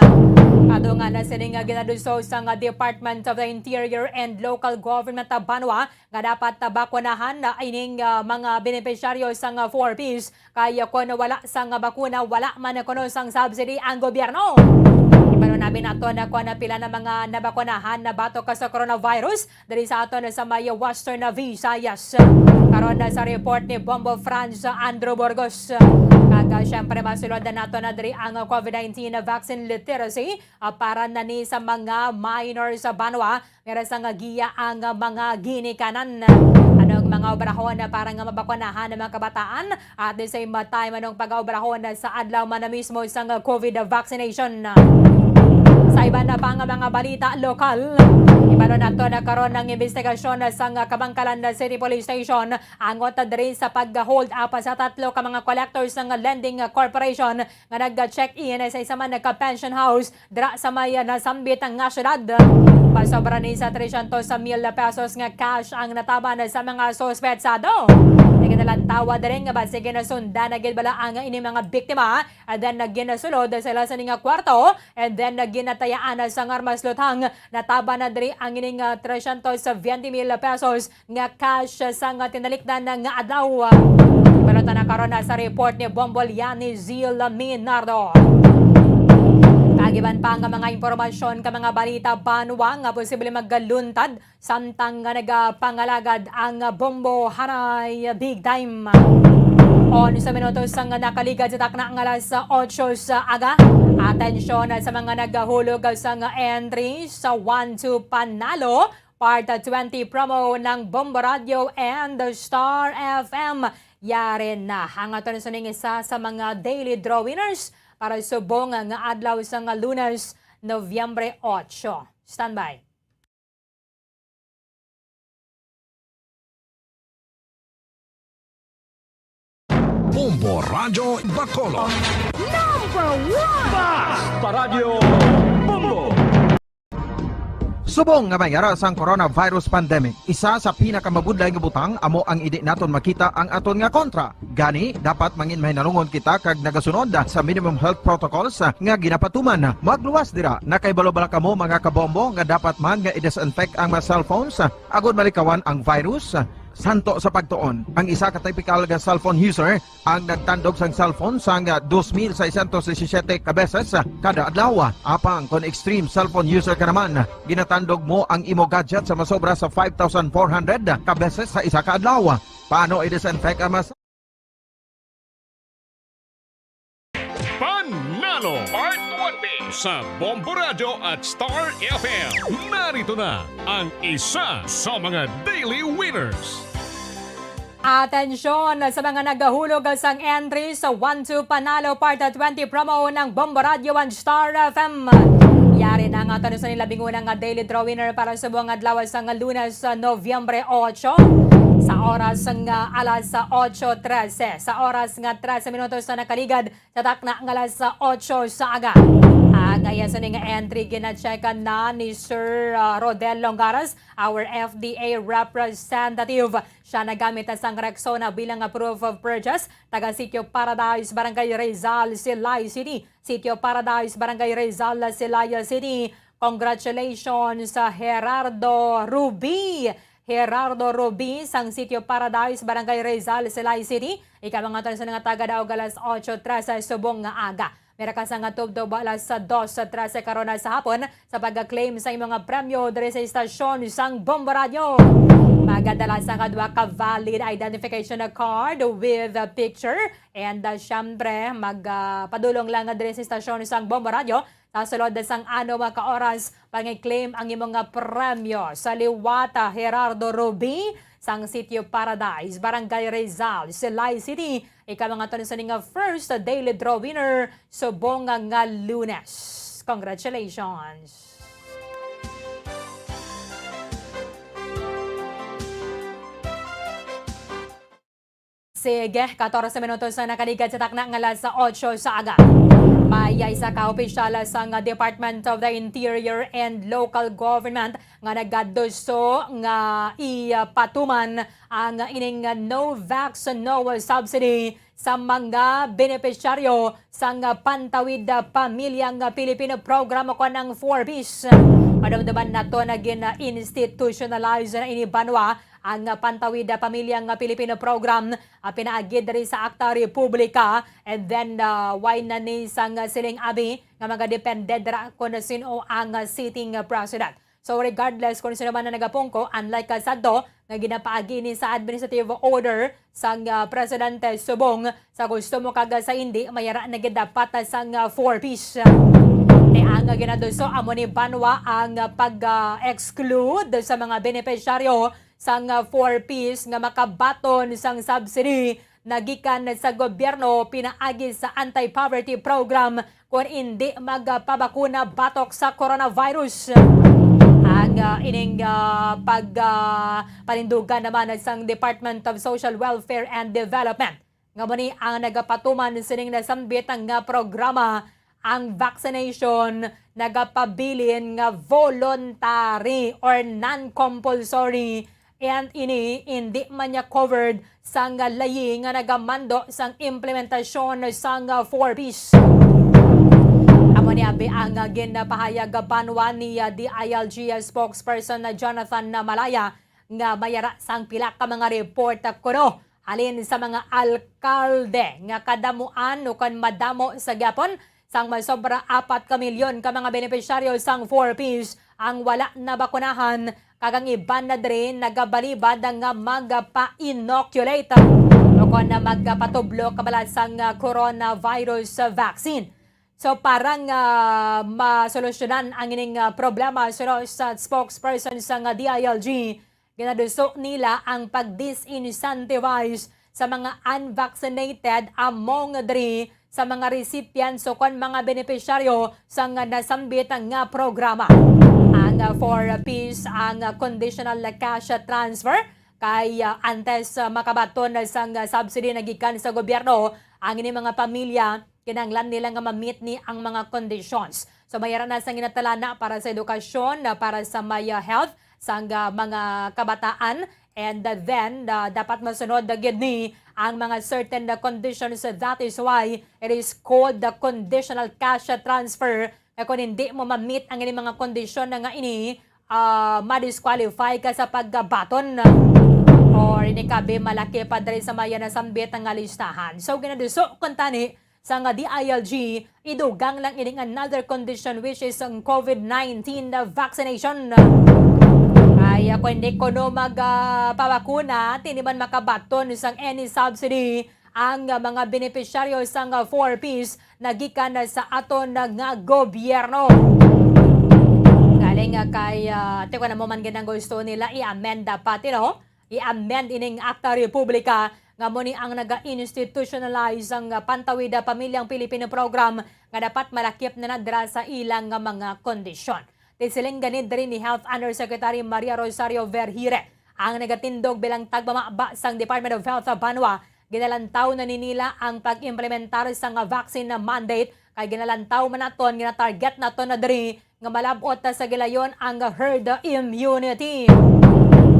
Kadungan na sining ginaduso sa Department of the Interior and Local Government Banwa nga dapat bakunahan na ining mga benepisyaryo sa 4Ps kaya kung wala sa bakuna wala man kuno sang subsidy ang gobyerno. Pero nabi nato na kung pila na mga nabakunahan na batok sa coronavirus dari sa ato na sa maya Western Visayas. Karon na sa report ni Bombo Franz Andrew Burgos. Kaga syempre masulod na nato na dari ang COVID-19 vaccine literacy para na ni sa mga minors sa Banwa. Meron sa giya ang mga ginikanan. Anong mga obrahon para nga mabakunahan ng mga kabataan at the same time anong pag-obrahon sa adlaw man na mismo sa COVID vaccination. Sa iba na pang mga balita lokal, ibalo na to nagkaroon ng investigasyon sa Kabangkalan City Police Station angot diri sa pag-hold up sa 3 ka mga collectors ng lending corporation nga nag-check-in sa isa man nagka-pension house dira sa may nasambit ang syudad. Pasobra ni sa 300,000 pesos nga cash ang nataban sa mga sospetsado. Nagkinalantawa diri nga basig nasundan na gid bala ang ini mga biktima and then naginasulod sila sa nga kwarto and then naginatayaan sa armas lutang nataba na diri ang ining 320,000 pesos nga cash sa nga tinalikdan nga adlaw. Balota na karon sa report ni Bomboliani Zil Minardo. Kagiban pa ang mga impormasyon ka mga balita Banwa nga posible maggaluntad samtang nga nagapangalagad ang Bombo Hanay Big Time. On sa minutos sang nakaligad sa takna ng alas 8 sa aga. Atensyon sa mga naghahulog sa entry sa 1-2 Panalo, Part 20 promo ng Bombo Radio and Star FM. Yari na hangaton sa isa sa mga daily draw winners para subong nga adlaw sa Lunes, Nobyembre 8. Standby. Bombo Radio Bacolod. Number 1! Bas Paradyo Bombo! Subong nga mayara sang coronavirus pandemic, isa sa pinakamabudlay nga butang amo ang idi naton makita ang aton nga kontra. Gani dapat mangin mahinalungon kita kag nagasunod sa minimum health protocols nga ginapatuman. Magluwas dira nakaibalo-bala kamo mga kabombo nga dapat man nga i-disinfect ang mga cellphones agud malikawan ang virus. Santo sa pagtuon, ang isa ka typical nga cellphone user ang nagtandog sang cellphone sang 2,617 ka beses kada adlaw. Apang kon extreme cellphone user ka naman, ginatandog mo ang imo gadget sa masobra sa 5,400 ka beses sa isa ka adlaw. Paano i-disinfect ang mas Panalo Part 1B sa Bombo Radio at Star FM. Narito na ang isa sa mga daily winners. Atensyon sa mga naghahulog sang entry sa 1-2 Panalo Part 20 promo ng Bombo Radio and Star FM. Yari na nga ito sa nilabing unang daily draw winner para sa buong adlaw sa Lunes, Nobyembre 8. Sa oras nga alas 8:13, sa oras nga 13 minutos na nakaligad sa takna ng alas 8 sa aga. Gaya sa nga entry gina-checkan na ni Sir Rodel Longaras, our FDA representative. Siya nagamit ang Rexona bilang proof of purchase. Taga Sitio Paradise, Barangay Rizal, Silay City. Sitio Paradise, Barangay Rizal, Silay City. Congratulations sa Gerardo Ruby. Gerardo Ruby sang Sitio Paradise, Barangay Rizal, Silay City. Ikamangaton sa nga taga daog alas 8:13 subong nga aga. Meron ka sa nga tubdo alas 2:13 karona sa hapon sa pag-claim sa imong premyo diri sa istasyon sang Bombo Radio. Magadala sa kadwa ka valid identification card with a picture and syempre magpadulong lang nga diri sa istasyon sang Bombo Radio. Sa sulod sang ano mga ka-oras pang-claim ang imong premyo sa liwata Gerardo Ruby sang Sitio Paradise, Barangay Rizal, Silay City. Ikamangaton sa nga first daily draw winner subong nga Lunes. Congratulations! Sige, 14 minutos na nakaligad sa takna nga alas 8 sa aga. May isa ka opisyal sa Department of the Interior and Local Government nga nagaduso nga ipatuman ang ining no vax no subsidy sa mga benepisyaryo sa Pantawid Pamilyang Pilipino Programa ko ng 4Ps. Madamdaman na ito na gina-institutionalize na inibanwa ang Pantawid Pamilyang Pilipino Program pinaagid rin sa Akta Republika and then why na ni sang siling abi nga mga depended ra kung sino ang sitting president. So regardless kung sino man na nagapungko, unlike kasado nga ginapaagi ni sa administrative order sang Presidente Subong sa gusto mo kaga sa hindi mayara na dapat sang 4Ps. Ang ginaduso amo ni Banwa ang pag-exclude sa mga benepisyaryo sang 4Ps nga makabaton sang subsidy nagikan sa gobyerno pinaagi sa anti-poverty program kung hindi magpabakuna batok sa coronavirus. Ang ining panindugan naman sang Department of Social Welfare and Development. Nga mo ni ang nagapatuman sining nasambit ang programa ang vaccination nagapabilin nga voluntary or non-compulsory and ini hindi man niya covered sang layi nga nagamando sang implementasyon sang 4Ps. Amo ni abi ang ginapahayag Banwa ni DILG spokesperson na Jonathan Malaya nga mayara sang pila ka mga report kuno halin sa mga alkalde nga kadamuan o kan madamo sa gyapon sang masobra 4 ka milyon ka mga benepisyaryo sang 4Ps ang wala na bakunahan kagang iban na dre nagabalibad nga magpa-inoculate o kung na magpatublo kabala sang coronavirus vaccine. So parang masolusyonan ang ining problema sa spokesperson sa DILG, ginaduso nila ang pag-disincentivize sa mga unvaccinated among dre sa mga recipients o kung mga benepisyaryo sa nasambit nga programa. Ang 4Ps ang conditional cash transfer kay antes makabaton sang subsidy na gikan sa gobyerno ang ini mga pamilya kinanglan nila nga ma-meet ni ang mga conditions. So mayaran na sang ginatalana para sa edukasyon, para sa may health sang mga kabataan and then dapat masunod gid ni ang mga certain conditions. That is why it is called the conditional cash transfer. Kung hindi mo ma-meet ang inyong mga kondisyon na nga ini, ma-disqualify ka sa pagbaton or ini kabe malaki pa dali sa maya na sambit ang listahan. So ginaduso kuntani sa nga DILG, idugang lang ining another condition which is ang COVID-19 vaccination. Ay kung hindi ko no magpabakuna, tiniman makabaton sang any subsidy ang mga benepisyaryo sang 4Ps nagikan sa aton nga gobyerno. Galing kay teko na mo man ganang gusto nila i-amend dapat i-amend ining Akta Republika nga mo ni ang naga-institutionalize ang Pantawid Pamilyang Pilipino Program nga dapat malakip na nadra sa ilang nga mga kondisyon. Tisiling ganit rin ni Health Undersecretary Maria Rosario Vergire ang nagatindog bilang tagmamaba sang Department of Health Banwa. Ginalantaw na nila ang pag-implementar sa nga vaccine na mandate kay ginalantaw man naton gina-target naton na diri nga malabot sa gilayon ang herd immunity.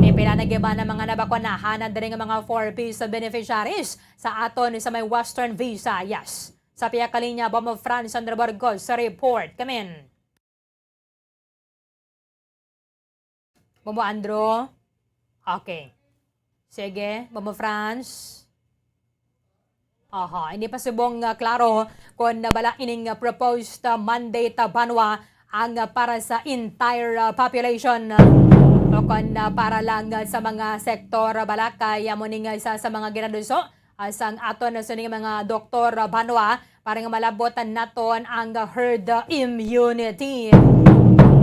Ipinanagiban ng mga nabakunahan na diri nga mga 4Ps beneficiaries sa aton sa may Western Visayas. Sa Pia Kalinya, Bombo France, Sandra Burgos sa report. Come in. Bobo Andrew? Okay. Sige, Bobo France? Hindi pa subong klaro kung nabala ining proposed mandate banwa ang para sa entire population o kung para lang sa mga sektor balakay mo ning isa sa mga ginaduso sang aton sa mga doktor banwa para nga malabotan naton ang herd immunity.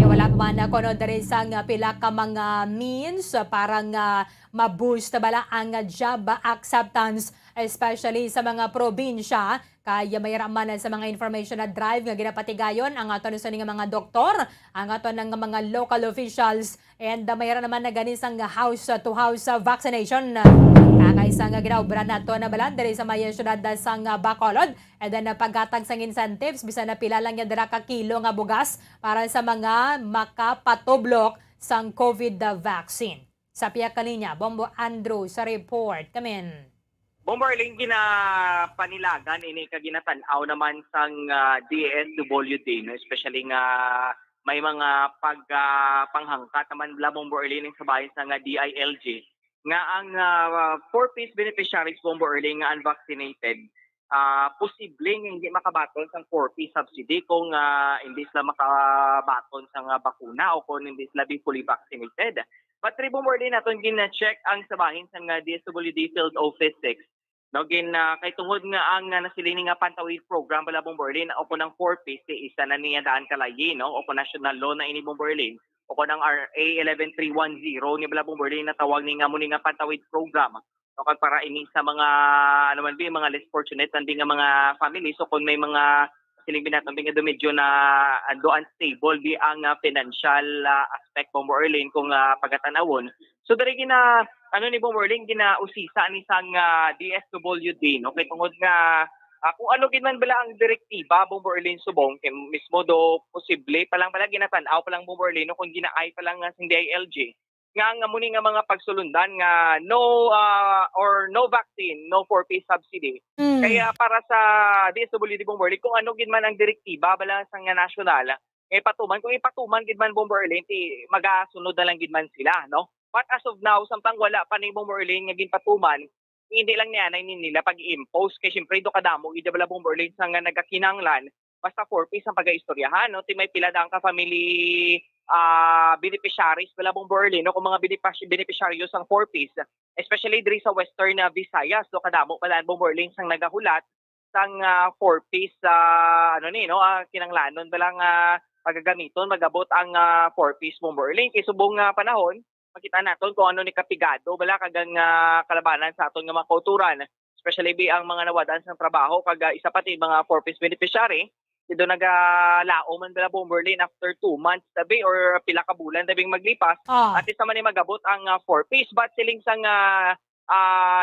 Wala pa man kono diri sang pila ka mga means para nga ma-boost bala ang job acceptance especially sa mga probinsya kaya mayra man sa mga information na drive nga ginapatigayon ang aton sa mga doktor, ang aton ng mga local officials and mayra naman na gani sang house to house vaccination. Kakaisa nga ginaubra nato na bala diri sa may syudad sang Bacolod and then paghatag sang incentives bisan na pila lang ya dira ka kilo nga bugas para sa mga makapatublok sang COVID vaccine. Sa piya kalinya, Bombo Andrew sa report. Kamin. Bombarling ginapanilagan ini kaginatan-aw naman sang DSWD, no? Especially nga may mga panghangkat naman bla Bombarling sa bayan sa DILG nga ang 4-piece beneficiaries Bombarling nga unvaccinated posibleng hindi makabaton sang 4P subsidy kung hindi sila makabaton sang bakuna o kung hindi sila be fully vaccinated. But remember din natin gina-check ang sabahin sa DSWD Field Office 6. No, kay tungod nga ang nasilini nga pantawid program bala Bomberlin o ko ng 4P isa na niya daan kalayi, no? O ko national law na ini Bomberlin o ko ng RA 11310 ni bala Bomberlin na tawag ni nga muni nga pantawid program. So para ini sa mga ano man bi mga less fortunate and nga mga families so kung may mga siling binatang nga medyo na do unstable bi ang financial aspect Bomberlin kung pagatanawon. So diri gina ano ni Bomberlin ginausisa ni sang DSWD no kay tungod nga kung ano gid man bala ang direktiba Bomberlin subong kay mismo do posible pa lang ginatan-aw pa lang Bomberlin no kung ginaay pa lang sa DILG nga muni nga mga pagsulundan nga no or no vaccine, no 4P subsidy. Kaya para sa DSWD Bomberlin kung ano gid man ang direktiba bala sa nga nasyonal patuman kung ipatuman gid man Bomberlin ti magasunod na lang gid man sila no. But as of now, samtang wala pa ni Bomberlin nga ginpatuman, hindi lang niya nila pag-impose kay syempre do kadamo ida bala Bomberlin sa nga nagakinanglan basta 4P ang pagaistoryahan no ti may pila dang ka family beneficiaries bala Bomberlin no kung mga beneficiaryos ang 4Ps especially diri sa Western Visayas do kadamo pala Bomberlin sang nagahulat sang 4Ps ano ni no kinanglanon bala nga pagagamiton magabot ang 4Ps Bomberlin kay subong panahon makita naton kung ano ni kapigado bala kagang kalabanan sa aton nga mga kauturan especially ang mga nawadan sa trabaho kag isa pati mga 4Ps beneficiary dito nagalao man bala Bomberlin after 2 months tabi or pila ka bulan tabing maglipas at isa man ni magabot ang 4Ps but siling sang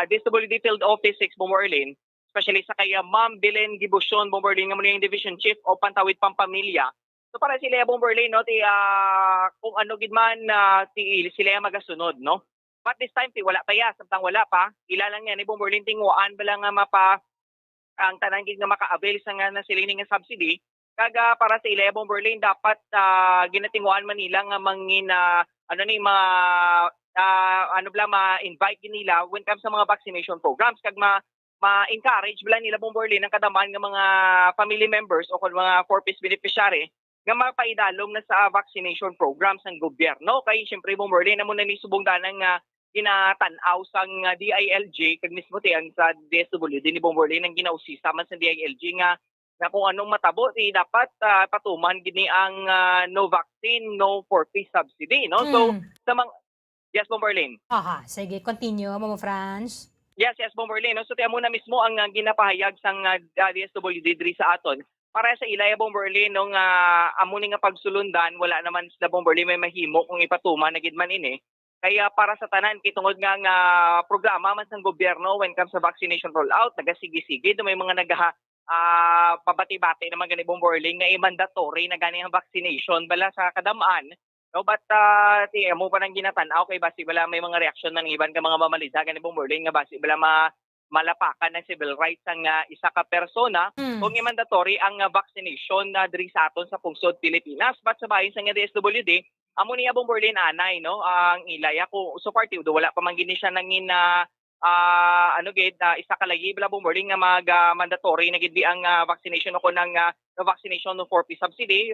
DSWD Field Office 6 Bomberlin especially sa kay Ma'am Belen Gibusion Bomberlin nga mo yung Division Chief o Pantawid Pampamilya. So para sila Bomberlin no ti kung ano gid man ti sila magasunod no. But this time ti wala pa ya samtang wala pa ila lang yan ni Bomberlin tinguan bala nga mapa ang tanan gid nga maka-avail sa nga nasilini nga subsidy kaga para sa ila Bomberlin dapat ginatinguan man nila nga mangin ano ni ano bala ma-invite nila when comes sa mga vaccination programs kag ma-encourage bala nila Bomberlin ang kadaman nga mga family members o kung mga 4Ps beneficiary nga mapaidalom na sa vaccination programs ng gobyerno kay syempre Bomberlin na mo na ni subong danang nga ginatan-aw sang DILG kag mismo ti ang sa DSWD ni Bomberlin ang ginausisa man sa DILG nga kung anong matabo dapat patuman gini ang no vaccine no 4P subsidy no. So sa mga yes Bomberlin. Sige, continue Mamo France. Yes Bomberlin no. So tiyan mo na mismo ang ginapahayag sang DSWD diri sa aton para sa ilaya Bomberlin nung amo ni nga pagsulundan wala naman sila Bomberlin may mahimo kung ipatuman na gid man ini kaya para sa tanan kitungod nga programa man sang gobyerno when comes sa vaccination rollout nagasigi-sige may mga pabati-bati naman gani Bomberlin nga mandatory na gani ang vaccination bala sa kadamaan no but ti amo pa nang ginatan-aw kay basi bala may mga reaksyon ng iban ka mga mamalisa gani Bomberlin nga basi bala malapakan ng civil rights ang isa ka persona kung mandatory ang vaccination diri sa aton sa pungsod Pilipinas but sa bahin sa DSWD amo niya Bomborlin anay no ang ilay ako so party do wala pa man gini siya nangin na isa ka lagi bala Bomborlin nga mag mandatory na gid ang vaccination ko ng vaccination no 4P subsidy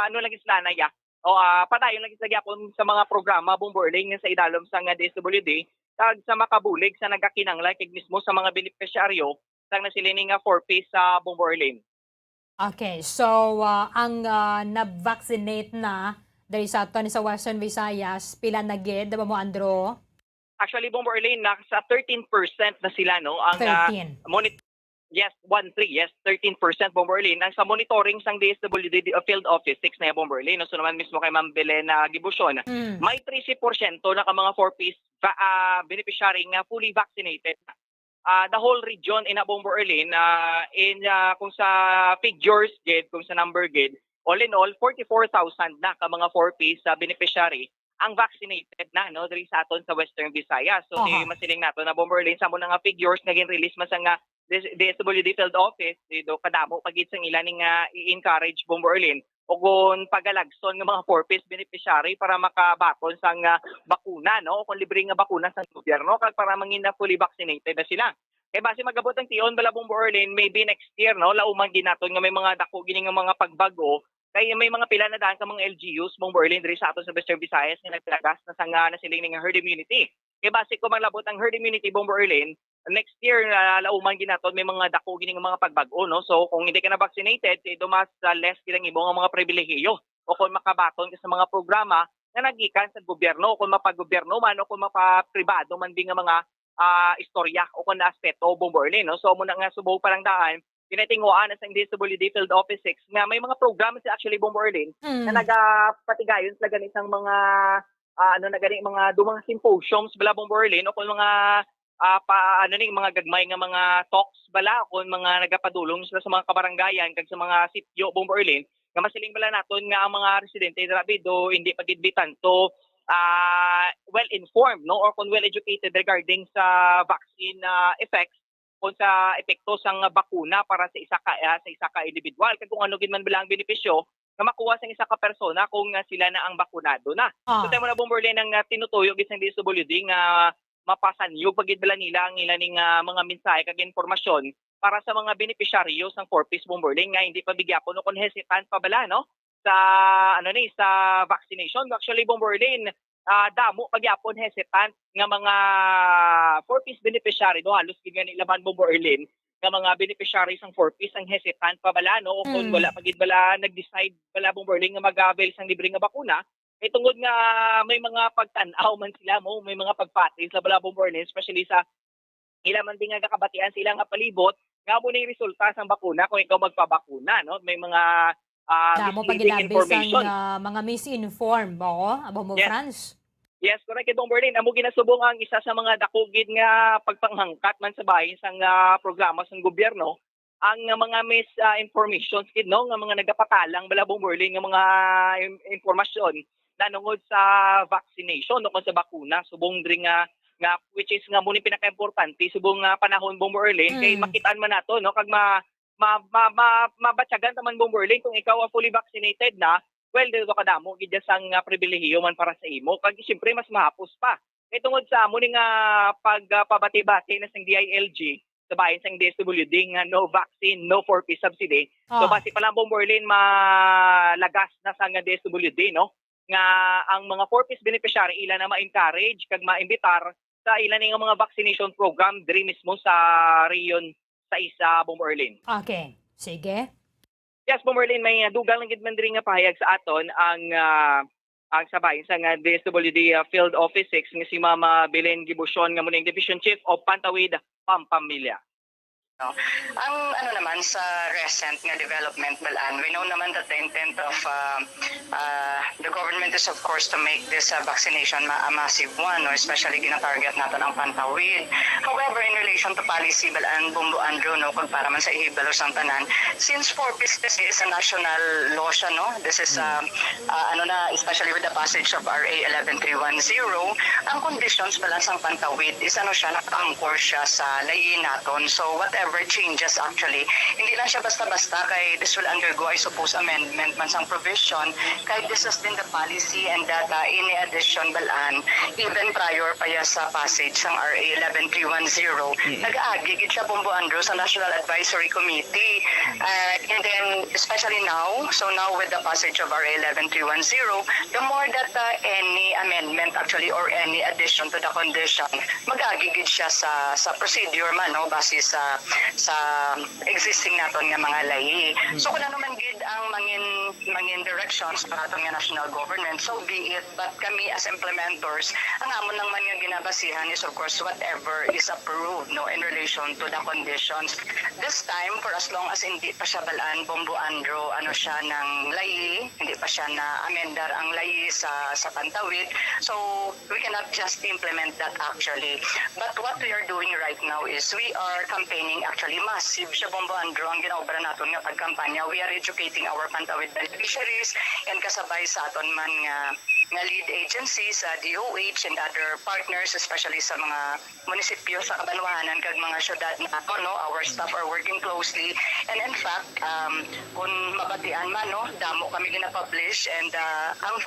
lagi sila na ya o padayon lagi sa gyapon sa mga programa Bomborlin sa idalom sa nga DSWD kag sa makabulig sa nagakinanglan kag mismo sa mga benepisyaryo sang nasiling nga 4P sa Bomborlin. Okay, so ang na-vaccinate na dahil sa aton sa Western Visayas, pila na gid ba mo Andro? Actually, Bomborlin, nasa 13% na sila, no? Ang 13. 13% Bomborlin. Ang sa monitoring sang DSWD Field Office 6 na Bomborlin, no? So naman mismo kay Ma'am Belen Gibusyon, may 13% na ka mga 4Ps beneficiary nga fully vaccinated. The whole region in Bomborlin, kung sa figures, kung sa number, all in all, 44,000 na ka mga 4Ps beneficiary ang vaccinated na no diri sa aton sa Western Visayas. So di masiling nato na Bomborlin sa mo nga figures naging release man sa nga DSWD Field Office do kadamo pagit sang ilan nga i-encourage Bomborlin o kung pagalagson nga mga 4Ps beneficiary para makabaton sang bakuna no o kung libre nga bakuna sa gobyerno kag para mangin na fully vaccinated na sila. Kaya base magabot ang tion bala Bomborlin maybe next year no lauman ginaton nga may mga dako gini nga mga pagbago. Kaya may mga pila na daan sa mga LGUs, Bomborlin, diri sa aton sa Western Visayas, nga naglagas na sanga na siling ng herd immunity. Kaya base ko manglabot ang herd immunity, Bomborlin, next year, lauman ginaton, may mga dako gining mga pagbago, no? So, kung hindi ka na vaccinated, dumas less kilang ibong mga pribilehiyo. O kung makabaton ka sa mga programa na nagikan sa gobyerno, o kung mapagobyerno man, o kung mapapribado man din nga mga istorya, o kung na aspeto, Bomborlin, no? So, muna nga subog parang daan, pinatinguan sa DSWD Field Office 6 nga may mga programs actually Bomborlin na nagapatigayon sa ganitang mga mga dumang symposiums bala Bomborlin o kung mga mga gagmay nga mga talks bala o kung mga nagapadulong sila sa mga kabarangayan kag sa mga sitio Bomborlin nga masiling bala naton nga ang mga residente rabido hindi pagidbi tanto well informed no or kung well educated regarding sa vaccine effects kung sa epekto sang bakuna para sa isa ka individual kag kung ano gid man bilang benepisyo nga makuha sa isa ka persona kung sila na ang bakunado na. So tayo na Bomborlin ang tinutuyo gid sang DSWD nga mapasanyo pagid bala nila ang ilaning mga mensahe kag impormasyon para sa mga benepisyaryo sang 4Ps Bomborlin nga hindi pa bigyapon o kung hesitant pa bala no sa sa vaccination. Actually Bomborlin damo pagyapon hesitant nga mga 4Ps beneficiary no halos gid nga nilaban Bomborlin nga mga beneficiaries ng 4Ps ang hesitant pa bala no o kung wala pagid bala nag-decide bala Bomborlin nga mag-avail sang libre nga bakuna kay tungod nga may mga pagtan-aw man sila mo may mga pagpati sa bala Bomborlin especially sa ila man din nga kakabatian sila nga palibot nga mo ning resulta sang bakuna kung ikaw magpabakuna no may mga damo pagilabis ang mga misinformed ba abo mo France? Yes, correct Bomborlin. Amo ginasubong ang isa sa mga dakugid nga pagpanghangkat man sa bahin sang programa sang gobyerno ang mga misinformations kid no nga mga nagapatalang bala Bomborlin nga mga impormasyon nanungod sa vaccination no sa bakuna subong diri nga which is nga mo ni pinaka-importante subong panahon Bomborlin kay makitaan man nato no kag mabatyagan taman Bomborlin kung ikaw fully vaccinated na well dito kadamo gid sang pribilehiyo man para sa imo kag siyempre mas mahapos pa kay tungod sa amo ning pagpabati-bati na sang DILG sa bahin sang DSWD nga no vaccine no 4P subsidy so base pa lang Bomborlin malagas na sang DSWD no nga ang mga 4Ps beneficiary ila na ma-encourage kag ma-imbitar sa ilan ning mga vaccination program diri mismo sa region sa isa Bomborlin. Okay, sige. Yes, Bomborlin, may dugang lang gid man diri nga pahayag sa aton ang sabahin sa nga DSWD Field Office 6 nga si Mama Belen Gibusyon nga muning Division Chief of Pantawid, Pampamilya. Ang naman sa recent nga development balaan, we know naman that the intent of the government is of course to make this vaccination a massive one, no? Especially gina-target natin ang Pantawid. However, in relation to policy balaan, Bumbo Andrew, no, kung para man sa ihibalo sang tanan, since 4Ps is a national law siya, no? This is especially with the passage of RA 11310, ang conditions balaan sang Pantawid is siya, naka-anchor siya sa layin naton. So whatever whatever changes actually. Hindi lang siya basta-basta kay this will undergo, I suppose, amendment man sang provision. Kay this has been the policy and that any addition balaan, even prior pa ya sa passage sang RA 11310, nag-aagi gid siya Bombo Andrew sa National Advisory Committee. And then, especially now, so now with the passage of RA 11310, the more that any amendment actually or any addition to the condition, mag-agigid siya sa procedure man, no, base sa existing naton nga mga lahi. So kung ano man gid ang mangin directions para aton nga national government, so be it. But kami as implementors, ang amon lang man nga ginabasihan is of course whatever is approved, no, in relation to the conditions. This time, for as long as hindi pa siya balaan, Bombo Andrew, ano siya ng layi, hindi pa siya na amendar ang layi sa Pantawid, so we cannot just implement that actually. But what we are doing right now is we are campaigning actually massive siya Bombo Andrew ang ginaobra naton nga pagkampanya. We are educating our Pantawid beneficiaries and kasabay sa aton man nga lead agencies, DOH and other partners, especially sa mga munisipyo sa Kabanwahanan kag mga syudad na no, our staff are working closely. And in fact, kung mabatian man, no, damo kami gina-publish and ang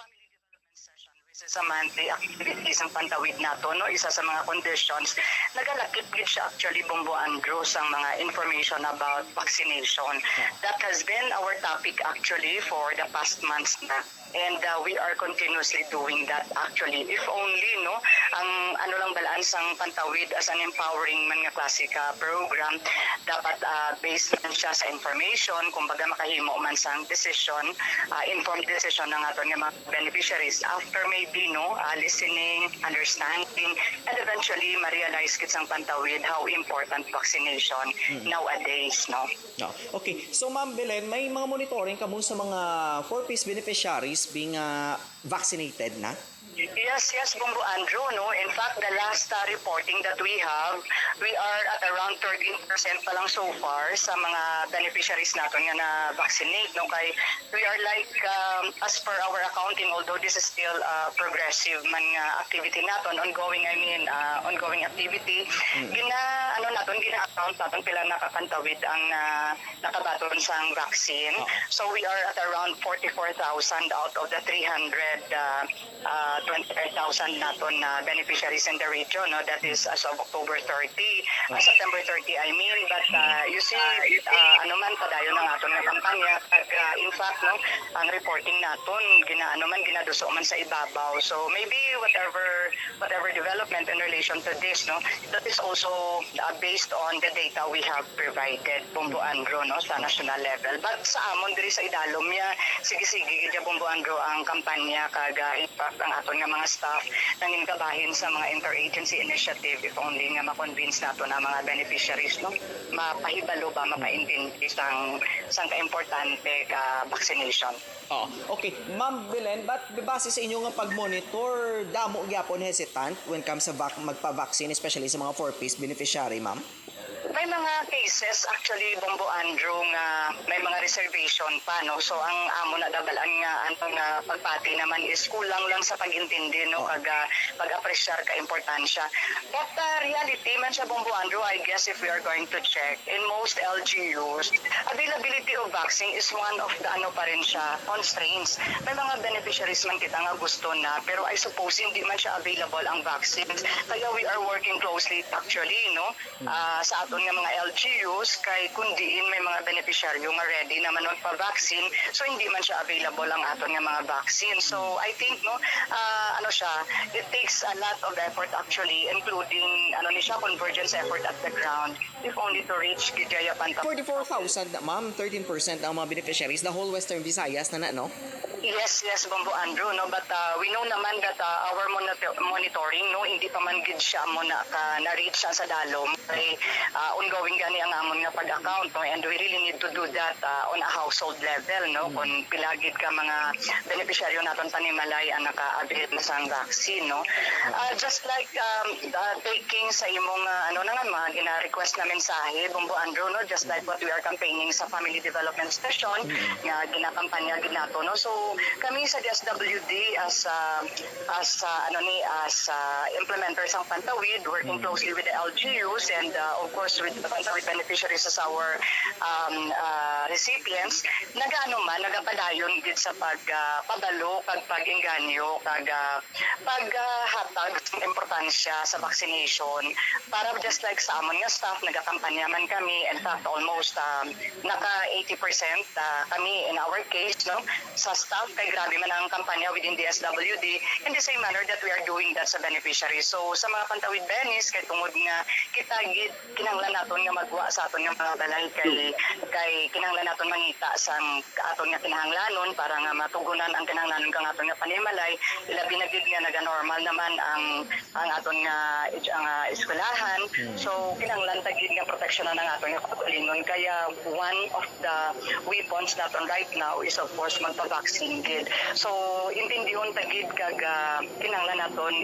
sa monthly activities ng Pantawid nato, no, isa sa mga conditions, nagalakip gid siya actually Bombo Andrew sa mga information about vaccination. That has been our topic actually for the past months na. And we are continuously doing that actually. If only, no, ang ano lang balaan sang Pantawid as an empowering man nga klasika program, dapat based man siya sa information, kumbaga makahimo man sang decision, informed decision ng aton nga mga beneficiaries after maybe, no, listening, understanding, and eventually ma-realize kit sang Pantawid how important vaccination nowadays, no. Okay, so Ma'am Belen, may mga monitoring kamo sa mga 4-piece beneficiaries being vaccinated na? Yes, Bombo Andrew, no. In fact, the last reporting that we have, we are at around 13% pa lang so far sa mga beneficiaries natin nga na vaccinate, no. Kay we are like as per our accounting, although this is still progressive man nga activity naton, ongoing activity. Gina-account naton pila nakapantawid ang nakabaton sang vaccine. So we are at around 44,000 out of the 25,000 naton na beneficiaries in the region, no. That is as of October 30, September 30 I mean, but you see ano man padayon ng aton nga kampanya, in fact, no, ang reporting naton ginaduso man sa ibabaw. So maybe whatever development in relation to this, no, that is also based on the data we have provided Bombo Andrew, no, sa national level. But sa amon diri sa idalom niya, sige gid Bombo Andrew ang kampanya kag impact ang aton nga mga staff nang inkabahin sa mga interagency initiative if only nga ma-convince nato na mga beneficiaries, no, mapahibalo ba, mapaintindi sang kaimportante ka vaccination. Okay, Ma'am Belen, but base sa inyong pag-monitor, damo gyapon hesitant when comes sa magpa-vaccine, especially sa mga 4-piece beneficiary, Ma'am? May mga cases actually Bombo Andrew nga may mga reservation pa, no. So ang amo na dabalan nga antong pagpati naman is kulang lang sa pag-intindi, no, kag pag-apresyar ka importansya. But reality man siya Bombo Andrew, I guess if we are going to check in most LGUs, availability of vaccine is one of the pa rin siya constraints. May mga beneficiaries man kita nga gusto na, pero I suppose hindi man siya available ang vaccines. Kaya we are working closely actually, no, sa aton nga mga LGUs kay kundiin may mga beneficiaryo nga ready naman magpa-vaccine, so hindi man siya available ang aton nga mga vaccine. So I think, no, it takes a lot of effort actually, including convergence effort at the ground, if only to reach Gidjaya Pantawid. 44,000, Ma'am, 13% ang mga beneficiaries, the whole Western Visayas na, no? Yes, Bombo Andrew, no, but we know naman that our monitoring, no, hindi pa man gid siya mo na-reach siya sa dalom. Kay ongoing gani ang amon nga pag-account, no, and we really need to do that on a household level, no, kung pilagid ka mga beneficiaryo naton panimalay ang naka-avail na sang vaccine, no. Just like taking sa imong mga gina-request na mensahe, Bombo Andrew, no, just like what we are campaigning sa Family Development Station nga ginakampanya gid nato, no. So kami sa DSWD as implementers ng Pantawid, working closely with the LGUs and of course with the Pantawid beneficiaries as our recipients, nagapadayon gid sa pagpabalo, pag-inganyo, paghatag ng importansya sa vaccination. Para just like sa amon nga staff, nagakampanya man kami. In fact, almost naka 80% kami in our case, no, sa staff, kay grabe man ang kampanya within DSWD in the same manner that we are doing that sa beneficiaries. So sa mga Pantawid benis, kay tungod nga kita kinahanglan naton nga magwa sa aton nga mga balay kay kinahanglan naton mangita sa aton nga kinahanglanon para nga matugunan ang kinahanglanon kang aton nga panimalay. Ilabi na gid nga naga-normal naman ang aton nga eskwelahan. So kinahanglan ta gid nga proteksyonan ang aton nga kaugalingon. Kaya one of the weapons naton right now is of course magpa-vaccine gid. So intindihon ta gid kag kinahanglan naton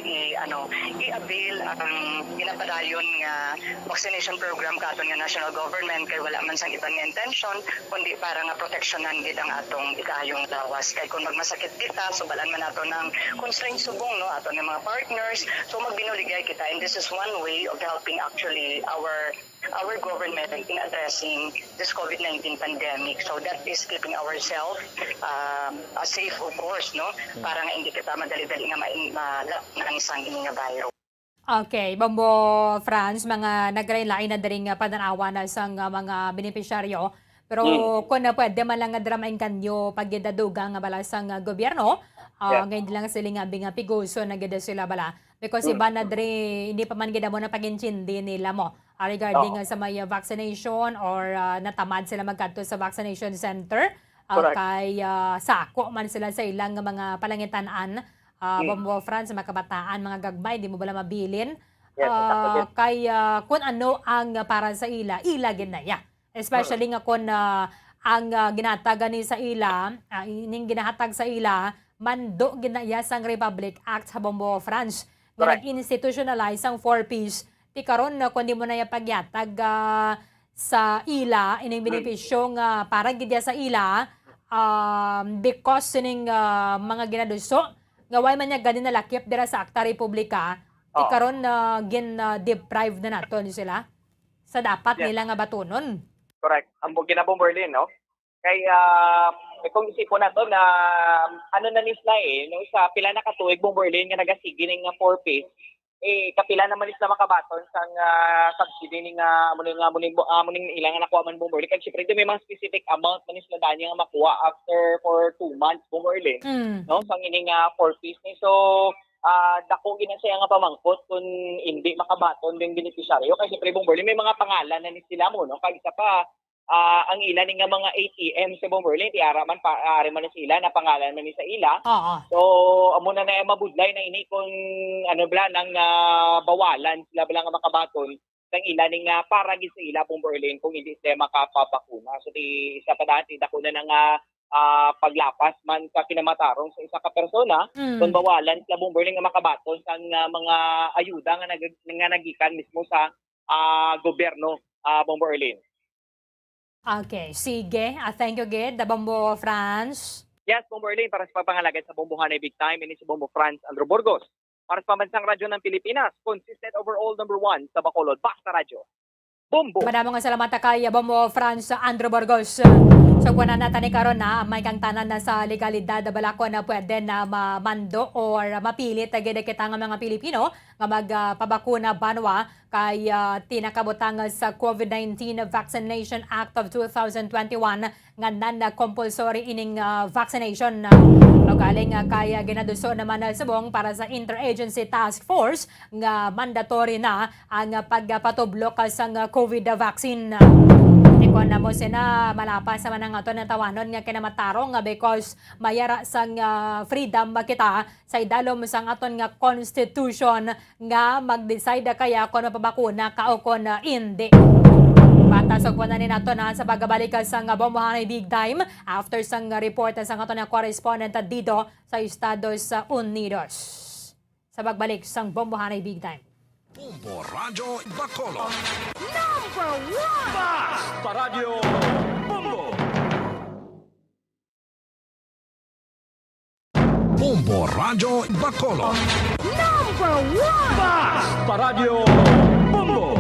i-avail ang ginapadayon nga vaccination program ka aton nga national government kay wala man sang ibang intention kundi para nga proteksyonan gid ang atong ikayong lawas. Kay kung magmasakit kita, subalan man nato ng constraint subong, no, aton nga mga partners. So magbinuligay kita, and this is one way of helping actually our government in addressing this COVID-19 pandemic. So that is keeping ourselves safe, of course, no, para nga hindi kita madali-dali nga malat ng isang nga virus. Okay, Bombo Franz, mga naglain-lain na daring pananawa na sa mga benepisyaryo. Pero kung na pwede man lang nga dramain kanyo pagdadugang nga bala sang gobyerno, ngayon lang sila nga binga piguso na gida sila bala. Because iba na dre, hindi pa man gida mo na pag-intindi nila mo regarding sa may vaccination or natamad sila magkadto sa vaccination center. Kay sako man sila sa ilang mga palangitan-an. Bombo Franz, mga kabataan, mga gagmay, di mo bala mabilin. Kay kung ano ang para sa ila ginaya. Especially nga kung ang ginatagan ni sa ila, ining ginahatag sa ila, mando ginaya sang Republic Act sa Bombo France. Nga nag-institutionalize ang 4Ps. Ti karon na kung di mo na pagyatag sa ila, ining benepisyo nga para gidya sa ila, because sining mga ginaduso, nga way man niya ganin na lakip dira sa Akta Republika, ti karon na gin-deprive na nato ni sila sa dapat nila nga batunon. Correct. Ang ginabomberlin, no? Kaya kung isipon nato na ano na nisla no, sa pila na katuig bomberlin nga nagasigi ning 4Ps, kapila naman isla makabaton sang subsidy ning amuning ilang nakuha man bomberlin. Kaya syempre may mga specific amount man isla dani nga makuha after for 2 months bomberlin, no? Sang ining 4Ps ni. So dako ginasaya nga pamangkot kung hindi makabaton ng beneficiaryo kasi syempre bomberlin may mga pangalan na ni sila mo, no? Kag isa pa ang ilan nga mga ATM sa bomberlin tiara man paari man sila na pangalan man ni sa ila. So amo na mabudlay na ini kung ano bala nang bawalan sila bala nga makabaton ng ilan nga para gid sa ila bomberlin kung hindi sila makapapakuna. So di isa pa dati dako na nga paglapas man sa kinamatarong sa isa ka persona kung bawalan sila bomberlin nga makabaton sang mga ayuda nga nagikan mismo sa gobyerno bomberlin. Okay, sige. Thank you, Gid. Bombo France. Yes, Bomberlin, para sa pagpangalagan sa Bombohanay Big Time, ini si Bombo France Andrew Burgos. Para sa pambansang radyo ng Pilipinas, consistent overall number 1 sa Bacolod, Basta Radyo. Bombo! Madamong nga salamat kay Bombo France Andrew Burgos. So kung natin karon na may kang tanan na sa legalidad bala ko na pwede na mamando or mapilit agad kita nga mga Pilipino nga magpabakuna banwa kay tinakabutang sa COVID-19 Vaccination Act of 2021 nga non-compulsory ining vaccination. Galing kay ginaduso naman subong para sa Interagency Task Force nga mandatory na ang pagpatublok sa COVID vaccine. Kung na mo sina malapas naman ang ato ng tawanon nga kinamatarong nga because mayara sang freedom kita sa idalom sang aton nga constitution nga mag-decide kaya kung mapabakuna ka o kung hindi. Patasok po na ni nato na sa pagbabalik sa Bombohanay Big Time after sang report sa aton nga correspondent dito sa Estados Unidos. Sa pagbalik sang Bombohanay Big Time. Bombo Radyo Bacolod. Number 1! Basta Radio! Bombo Radyo Bacolod. Number 1! Basta Radio Bombo!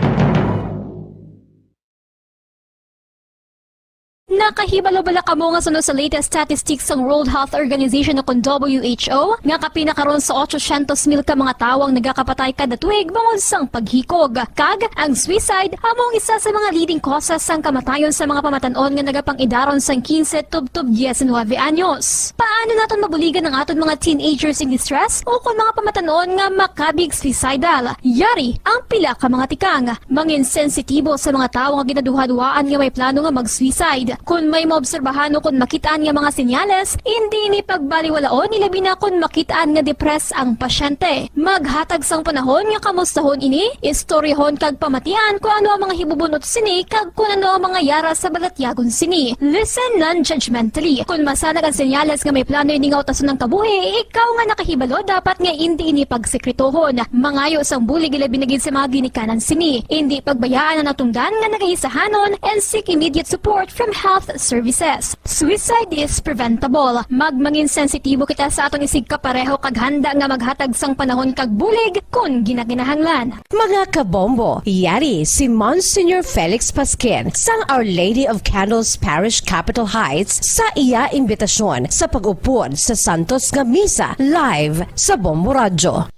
Nakahibalo-bala kamo nga sunod sa latest statistics ng World Health Organization o WHO nga kapinakaron sa 800,000 ka mga tawang nagakapatay kada tuig bangod sang paghikog. Kag ang suicide among isa sa mga leading causes sang kamatayon sa mga pamatanon nga nagapang-idaron sang 15 tub 19 anyos. Paano naton mabuligan ang aton mga teenagers in distress o kung mga pamatanon nga makabig suicidal? Yari ang pila ka mga tikang mangin sensitibo sa mga tawo nga ginaduha-duhaan nga may plano nga mag-suicide. Kung may maobserbahan o kung makitaan nga mga senyales, hindi ni pagbaliwalaon nilabi na kung makitaan nga depress ang pasyente. Maghatag sang panahon nga kamustahon ini, istoryahon kag pamatian kung ano ang mga hibubunot sini kag kung ano ang mga yara sa balatyagon sini. Listen non-judgmentally. Kung masanag ang senyales nga may plano ini nga utason ng kabuhi, ikaw nga nakahibalo dapat nga hindi ini pagsekretohon. Mangayo sang bulig ilabi na gid sa mga ginikanan sini. Hindi pagbayaan na natungdan nga nagahisahanon and seek immediate support from health services. Suicide is preventable. Magmangin sensitibo kita sa atong isig kapareho kag handa nga maghatag sang panahon kag bulig kung ginaginahanglan. Mga kabombo, yari si Monsignor Felix Pasquin sang Our Lady of Candles Parish Capitol Heights sa iya imbitasyon sa pag-upod sa Santos nga Misa live sa Bombo Radyo.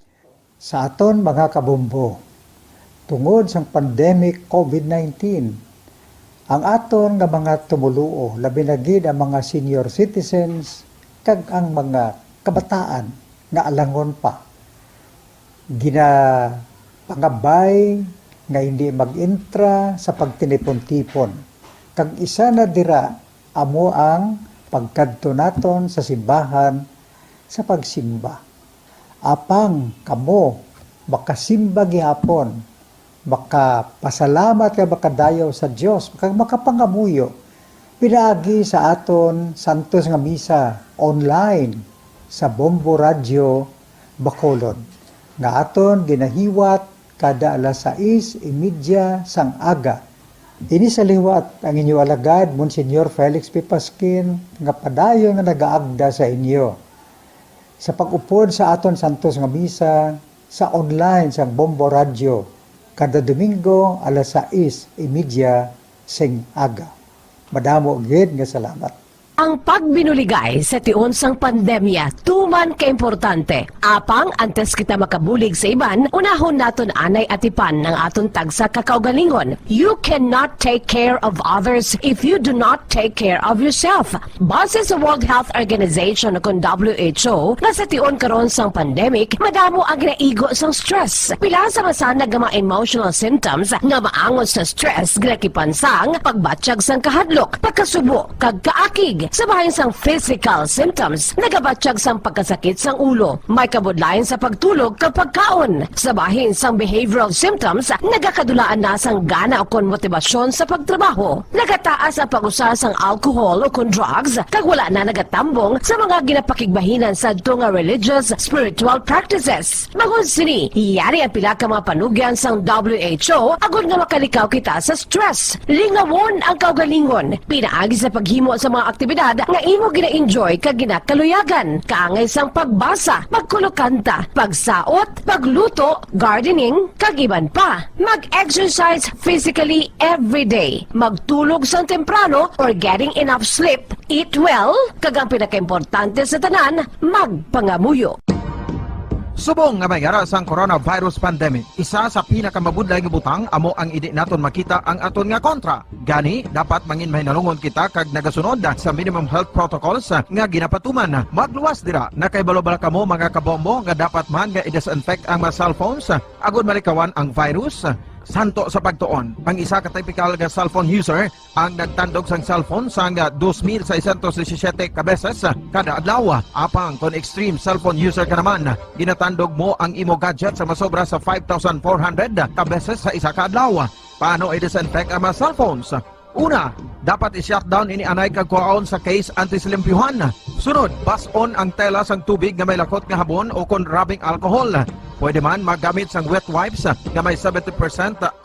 Sa aton mga kabombo, tungod sang pandemic COVID-19, ang aton nga mga tumuluo, labi na gid ang mga senior citizens kag ang mga kabataan nga alangon pa. Pangabay nga hindi mag-intra sa pagtinipon-tipon. Kag isa na dira amo ang pagkadto naton sa simbahan sa pagsimba. Apang kamo makasimba gihapon, makapasalamat ka makadayaw sa Dios, makapangamuyo. Pinaagi sa aton Santos nga Misa online sa Bombo Radyo Bacolod. Nga aton ginahiwat kada alas 6:30 sang aga. Ini sa liwat ang inyo alagad, Monsignor Felix P. Pasquin, nga padayon nga nagaagda sa inyo. Sa pag-upod sa aton Santos nga Misa sa online sa Bombo Radyo, kada Domingo alas 6:30 sing aga. Madamo gid nga salamat. Ang pagbinuligay sa tiun sang pandemya tuman kaimportante. Apang antes kita makabulig sa iban, unahon naton anay atipan ng aton tagsa kakaugalingon. You cannot take care of others if you do not take care of yourself. Base sa World Health Organization kung WHO, na sa tiun karon sang pandemic, madamo ang ginaigo sang stress. Pila sa masanag nga mga emotional symptoms nga maangon sa stress ginakipan sang pagbatsyag sang kahadlok, pagkasubo, kag kaakig. Sa bahin sang physical symptoms, nagabatsyag sang pagkasakit sang ulo, may kabudlayan sa pagtulog kapag kaon. Sa bahin sang behavioral symptoms, nagakadulaan na sang gana o kon motibasyon sa pagtrabaho. Nagataas ang pag-usa sang alcohol o kon drugs, kag wala na nagatambong sa mga ginapakigbahinan sa tunga religious, spiritual practices. Magun sini, iyari ang pila ka mga panugyan sang WHO agud nga makalikaw kita sa stress. Lingawon ang kaugalingon, pinaagi sa paghimo sa mga aktibidad nga imo gina-enjoy kag ginakaluyagan, kaangay sang pagbasa, pagkulokanta, pagsaot, pagluto, gardening, kag iban pa. Mag-exercise physically every day, magtulog sang temprano or getting enough sleep, eat well, kag ang pinakaimportante sa tanan, magpangamuyo. Subong nga mayara sang coronavirus pandemic, isa sa pinakamabudlay nga butang amo ang idi naton makita ang aton nga kontra. Gani dapat mangin mahinalungon kita kag nagasunod sa minimum health protocols nga ginapatuman. Magluwas dira nakaibalo-bala kamo mga kabombo nga dapat man nga i-disinfect ang mga cellphones agud malikawan ang virus. Santo sa pagtuon, ang isa ka typical nga cellphone user ang nagtandog sang cellphone sang 2,617 ka beses kada adlaw. Apang kon extreme cellphone user ka naman, ginatandog mo ang imo gadget sa masobra sa 5,400 ka beses sa isa ka adlaw. Paano i-disinfect ang mga cellphones? Una, dapat i-shutdown ini anay kag kuhaon sa case antisilimpyuhan. Sunod, bas-on ang tela sang tubig nga may lakot nga habon o kon rubbing alcohol. Pwede man magamit sang wet wipes nga may 70%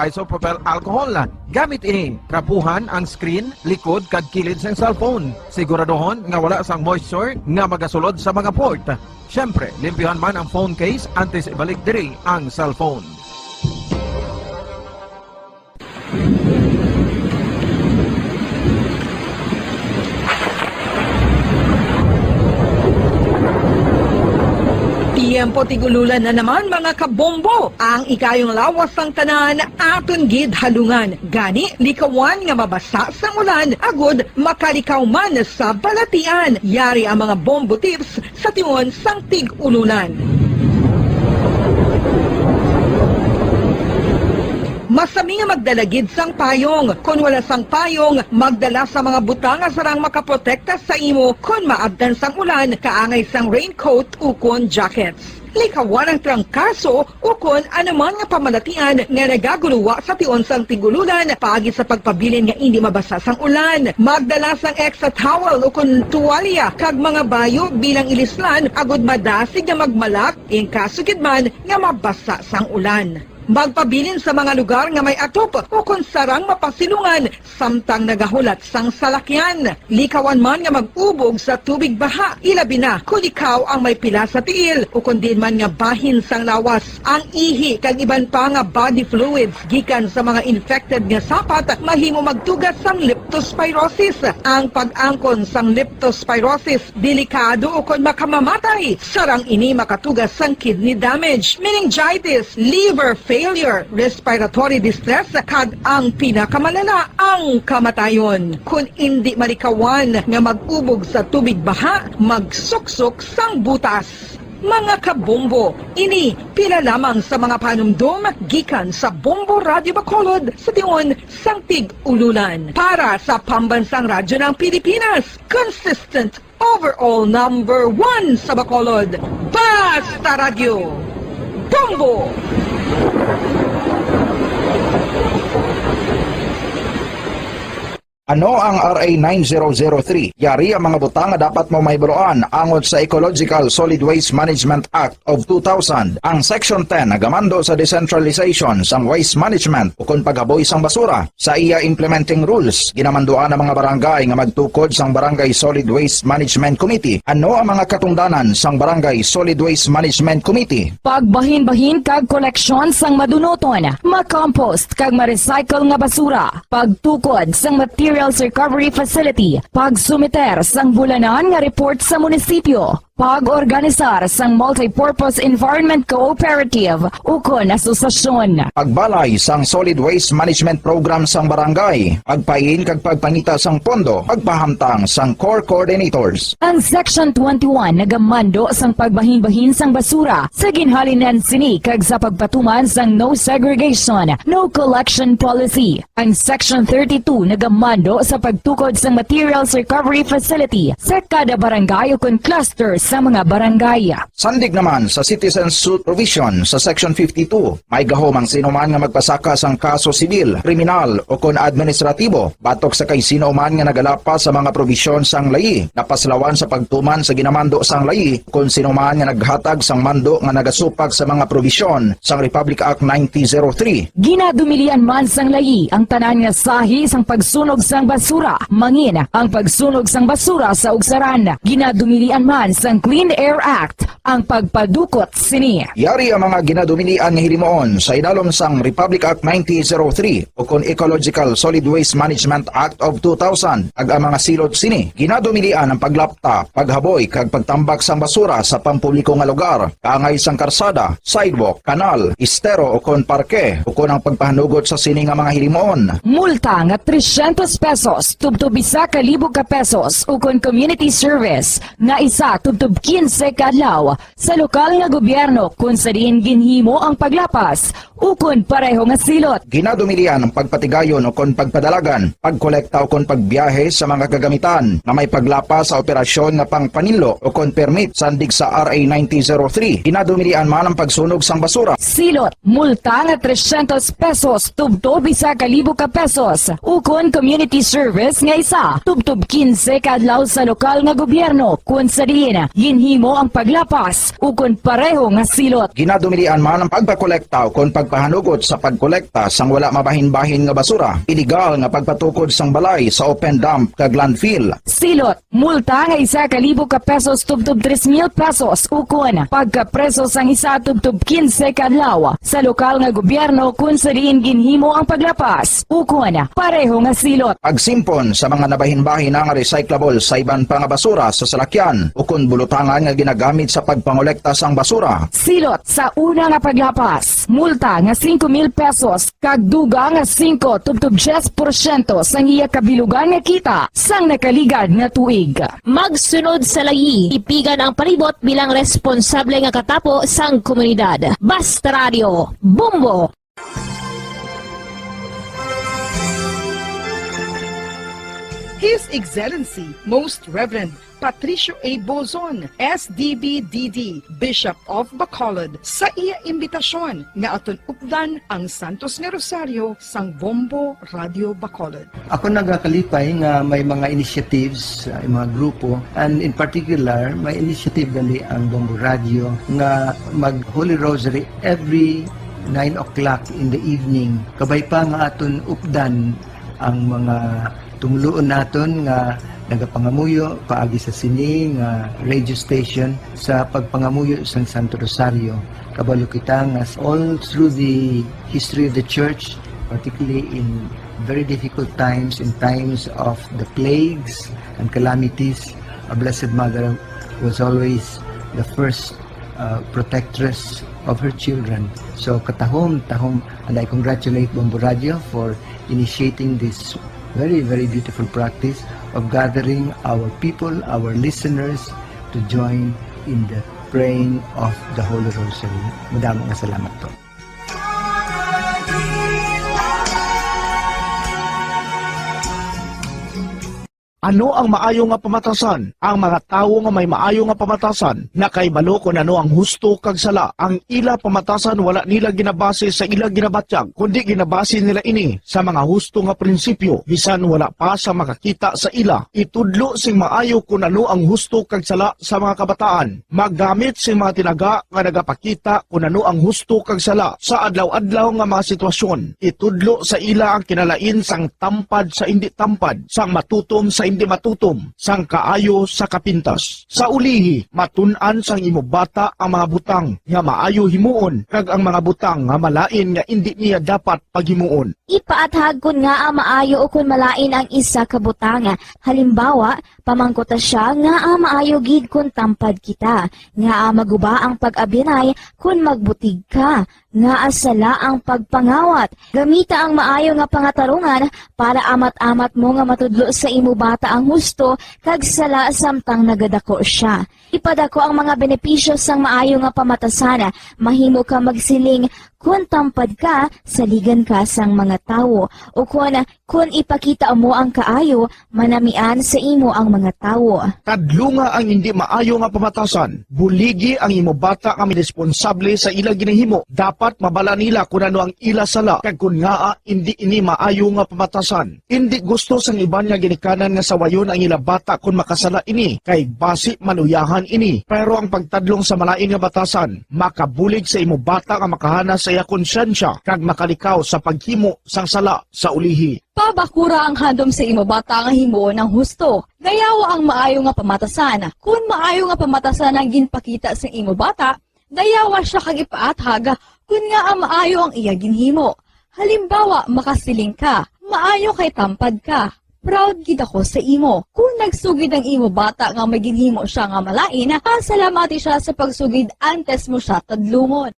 isopropyl alcohol. Gamit ini kapuhan ang screen, likod kag kilid sang cellphone. Siguraduhon nga wala sang moisture nga magasulod sa mga port. Siyempre, limpihan man ang phone case antes ibalik diri ang cellphone. Tiempo tigululan na naman mga kabombo. Ang ikayong lawas ng tanan aton gid halungan. Gani likawan nga mabasa sa ulan agud makalikaw man sa balatian. Yari ang mga bombo tips sa tingon sang tig-ululan. Masami nga magdalagid sang payong. Kung wala sang payong, magdala sa mga butang nga sarang makaprotekta sa imo kung maabdan sang ulan, kaangay sang raincoat o kon jackets. Likawan ang trangkaso o kung anuman nga pamalatian nga nagaguluwa sa tion sang tigululan paagi sa pagpabilin nga hindi mabasa sang ulan. Magdala sang extra towel o kung tuwalya kag mga bayo bilang ilislan agud madasig nga magmalak in kaso gid man nga mabasa sang ulan. Magpabilin sa mga lugar nga may atop o kung sarang mapasilungan samtang nagahulat sang salakyan. Likawan man nga mag-ubog sa tubig baha, ilabi na kung ikaw ang may pila sa tiil o kung din man nga bahin sang lawas. Ang ihi kag iban pa nga body fluids gikan sa mga infected nga sapat mahimo magtugas sang leptospirosis. Ang pag-angkon sang leptospirosis delikado o kung makamamatay. Sarang ini makatugas sang kidney damage, meningitis, liver failure, respiratory distress, kag ang pinakamalala, ang kamatayon. Kung hindi malikawan nga mag-ubog sa tubig baha, magsuksok sang butas. Mga kabombo, ini pila lamang sa mga panumdum gikan sa Bombo Radio Bacolod sa tingon sang tig-ululan. Para sa Pambansang Radyo ng Pilipinas, consistent overall number 1 sa Bacolod, Basta Radio, Bombo! Ano ang RA 9003? Yari ang mga butang nga dapat mo mahibaluan angot sa Ecological Solid Waste Management Act of 2000. Ang Section 10 nagamando sa decentralization sang waste management o kung paghaboy sang basura. Sa iya implementing rules, ginamanduan ang mga barangay nga magtukod sang Barangay Solid Waste Management Committee. Ano ang mga katungdanan sang Barangay Solid Waste Management Committee? Pagbahin-bahin kag koleksyon sang madunoton, makompost kag ma-recycle nga basura, pagtukod sang materials recovery facility, pagsumiter sang bulanan nga report sa munisipyo, pag-organisar sang multipurpose environment cooperative o kon asosasyon. Pagbalay sang solid waste management program sang barangay, pagpain kag pagpangita sang pondo, pagpahamtang sang core coordinators. Ang Section 21 nagamando sang pagbahin-bahin sang basura sa ginhalinan sini kag sa pagpatuman sang no segregation, no collection policy. Ang Section 32 nagamando sa pagtukod sang materials recovery facility sa kada barangay o kon clusters sa mga barangay. Sandig naman sa citizen suit provision sa Section 52, may gahom ang sinuman nga magpasaka sang kaso sibil, kriminal o kon administratibo, batok sa kay sinuman nga nagalapas sa mga provision sang layi, napaslawan sa pagtuman sa ginamando sang layi, kon sinuman nga naghatag sang mando nga nagasupag sa mga provision sang Republic Act 9003. Ginadumilian man sang layi ang tanan nga sahi sang pagsunog sang basura, mangin ang pagsunog sang basura sa ugsaran. Ginadumilian man sang Clean Air Act ang pagpadukot sini. Yari ang mga ginadumilian nga hilimoon sa idalom sang Republic Act 9003 o kon Ecological Solid Waste Management Act of 2000. Ag ang mga silot sini, ginadumilian ang paglapta, paghaboy kag pagtambak sang basura sa pampubliko nga lugar, kaangay sang karsada, sidewalk, kanal, estero o kon parke o kon ang pagpahanugot sa sini nga mga hilimoon. Multa nga 300 pesos tubtob 1,000 ka pesos o kon community service nga isa tubtob 15 kadlaw sa lokal nga gobyerno kung sa diin ginhimo ang paglapas ukon pareho nga silot. Ginadumilian ang pagpatigayon o kon pagpadalagan, pagkolekta o kon pagbiyahe sa mga kagamitan na may paglapas sa operasyon nga pangpanilo o kon permit sandig sa RA 9003. Ginadumilian man ang pagsunog sang basura. Silot, multa nga 300 pesos, tubtob 1,000 ka pesos. Ukon community service nga isa, tubtob 15 kadlaw sa lokal nga gobyerno. Kun sa diin, ginhimo ang paglapas, ukon pareho nga silot. Ginadumilian man ang pagpakolekta o kon pagpahanugot sa pagkolekta sang wala mabahin-bahin nga basura. Illegal nga pagpatukod sang balay sa open dump kag landfill. Silot, multa nga 1,000 ka pesos, tubtob 3,000 pesos. Ukon, pagkapreso sang isa tubtob 15 kadlaw sa lokal nga gobyerno kun sa diin ginhimo ang paglapas. Ukon, pareho nga silot. Pagsimpon sa mga nabahin-bahin nga recyclable sa iban pa nga basura sa salakyan o kun bulutangan nga ginagamit sa pagpangolekta sang basura. Silot, sa una nga paglapas, multa nga 5,000 pesos, kag duga nga 5 tubtob 10% sang iya kabilugan nga kita sang nakaligad nga tuig. Magsunod sa layi, ipigan ang palibot bilang responsable nga katapo sang komunidad. Basta Radio, Bombo! His Excellency, Most Reverend Patricio A. Bozon, SDBDD, Bishop of Bacolod, sa iya imbitasyon nga aton updan ang Santos nga Rosario sang Bombo Radio Bacolod. Ako nagakalipay nga may mga initiatives, mga grupo, and in particular, may initiative gali ang Bombo Radio nga mag Holy Rosary every 9 o'clock in the evening. Kabay pa nga aton updan ang mga tumuloon naton nga nagapangamuyo paagi sa sini nga radio station sa pagpangamuyo sang Santo Rosario. Kabalo kita nga all through the history of the church, particularly in very difficult times, in times of the plagues and calamities, our Blessed Mother was always the first protectress of her children. So katahom, and I congratulate Bombo Radio for initiating this very, very beautiful practice of gathering our people, our listeners, to join in the praying of the Holy Rosary. Madaming salamat po. Ano ang maayo nga pamatasan? Ang mga tawo nga may maayo nga pamatasan na kay balo kung ano ang husto kag sala. Ang ila pamatasan wala nila ginabase sa ila ginabatyag, kundi ginabase nila ini sa mga husto nga prinsipyo. Bisan wala pa sa makakita sa ila. Itudlo sing maayo kung ano ang husto kag sala sa mga kabataan. Maggamit sing mga tinaga nga nagapakita kung ano ang husto kag sala sa adlaw-adlaw nga mga sitwasyon. Itudlo sa ila ang kinalain sang tampad sa indi tampad, sang matutom sa hindi matutom, sang kaayo sa kapintas. Sa ulihi, matun-an sang imo bata ang mga butang nga maayo himuon, kag ang mga butang nga malain nga hindi niya dapat paghimuon. Ipaathag kun nga ang maayo o kun malain ang isa ka butang. Halimbawa, pamangkota siya nga ang maayo gid kun tampad kita, nga maguba ang pag-abinay kun magbutig ka, nga asala ang pagpangawat. Gamita ang maayo nga pangatarungan para amat-amat mo nga matudlo sa imo bata ang husto kag sala samtang nagadako siya. Ipadako ang mga benepisyo sang maayo nga pamatasan. Mahimo ka magsiling kun tampad ka, saligan ka sang mga tawo, o kun ipakita mo ang kaayo, manamian sa imo ang mga tawo. Kadlunga ang hindi maayo nga pamatasan. Buligi ang imo bata nga responsable sa ila ginahimo. Dapat mabala nila kung ano ang ila sala, kag kun nga hindi ini maayo nga pamatasan. Hindi gusto sang iban nga ginikanan nga sawayon ang ila bata kung makasala ini, kay basi manuyahan ini. Pero ang pagtadlong sa malain nga batasan, makabulig sa imo bata nga makahana sa iya konsyensya, kag makalikaw sa paghimo sang sala sa ulihi. Pabakura ang handom sa imo bata nga himuon ng husto. Dayawa ang maayo nga pamatasan. Kung maayo nga pamatasan ang ginpakita sa imo bata, dayawa siya kag ipaathag kun nga ang maayo ang iya ginhimo. Halimbawa, makasiling ka, maayo kay tampad ka. Proud gid ako sa imo. Kung nagsugid ang imo bata nga may ginhimo siya nga malain, pasalamati siya sa pagsugid antes mo siya tadlungon.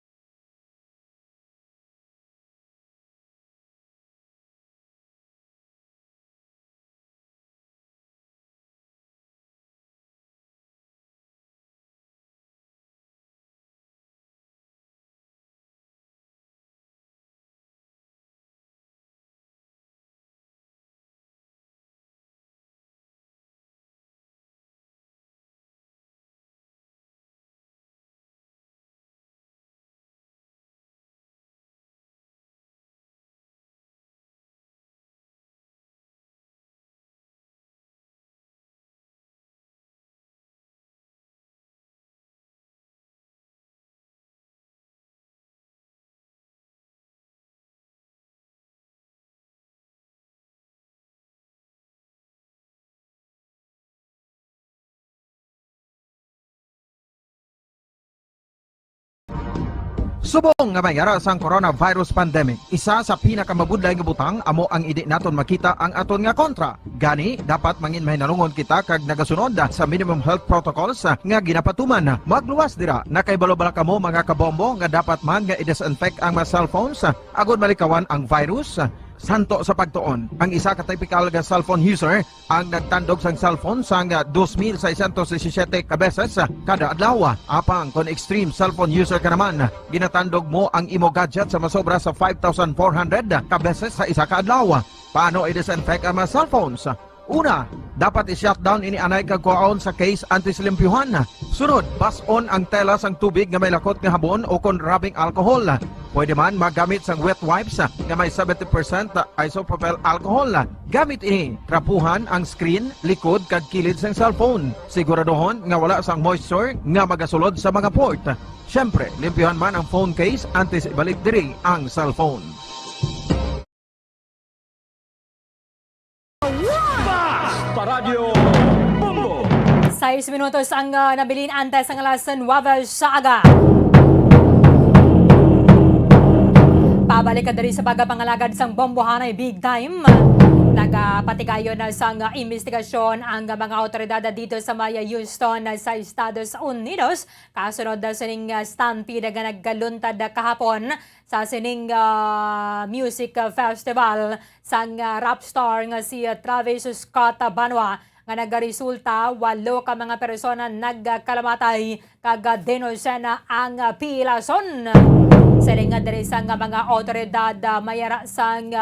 Subong nga mayara sang coronavirus pandemic, isa sa pinakamabudlay nga butang amo ang idi naton makita ang aton nga kontra. Gani, dapat mangin mahinalungon kita kag nagasunod sa minimum health protocols nga ginapatuman. Magluwas dira na kay balobala kamo mga kabombo nga dapat man nga i-disinfect ang mga cellphones agud malikawan ang virus. Santo sa pagtuon, ang isa ka typical nga cellphone user ang nagtandog sang cellphone sang 2,617 ka beses kada adlaw. Apang kon extreme cellphone user ka naman, ginatandog mo ang imo gadget sa masobra sa 5,400 ka beses sa isa ka adlaw. Paano i-disinfect ang mga cellphones? Una, dapat i-shutdown ini anay kag kuhaon sa case anti-slimpyuhan. Sunod, pass-on ang tela sang tubig nga may lakot nga habon o kon rubbing alcohol. Pwede man magamit sang wet wipes nga may 70% isopropyl alcohol. Gamit ini, trapuhan ang screen, likod kag kilid sang cellphone. Siguraduhon nga wala sang moisture nga magasulod sa mga port. Syempre, limpyuhan man ang phone case antes ibalik diri ang cellphone. Paradyo Bombo. 6 minutos ang nabilin antes ang alas 9 sa aga. Pabalik ka diri sa pagpangalagad sang bombohanay big time. Nagapatigayon na sang investigasyon ang mga otoridad dito sa Maya Houston sa Estados Unidos. Kasunod na sining stampede nga nagkaluntad kahapon sa sining music festival sang rap star nga si Travis Scott Banwa nga nagaresulta 8 ka mga persona nagkalamatay kag denosena ang pilason. Siling nga diri sang mga otoridad mayara sang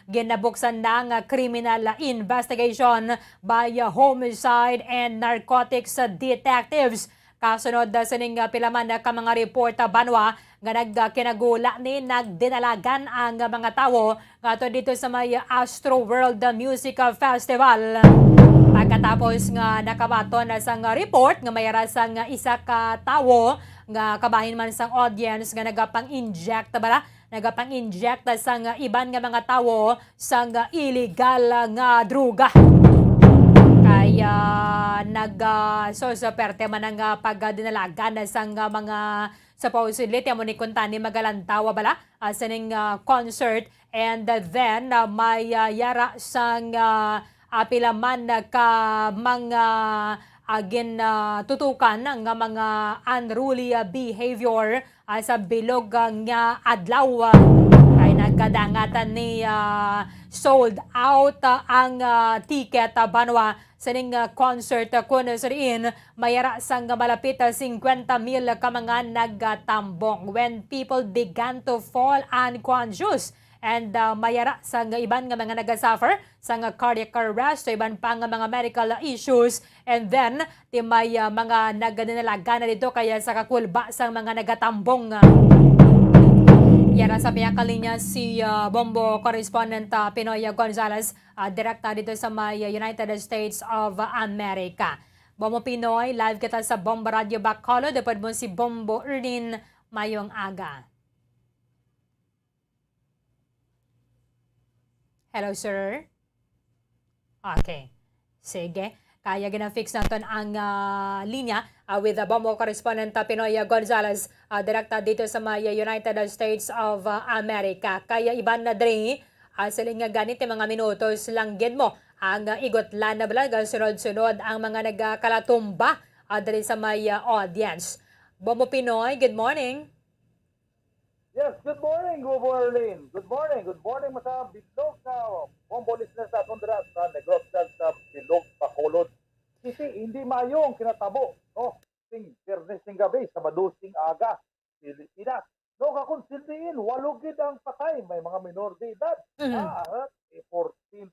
ginabuksan ng criminal investigation by homicide and narcotics detectives. Kasunod sining pilaman ka mga report Banwa nga nagkinagula ni nagdinalagan ang mga tawo ngadto dito sa may Astro World Music Festival. Pagkatapos nga nakabaton na sang report nga mayara sang isa ka tawo nga kabahin man sang audience nga nagapang-inject sang iban nga mga tawo sang illegal nga droga. Kaya nag-sosoperte man ang pagdinalagan sang mga supposedly tiamo ni kuntani magalantawa bala sa ning concert and then may yara sang pilaman ka mga tutukan nga mga unruly behavior sa bilog nga adlaw. Ay nagkadangatan ni sold out ang ticket Banwa sa ning concert kun sariin mayara sang malapit 50,000 ka mga nagtambong when people began to fall unconscious. And mayara sa iban nga mga nagasuffer sa cardiac arrest, so iban pa nga mga medical issues. And then, may mga nagdinalaga na dito kaya sa kakulba sa mga nagatambong. Yara sa piyakalinya si Bombo correspondent Pinoy Gonzales, direkta dito sa may United States of America. Bombo Pinoy, live kita sa Bombo Radio Bacolod. Dapat mo si Bombo Erlin mayong aga. Hello, sir. Okay. Sige. Kaya gina-fix natin ang linya with the Bombo correspondent Pinoy Gonzales, direkta dito sa may United States of America. Kaya iban na dre, siling nga ganit mga minutos lang gid mo ang igotlan na balaga sunod-sunod ang mga nagkalatumba dre sa may audience. Bombo Pinoy, good morning. Yes, good morning, Bombo Erlin. Good morning sa Bilog na Bombo listeners sa Tundra sa Negros sa Bilog, Bacolod. Kasi hindi mayong kinatabo, no? Sing Bernes sing gabi, Sabado sing aga, Pilipinas. No, kakonsildiin, walugid ang patay, may mga minor de edad. 14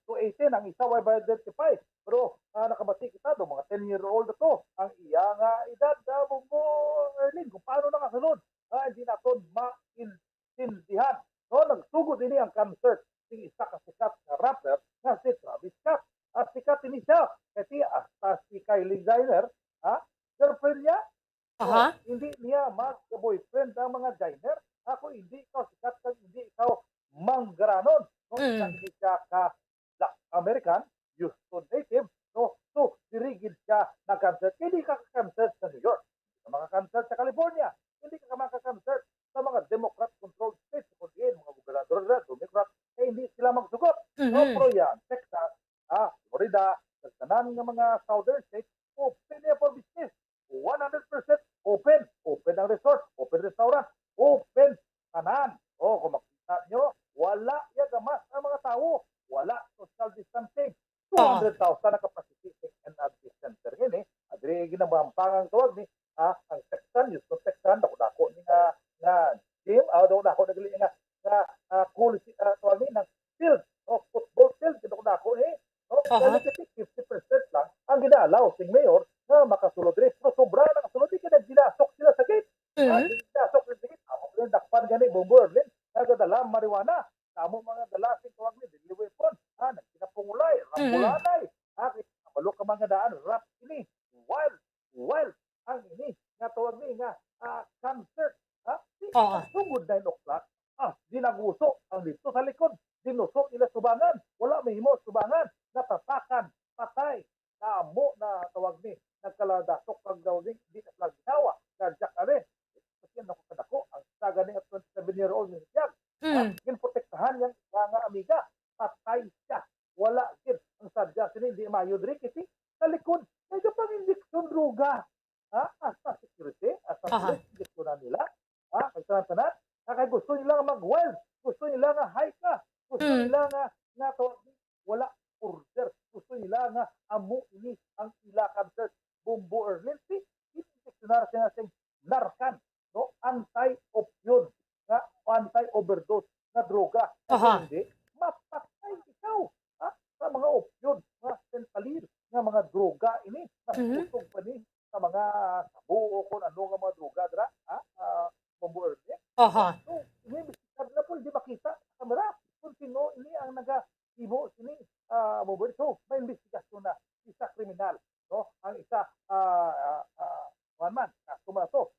to 18, ang isa way identify. Pero nakabati kita do mga 10-year-old na to. Ang iya nga edad, Bombo Erlin, kung paano nakasunod. Hindi naton maintindihan. No, nagsugod ini ang concert ng isa kasikat na rapper na si Travis Scott. Sikat ini siya. Kasi hasta si Kylie Jenner, girlfriend niya. So, hindi niya mag-boyfriend ang mga Jenner. Ako hindi ikaw sikat kang hindi ikaw manggaranon. No, hindi siya ka Black American, Houston native. No, so dirigid siya na concert. Hindi ka concert sa New York. Mga concert sa California. Hindi ka maka-concert sa mga No, pero yan, Texas, Florida, tanan nga mga southern states, open niya for business. 100% open. Open ang resort, open restaurant, open tanan. Kung makita nyo, wala gamas ang mga tao. Wala social distancing. 200,000 na capacity and admin center. Gini, adri ginamampangang tawag ni, ang Texan, Houston Texan, dako-dako ni nga gym, dako-dako nagli nga cool tawag ni ng field, football field, dako-dako ni. Kaya 50% lang ang ginalaw sing mayor na makasulod rin. Pero sobra na kasulod, di kaya ginasok sila sa gate. Ginasok sila sa gate. Ako rin dakpan gani, Bomberlin, nagadala marijuana. Tamo mga dala sing tawag ni, deadly weapon. Nagkinapungulay, rambulanay. Kabalo ka mga daan, rap ini. Wild. Ang ini, nga tawag ni, nga concert. Sungod 9 o'clock. Dinaguso ang dito sa likod. Dinusok nila subangan. Wala may himo subangan. Natatakan, patay. Tamo na tawag ni, nagkaladasok pag daw ni, di na pala ginawa. Cardiac arrest. Kasi yan ako kadako, ang saga ni 27-year-old ni Siag. Ginprotektahan yung mga amiga. Patay siya. Wala gid. Ang sadya sini, di mayo diri kasi sa likod. May kapag injection druga. Asa security, asa police, injection nila. May tanan-tanan. Kaya gusto nila nga mag-wild. Gusto nila nga hike ka. Gusto nila nga tawag ni, wala order. Gusto nila nga amo ini ang ila concert. Bumbo Erlinsi, injectionar siya sing narcan. No? Anti-opioid. Anti-overdose na droga. Hindi, mapatay ikaw. Sa mga opioid, mga fentanyl, nga mga droga ini. Nasutog pa ni sa mga sabu o kung ano nga mga droga. Bumbo Erlinsi. So, inimbestigar na po, hindi makita sa kamera. Kung sino ini ang nag-ibo sini. So, may investigasyon na isa kriminal. No? Ang isa, kaso na to.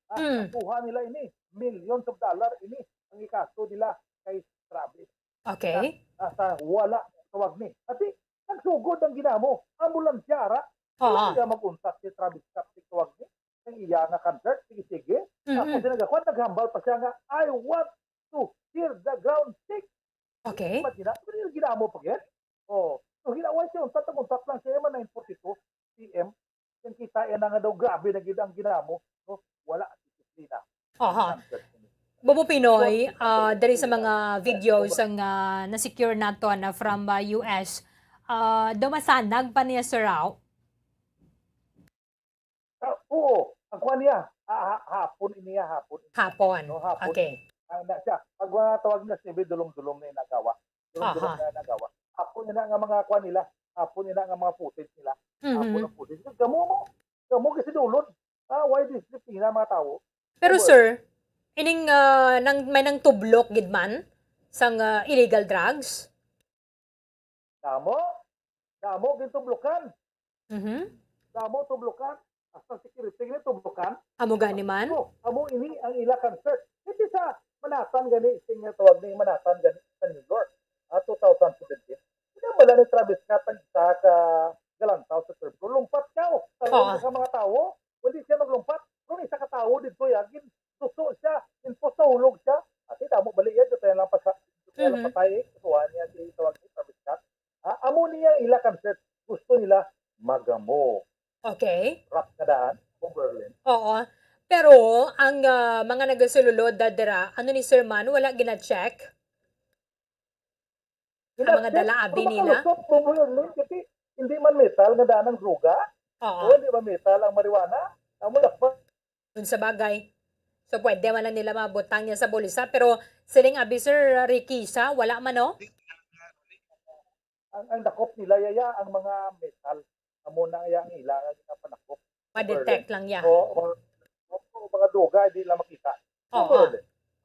Kuha nila ini, millions of dollar ini, ang ikaso nila kay Travis. Okay. Sa wala, tawag ni. Kasi, nagsugod ang ginamo, ambulansyara, wala niya mag-untat si Travis Scott, tawag ni, ang iya nga concert, sige. Ako sinagakuan, naghambal pa siya nga, I want to hear the ground shake. Okay. Ginamo pa yan. So, ginawa siya, untat lang siya, 9:42 PM. Yung kita, yan nga daw, grabe na ang ginamo. No? Wala disiplina. Bobo Pinoy, dari sa mga videos ang na-secure nato na from US, dumasanag pa niya sa raw? Oo, ang kuha niya, hapon. Hapon. No, hapon. Okay. Siya, pag tawag na siya, dulong-dulong na yung nagawa. Dulong-dulong na nagawa. Hapon nila nga mga kuha nila. Hapon nila nga mga footage nila. Hapon ang footage. Gamo kasi dulon. Why discipline na mga tao? Pero sir, ining may nang tublok gidman sang illegal drugs? Damo gintublokan. Damo tublokan. Hasta security ni tublokan. Amo gani man? Amo ini ang ila concert. Iti sa Manhattan gani, sing tawag ni Manhattan gani sa New York. 2017. Bala ni Travis Scott ang isa ka galantaw sa curb. Lumpat ka sa mga tao. Hindi siya maglumpat. Kung isa ka tao dito yagin, suso siya, impos sa hulog siya. At tamo bali yan, ito lang patay. Kutuhan niya si tawag ni Travis Scott. Amo niya ila concert. Gusto nila magamo. Okay. Rap na daan, Berlin. Oo. Pero ang mga nagasululod dadara, ano ni Sir Man, wala gina-check? Ang mga dala-abi nila? Kasi hindi man metal nga daan ng droga. O hindi man metal ang marijuana. Amo lakpan. Dun sa bagay. So pwede man lang nila mabutang niya sa bulisa. Pero siling abi Sir Rikisa, wala man no? Ang dakop nila yaya ang mga metal. Amo na yang ilangan na panakop. Ma-detect lang ya. O mga droga hindi lang makita.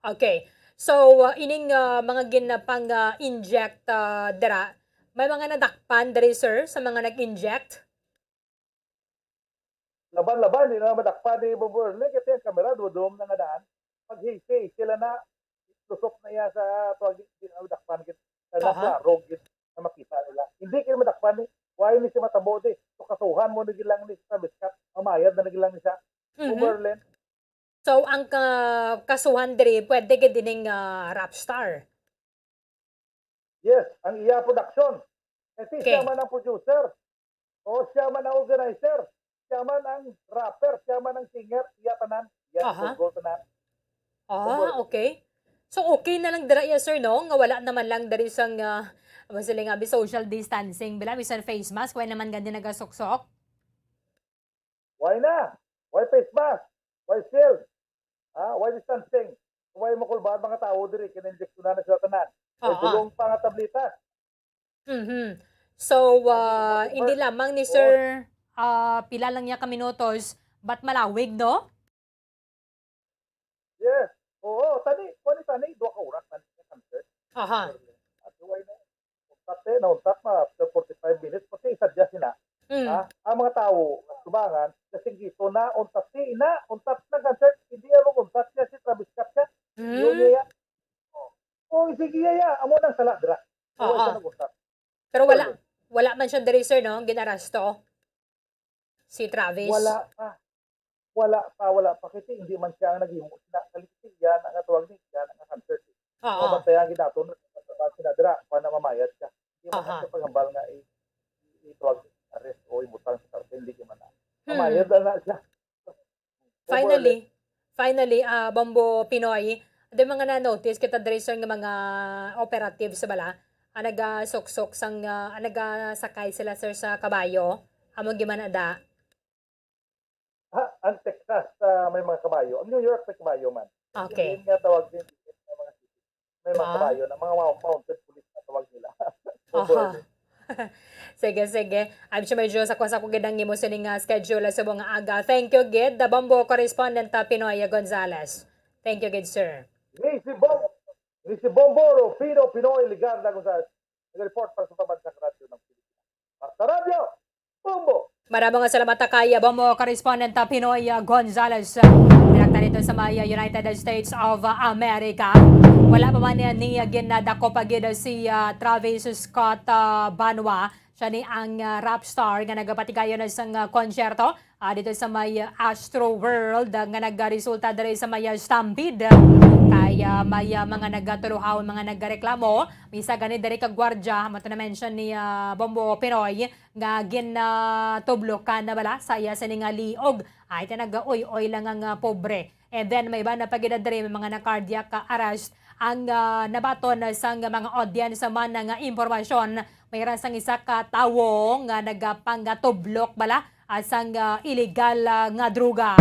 Okay. So, ining mga ginapang inject dara, may mga nadakpan dere sir sa mga nag-inject? Laban-laban, hindi na madakpan ni Boborle kasi ang kamera dudom na nga daan. Pag hey, sila na tusok na iya sa tuwag hindi na madakpan nasa rogit na makita nila. Hindi kayo madakpan ni why ni si matabo di. So kasuhan mo nagilang ni sa biskat, mamayad na nagilang ni sa Boborle. So, ang kasuhan diri, pwede ka dining rap star. Yes, ang iya production. Kasi Okay. siya man ang producer. O siya man ang organizer. Siya man ang rapper. Siya man ang singer. Iya tanan. Iya Aha. ang tanan. Okay. So okay na lang dira ya sir no nga wala naman lang diri sang sila nga social distancing bila bisan face mask wala naman gandi nagasuksok. Why na? Why face mask? Why shield? Why distancing? Why makulbaan mga tao diri kininject na sa tanan? Why gulong pa nga tableta? Mhm. So hindi lamang ni sir pila lang niya ka minutos but malawig no? Yes. Oo, tani, 2 ka oras tani sa concert. Aha. At why na? Untat na after 45 minutes kasi isadya sila. Ang mga tao, subangan, kasi gito na, untat na concert, hindi ako untat siya si Travis Scott siya. Yun niya. Sige ya, amo nang sala dra. Pero wala man siya diri sir no ginarasto. Si Travis. Wala pa kasi hindi man siya ang naghimo na kalistig yan ang atawag ni yan ang concert. Bantayan ginaton sa sinadra para mamayad siya. Hindi man siya paghambal nga itawag arrest o imutang sa kartel hindi man. Mamayad na siya. Finally, Bombo Pinoy, ada mga na-notice kita diri sir nga mga operatives sa bala, naga-suksok sang nagasakay sila sir sa kabayo. Amo gimanada. Ang Texas may mga kabayo. Ang New York may kabayo man. Okay. Yung nga tawag din sa mga city. May mga kabayo na mga mounted police na tawag nila. Sige. I'm sure medyo sa gidang mo sining schedule sa mga aga. Thank you, Gid. The Bombo Correspondent Pinoy Gonzales. Thank you, Gid, sir. Ni si Bombo Rufino Pinoy Ligarda Gonzales. Nag-report para sa Pambansang Radyo ng Pilipinas. Basta Radyo, Bombo! Maraming salamat kay Bombo Correspondent Pinoy Gonzales. Direkta dito sa mga United States of America. Wala pa man ni ginadako pagid si Travis Scott Banwa. Siya ni ang rap star nga nagapatigayon sa konsyerto dito sa may Astro World nga nagresulta diri sa may Stampede. Kaya may mga nagtuluhaw, mga nagreklamo. Misa gani diri ka gwardiya, mato na mention ni Bombo Pinoy nga ginatublokan na bala saya sa nga liog. Ay nag-oy-oy lang ang pobre. And then may iba na pagida diri mga na-cardiac arrest ang nabaton sa mga audience man nga impormasyon. Mayroon sang isa ka tawo nga nagapangatublok bala asang illegal nga droga.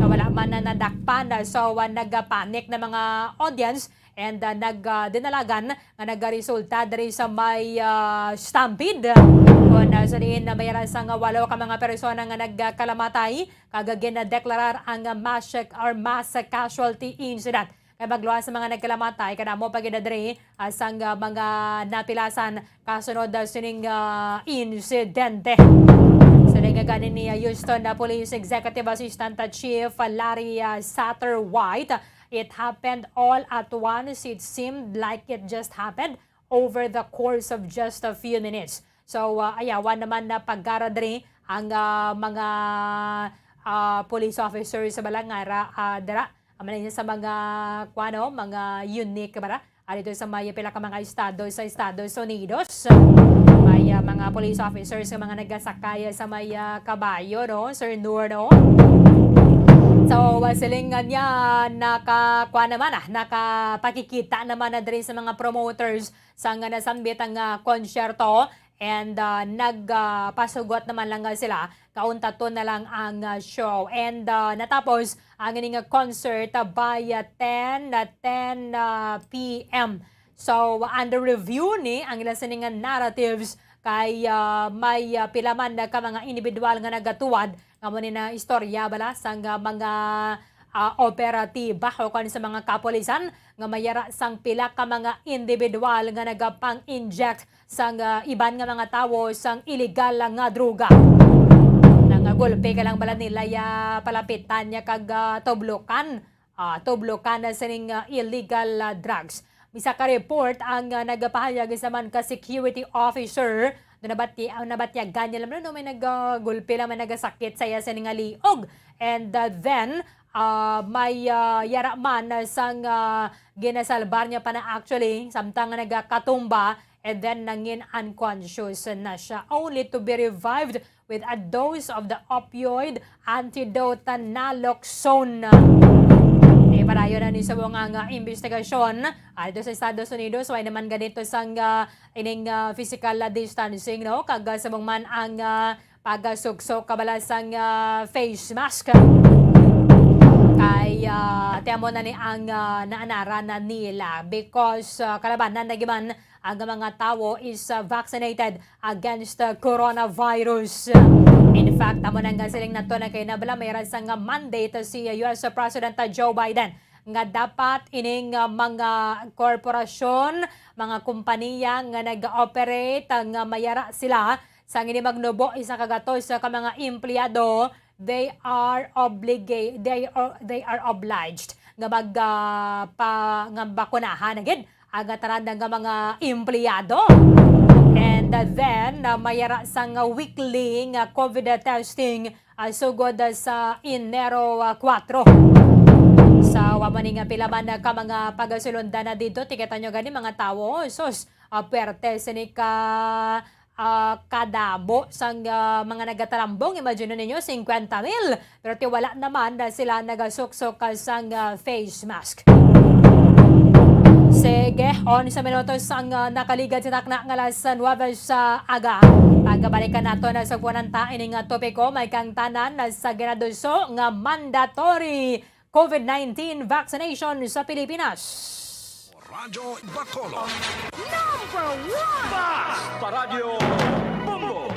Wala man na nadakpan so nagpanik na mga audience and nagdinalagan nga nagresulta diri sa may stampede. Kung sabihin na mayroon sang 8 ka mga persona nga nagkalamatay kagagin na deklarar ang mass casualty incident. Kaya magluwas sa mga nagkalamatay, kada mo pagidadre asang mga napilasan kasunod sining insidente. Sa ganin ni Houston Police Executive Assistant Chief Larry Satterwhite, it happened all at once. It seemed like it just happened over the course of just a few minutes. So, ayawan naman na paggaradre ang mga police officers sa Balangara, dara. Aman sa mga mga unique bara dito sa may pila ka mga estado sa Estados Unidos. May mga police officers sa mga nagasakay sa may kabayo no, Sir Nur no. So silingan niya nakapakikita naman na diri sa mga promoters sa nga nasambit ang konsyerto. And nagpasugot naman lang sila, kauntato na lang ang show. And natapos ang ining concert by 10 p.m. So under review ni ang ilang siningan narratives kay may pilaman na ka mga individual nga nagatuwad nga mo ni na istorya bala sang mga operatiba o kan sa mga kapolisan nga mayara sang pila ka mga individual nga nagapang-inject sang iban nga mga tawo sang illegal nga droga. Nangagulpe ka lang bala nila palapitan niya kag tublokan na sining illegal drugs. Bisa ka report ang nagapahayag sa man ka security officer na nabatyagan niya lang no may nagagulpe lang may nagasakit saya sa nga liog. And then may yara man sang ginasalbar niya pa na actually samtang nagakatumba and then nangin unconscious na siya, only to be revived with a dose of the opioid antidote naloxone. Padayon na ni sa mga investigasyon dito sa Estados Unidos, why naman ganito sang ining physical distancing, no? Kag sa man ang pagsuksok kabalasang face mask. Kay temo na ni ang naanara na nila because kalabanan na giman ang mga tao is vaccinated against coronavirus. In fact, tamo na nga siling nato na kay nabala may rasang mandate si US President Joe Biden nga dapat ining mga korporasyon, mga kompanya nga nag-operate nga mayara sila sa ngini magnubo isa kagatos sa mga empleyado, they are obliged nga nga bakunahan agad ang tanan nga mga empleyado. And then mayara sang weekly nga COVID testing sugod sa Enero 4. Sa wamaning pilaman ka mga pagasulundan na dito, tikitan nyo gani mga tao, sus, perte sini ka kadabo sang mga nagatalambong, imagine ninyo 50,000, pero tiwala naman na sila nagasuksok sang face mask. Sige, on sa minutos ang nakaligad sa takna ng alas 9 sa aga. Pagkabalikan nato na sa punanta ining topiko, may kang tanan na sa ginaduso nga mandatory COVID-19 vaccination sa Pilipinas. Radyo Bacolod. Number 1! Basta Radio Bombo!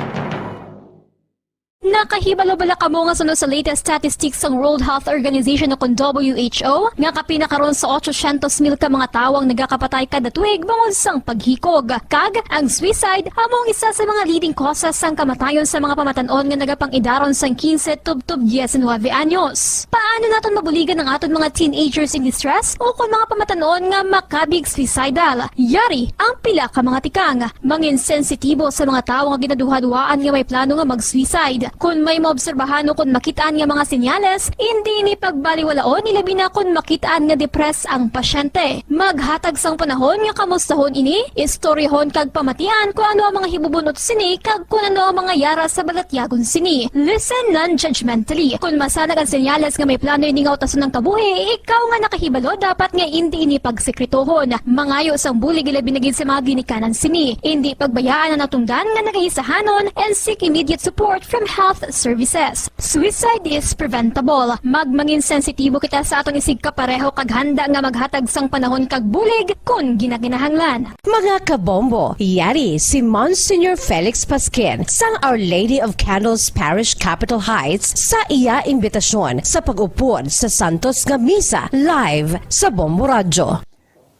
Nakahibalo-bala ka mo nga sunod sa latest statistics ng World Health Organization o kung WHO nga kapinakaroon sa 800,000 ka mga tawang nagakapatay kada tuig bangod sang paghikog. Kag ang suicide among isa sa mga leading causes sang kamatayon sa mga pamatanon nga nagapang-idaron sang 15 tub-tub 19 anyos. Paano naton mabuligan ang aton mga teenagers in distress o kung mga pamatanon nga makabig suicidal? Yari ang pila ka mga tikang mangin sensitibo sa mga tawo nga ginaduha-duhaan nga may plano nga mag-suicide. Kung may maobserbahan o kung makitaan nga mga senyales, hindi ni pagbaliwalaon ilabi na kung makitaan nga depress ang pasyente. Maghatag sang panahon nga kamustahon ini, istoryahon kag pamatian kung ano ang mga hibubunot sini kag kung ano ang mga yara sa balatyagon sini. Listen non-judgmentally. Kung masanag ang senyales nga may plano ini nga utason ng kabuhi, ikaw nga nakahibalo dapat nga hindi ini pagsekretohon. Mangayo sang bulig ilabi na gid sa mga ginikanan sini. Hindi pagbayaan ang natungdan nga nagahisahanon and seek immediate support from health services. Suicide is preventable. Magmangin sensitibo kita sa atong isig kapareho kag handa nga maghatag sang panahon kag bulig kung ginaginahanglan. Mga kabombo, yari si Monsignor Felix Pasquin sang Our Lady of Candles Parish Capitol Heights sa iya imbitasyon sa pag-upod sa Santos nga Misa live sa Bombo Radyo.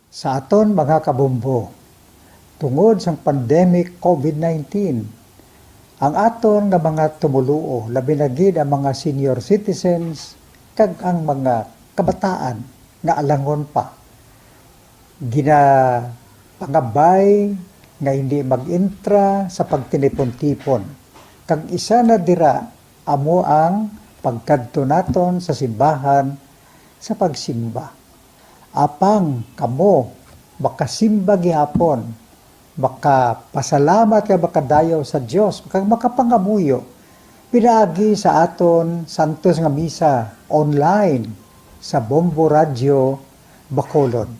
Sa aton mga kabombo, tungod sang pandemic COVID-19, ang aton nga mga tumuluo, labi na gid ang mga senior citizens, kag ang mga kabataan nga alangon pa. Pangabay nga hindi mag-intra sa pagtinipon-tipon. Kag isa na dira, amo ang pagkadto naton sa simbahan sa pagsimba. Apang kamo, makasimba gihapon, makapasalamat ka makadayaw sa Dios, makapangamuyo. Pinaagi sa aton Santos nga Misa online sa Bombo Radyo Bacolod.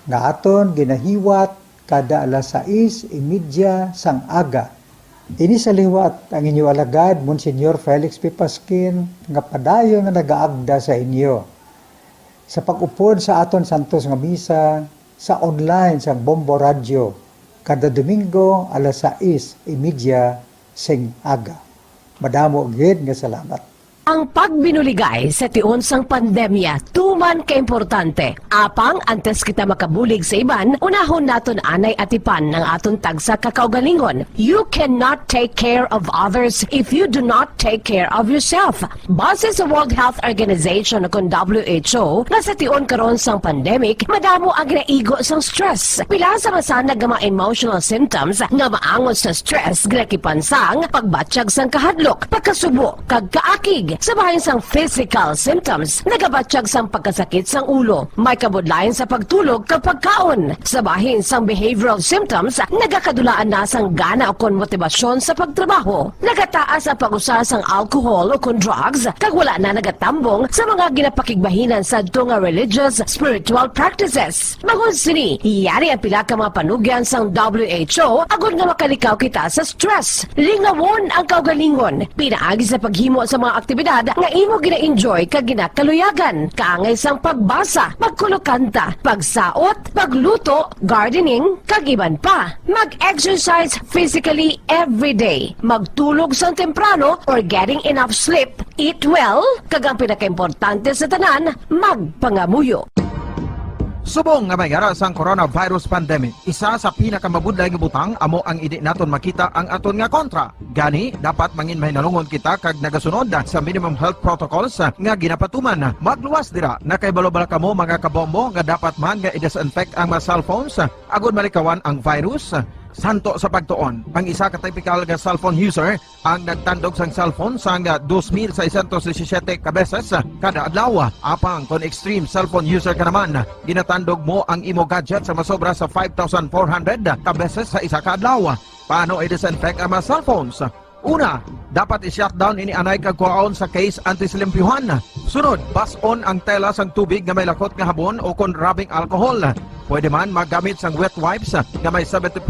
Nga aton ginahiwat kada alas 6:30 sang aga. Ini sa liwat ang inyo alagad, Monsignor Felix P. Pasquin, nga padayon nga nagaagda sa inyo. Sa pag-upod sa aton Santos nga Misa sa online sa Bombo Radyo kada Domingo alas 6:30 sing aga. Madamo gid nga salamat. Ang pagbinuligay sa tiun sang pandemya, tuman kaimportante. Apang antes kita makabulig sa iban, unahon naton anay atipan ng aton tagsa kakaugalingon. You cannot take care of others if you do not take care of yourself. Base sa World Health Organization o WHO, na sa tiun karon sang pandemic, madamo ang naigo sang stress. Pila sa masanag nga mga emotional symptoms nga maangon sa stress, ginakipansang, pagbatsyag sang kahadlok, pagkasubo, kag kaakig, sa bahin sang physical symptoms, nagabatsyag sang pagkasakit sang ulo, may kabudlayan sa pagtulog kapag kaon, sa bahin sang behavioral symptoms, nagakadulaan na sang gana o kon motibasyon sa pagtrabaho, nagataas ang pag-usa sang alcohol o kon drugs, kag wala na nagatambong sa mga ginapakigbahinan sa nga religious, spiritual practices. Bagon sini, yari ang pila ka mga panugyan sang WHO agod nga makalikaw kita sa stress. Lingawon ang kaugalingon, pinaagi sa paghimo sa mga aktibidad nga imo gina-enjoy kag ginakaluyagan, kaangay sang pagbasa, pagkulokanta, pagsaot, pagluto, gardening, kag iban pa. Mag-exercise physically every day, magtulog sang temprano or getting enough sleep, eat well, kag ang pinakaimportante sa tanan, magpangamuyo. Subong nga may gara sang coronavirus pandemic, isa sa pinakamabudlay nga butang amo ang idi naton makita ang aton nga kontra. Gani dapat mangin mahinalungon kita kag nagasunod sa minimum health protocols nga ginapatuman. Magluwas dira na kay balobal kamo mga kabombo nga dapat man nga i-disinfect ang mga cellphones agud malikawan ang virus. Santo sa pagtuon, ang isa ka typical nga cellphone user ang nagtandog sang cellphone sang 2,617 ka beses kada adlaw. Apang kon extreme cellphone user ka naman, ginatandog mo ang imo gadget sa masobra sa 5,400 ka beses sa isa ka adlaw. Paano i-disinfect ang mga cellphones? Una, dapat i-shutdown ini anay kagkuhaon sa case antisilimpyuhan. Sunod, bason ang tela sang tubig nga may lakot nga habon o kon rubbing alcohol. Pwede man magamit sang wet wipes nga may 70%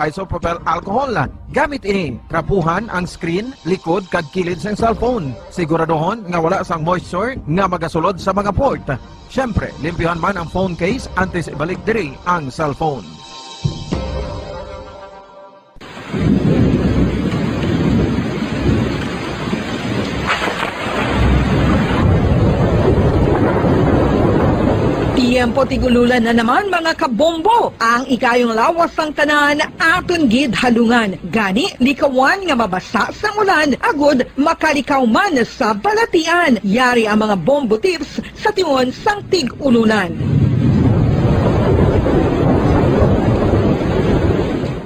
isopropyl alcohol. Gamit ini, trapuhan ang screen, likod kag kilid sang cellphone. Siguraduhon nga wala sang moisture nga magasulod sa mga port. Syempre, limpyuhan man ang phone case antes ibalik diri ang cellphone. Tiempo tigululan na naman mga kabombo. Ang ikayong lawas ng tanan aton gid halungan. Gani likawan nga mabasa sa ulan agud makalikaw man sa balatian. Yari ang mga bombo tips sa timon sang tig-ululan.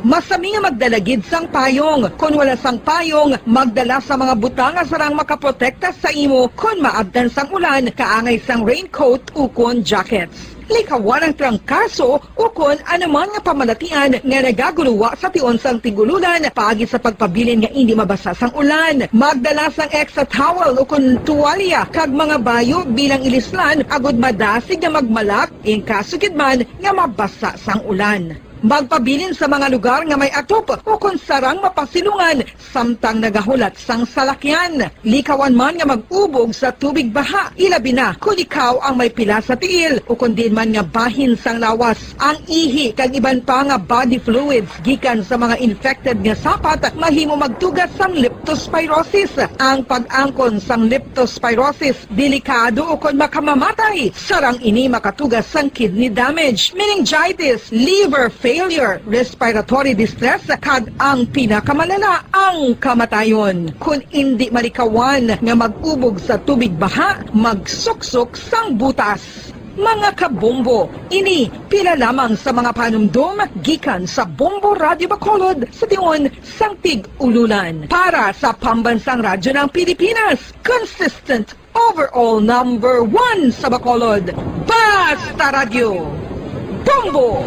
Masami nga magdalagid sang payong. Kung wala sang payong, magdala sa mga butang nga sarang makaprotekta sa imo kung maabdan sang ulan, kaangay sang raincoat ukon jackets. Likawan ang trangkaso ukon anuman nga pamalatian nga nagaguluwa sa tion sang tigululan paagi sa pagpabilin nga hindi mabasa sang ulan. Magdala sang extra towel ukon tuwalya kag mga bayo bilang ilislan agud madasig nga magmalak ing kasugid man nga mabasa sang ulan. Magpabilin sa mga lugar nga may atop o kung sarang mapasilungan samtang nagahulat sang salakyan. Likawan man nga mag-ubog sa tubig baha, ilabi na kung ikaw ang may pila sa tiil o kung din man nga bahin sang lawas. Ang ihi kag iban pa nga body fluids gikan sa mga infected nga sapat mahimo magtugas sang leptospirosis. Ang pag-angkon sang leptospirosis delikado o kung makamamatay. Sarang ini makatugas sang kidney damage, meningitis, liver failure, respiratory distress, kag ang pinakamalala, ang kamatayon. Kung hindi malikawan nga mag-ubog sa tubig baha, magsuksok sang butas. Mga kabombo, ini pila lamang sa mga panumdum gikan sa Bombo Radio Bacolod sa tion sang tig-ululan. Para sa Pambansang Radyo ng Pilipinas, consistent overall number 1 sa Bacolod, Basta Radio, Bombo!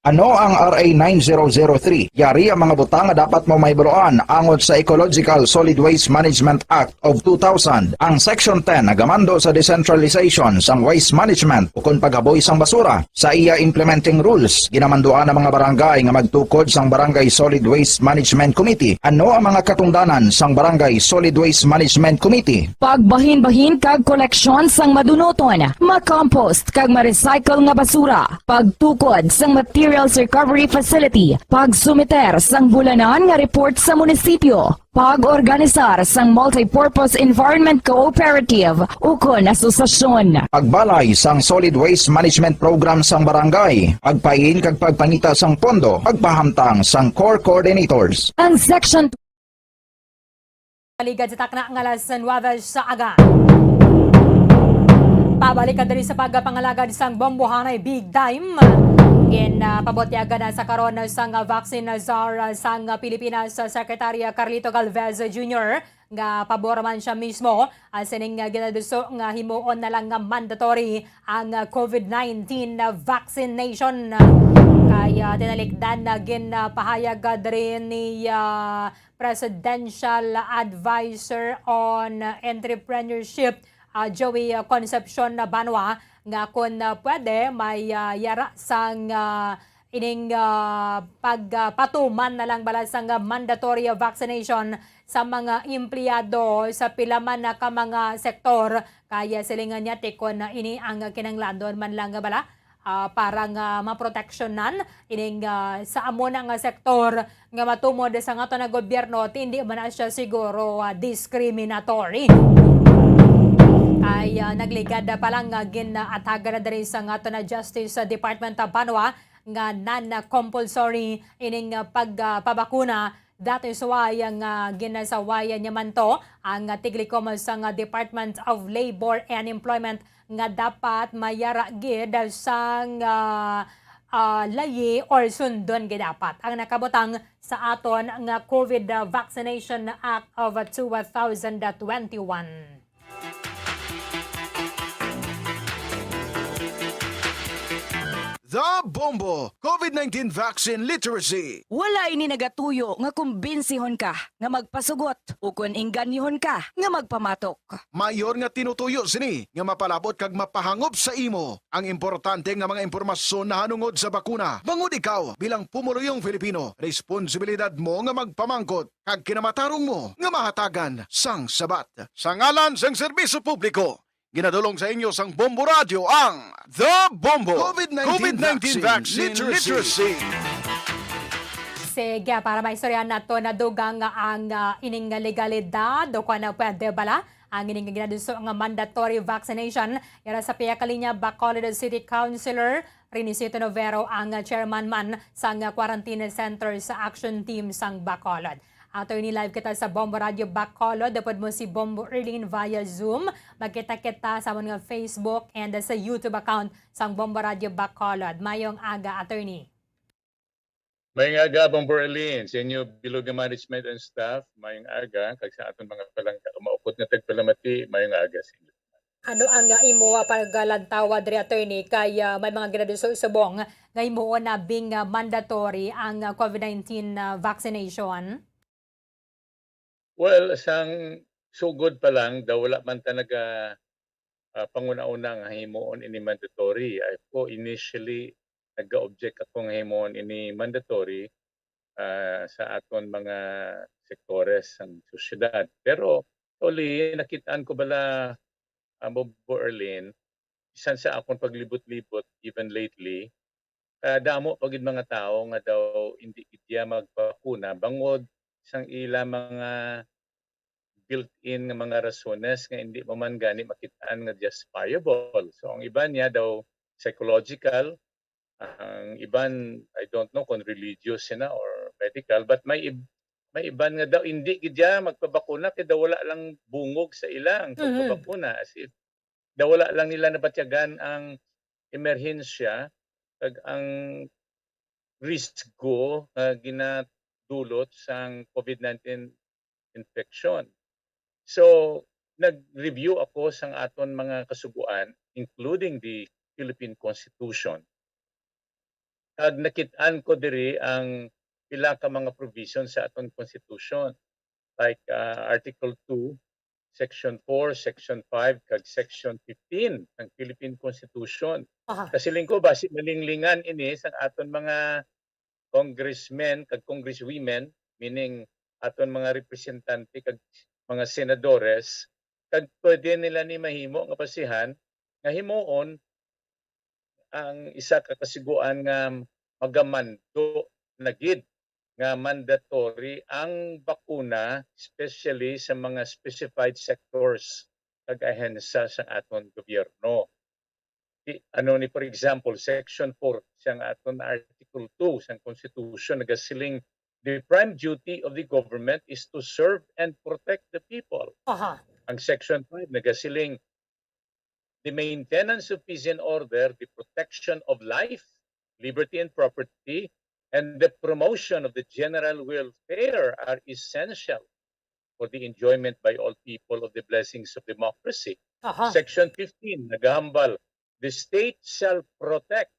Ano ang RA 9003? Yari ang mga butang nga dapat mo mahibaluan angod sa Ecological Solid Waste Management Act of 2000. Ang Section 10 nagamando sa decentralization sang waste management o kung paghaboy sang basura. Sa iya implementing rules, ginamanduan ang mga barangay nga magtukod sang Barangay Solid Waste Management Committee. Ano ang mga katungdanan sang Barangay Solid Waste Management Committee? Pagbahin-bahin kag koleksyon sang madunoton, ma-compost kag ma-recycle nga basura, pagtukod sang materials recovery facility, pagsumiter sang bulanan nga report sa munisipyo, pag-organisar sang multipurpose environment cooperative ukon asosasyon, pagbalay sang solid waste management program sang barangay, pagpain kag pagpangita sang pondo, pagpahamtang sang core coordinators. Ang section Paligad sa takna ng alas 9 sa aga. Pabalik ka dali sa pagpangalaga di sang Bombo Hanay Big Time. Pabotyaga na sa karon sang vaccine czar sang Pilipinas Secretary Carlito Galvez Jr. nga pabor man siya mismo sining ginaduso nga himuon na lang nga mandatory ang COVID-19 vaccination. Kaya tinalikdan na ginpahayag rin ni Presidential Advisor on Entrepreneurship Joey Concepcion Banwa nga kung pwede may yara sang ining pagpatuman na lang bala sang mandatory vaccination sa mga empleyado sa pilaman na ka mga sektor. Kaya silingan niya tikon na ini ang kinanglandon man lang nga bala para nga maproteksyonan ining sa amo na nga sektor nga matumod sa nga na gobyerno hindi man na siya siguro discriminatory. Ay nagligad pa lang ginataga na din sa nga na Justice Department of Banwa nga non-compulsory ining pagpabakuna. Dati suwayang ginasawayan niya man to ang tiglikom sa Department of Labor and Employment nga dapat mayara gid sang layi or sundon gid dapat ang nakabutang sa aton nga COVID Vaccination Act of 2021. The Bombo COVID-19 Vaccine Literacy. Wala ini nagatuyo nga kumbensihon ka nga magpasugot o kung inganyihon ka nga magpamatok. Mayor nga tinutuyo sini nga mapalabot kag mapahangop sa imo ang importante nga mga impormasyon na hanungod sa bakuna. Bangod ikaw bilang pumuluyong Filipino, responsibilidad mo nga magpamangkot kag kinamatarong mo nga mahatagan sang sabat. Sa ngalan sang serbisyo publiko, ginadulong sa inyo sang Bombo Radio ang The Bombo COVID-19 Vaccine Literacy. Sige, para maistoryahan nato na dugang ang ining legalidad o kung na pwede bala ang ining ginaduso nga mandatory vaccination. Yara sa Piyakalinya, Bacolod City Councilor Renisito Novero ang chairman man sa quarantine center sa action team sang Bacolod. Attorney live kita sa Bombo Radio Bacolod. Dapat mo si Bombo Erlin via Zoom. Magkita-kita sa mga Facebook and sa YouTube account sang Bombo Radio Bacolod. Mayong aga, attorney. Mayong aga, Bombo Erlin. Sa inyo, bilog management and staff, mayong aga. Kag sa aton mga palangka, umaukot na tagpalamati, mayong aga sa inyo. Ano ang imo paglantawa diri attorney kaya may mga graduso subong nga imo na bing mandatory ang COVID-19 vaccination? Well, sang sugod pa lang, daw wala man talaga panguna-una nga himuon ini mandatory. Ako initially, nag-object ako nga himuon ini mandatory sa aton mga sektores ng sosyedad. Pero, uli, nakitaan ko bala, Bombo Erlin, isan sa akong paglibot-libot, even lately, damo pagid mga tao nga daw hindi idya magpakuna, bangod isang ila mga built-in nga mga rasones nga hindi mo man gani makitaan nga justifiable. So ang iban niya daw psychological, ang iban I don't know kung religious na or medical, but may iban nga daw hindi gidya magpabakuna kay daw wala lang bungog sa ilang pagpabakuna, as if daw wala lang nila nabatyagan ang emerhensya kag ang risko nga ginadulot sang COVID-19 infection. So, nag-review ako sang aton mga kasubuan, including the Philippine Constitution. Kag nakit-an ko diri ang pila ka mga provisions sa aton Constitution, like Article 2, Section 4, Section 5, kag Section 15 ng Philippine Constitution. Kasi lingko ba, malinglingan ini sa aton mga congressmen kag congresswomen, meaning aton mga representante kag mga senadores, kag pwede nila ni mahimo nga pasihan nga himuon ang isa ka kasiguan nga magamando na gid nga mandatory ang bakuna, especially sa mga specified sectors kag ahensya sa aton gobyerno. Ano ni, for example, Section 4 siyang aton Article 2 sa Constitution nagasiling the prime duty of the government is to serve and protect the people. Ang Section 5 nagasiling the maintenance of peace and order, the protection of life, liberty and property, and the promotion of the general welfare are essential for the enjoyment by all people of the blessings of democracy. Section 15, nagahambal, the state shall protect,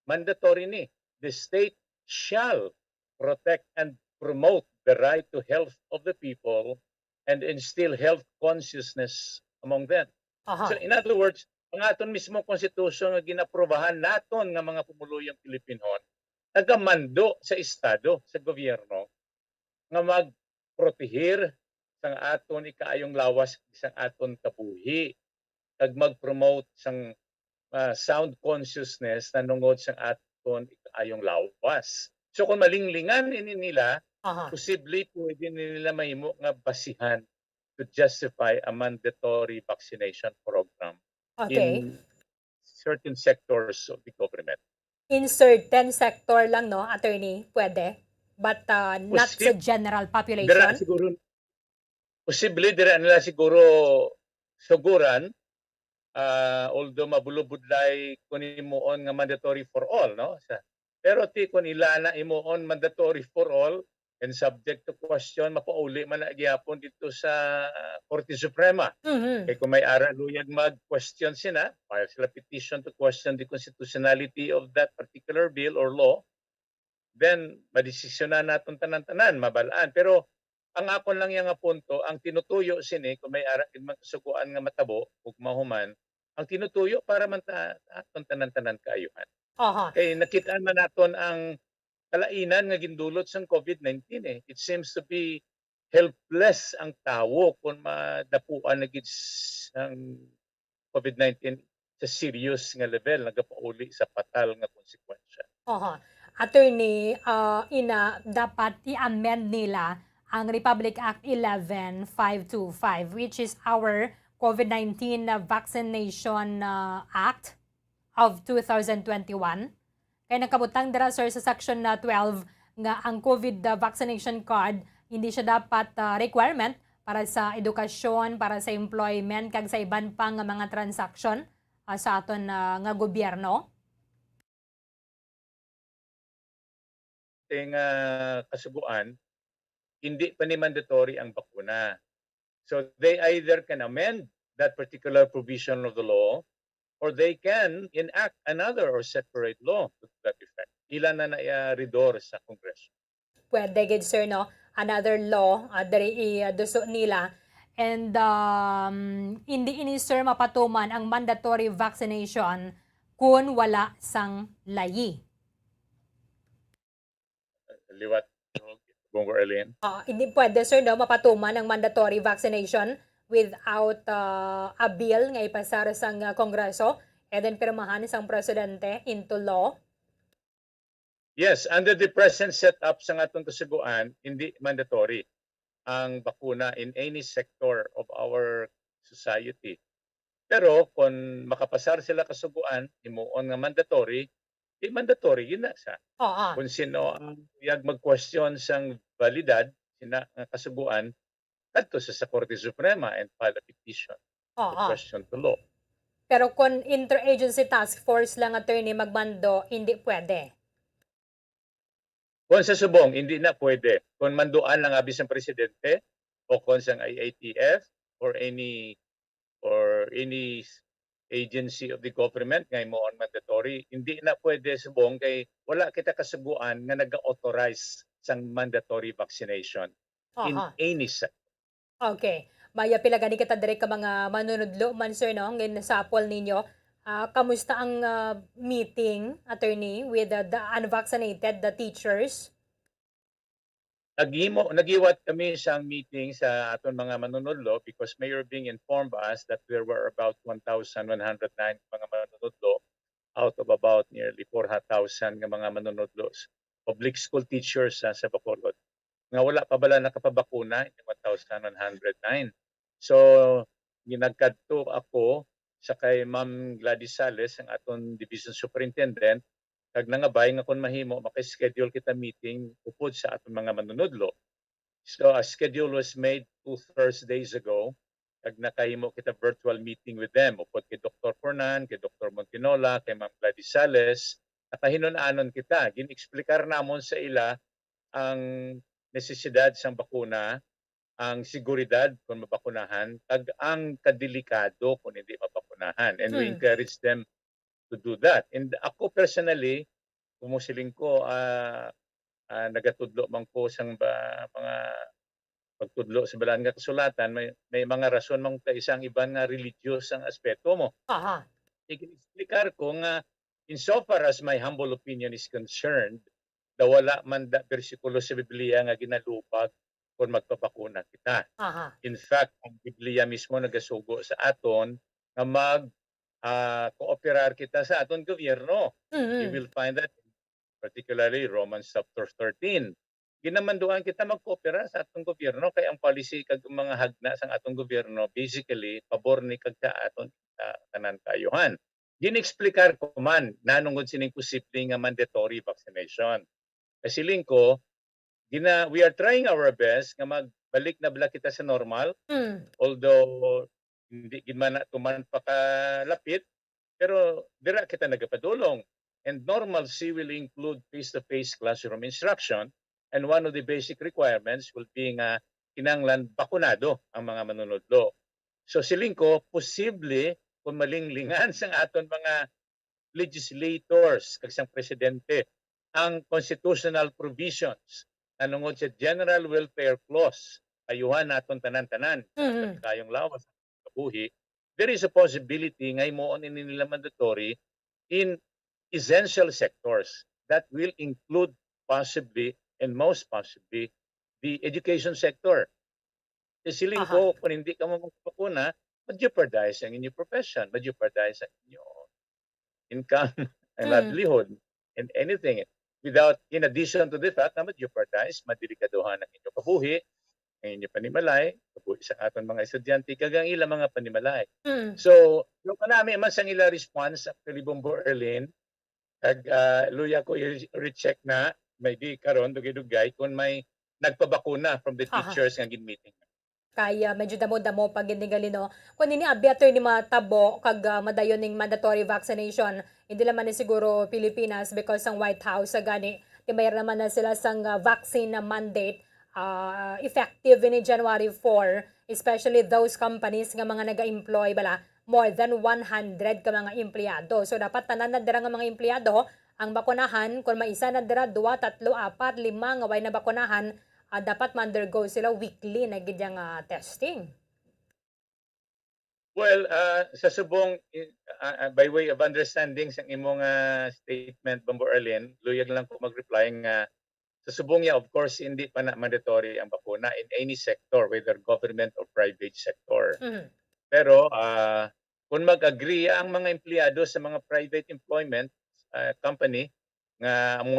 mandatory ni, the state shall protect and promote the right to health of the people and instill health consciousness among them. So in other words, ang aton mismo konstitusyon nga ginaprobahan naton nga mga pumuluyong Pilipinon, nagamando sa estado, sa gobyerno, nga magprotehir sang aton ikaayong lawas sang aton kabuhi, kag mag-promote sang sound consciousness na nungod sang aton ikaayong lawas. So kung malinglingan ini nila, posible pwede nila mahimo nga basihan to justify a mandatory vaccination program in certain sectors of the government. In certain sector lang, no, attorney, pwede. But not sa general population. Dira siguro, posible dira nila siguro suguran, although mabulubudlay kung imuon nga mandatory for all, no? Pero kung ilana imuon mandatory for all and subject to question, mapauli man na gyapon dito sa Korte Suprema. Kaya kung may araluyag mag-question sila, file sila petition to question the constitutionality of that particular bill or law, then madesisyonan naton tanan-tanan, mabalaan. Pero ang akon lang yung punto, ang tinutuyo sini, kung may magsuguan nga matabo, ug mahuman, ang tinutuyo para man aton tanan-tanan kaayuhan. Kaya nakitaan man naton ang kalainan nga gindulot sang COVID-19 eh. It seems to be helpless ang tawo kung madapuan na gid ang COVID-19 sa serious nga level, nagapauli sa fatal nga konsekwensya. Attorney, dapat i-amend nila ang Republic Act 11525, which is our COVID-19 Vaccination Act of 2021. Kaya nakabutang dira, sir, sa section 12 nga ang COVID vaccination card hindi siya dapat requirement para sa edukasyon, para sa employment, kag sa iban pang mga transaction sa aton nga gobyerno. Kasubuan, hindi pa ni mandatory ang bakuna. So they either can amend that particular provision of the law or they can enact another or separate law to that effect. Ilan na naiaridor sa Kongreso. Pwede gid, sir, no? Another law, dari i-duso nila. And hindi ini, sir, mapatuman ang mandatory vaccination kung wala sang layi. Liwat, Bongo Erlin. Hindi pwede, sir, no, mapatuman ang mandatory vaccination without a bill nga ipasar sang Kongreso and then pirmahan sang presidente into law? Yes, under the present setup sa atong kasuguan, hindi mandatory ang bakuna in any sector of our society. Pero kung makapasar sila kasuguan, himuon nga mandatory, mandatory yun na sa. Kung sino ang mag-question sang validad, sina kasuguan, adto sa Korte Suprema and file a petition to question the law. Pero kung interagency task force lang, attorney, magmando, hindi pwede. Kung sa subong, hindi na pwede. Kung manduan lang abis ang presidente o kung sa IATF or any agency of the government ngay mo on mandatory, hindi na pwede subong kay wala kita kasuguan nga nag-authorize sang mandatory vaccination in any sector. Okay. Maya pila gani kita dire ka mga manunudlo man, sir, no? Ngayon sa Apple ninyo. Kamusta ang meeting, attorney, with the unvaccinated, the teachers? Nagiwat kami sa meeting sa aton mga manunudlo because Mayor Bing informed us that there were about 1,109 mga manunudlo out of about nearly 4,000 nga mga manunudlo public school teachers sa Bacolod. Nga wala pa bala nakapabakuna, 1,109. So, ginagkadto ako sa kay Ma'am Gladys Sales, ang aton division superintendent, kag nangabay nga kun mahimo maka-schedule kita meeting upod sa aton mga manunudlo. So a schedule was made 2 Thursdays ago, kag nakahimo kita virtual meeting with them upod kay Dr. Fornan, kay Dr. Montinola, kay Ma'am Gladys Sales, nakahinon-anon kita. Gin-explikar namon sa ila ang necesidad sang bakuna, ang seguridad kung mabakunahan, tag ang kadelikado kung hindi mabakunahan. And we encourage them to do that. And ako personally, kumusiling ko, nagatudlo man ko sang mga pagtudlo sa balaan nga kasulatan, may mga rason mang isang ibang nga religious ang aspeto mo. Aha. I-explicar ko nga, insofar as my humble opinion is concerned, wala man da bersikulo sa Biblia nga ginalupag kung magpabakuna kita. Aha. In fact, ang Biblia mismo nagasugo sa aton na kooperar kita sa aton gobyerno. You will find that particularly Romans chapter 13. Ginamanduan kita magkoopera sa atong gobyerno kay ang policy kag mga hagna sa atong gobyerno basically pabor ni kag sa aton tanan kayuhan. Ginexplikar ko man nanungod sining posible nga mandatory vaccination. Kasi lingko we are trying our best nga magbalik na bala kita sa normal. Although hindi man tuman pa kalapit pero dira kita nagapadulong. And normalcy will include face-to-face classroom instruction. And one of the basic requirements will be nga kinanglan bakunado ang mga manunodlo. So siling ko, posible kung malinglingan sa aton mga legislators, kagsang presidente, ang constitutional provisions nanungod sa General Welfare Clause, ayuhan naton tanan-tanan, kayong lawas sa kabuhi, there is a possibility nga imoon nila mandatory in essential sectors that will include possibly and most possibly the education sector. Isiling ko, kung hindi ka magpapakuna, ma-jeopardize ang inyong profession, ma-jeopardize ang inyong income and livelihood and anything. In addition to the fact na ma-jeopardize, madelikaduhan ang inyong kabuhi, ang inyong panimalay, kabuhi sa aton mga estudyante, kagang ilang mga panimalay. So, yung kanami man sa ila response, actually, Bombo Erlin, luya ko i-recheck na, may di karon dugay-dugay kung may nagpabakuna from the teachers nga gin-meeting. Kaya medyo damo-damo pag ginigalino. Kung nini better ni matabo kag madayon ning mandatory vaccination, hindi naman ni siguro Pilipinas because ang White House gani timayar naman na sila sang vaccine mandate effective in January 4, especially those companies nga mga naga-employ bala more than 100 ka mga empleyado. So dapat tanan na dira nga mga empleyado ang bakunahan, kung may isa na dira, 2, 3, 4, 5 nga way na bakunahan, dapat ma-undergo sila weekly na gidyang testing. Well, sa subong, by way of understanding sa imong statement, Bombo Arlene, luyag lang ko mag-reply nga sa subong niya, of course, hindi pa na mandatory ang bakuna in any sector, whether government or private sector. Pero kung mag-agree ang mga empleyado sa mga private employment, company nga ang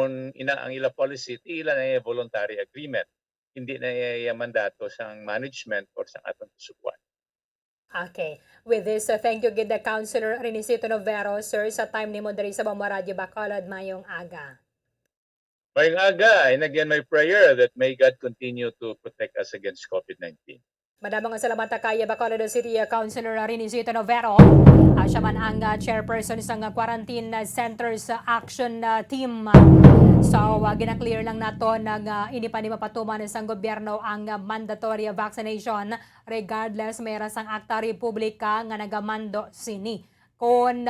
ila policy ila na voluntary agreement, hindi na mandato sang management or sang atong susubuan. Okay. With this, thank you gid the Councilor Renisito Novero, sir, sa time nimo diri sa Bombo Radio Bacolod mayong aga. Mayong aga, and again my prayer that may God continue to protect us against COVID-19. Madamang salamat kay Bacolod City Councilor Renisito Novero. Siya man ang chairperson sa quarantine centers action team. So, gina-clear lang nato na hindi pa ni mapatuman sa gobyerno ang mandatory vaccination regardless may rasang akta republika nga nagamando sini. Kung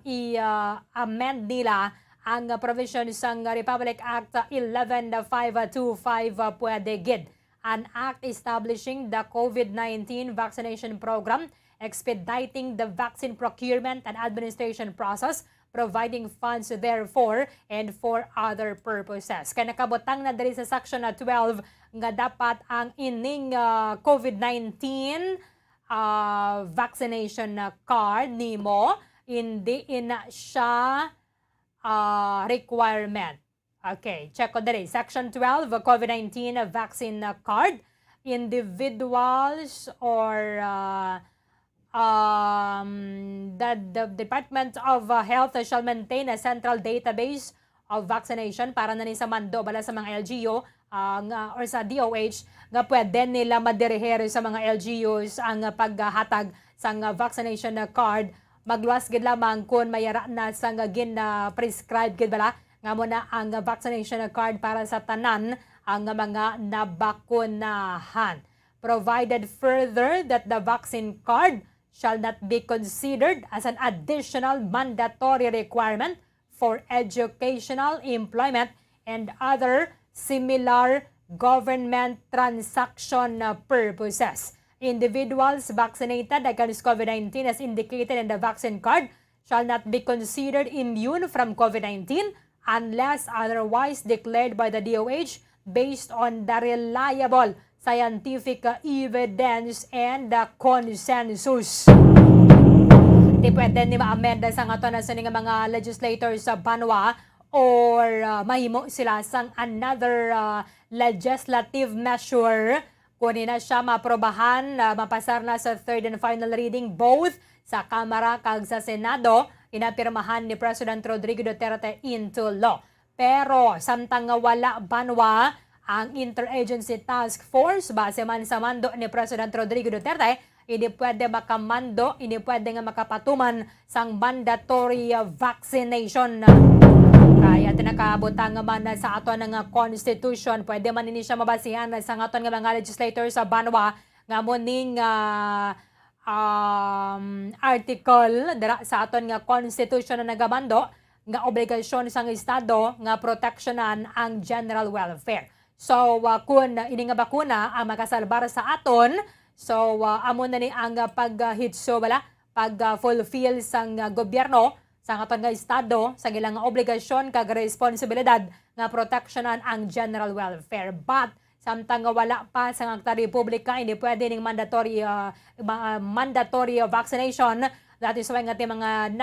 i-amend nila ang provision sa Republic Act 11525 pwede gid. An act establishing the COVID-19 vaccination program, expediting the vaccine procurement and administration process, providing funds therefore and for other purposes. Kaya nakabutang na dali sa Section 12 nga dapat ang ining COVID-19 vaccination card nimo hindi ina siya requirement. Okay, check ko dali. Section 12, COVID-19 vaccine card. Individuals or the Department of Health shall maintain a central database of vaccination para na ni sa mando bala sa mga LGU or sa DOH nga pwede nila madirihere sa mga LGUs ang paghatag sa vaccination card magluwas gid lamang kung mayara na sa prescribe gid bala nga mo na ang vaccination card para sa tanan ang mga nabakunahan. Provided further that the vaccine card shall not be considered as an additional mandatory requirement for educational, employment, and other similar government transaction purposes. Individuals vaccinated against COVID-19 as indicated in the vaccine card shall not be considered immune from COVID-19 unless otherwise declared by the DOH based on the reliable scientific evidence and the consensus. Di pwede ni ma-amenda sa nga to na sa mga legislators sa Banwa or mahimo sila sang another legislative measure kunin na siya maprobahan, mapasar na sa third and final reading both sa Kamara kag sa Senado, inapirmahan ni President Rodrigo Duterte into law. Pero samtang nga wala Banwa ang Interagency Task Force base man sa mando ni President Rodrigo Duterte, hindi pwede makamando, hindi pwede nga makapatuman sang mandatory vaccination. Kaya tinakabutang nga man sa aton nga constitution, pwede man ini siya mabasihan sa aton nga mga legislators sa Banwa nga muning article dira sa aton nga constitution na nagamando nga obligasyon sang Estado nga proteksyonan ang general welfare. So kung ini nga bakuna ang makasalbar sa aton, so amo na ni ang pag-hitso bala, pag-fulfill sang gobyerno sa aton nga Estado sa ilang obligasyon kag responsibilidad nga proteksyonan ang general welfare. But samtang nga wala pa sa nga Republika, hindi pwede ning mandatory vaccination. That is why nga mga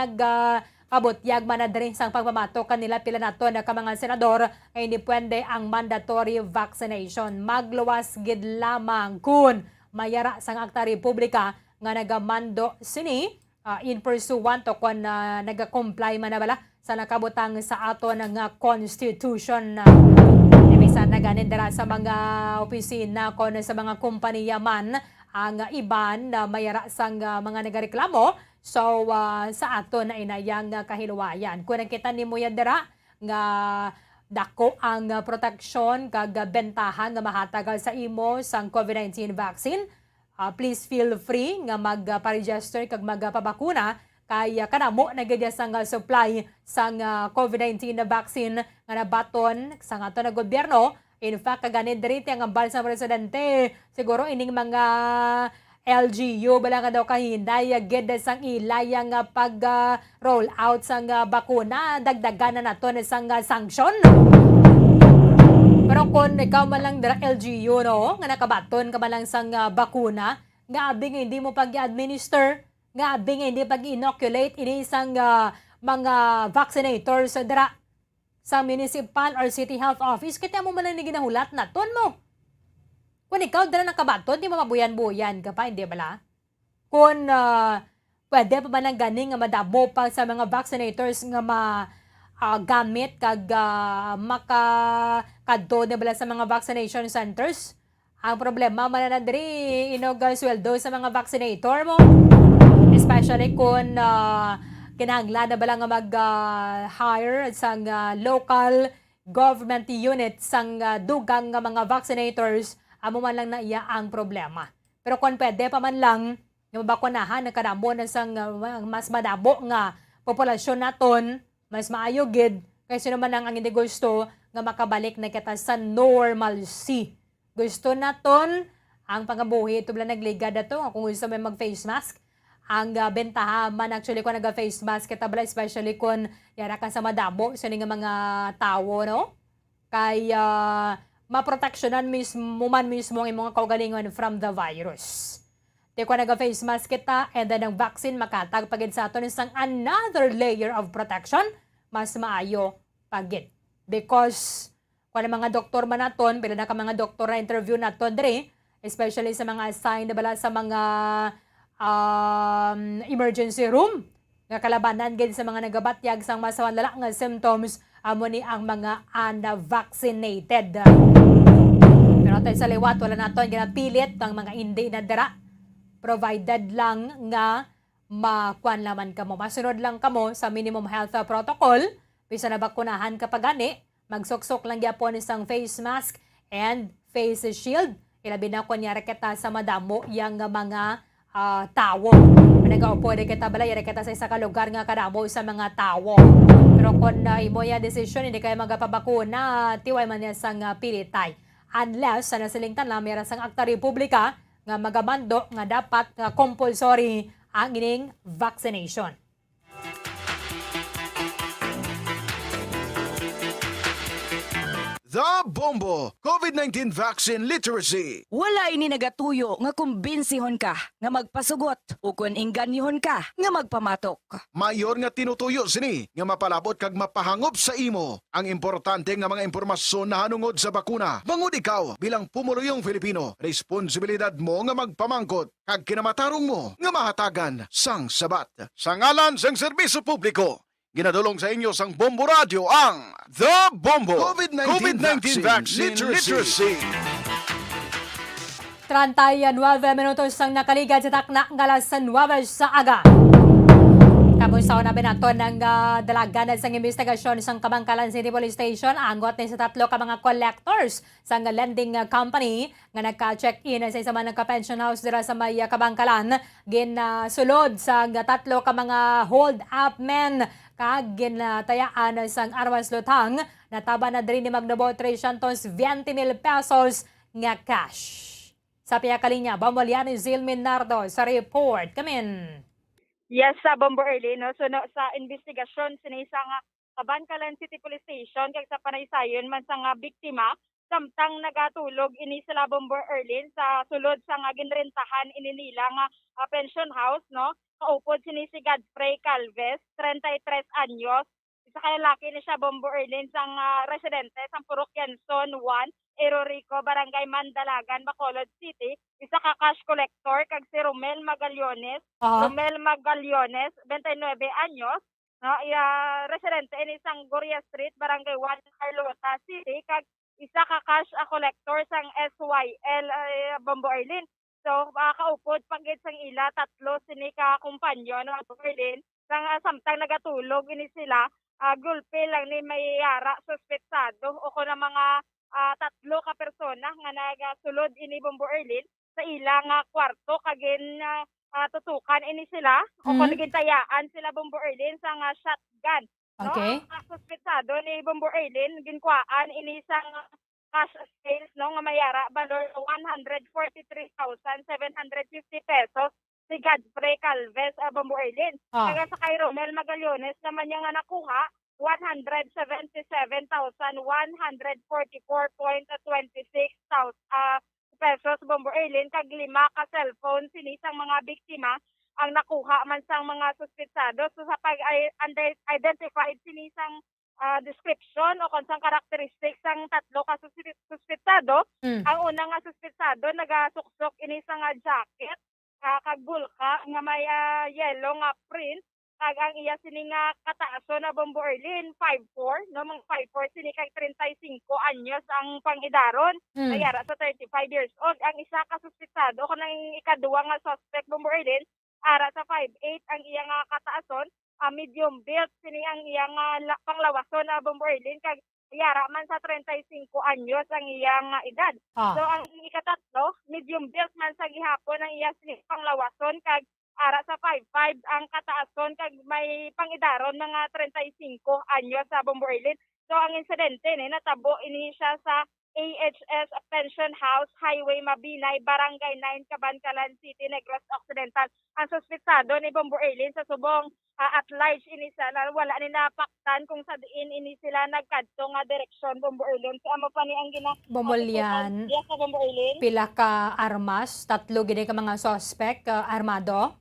kabutyag man na diri sang pagpamato kanila pila nato na ka mga senador ay hindi pwede ang mandatory vaccination. Magluwas gid lamang kun mayara sang akta Republika nga nagamando sini in pursuant to kung nag-comply man na bala sa nakabutang sa ato ng constitution. Ibisan na ganin dira sa mga opisina kon sa mga kompanya man ang iban na mayara sang mga nagareklamo. So sa ato na inayang kahiluwayan. Kung nakita nimo yan dira nga dako ang proteksyon kag bentahan nga mahatagal sa imo sang COVID-19 vaccine, please feel free nga magpa-register kag magpabakuna kay kanamo na gid sang supply sang COVID-19 na vaccine nga nabaton sa ato na gobyerno. In fact, kaganid diri ang ambal sa presidente, siguro ining mga LGU bala nga daw kahinday gid sang ilayang pag-roll out sang bakuna, dagdagan na nato sang sanction. Pero kung ikaw man lang dira LGU no, nga nakabaton ka man lang sang bakuna, nga abing hindi mo pag-administer, nga abing hindi pag-inoculate ini sang mga vaccinators dira sa municipal or city health office, kita mo man lang ginahulat naton mo. Kung ikaw dala nakabaton, di mo mabuyan-buyan ka pa, hindi bala? Kung pwede pa ba nang ganing nga madabo pa sa mga vaccinators nga gamit kag makakadto na bala sa mga vaccination centers, ang problema man na diri sweldo sa mga vaccinator mo. Especially kung kinahanglan na bala nga mag-hire sang local government unit sang dugang nga mga vaccinators, amo man lang na iya ang problema. Pero kung pwede pa man lang nga mabakunahan ang kadamo na sang mas madabo nga populasyon naton, mas maayo gid kasi naman ang hindi gusto nga makabalik na kita sa normalcy. Gusto naton ang pangabuhi ito bala nagligad ato kung gusto may mag-face mask. Ang bentaha man actually kung nag-face mask kita bala, especially kung yara ka sa madabo sa nga mga tao, no? Kaya maproteksyonan mismo ang imong kaugalingon from the virus. Di ko nag-face mask kita and then ang vaccine makatag pagid sa aton isang another layer of protection, mas maayo pagid. Because kung mga doktor man naton, pila na ka mga doktor na interview naton diri, especially sa mga assigned na bala sa mga emergency room, nga kalabanan gid sa mga nagabatyag sang masawan lala nga symptoms, amo ni ang mga unvaccinated. Pero tayo sa liwat, wala naton ginapilit ang mga hindi na dira. Provided lang nga makuan laman kamo. Masunod lang kamo sa minimum health protocol. Bisa na bakunahan kapag gani, magsuksok lang gyapon isang face mask and face shield. Ilabi na kunyari kita sa madamo yang mga tawo. Nagaupo di kita balay, kita sa isa ka lugar nga kadamo sa mga tawo. Pero kung imo ya desisyon, hindi kayo magapabakuna, tiway man niya sang pilitay. Unless sa nasilingtan lang, mayroon sang akta republika nga magamando nga dapat compulsory ang ining vaccination. The Bombo COVID-19 Vaccine Literacy. Wala ini nagatuyo nga kumbensihon ka nga magpasugot o kung inganihon ka nga magpamatok. Mayor nga tinutuyo sini nga mapalabot kag mapahangop sa imo ang importante nga mga impormasyon na hanungod sa bakuna. Bangod ikaw bilang pumuluyong Filipino, responsibilidad mo nga magpamangkot kag kinamatarong mo nga mahatagan sang sabat. Sa ngalan sang serbisyo publiko, ginadulong sa inyo sang Bombo Radio ang The Bombo COVID-19 Vaccine Literacy. 39 minutos ang nakaligad sa takna ng alas 9 sa aga. Kamusta na binato ng dalagan sa investigasyon sa Kabangkalan City Police Station, anggot ni sa 3 ka mga collectors sa lending company nga nagka-check-in sa isa man ng pension house dira sa may Kabangkalan. Sulod sa 3 ka mga hold-up men kag ginatayaan sa armas lutang, nataba na diri ni Magdabo 320,000 pesos nga cash. Sa piyakalinya, Bamoliani Zilmin Nardo sa report. Kamin. Yes, sa Bombo Early, no? So, sa investigasyon, sinisa nga Kabangkalan City Police Station, kag sa panaysayon man sa nga biktima, samtang nagatulog ini sila Bombo Early sa sulod sa nga ginrentahan ini nila nga pension house, no? Kaupod sini si Godfrey Calves, 33 anyos. Isa ka lalaki ni siya Bombo Early sa residente sa Purok Yanson 1, Erorico, Barangay Mandalagan, Bacolod City. Isa ka cash collector kag si Romel Magallones. Romel Magallones, 29 anyos. No, residente ini sang Goria Street, Barangay 1, Carlota City. Kag isa ka cash collector sang SYL Bombo Early. So, kaupod pagit sang ila, 3 sini ka kumpanyo ng Bombo Early. Sang samtang nagatulog ini sila, gulpe lang ni may yara suspetsado o ko na mga 3 ka persona nga nagasulod ini Bombo Early sa ilang kwarto kagin tutukan ini sila o kung nagintayaan sila Bombo Early sa shotgun. Okay. No? Suspetsado ni Bombo Early ginkwaan ini sa cash sales no nga mayara valor 143,750 pesos si Godfrey Calves Bombo Early. Kaya sa kay Romel Magallones naman niya nga nakuha 177,144.26 pesos Bombo Early kag 5 ka cellphone sinisang mga biktima ang nakuha man sang mga suspetsado. So sa pag-identified sinisang description o kung sang characteristics sang 3 ka suspetsado, ang unang nga suspetsado nagasuksok ini sa nga jacket kag bulka nga may yellow nga print kag ang iya sini nga kataaso na Bombo Early 5'4", no mga 5'4" sini kag 35 anyos ang pangidaron nayara sa 35 years old. Ang isa ka suspetsado kun ang ikaduwa nga suspect Bombo Early ara sa 5'8" ang iya nga kataason, medium build sini ang iya nga panglawason na Bombo Early kag yara man sa 35 anyos ang iyang edad. So ang ikatatlo, medium build man sa gihapon ang iya sini panglawason kag ara sa 5'5" ang kataason kag may pangidaron mga 35 anyos sa Bombo Early. So ang insidente ni natabo ini siya sa AHS Pension House, Highway Mabinay, Barangay 9, Kabangkalan City, Negros Occidental. Ang suspetsado ni Bombo Early sa subong at large ini sila, wala ni napaktan kung sa diin ini sila nagkadto nga direksyon Bombo Early. So amo pa ni ang Bombolyan. Yes, sa Bombo Early. Pila ka armas, 3 gid ka mga suspect armado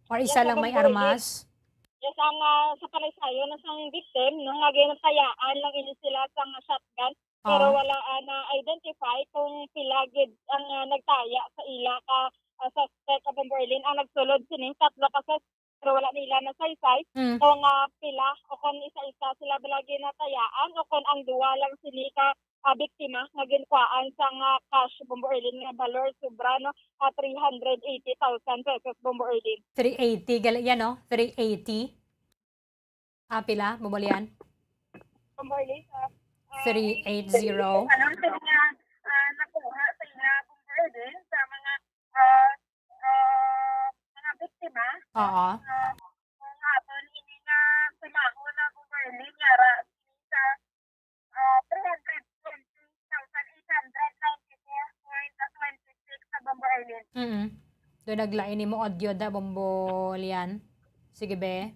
or isa lang may armas. Yes, ang sa panaysayo na sang victim no nga ginatayaan lang ini sila sa shotgun. Pero wala na-identify kung pila gid ang nagtaya sa ila ka suspect sa Bombo Early. Ang nagsulod sini 3 ka suspect pero wala nila na saysay kung pila o kung isa-isa sila bilagi natayaan o kung ang duwa lang sini ka biktima nga ginkuhaan sa nga cash Bombo Erlin nga valor sobra no 380,000 pesos Bombo Erlin. 380, gali yan, no? 380. Pila, bumulian? Bombo Erlin, 380. ano sa nga nakuha sa ila Bombo Erlin sa mga biktima. Oo. Kung hapon ini nga sumaho na Bombo Erlin yara sa 320,894.26 sa Bombo Erlin. Doon naglain ni mo audio da, Bombolian. Sige, be.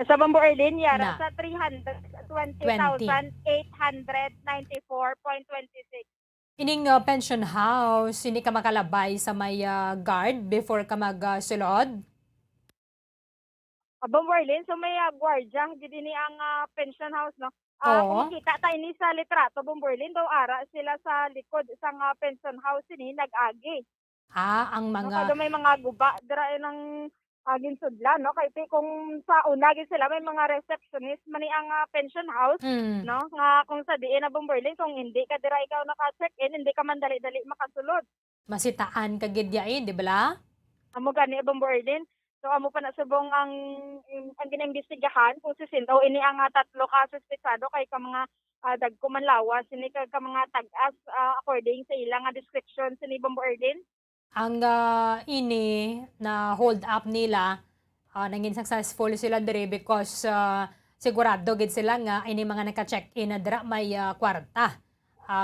Sa Bombo Erlin, yara Na. sa 320,894.26. Ining pension house, hindi ka makalabay sa may guard before ka magsulod? Bombo Erlin, so may gwardiya, gid ni ang pension house, no? Oo. Kung kita tayo ni sa litrato, Bombo Erlin, daw ara sila sa likod sa pension house ni nag-agi. Ang No, mga... kada may mga guba, dira ng agin sudla, no? Kaya kung sa una gid sila, may mga receptionist mani ang pension house, no? Nga kung sa diin na Bombo Erlin, kung hindi ka dira ikaw naka-check-in, hindi ka man dali-dali makasulod. Masitaan ka gidyain, di ba la? Amo gani Bombo Erlin. So amo pa na subong ang ginaimbestigahan kung sisintaw ini ang tatlo ka suspetsado kay ka mga dagko man lawas ini ka mga tag-as according sa ilang description ni Bombo Erlin. Ang ini na hold up nila, naging successful sila diri because sigurado gid sila nga ini mga naka-check-in na dira may kwarta.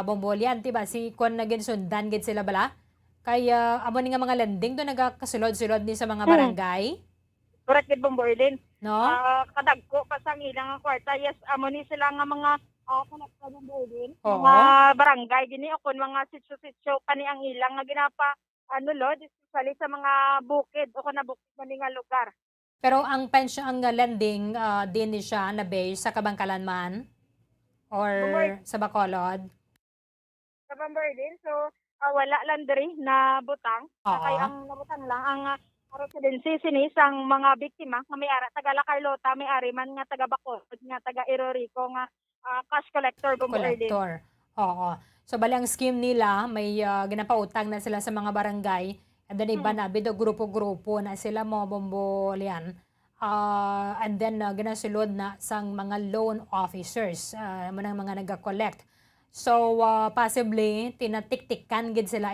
Bombolian, diba? Si Kwan naging sundan gid sila bala? Kaya amo ni nga mga landing do nagakasulod-sulod ni sa mga barangay. Correct gid Bombo Erlin. No? Kadagko pa sang ilang kwarta. Yes, amo ni sila nga mga kanakta Bombo Erlin. Oo. Mga barangay gini o kun mga sitio-sitio kani ang ilang nga ginapa lod, especially sa mga bukid o kuna bukid man nga lugar. Pero ang pension, ang lending, din ni siya na base sa Kabangkalan man? Or sa Bacolod? Sa Bombo Erlin, so wala lang diri na butang. Oo. Kaya ang nabutang lang ang residency sini sang mga biktima nga may ara taga La Carlota, may ari man nga taga Bacolod, nga taga Irorico nga cash collector Bombo Erlin. Collector. Oo. So bali ang scheme nila, may ginapautang na sila sa mga barangay. And then iba na, bido grupo-grupo na sila mo Bombolian. And then ginasulod na sang mga loan officers, mga nag-collect. So possibly tinatik-tikan gid sila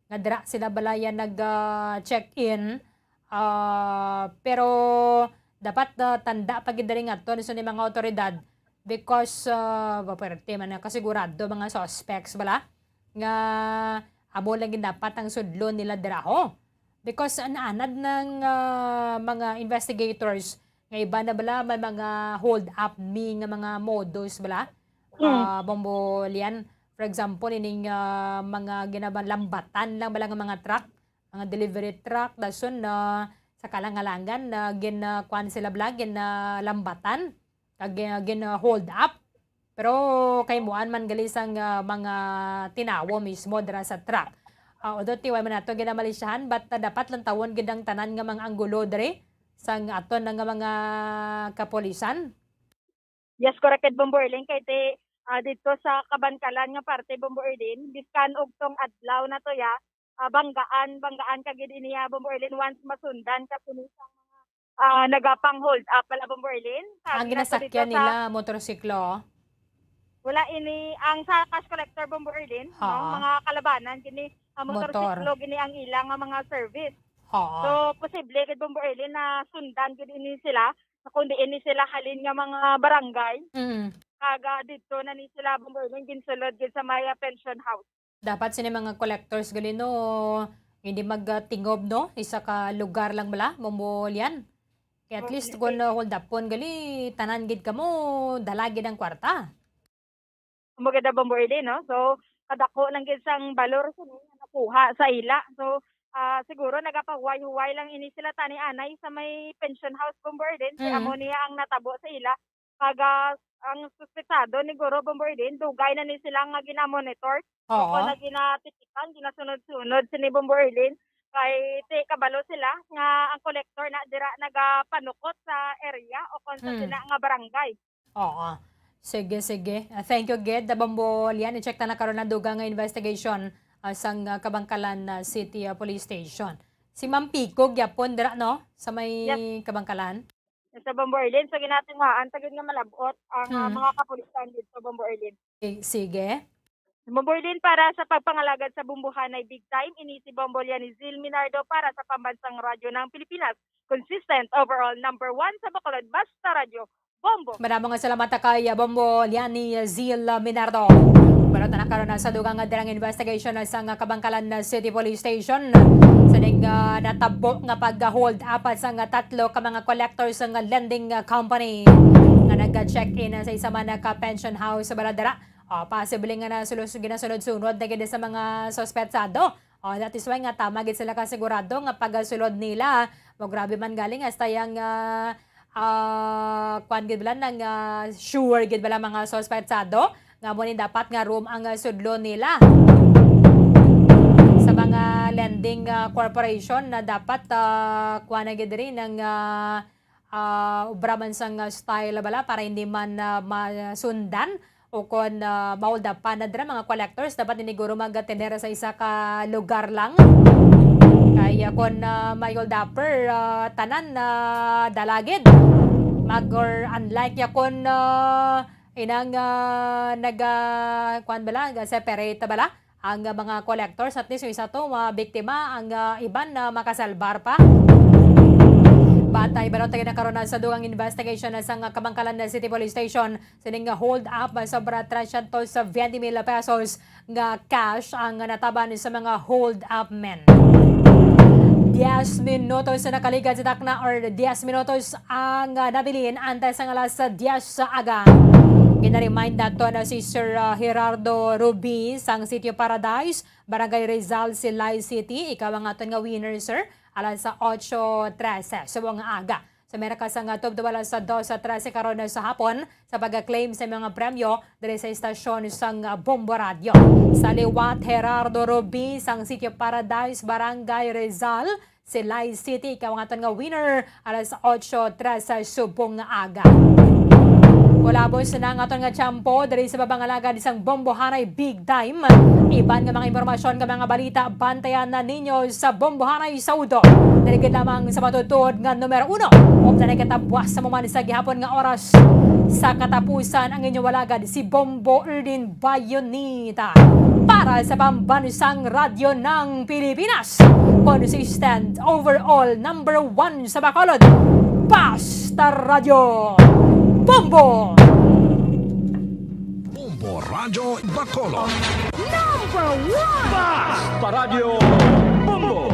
nga dira sila balaya nag-check-in. Pero dapat tanda pa gid diri ngadto ni mga otoridad because pwerte man na kasigurado mga suspects bala nga amo lang gid dapat ang sudlon nila diraho. Because naanad ng mga investigators nga iba na bala may mga hold up me nga mga modus bala. Bombolian, for example, ining mga lambatan lang bala nga mga truck, mga delivery truck, dason sa kalangalangan ginkuan sila bala lambatan, kag hold up. Pero kay muan man gali sang mga tinawo mismo dira sa truck. Although tiway man nato ginamalisyahan, but dapat lang tawon gid ang tanan nga mga anggulo diri sang aton nga mga kapolisan. Yes, correct Bombo Erlin kay dito sa Kabangkalan nga parte Bombo Erlin, biskan og tong adlaw na to ya, banggaan kagid iniya Bombo Erlin once masundan ka sa mga nagapang hold up pala Bombo Erlin. Ang ginasakyan nila motorsiklo. Wala ini ang sa cash collector Bombo Erlin, no? Mga kalabanan kini motorsiklo gini ang ilang mga service. So posible gid Bombo Erlin na sundan gid ini sila kundi ini sila halin nga mga barangay. Kaga dito na ni sila Bombo Erlin ginsulod gid sa Maya Pension House. Dapat sini mga collectors gali no hindi magtingob no isa ka lugar lang bala Bombolian. Kaya at least kung hold up pon gali tanan gid kamo dalagid ang kwarta. Maganda Bombo Erlin no. So kadako lang gid sang balor sa nakuha sa ila. So siguro nagapahuway-huway lang ini sila tani anay sa may pension house Bombo Erlin. Si amo niya ang natabo sa ila. Kaga ang suspetsado ni Goro Bombo Erlin, dugay na ni sila nga ginamonitor. O na ginatitikan, ginasunod-sunod si ni Bombo Erlin. Kay kabalo sila nga ang collector na dira nagapanukot sa area o kung sa sila nga barangay. Oo. Sige. Thank you, Ged. Dabambo, lian, i-check na nakaroon na dugang investigation sang Kabangkalan City Police Station. Si Ma'am Pico, gyapon, dira, no? Sa may Kabangkalan. Sa Bombo Erlin, so ginatingaan, tagid nga malabot ang mga kapulisan dito sa Bombo Erlin. Sige. Bombo Erlin, para sa pagpangalagad sa bumbuhanay big time, ini si Bombo Lianizil Minardo para sa Pambansang Radyo ng Pilipinas. Consistent overall number 1 sa Bacolod, Basta Radio, Bombo. Maraming salamat kay Bombo Liani Zil Minardo. Pero nakaroon na sa dugang dirang investigation sa Kabangkalan City Police Station. Sa natabo nga pag-hold up sa tatlo ka mga collectors ng lending company nga nag-check-in sa isa man ka pension house sa Baladara. Possible nga na ginasunod-sunod na gid sa mga suspetsado. That is why nga tama gid sila kasigurado nga pagsulod nila. Grabe man galing hasta yang kwan gid bala nang sure gid bala mga suspetsado nga mo ni dapat nga room ang sudlo nila sa mga lending corporation na dapat kwan na gid rin ng ubraman sang style bala para hindi man masundan o kung mahold up pa na dira mga collectors dapat iniguro mag-atender sa isa ka lugar lang. Kaya kung may hold upper tanan na dalagid or unlike ya kung inang kwan bala separate bala ang mga collectors at least yung isa to biktima ang iban na makasalbar pa. Batay balot tayo nakaroon sa dugang investigation sa Kabangkalan City Police Station sining hold up sobra 320,000 pesos nga cash ang nataban sa mga hold up men. 10 minutos na nakaligad sa takna or 10 minutos ang nabilin antes ang alas 10 sa aga. Gina-remind nato na si Sir Gerardo Rubi sang City of Paradise, Barangay Rizal, Silay City. Ikaw ang aton nga winner, sir. Alas sa 8:13 sa mga aga. Sa Amerika sa tubdubala sa 2:13 karon sa hapon sa pag-claim sa mga premyo dali sa istasyon sang Bombo Radio. Sa liwat Gerardo Rubi sang City of Paradise, Barangay Rizal, Silay City. Ikaw ang aton nga winner alas 8:13 subong nga aga. Kulabos na ang aton nga tiyampo dali sa babangalaga isang Bombohanay Big Time. Iban nga mga impormasyon nga mga balita bantayan na ninyo sa Bombohanay Saudo. Daligid lamang sa matutod nga numero 1. O na nagkatabwas sa muman sa gihapon nga oras. Sa katapusan ang inyong walagad si Bombo Erdin Bayonita. Para sa Pambansang Radyo ng Pilipinas. Consistent overall number 1 sa Bacolod. Basta Radio. Bombo! Bombo Radio Bacolod. Number 1! Basta Radio Bombo!